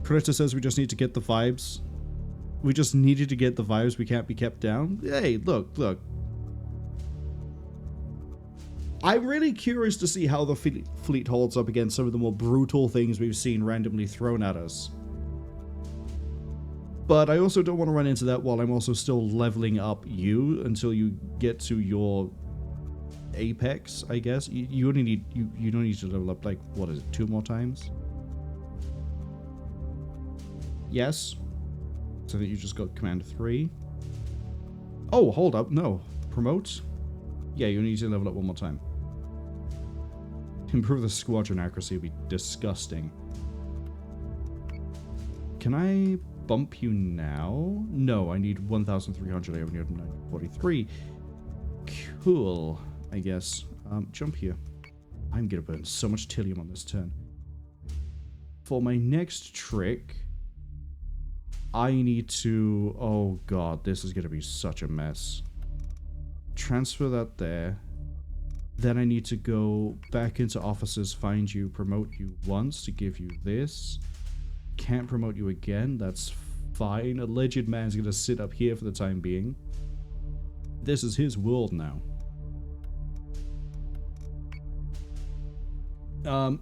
Critter says we just need to get the vibes. We just needed to get the vibes. We can't be kept down. Hey, look. I'm really curious to see how the fleet holds up against some of the more brutal things we've seen randomly thrown at us. But I also don't want to run into that while I'm also still leveling up you until you get to your apex, I guess. You only need... You don't need to level up, like, what is it, 2 more times? Yes? So that you just got command 3. Oh, hold up. No. Promote? Yeah, you need to level up 1 more time. Improve the squadron accuracy would be disgusting. Can I bump you now? No, I need 1,300. I only have 943. Cool, I guess. Jump here. I'm gonna burn so much Tilium on this turn. For my next trick... I need to... Oh god, this is going to be such a mess. Transfer that there. Then I need to go back into officers, find you, promote you once to give you this. Can't promote you again, that's fine. Alleged man's going to sit up here for the time being. This is his world now.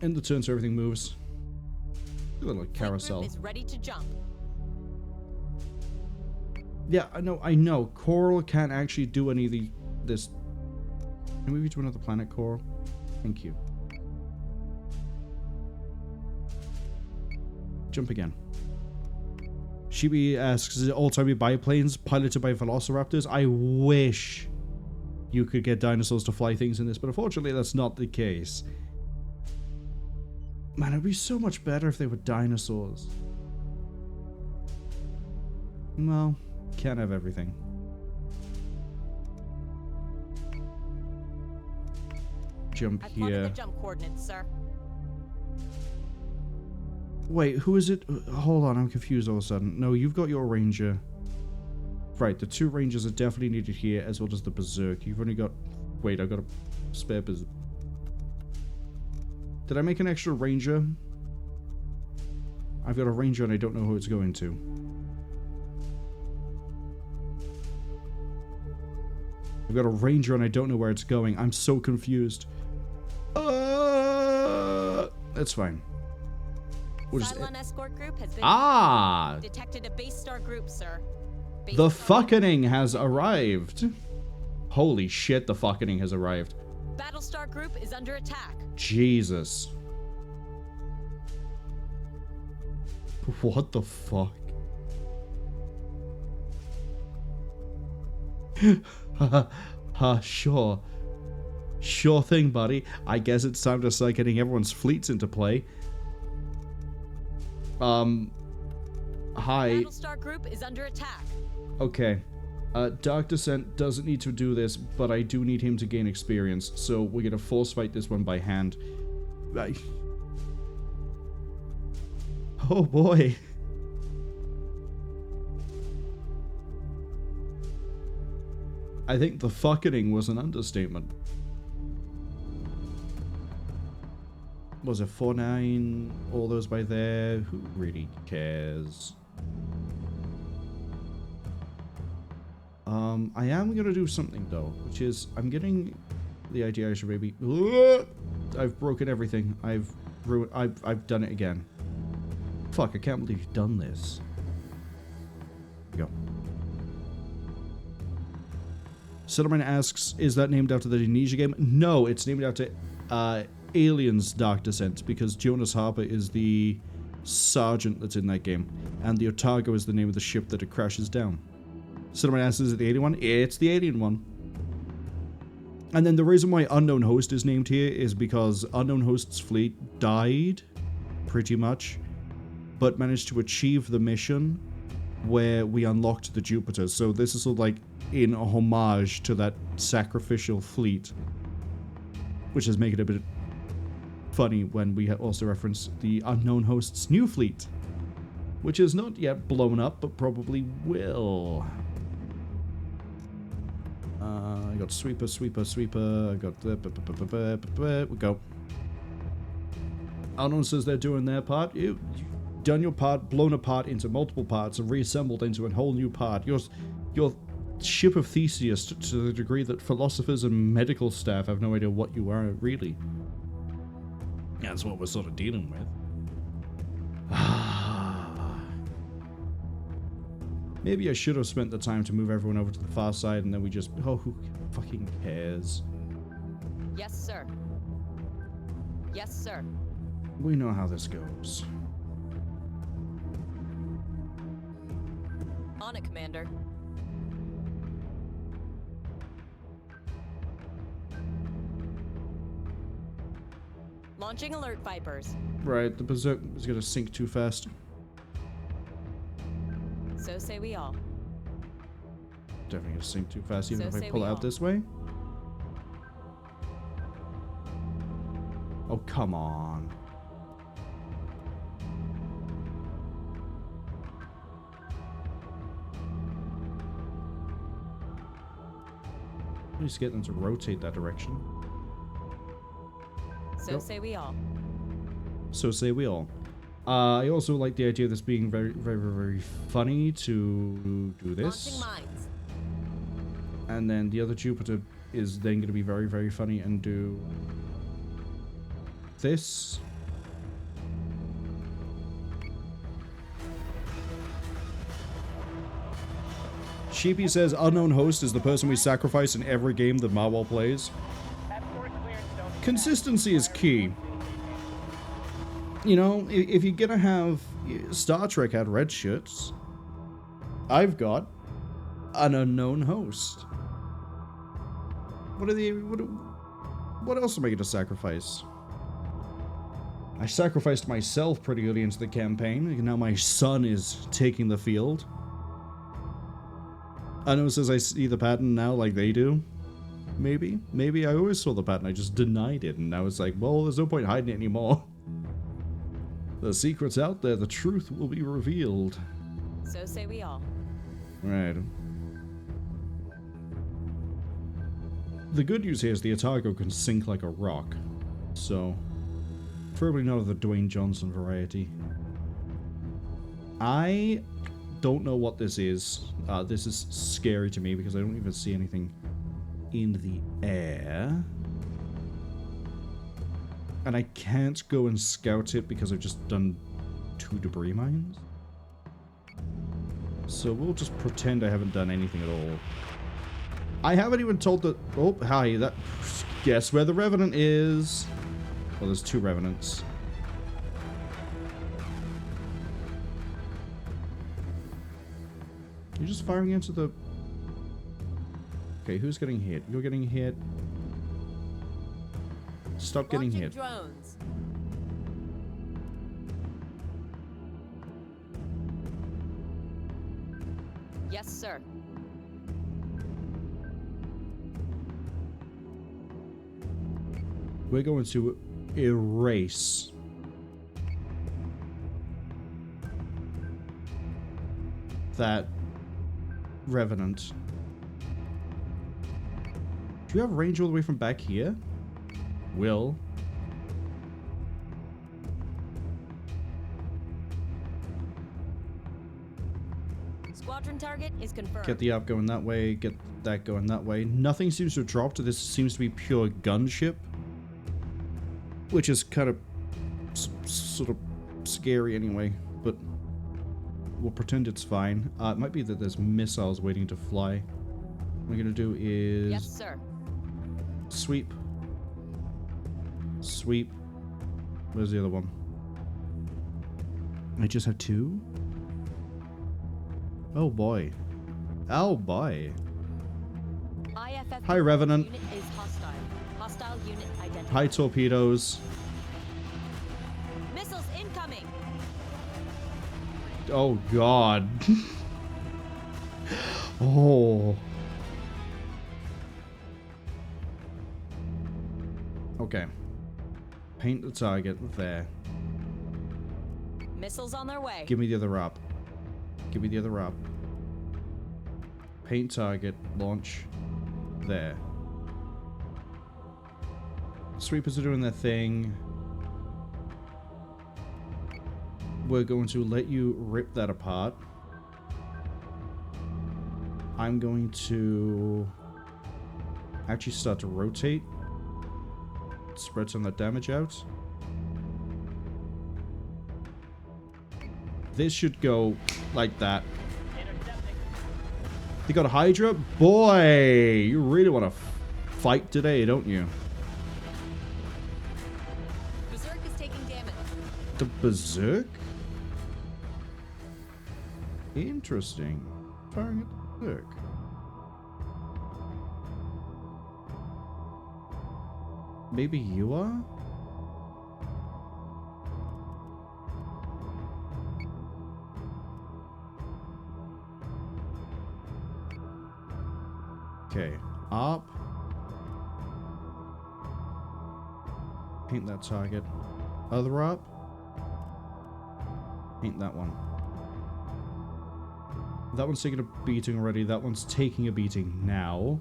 End the turn so everything moves. A little carousel. Is ready to jump. Yeah, I know. Coral can't actually do any of this. Can we move you to another planet, Coral? Thank you. Jump again. Shibi asks, is it all time biplanes piloted by velociraptors? I wish you could get dinosaurs to fly things in this, but unfortunately that's not the case. Man, it'd be so much better if they were dinosaurs. Well... Can't have everything. Jump I've here. plotted the jump coordinates, sir. Wait, who is it? Hold on, I'm confused all of a sudden. No, you've got your ranger. Right, the 2 rangers are definitely needed here, as well as the berserk. You've only got... Wait, I've got a spare berserk. Did I make an extra ranger? I've got a ranger and I don't know who it's going to. I've got a ranger and I don't know where it's going. I'm so confused. It's fine. We'll just... Cylon escort group has been detected a base star group, sir. The Cwningen has arrived. Holy shit, the Cwningen has arrived. Battlestar group is under attack. Jesus. What the fuck? Sure. Sure thing, buddy. I guess it's time to start getting everyone's fleets into play. Hi. Battlestar group is under attack. Okay. Dark Descent doesn't need to do this, but I do need him to gain experience, so we're gonna force fight this one by hand. Oh boy. I think the fucking was an understatement. Was it 4-9? All those by there? Who really cares? I am gonna do something though, which is I'm getting the idea I should maybe. I've broken everything. I've ruined. I've done it again. Fuck! I can't believe you've done this. Here we go. Silverman asks, "Is that named after the Indonesia game?" No, it's named after Aliens Dark Descent, because Jonas Harper is the sergeant that's in that game, and the Otago is the name of the ship that it crashes down. Someone asks, is it the alien one? It's the alien one. And then the reason why Unknown Host is named here is because Unknown Host's fleet died, pretty much, but managed to achieve the mission where we unlocked the Jupiter. So this is sort of like in a homage to that sacrificial fleet, which is making it a bit funny when we also reference the Unknown Host's new fleet, which is not yet blown up, but probably will. I got sweeper. I got we go. Unknown says they're doing their part. You've done your part, blown apart into multiple parts, and reassembled into a whole new part. Your ship of Theseus to the degree that philosophers and medical staff have no idea what you are really. That's what we're sort of dealing with. Maybe I should have spent the time to move everyone over to the far side, and then we just... Oh, who fucking cares? Yes, sir. Yes, sir. We know how this goes. On it, Commander. Launching alert, Vipers. Right, the Berserk is going to sink too fast. So say we all. Definitely going to sink too fast, even So if I say pull we out all. this way. Oh, come on. I need to get them to rotate that direction. So Yep. say we all. So say we all. I also like the idea of this being very, very, very funny to do this. Launching mines. And then the other Jupiter is then going to be very, very funny and do this. Sheepy says, Unknown Host is the person we sacrifice in every game that Marwol plays. Consistency is key. You know, if you're gonna have... Star Trek had red shirts. I've got an Unknown Host. What else am I gonna sacrifice? I sacrificed myself pretty early into the campaign, and now my son is taking the field. I know it says I see the pattern now like they do. Maybe. Maybe I always saw the pattern, I just denied it, and now it's like, well, there's no point hiding it anymore. The secret's out there, the truth will be revealed. So say we all. Right. The good news here is the Otago can sink like a rock. So, probably not of the Dwayne Johnson variety. I don't know what this is. This is scary to me because I don't even see anything in the air. And I can't go and scout it because I've just done 2 debris mines. So we'll just pretend I haven't done anything at all. I haven't even told the... Oh, hi. That... Guess where the Revenant is. Well, there's 2 Revenants. You're just firing into the... Okay, who's getting hit? You're getting hit. Stop getting hit. Drones. Yes, sir. We're going to erase that Revenant. Do you have range all the way from back here? Will. Squadron target is confirmed. Get the up going that way, get that going that way. Nothing seems to have dropped. This seems to be pure gunship. Which is kind of sort of scary anyway, but we'll pretend it's fine. It might be that there's missiles waiting to fly. What we're gonna do is... Yes, sir. Sweep. Sweep. Where's the other one? I just have 2? Oh boy. Oh boy. IFF Hi, Revenant. Unit is hostile. Hostile unit identified. Hi, torpedoes. Missiles incoming. Oh god. Oh. Okay. Paint the target there. Missiles on their way. Give me the other up. Give me the other up. Paint target. Launch. There. Sweepers are doing their thing. We're going to let you rip that apart. I'm going to actually start to rotate. Spread some of that damage out. This should go like that. They got a Hydra? Boy, you really want to fight today, don't you? Berserk is taking damage. The Berserk? Interesting. Firing at the Berserk. Maybe you are? Okay, up. Paint that target. Other up. Paint that one. That one's taking a beating already. That one's taking a beating now.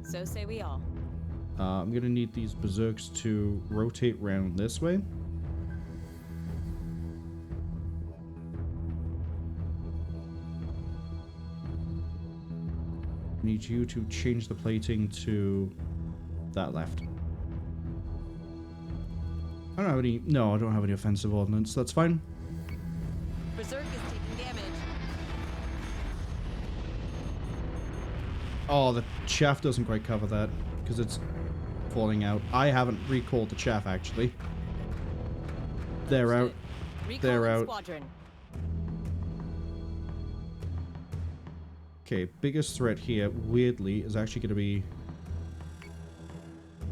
So say we all. I'm gonna need these berserks to rotate round this way. Need you to change the plating to that left. I don't have any... No, I don't have any offensive ordnance. That's fine. Berserk is taking damage. Oh, the chaff doesn't quite cover that because it's falling out. I haven't recalled the chaff, actually. They're out. They're out. Squadron. Okay, biggest threat here, weirdly, is actually going to be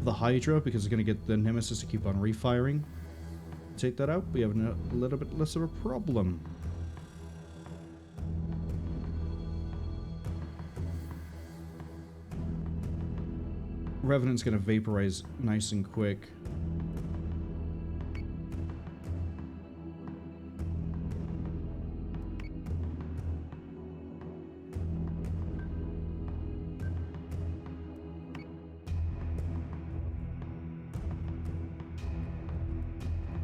the Hydra, because it's going to get the Nemesis to keep on refiring. Take that out, we have a little bit less of a problem. Revenant's going to vaporize nice and quick.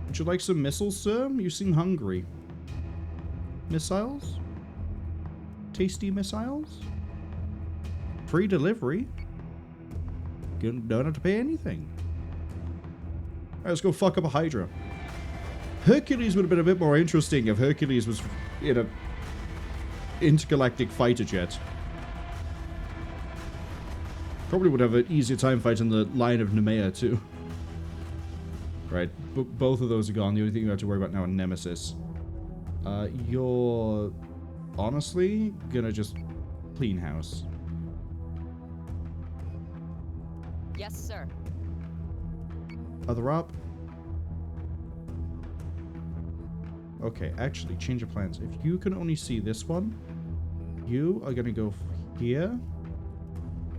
Would you like some missiles, sir? You seem hungry. Missiles? Tasty missiles? free delivery. You don't have to pay anything. Alright, let's go fuck up a Hydra. Hercules would have been a bit more interesting if Hercules was in a intergalactic fighter jet. Probably would have an easier time fighting the line of Nemea too. Right, both of those are gone. The only thing you have to worry about now are Nemesis. You're honestly gonna just clean house. Yes, sir. Other up. Okay, actually, change of plans. If you can only see this one, you are gonna go here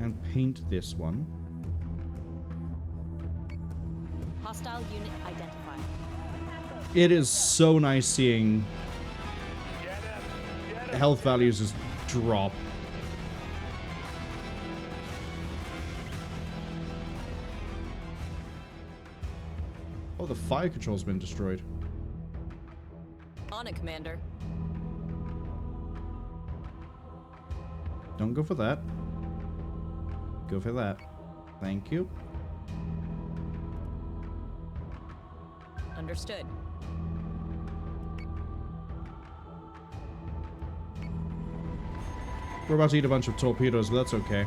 and paint this one. Hostile unit identified. It is so nice seeing health values just drop. Oh, the fire control's been destroyed. On it, Commander. Don't go for that. Go for that. Thank you. Understood. We're about to eat a bunch of torpedoes, but that's okay.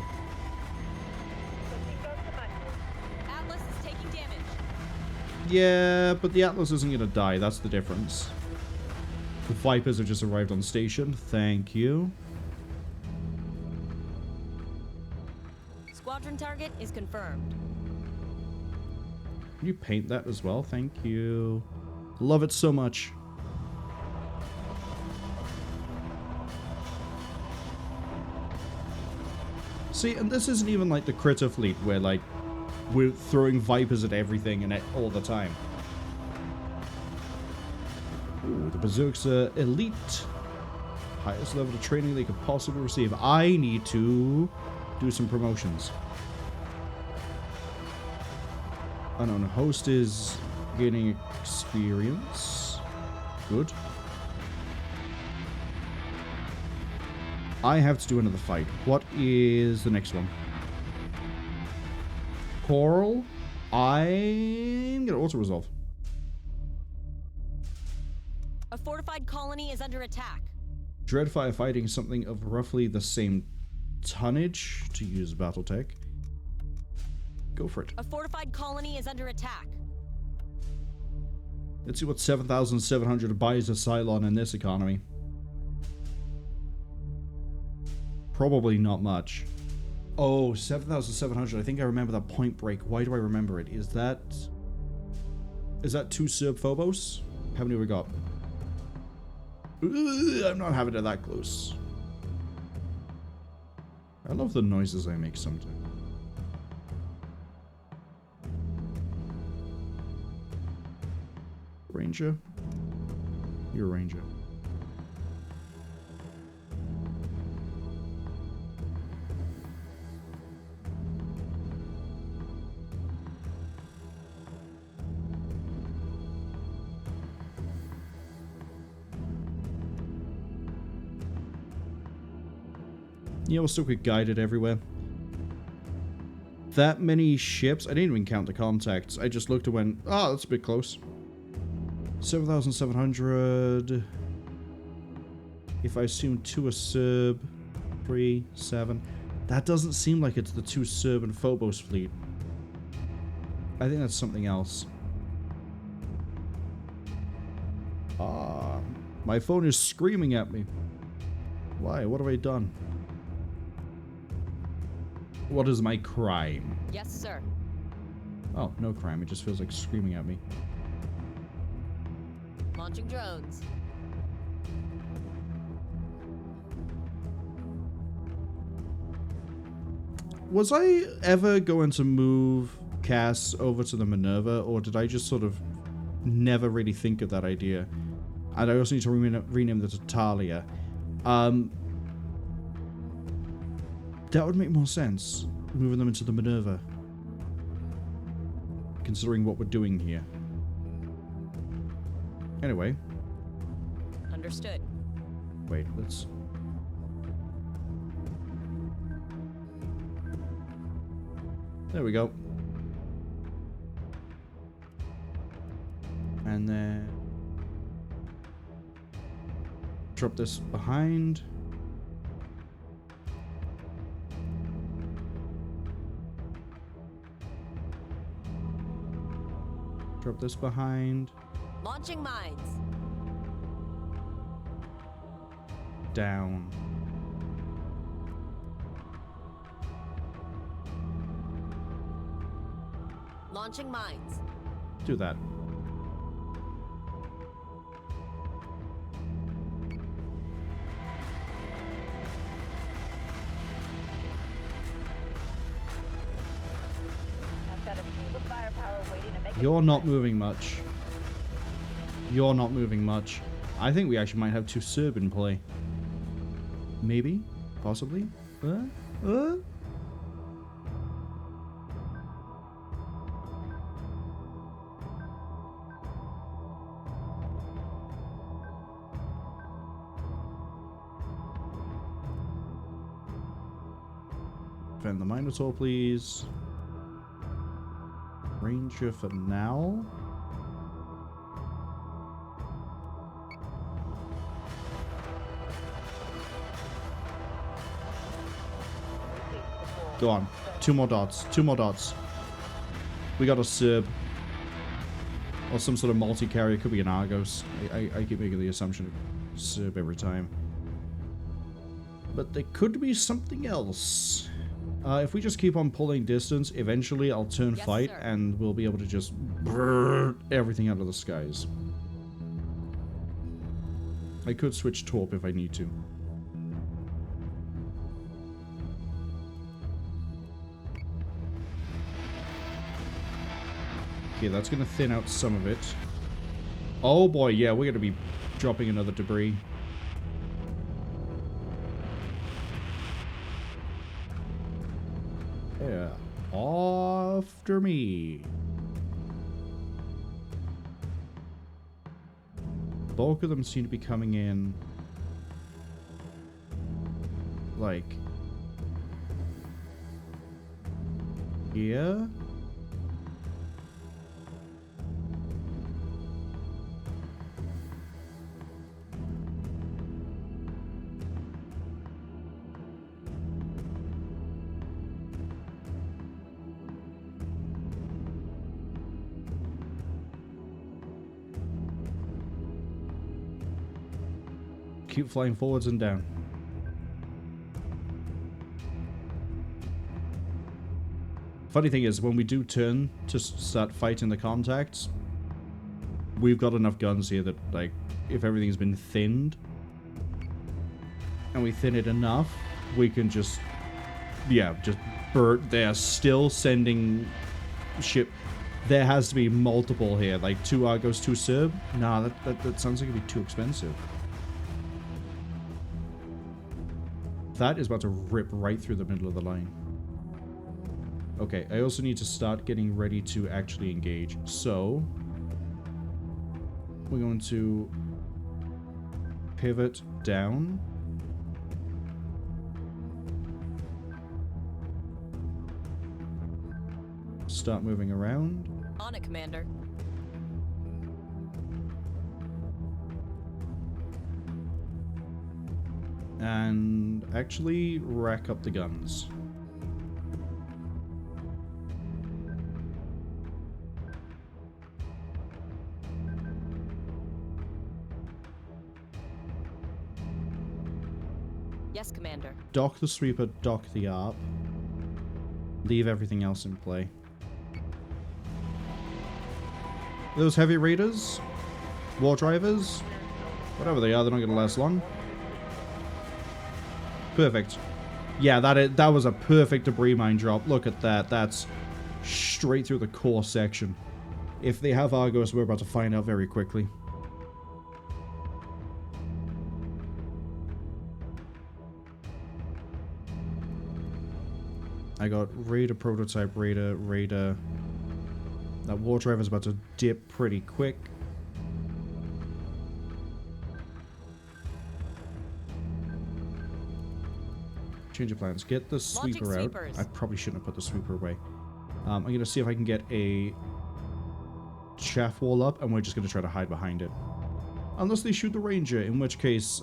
Atlas is taking damage. Yeah, but the Atlas isn't gonna die. That's the difference. The Vipers have just arrived on station. Thank you. Squadron target is confirmed. Can you paint that as well? Thank you. Love it so much. See, and this isn't even like the Critter fleet where, like, we're throwing Vipers at everything and all the time. Ooh, the Berserks are elite. Highest level of training they could possibly receive. I need to do some promotions. Unknown host is gaining experience. Good. I have to do another fight. What is the next one? Coral. I'm gonna auto-resolve. A fortified colony is under attack. Dread firefighting something of roughly the same tonnage to use Battletech. Go for it. A fortified colony is under attack. Let's see what 7,700 buys a Cylon in this economy. Probably not much. Oh, 7,700. I think I remember that Point Break. Why do I remember it? Is that 2 Serb Phobos? How many we got? I'm not having it that close. I love the noises I make sometimes. Ranger? You're a Ranger. Yeah, we'll still get guided everywhere. That many ships? I didn't even count the contacts. I just looked and went, oh, that's a bit close. 7,700. If I assume 2 are Serb, 3, 7. That doesn't seem like it's the 2 Serb and Phobos fleet. I think that's something else. Ah, my phone is screaming at me. Why? What have I done? What is my crime? Yes, sir. Oh, no crime. It just feels like screaming at me. Launching drones. Was I ever going to move Cass over to the Minerva, or did I just sort of never really think of that idea? And I also need to rename the Tatalia. That would make more sense, moving them into the Minerva. Considering what we're doing here. Anyway. Understood. Wait, let's... There we go. And then drop this behind. Drop this behind. Launching mines. Down. Launching mines. Do that. I've got a cube of firepower waiting to make it. You're not moving much. You're not moving much. I think we actually might have 2 Serb in play. Maybe? Possibly? Defend the Minotaur, please. Ranger for now. Go on. 2 more dots. 2 more dots. We got a Serb. Or some sort of multi-carrier. Could be an Argos. I keep making the assumption of Serb every time. But there could be something else. If we just keep on pulling distance, eventually I'll turn fight, sir. and we'll be able to just brrr everything out of the skies. I could switch Torp if I need to. Okay, that's going to thin out some of it. Oh boy, yeah, we're going to be dropping another debris. Yeah. After me. Bulk of them seem to be coming in like here. Keep flying forwards and down. Funny thing is, when we do turn to start fighting the contacts, we've got enough guns here that, like, if everything's been thinned, and we thin it enough, we can just, yeah, just burn. They're still sending ship. There has to be multiple here, like 2 Argos, 2 Serb. Nah, that sounds like it'd be too expensive. That is about to rip right through the middle of the line. Okay, I also need to start getting ready to actually engage. So, we're going to pivot down. Start moving around. On it, Commander. And actually rack up the guns. Yes, Commander. Dock the sweeper, dock the ARP. Leave everything else in play. Those heavy raiders, war drivers, whatever they are, they're not going to last long. Perfect. Yeah, that was a perfect debris mine drop. Look at that. That's straight through the core section. If they have Argos, we're about to find out very quickly. I got Raider, Prototype, Raider. That war driver's about to dip pretty quick. Change of plans. Get the sweeper out. I probably shouldn't have put the sweeper away. I'm going to see if I can get a chaff wall up, and we're just going to try to hide behind it. Unless they shoot the ranger, in which case,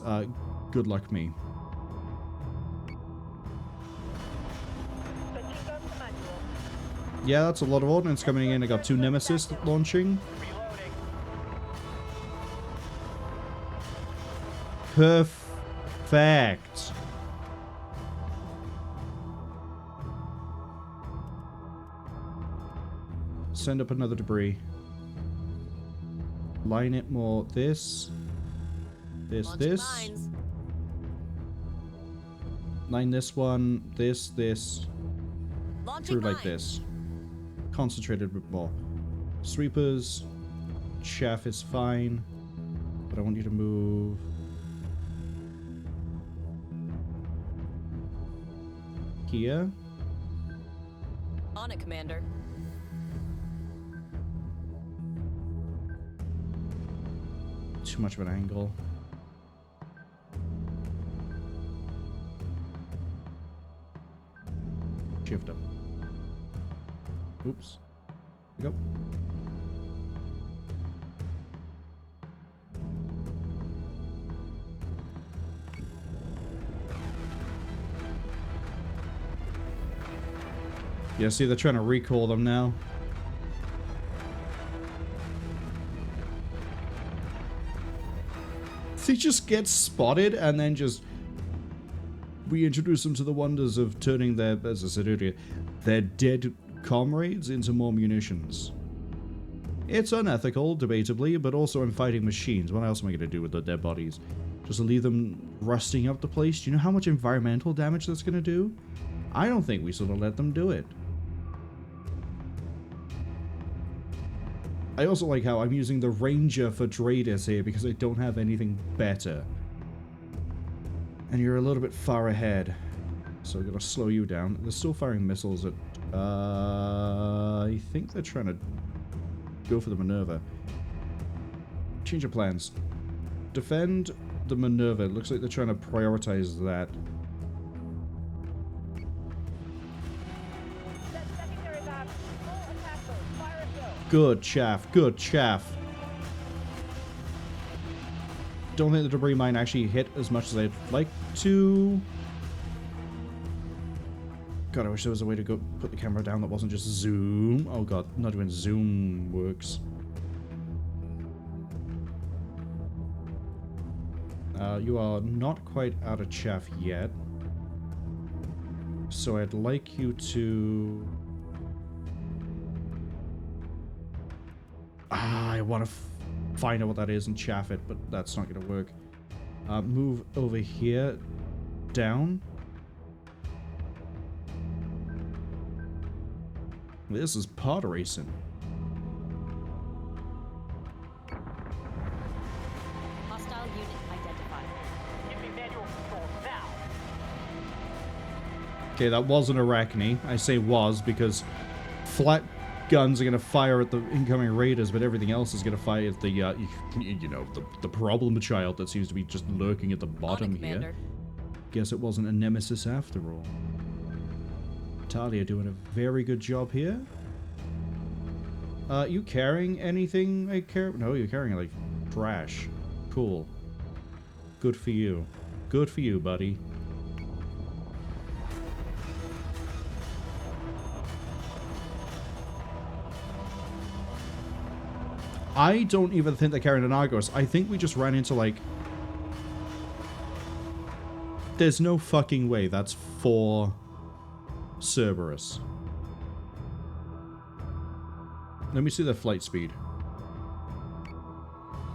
good luck me. Yeah, that's a lot of ordnance coming in. I got 2 Nemesis launching. Perfect. Send up another debris. Line it more. This. Line this one. This. Through like this. Concentrated a bit more. Sweepers. Chaff is fine. But I want you to move. Here. On it, Commander. Too much of an angle. Shift up. Oops. There we go. Yeah, see, they're trying to recall them now. They just get spotted and then just reintroduce them to the wonders of turning their, as I said earlier, their dead comrades into more munitions. It's unethical, debatably, but also I'm fighting machines. What else am I going to do with the dead bodies? Just leave them rusting up the place? Do you know how much environmental damage that's going to do? I don't think we sort of let them do it. I also like how I'm using the Ranger for Dradis here because I don't have anything better. And you're a little bit far ahead. So I'm going to slow you down. They're still firing missiles at... I think they're trying to go for the Minerva. Change of plans. Defend the Minerva. It looks like they're trying to prioritize that. Good chaff, good chaff. Don't think the debris mine actually hit as much as I'd like to. God, I wish there was a way to go put the camera down that wasn't just zoom. Oh god, not even zoom works. You are not quite out of chaff yet. So I'd like you to... I want to find out what that is and chaff it, but that's not going to work. Move over here. Down. This is pod racing. Hostile unit identified. Give me manual control now. Okay, that was an Arachne. I say was because flat guns are going to fire at the incoming raiders, but everything else is going to fire at the, you know, the problem child that seems to be just lurking at the bottom here. Guess it wasn't a nemesis after all. Talia doing a very good job here. You carrying anything? No, you're carrying, like, trash. Cool. Good for you. Good for you, buddy. I don't even think they're carrying an Argos. I think we just ran into, like... There's no fucking way that's for Cerberus. Let me see their flight speed.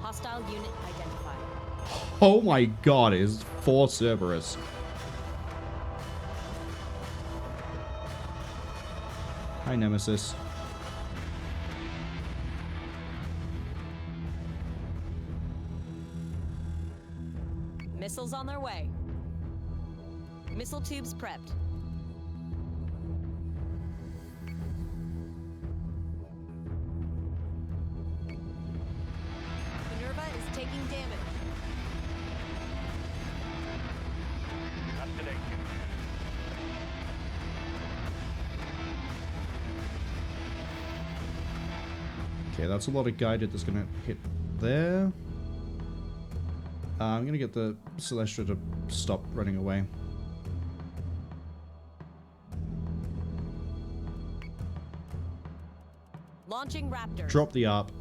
Hostile unit identified. Oh my god, it is for Cerberus. Hi, Nemesis. Missiles on their way. Missile tubes prepped. Minerva is taking damage. Not today, Okay, that's a lot of guided that's gonna hit there. I'm gonna get the Celestia to stop running away. Launching Raptor. Drop the ARP.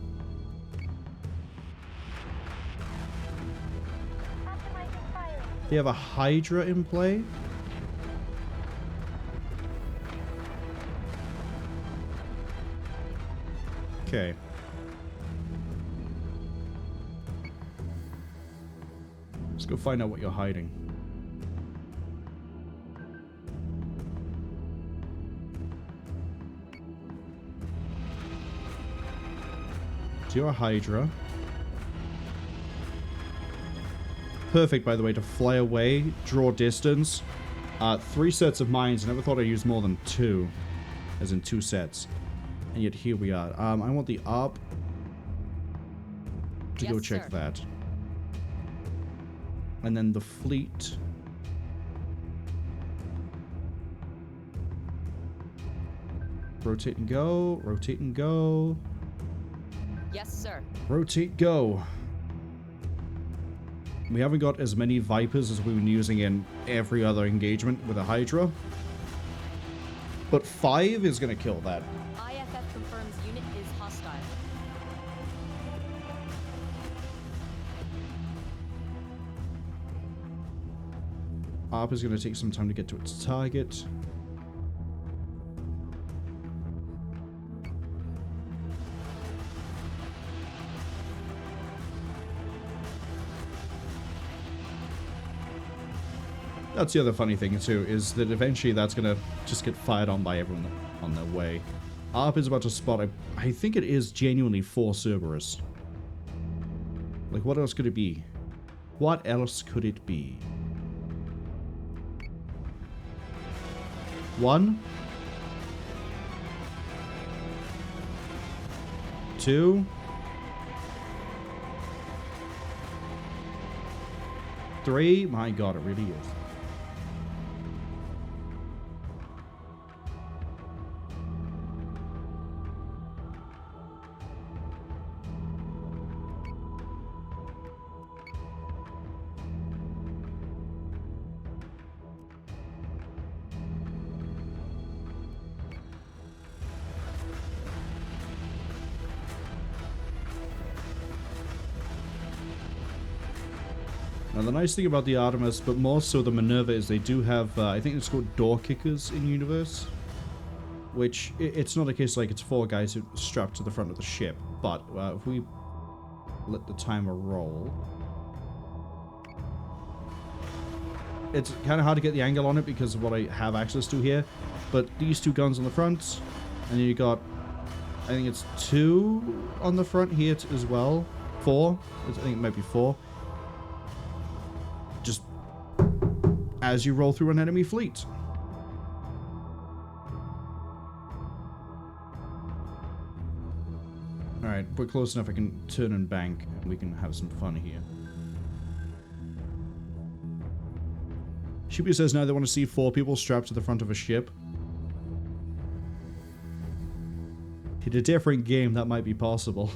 They have a Hydra in play. Okay. Let's go find out what you're hiding. So you're a Hydra. Perfect, by the way, to fly away, draw distance. 3 sets of mines. I never thought I'd use more than 2. As in 2 sets. And yet here we are. I want the ARP to go check that. And then the fleet. Rotate and go. Rotate and go. Yes, sir. Rotate, go. We haven't got as many Vipers as we've been using in every other engagement with a Hydra. But 5 is going to kill that. IFF confirms unit is hostile. ARP is going to take some time to get to its target. That's the other funny thing too, is that eventually that's going to just get fired on by everyone on their way. ARP is about to spot, I think it is genuinely 4 Cerberus. Like, what else could it be? What else could it be? 1, 2, 3. My god, it really is. Now the nice thing about the Artemis, but more so the Minerva, is they do have, I think it's called door kickers in universe. Which, it's not a case like it's 4 guys who strapped to the front of the ship, but if we let the timer roll... It's kind of hard to get the angle on it because of what I have access to here, but these 2 guns on the front, and then you got, I think it's 2 on the front here as well. 4, I think it might be 4. Just as you roll through an enemy fleet. Alright, we're close enough I can turn and bank and we can have some fun here. Shibu says now they want to see 4 people strapped to the front of a ship. In a different game, that might be possible.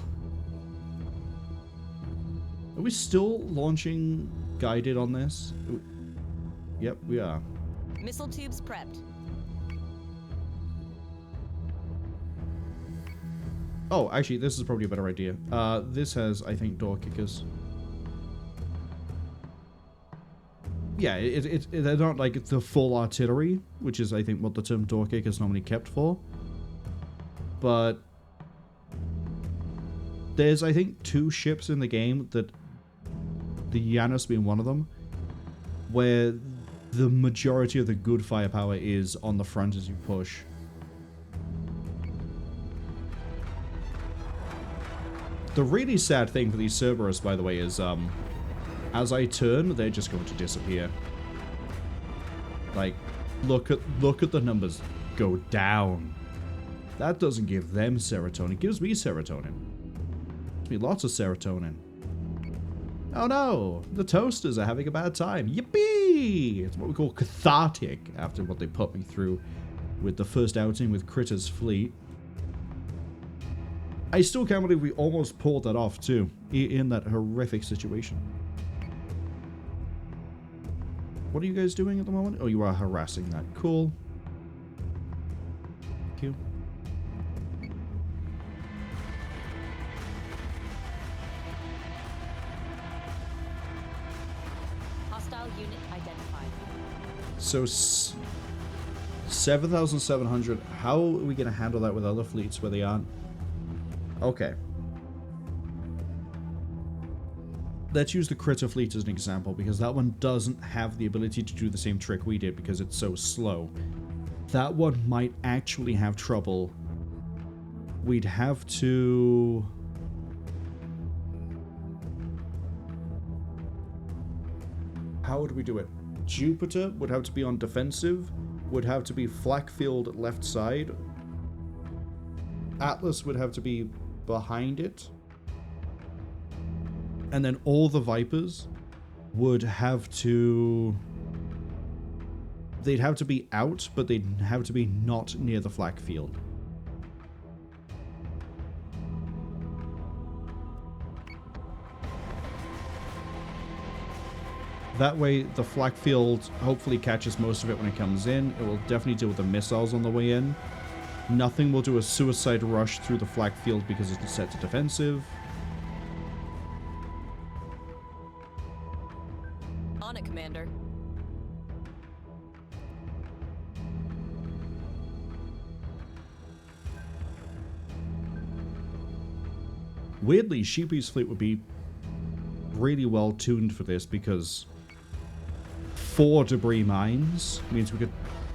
Are we still launching guided on this? Yep, we are. Missile tubes prepped. Oh, actually, this is probably a better idea. This has, I think, door kickers. Yeah, they're not like the full artillery, which is, I think, what the term door kicker is normally kept for. But there's, I think, 2 ships in the game that, the Janus being one of them, where the majority of the good firepower is on the front as you push. The really sad thing for these Cerberus, by the way, is as I turn, they're just going to disappear. Like, look at the numbers go down. That doesn't give them serotonin. It gives me serotonin. It gives me lots of serotonin. Oh no, the toasters are having a bad time. Yippee! It's what we call cathartic after what they put me through with the first outing with Critter's fleet. I still can't believe we almost pulled that off, too, in that horrific situation. What are you guys doing at the moment? Oh, you are harassing that. Cool. Thank you. Hostile unit identified. So, 7,700. How are we going to handle that with other fleets where they aren't? Okay. Let's use the critter fleet as an example, because that one doesn't have the ability to do the same trick we did because it's so slow. That one might actually have trouble. We'd have to... How would we do it? Jupiter would have to be on defensive, would have to be flak field left side. Atlas would have to be behind it. And then all the Vipers would have to... They'd have to be out, but they'd have to be not near the flak field. That way, the flak field hopefully catches most of it when it comes in. It will definitely deal with the missiles on the way in. Nothing will do a suicide rush through the flak field because it's set to defensive. On it, Commander. Weirdly, Sheepy's fleet would be really well tuned for this because 4 debris mines means we could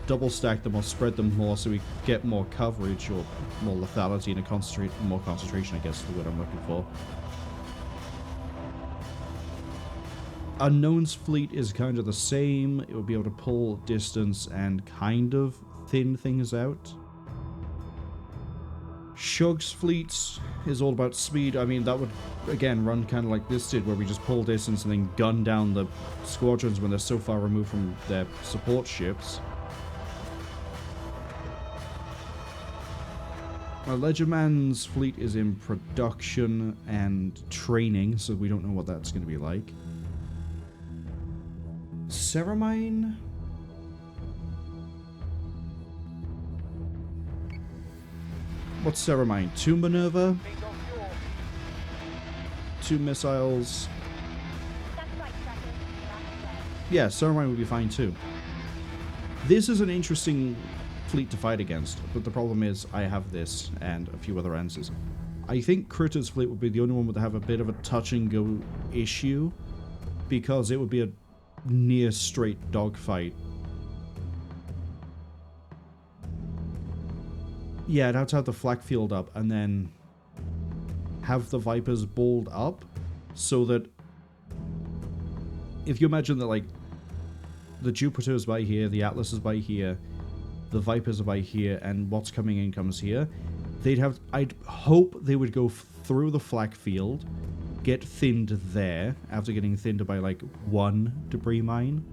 double stack them or spread them more so we get more coverage or more lethality and more concentration, I guess is the word I'm looking for. Unknown's fleet is kind of the same. It would be able to pull distance and kind of thin things out. Shug's fleet is all about speed. I mean, that would, again, run kind of like this did, where we just pull distance and then gun down the squadrons when they're so far removed from their support ships. Legerman's fleet is in production and training, so we don't know what that's going to be like. Ceramine? What's Ceramine? 2 Minerva? 2 missiles. Yeah, Ceramine would be fine too. This is an interesting fleet to fight against, but the problem is I have this and a few other answers. I think Critter's fleet would be the only one that would have a bit of a touch and go issue, because it would be a near straight dogfight. Yeah, I'd have to have the flak field up and then have the Vipers balled up so that if you imagine that, like, the Jupiter is by here, the Atlas is by here, the Vipers are by here, and what's coming in comes here, they'd have... I'd hope they would go through the flak field, get thinned there, after getting thinned by, like, 1 debris mine.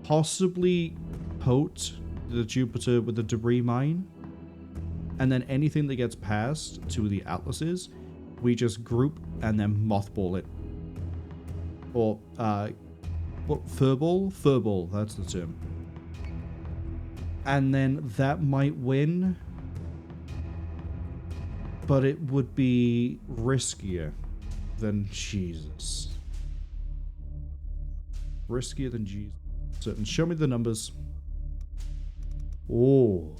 Possibly pote the Jupiter with the debris mine. And then anything that gets past to the Atlases, we just group and then mothball it. Or, what, furball? Furball, that's the term. And then that might win, but it would be riskier than Jesus. Riskier than Jesus. So, and show me the numbers. Oh.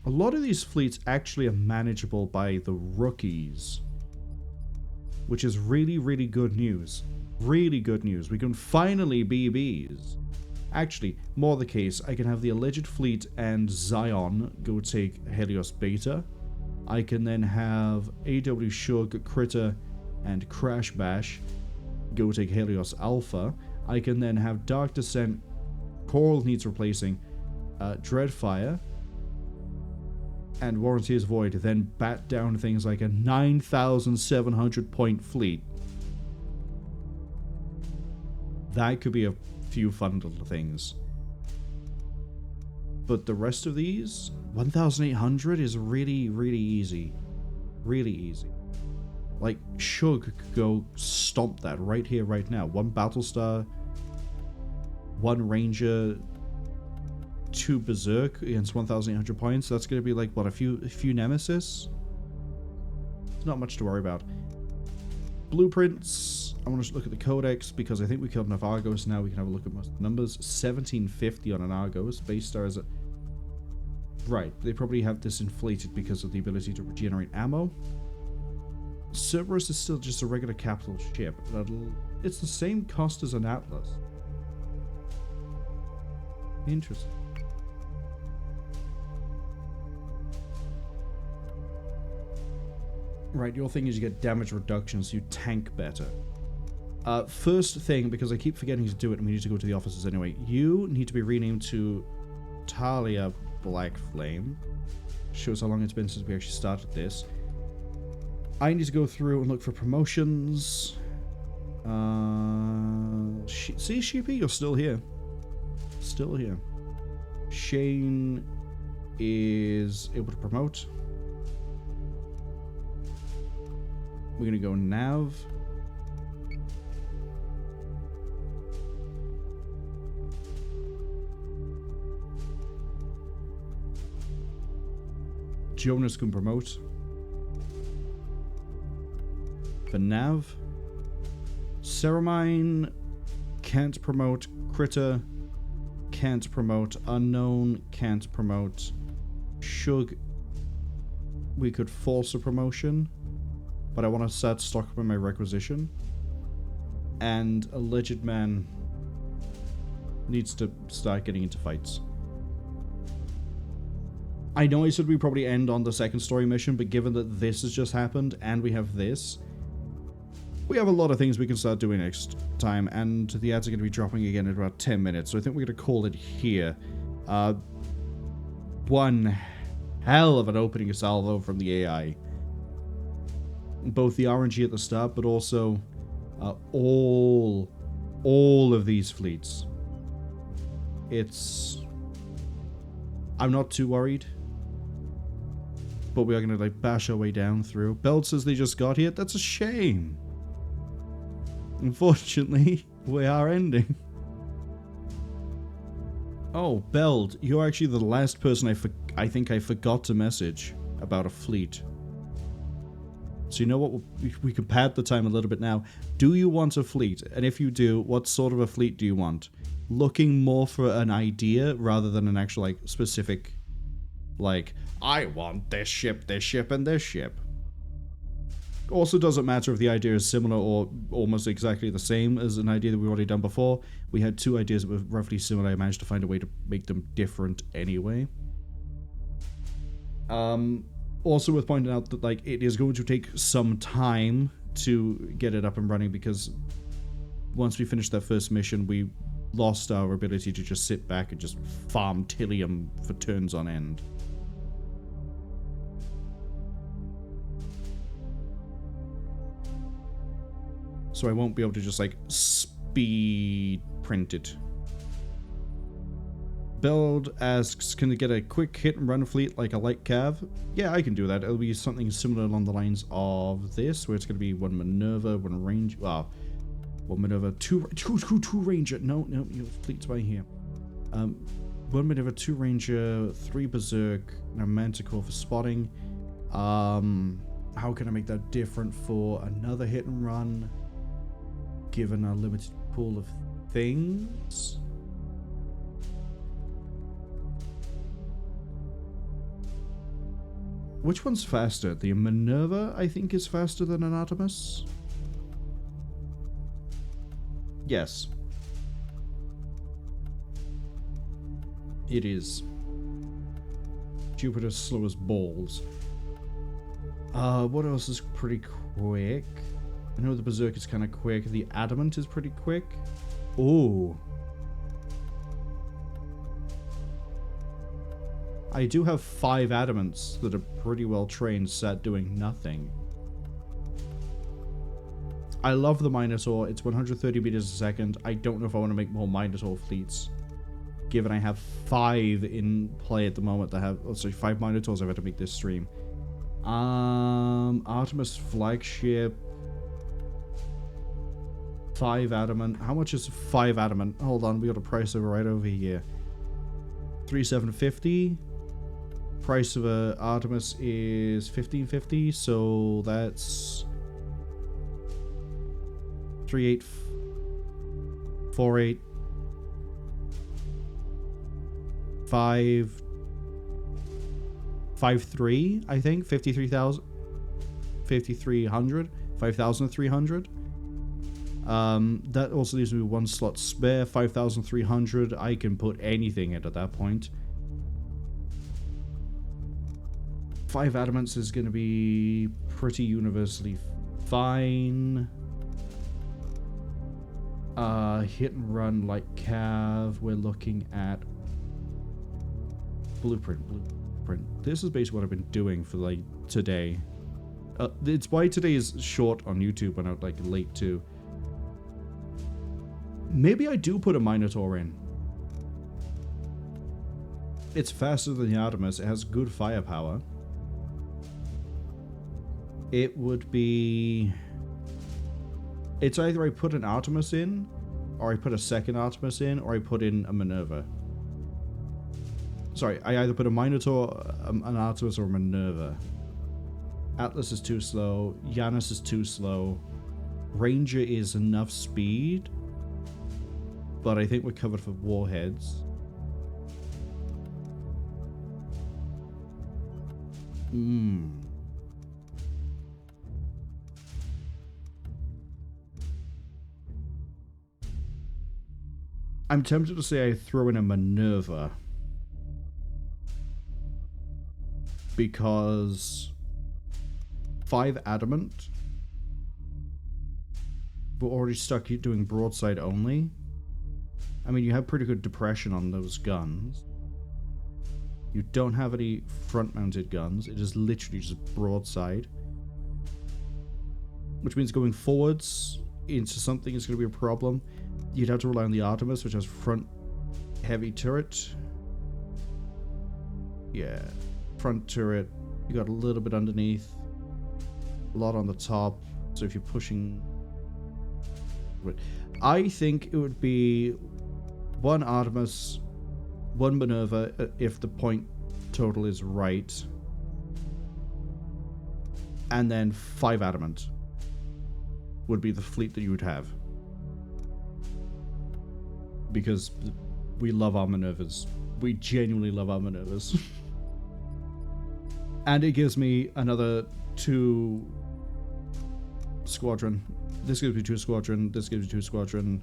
A lot of these fleets actually are manageable by the rookies, which is really, really good news. Really good news. We can finally BBs. Actually, more the case, I can have the alleged fleet and Zion go take Helios Beta. I can then have AW Shug, Critter, and Crash Bash go take Helios Alpha. I can then have Dark Descent, Coral needs replacing, Dreadfire, and Warranty's Void, then bat down things like a 9,700 point fleet. That could be a few fun little things. but the rest of these, 1,800 is really, really easy. Really easy. Like, Shug could go stomp that right here, right now. 1 Battlestar, 1 Ranger, 2 Berserk against 1,800 points. That's going to be like, what, a few Nemesis? It's not much to worry about. Blueprints. I want to look at the Codex because I think we killed enough Argos now. We can have a look at most of the numbers. 1750 on an Argos. Base star is at... Right, they probably have this inflated because of the ability to regenerate ammo. Cerberus is still just a regular capital ship. It's the same cost as an Atlas. Interesting. Right, your thing is you get damage reduction, so you tank better. First thing, because I keep forgetting to do it and we need to go to the offices anyway, you need to be renamed to Talia Black Flame. Shows how long it's been since we actually started this. I need to go through and look for promotions. See, Sheepy, you're still here. Still here. Shane is able to promote. We're gonna go Nav. Jonas can promote. For Nav. Ceramine can't promote. Critter can't promote. Unknown can't promote. Shug, we could force a promotion, but I want to start stocking my requisition. And Alleged Man needs to start getting into fights. I know I said we probably end on the second story mission, but given that this has just happened and we have this, we have a lot of things we can start doing next time, and the ads are going to be dropping again in about 10 minutes, so I think we're going to call it here. One hell of an opening salvo from the AI. Both the RNG at the start, but also all of these fleets. I'm not too worried, but we are going to like bash our way down through. Belt says they just got here. That's a shame. Unfortunately, we are ending. Oh, Beld, you're actually the last person I think I forgot to message about a fleet. So you know what? We can pad the time a little bit now. Do you want a fleet? And if you do, what sort of a fleet do you want? Looking more for an idea rather than an actual like specific, like, I want this ship, and this ship. Also doesn't matter if the idea is similar or almost exactly the same as an idea that we've already done before. We had 2 ideas that were roughly similar. I managed to find a way to make them different anyway. Also worth pointing out that like it is going to take some time to get it up and running, because once we finished that first mission, we lost our ability to just sit back and just farm Tillium for turns on end. So I won't be able to just like speed print it. Beld asks, can they get a quick hit and run fleet like a light cav? Yeah, I can do that. It'll be something similar along the lines of this, where it's going to be 1 Minerva, 1 range. Well, 1 Minerva, 2 Ranger. No, your fleet's by here. 1 Minerva, 2 Ranger, 3 Berserk, and a Manticore for spotting. How can I make that different for another hit and run, given a limited pool of things? Which one's faster? The Minerva, I think, is faster than an Artemis. Yes. It is. Jupiter's slow as balls. What else is pretty quick? I know the Berserk is kind of quick. The Adamant is pretty quick. Ooh. I do have 5 Adamants that are pretty well trained, sat doing nothing. I love the Minotaur. It's 130 meters a second. I don't know if I want to make more Minotaur fleets. given I have 5 in play at the moment that have, oh, sorry, 5 Minotaurs I've had to make this stream. Artemis flagship, 5 adamant. How much is 5 adamant? Hold on, we got a price over right over here. 3,750. Price of a Artemis is 1,550, so that's 3,848. 5,3, I think. 53,000. 5,300. 5,300. That also leaves me 1 slot spare. 5,300. I can put anything in at that point. 5 adamants is going to be pretty universally fine. Hit and run like Cav. We're looking at blueprint. This is basically what I've been doing for like today. It's why today is short on YouTube and out like late too. Maybe I do put a Minotaur in. It's faster than the Artemis. It has good firepower. It would be... It's either I put an Artemis in, or I put a second Artemis in, or I put in a Minerva. Sorry, I either put a Minotaur, an Artemis, or a Minerva. Atlas is too slow. Janus is too slow. Ranger is enough speed, but I think we're covered for warheads. I'm tempted to say I throw in a Minerva, because 5 adamant. We're already stuck doing broadside only. I mean, you have pretty good depression on those guns. You don't have any front-mounted guns. It is literally just broadside. Which means going forwards into something is going to be a problem. You'd have to rely on the Artemis, which has front-heavy turret. Yeah. Front turret. You got a little bit underneath. A lot on the top. So if you're pushing... I think it would be 1 Artemis, 1 Minerva, if the point total is right. And then 5 Adamant would be the fleet that you would have. Because we love our Minervas. We genuinely love our Minervas. And it gives me another 2 squadron. This gives me 2 squadron. This gives me 2 squadron.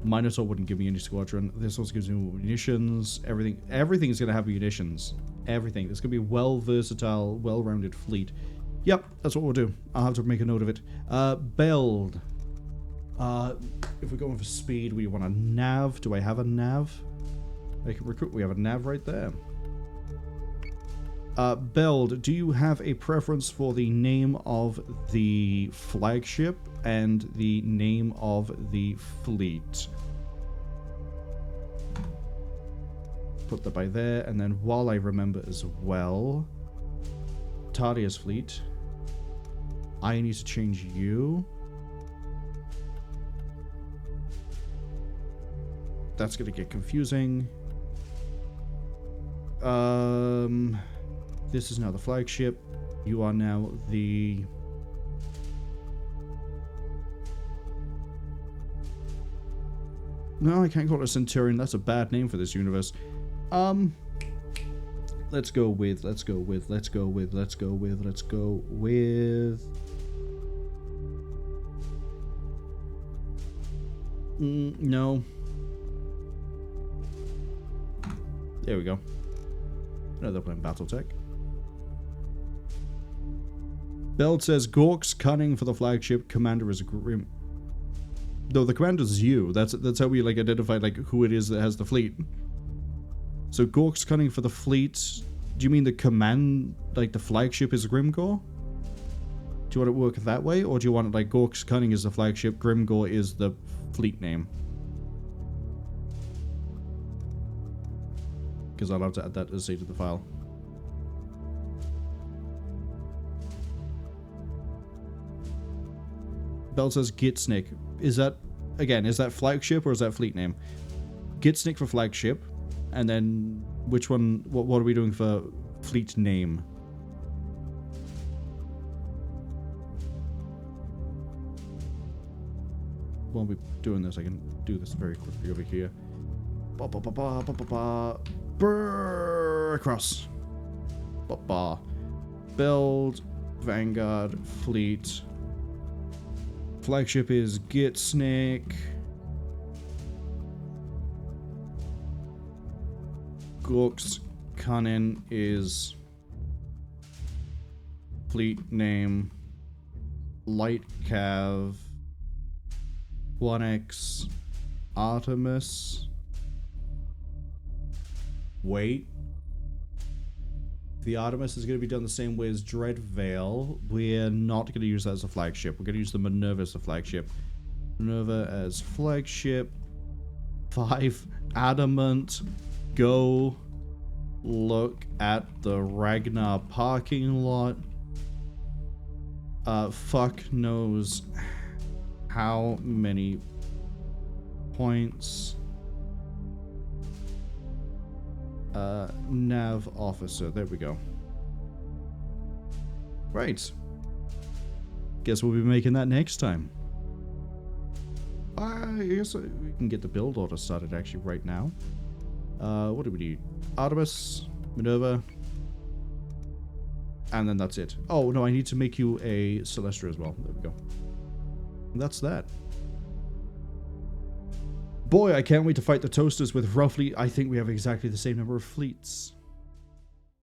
Minotaur wouldn't give me any squadron. This also gives me munitions. Everything is going to have munitions. Everything. It's going to be a well-versatile, well-rounded fleet. Yep, that's what we'll do. I'll have to make a note of it. Build. If we're going for speed, we want a nav. Do I have a nav? I can recruit. We have a nav right there. Build, do you have a preference for the name of the flagship and the name of the fleet? Put that by there, and then while I remember as well, Tadia's fleet, I need to change you. That's gonna get confusing. This is now the flagship. You are now the... No, I can't call it a Centurion. That's a bad name for this universe. Let's go with... No. There we go. Another playing Battletech. Beld says Gork's cunning for the flagship. Commander is grim. No, the commander's you. That's how we like identify like who it is that has the fleet. So Gork's cunning for the fleet. Do you mean the command, like the flagship is Grimgore? Do you want it to work that way, or do you want it like Gork's cunning is the flagship, Grimgore is the fleet name? because I'll have to add that as a to the file. Bell says Gitsnik. Is that, again, is that flagship or is that fleet name? Gitsnik for flagship. And then which one, what are we doing for fleet name? While we're doing this, I can do this very quickly over here. Brrr, across. Build, Vanguard, fleet. Flagship is Gitsnik. Gorks Cwningen is fleet name. Light Cav. 1X Artemis. Wait. The Artemis is going to be done the same way as Dreadvale. We're not going to use that as a flagship. We're going to use the Minerva as a flagship. Minerva as flagship. 5 Adamant. Go look at the Ragnar parking lot. Fuck knows how many points. Nav officer. There we go. Right. Guess we'll be making that next time. I guess we can get the build order started actually right now. What do we need? Artemis, Minerva, and then that's it. Oh no, I need to make you a Celestra as well. There we go. And that's that. Boy, I can't wait to fight the Toasters with roughly, I think we have exactly the same number of fleets.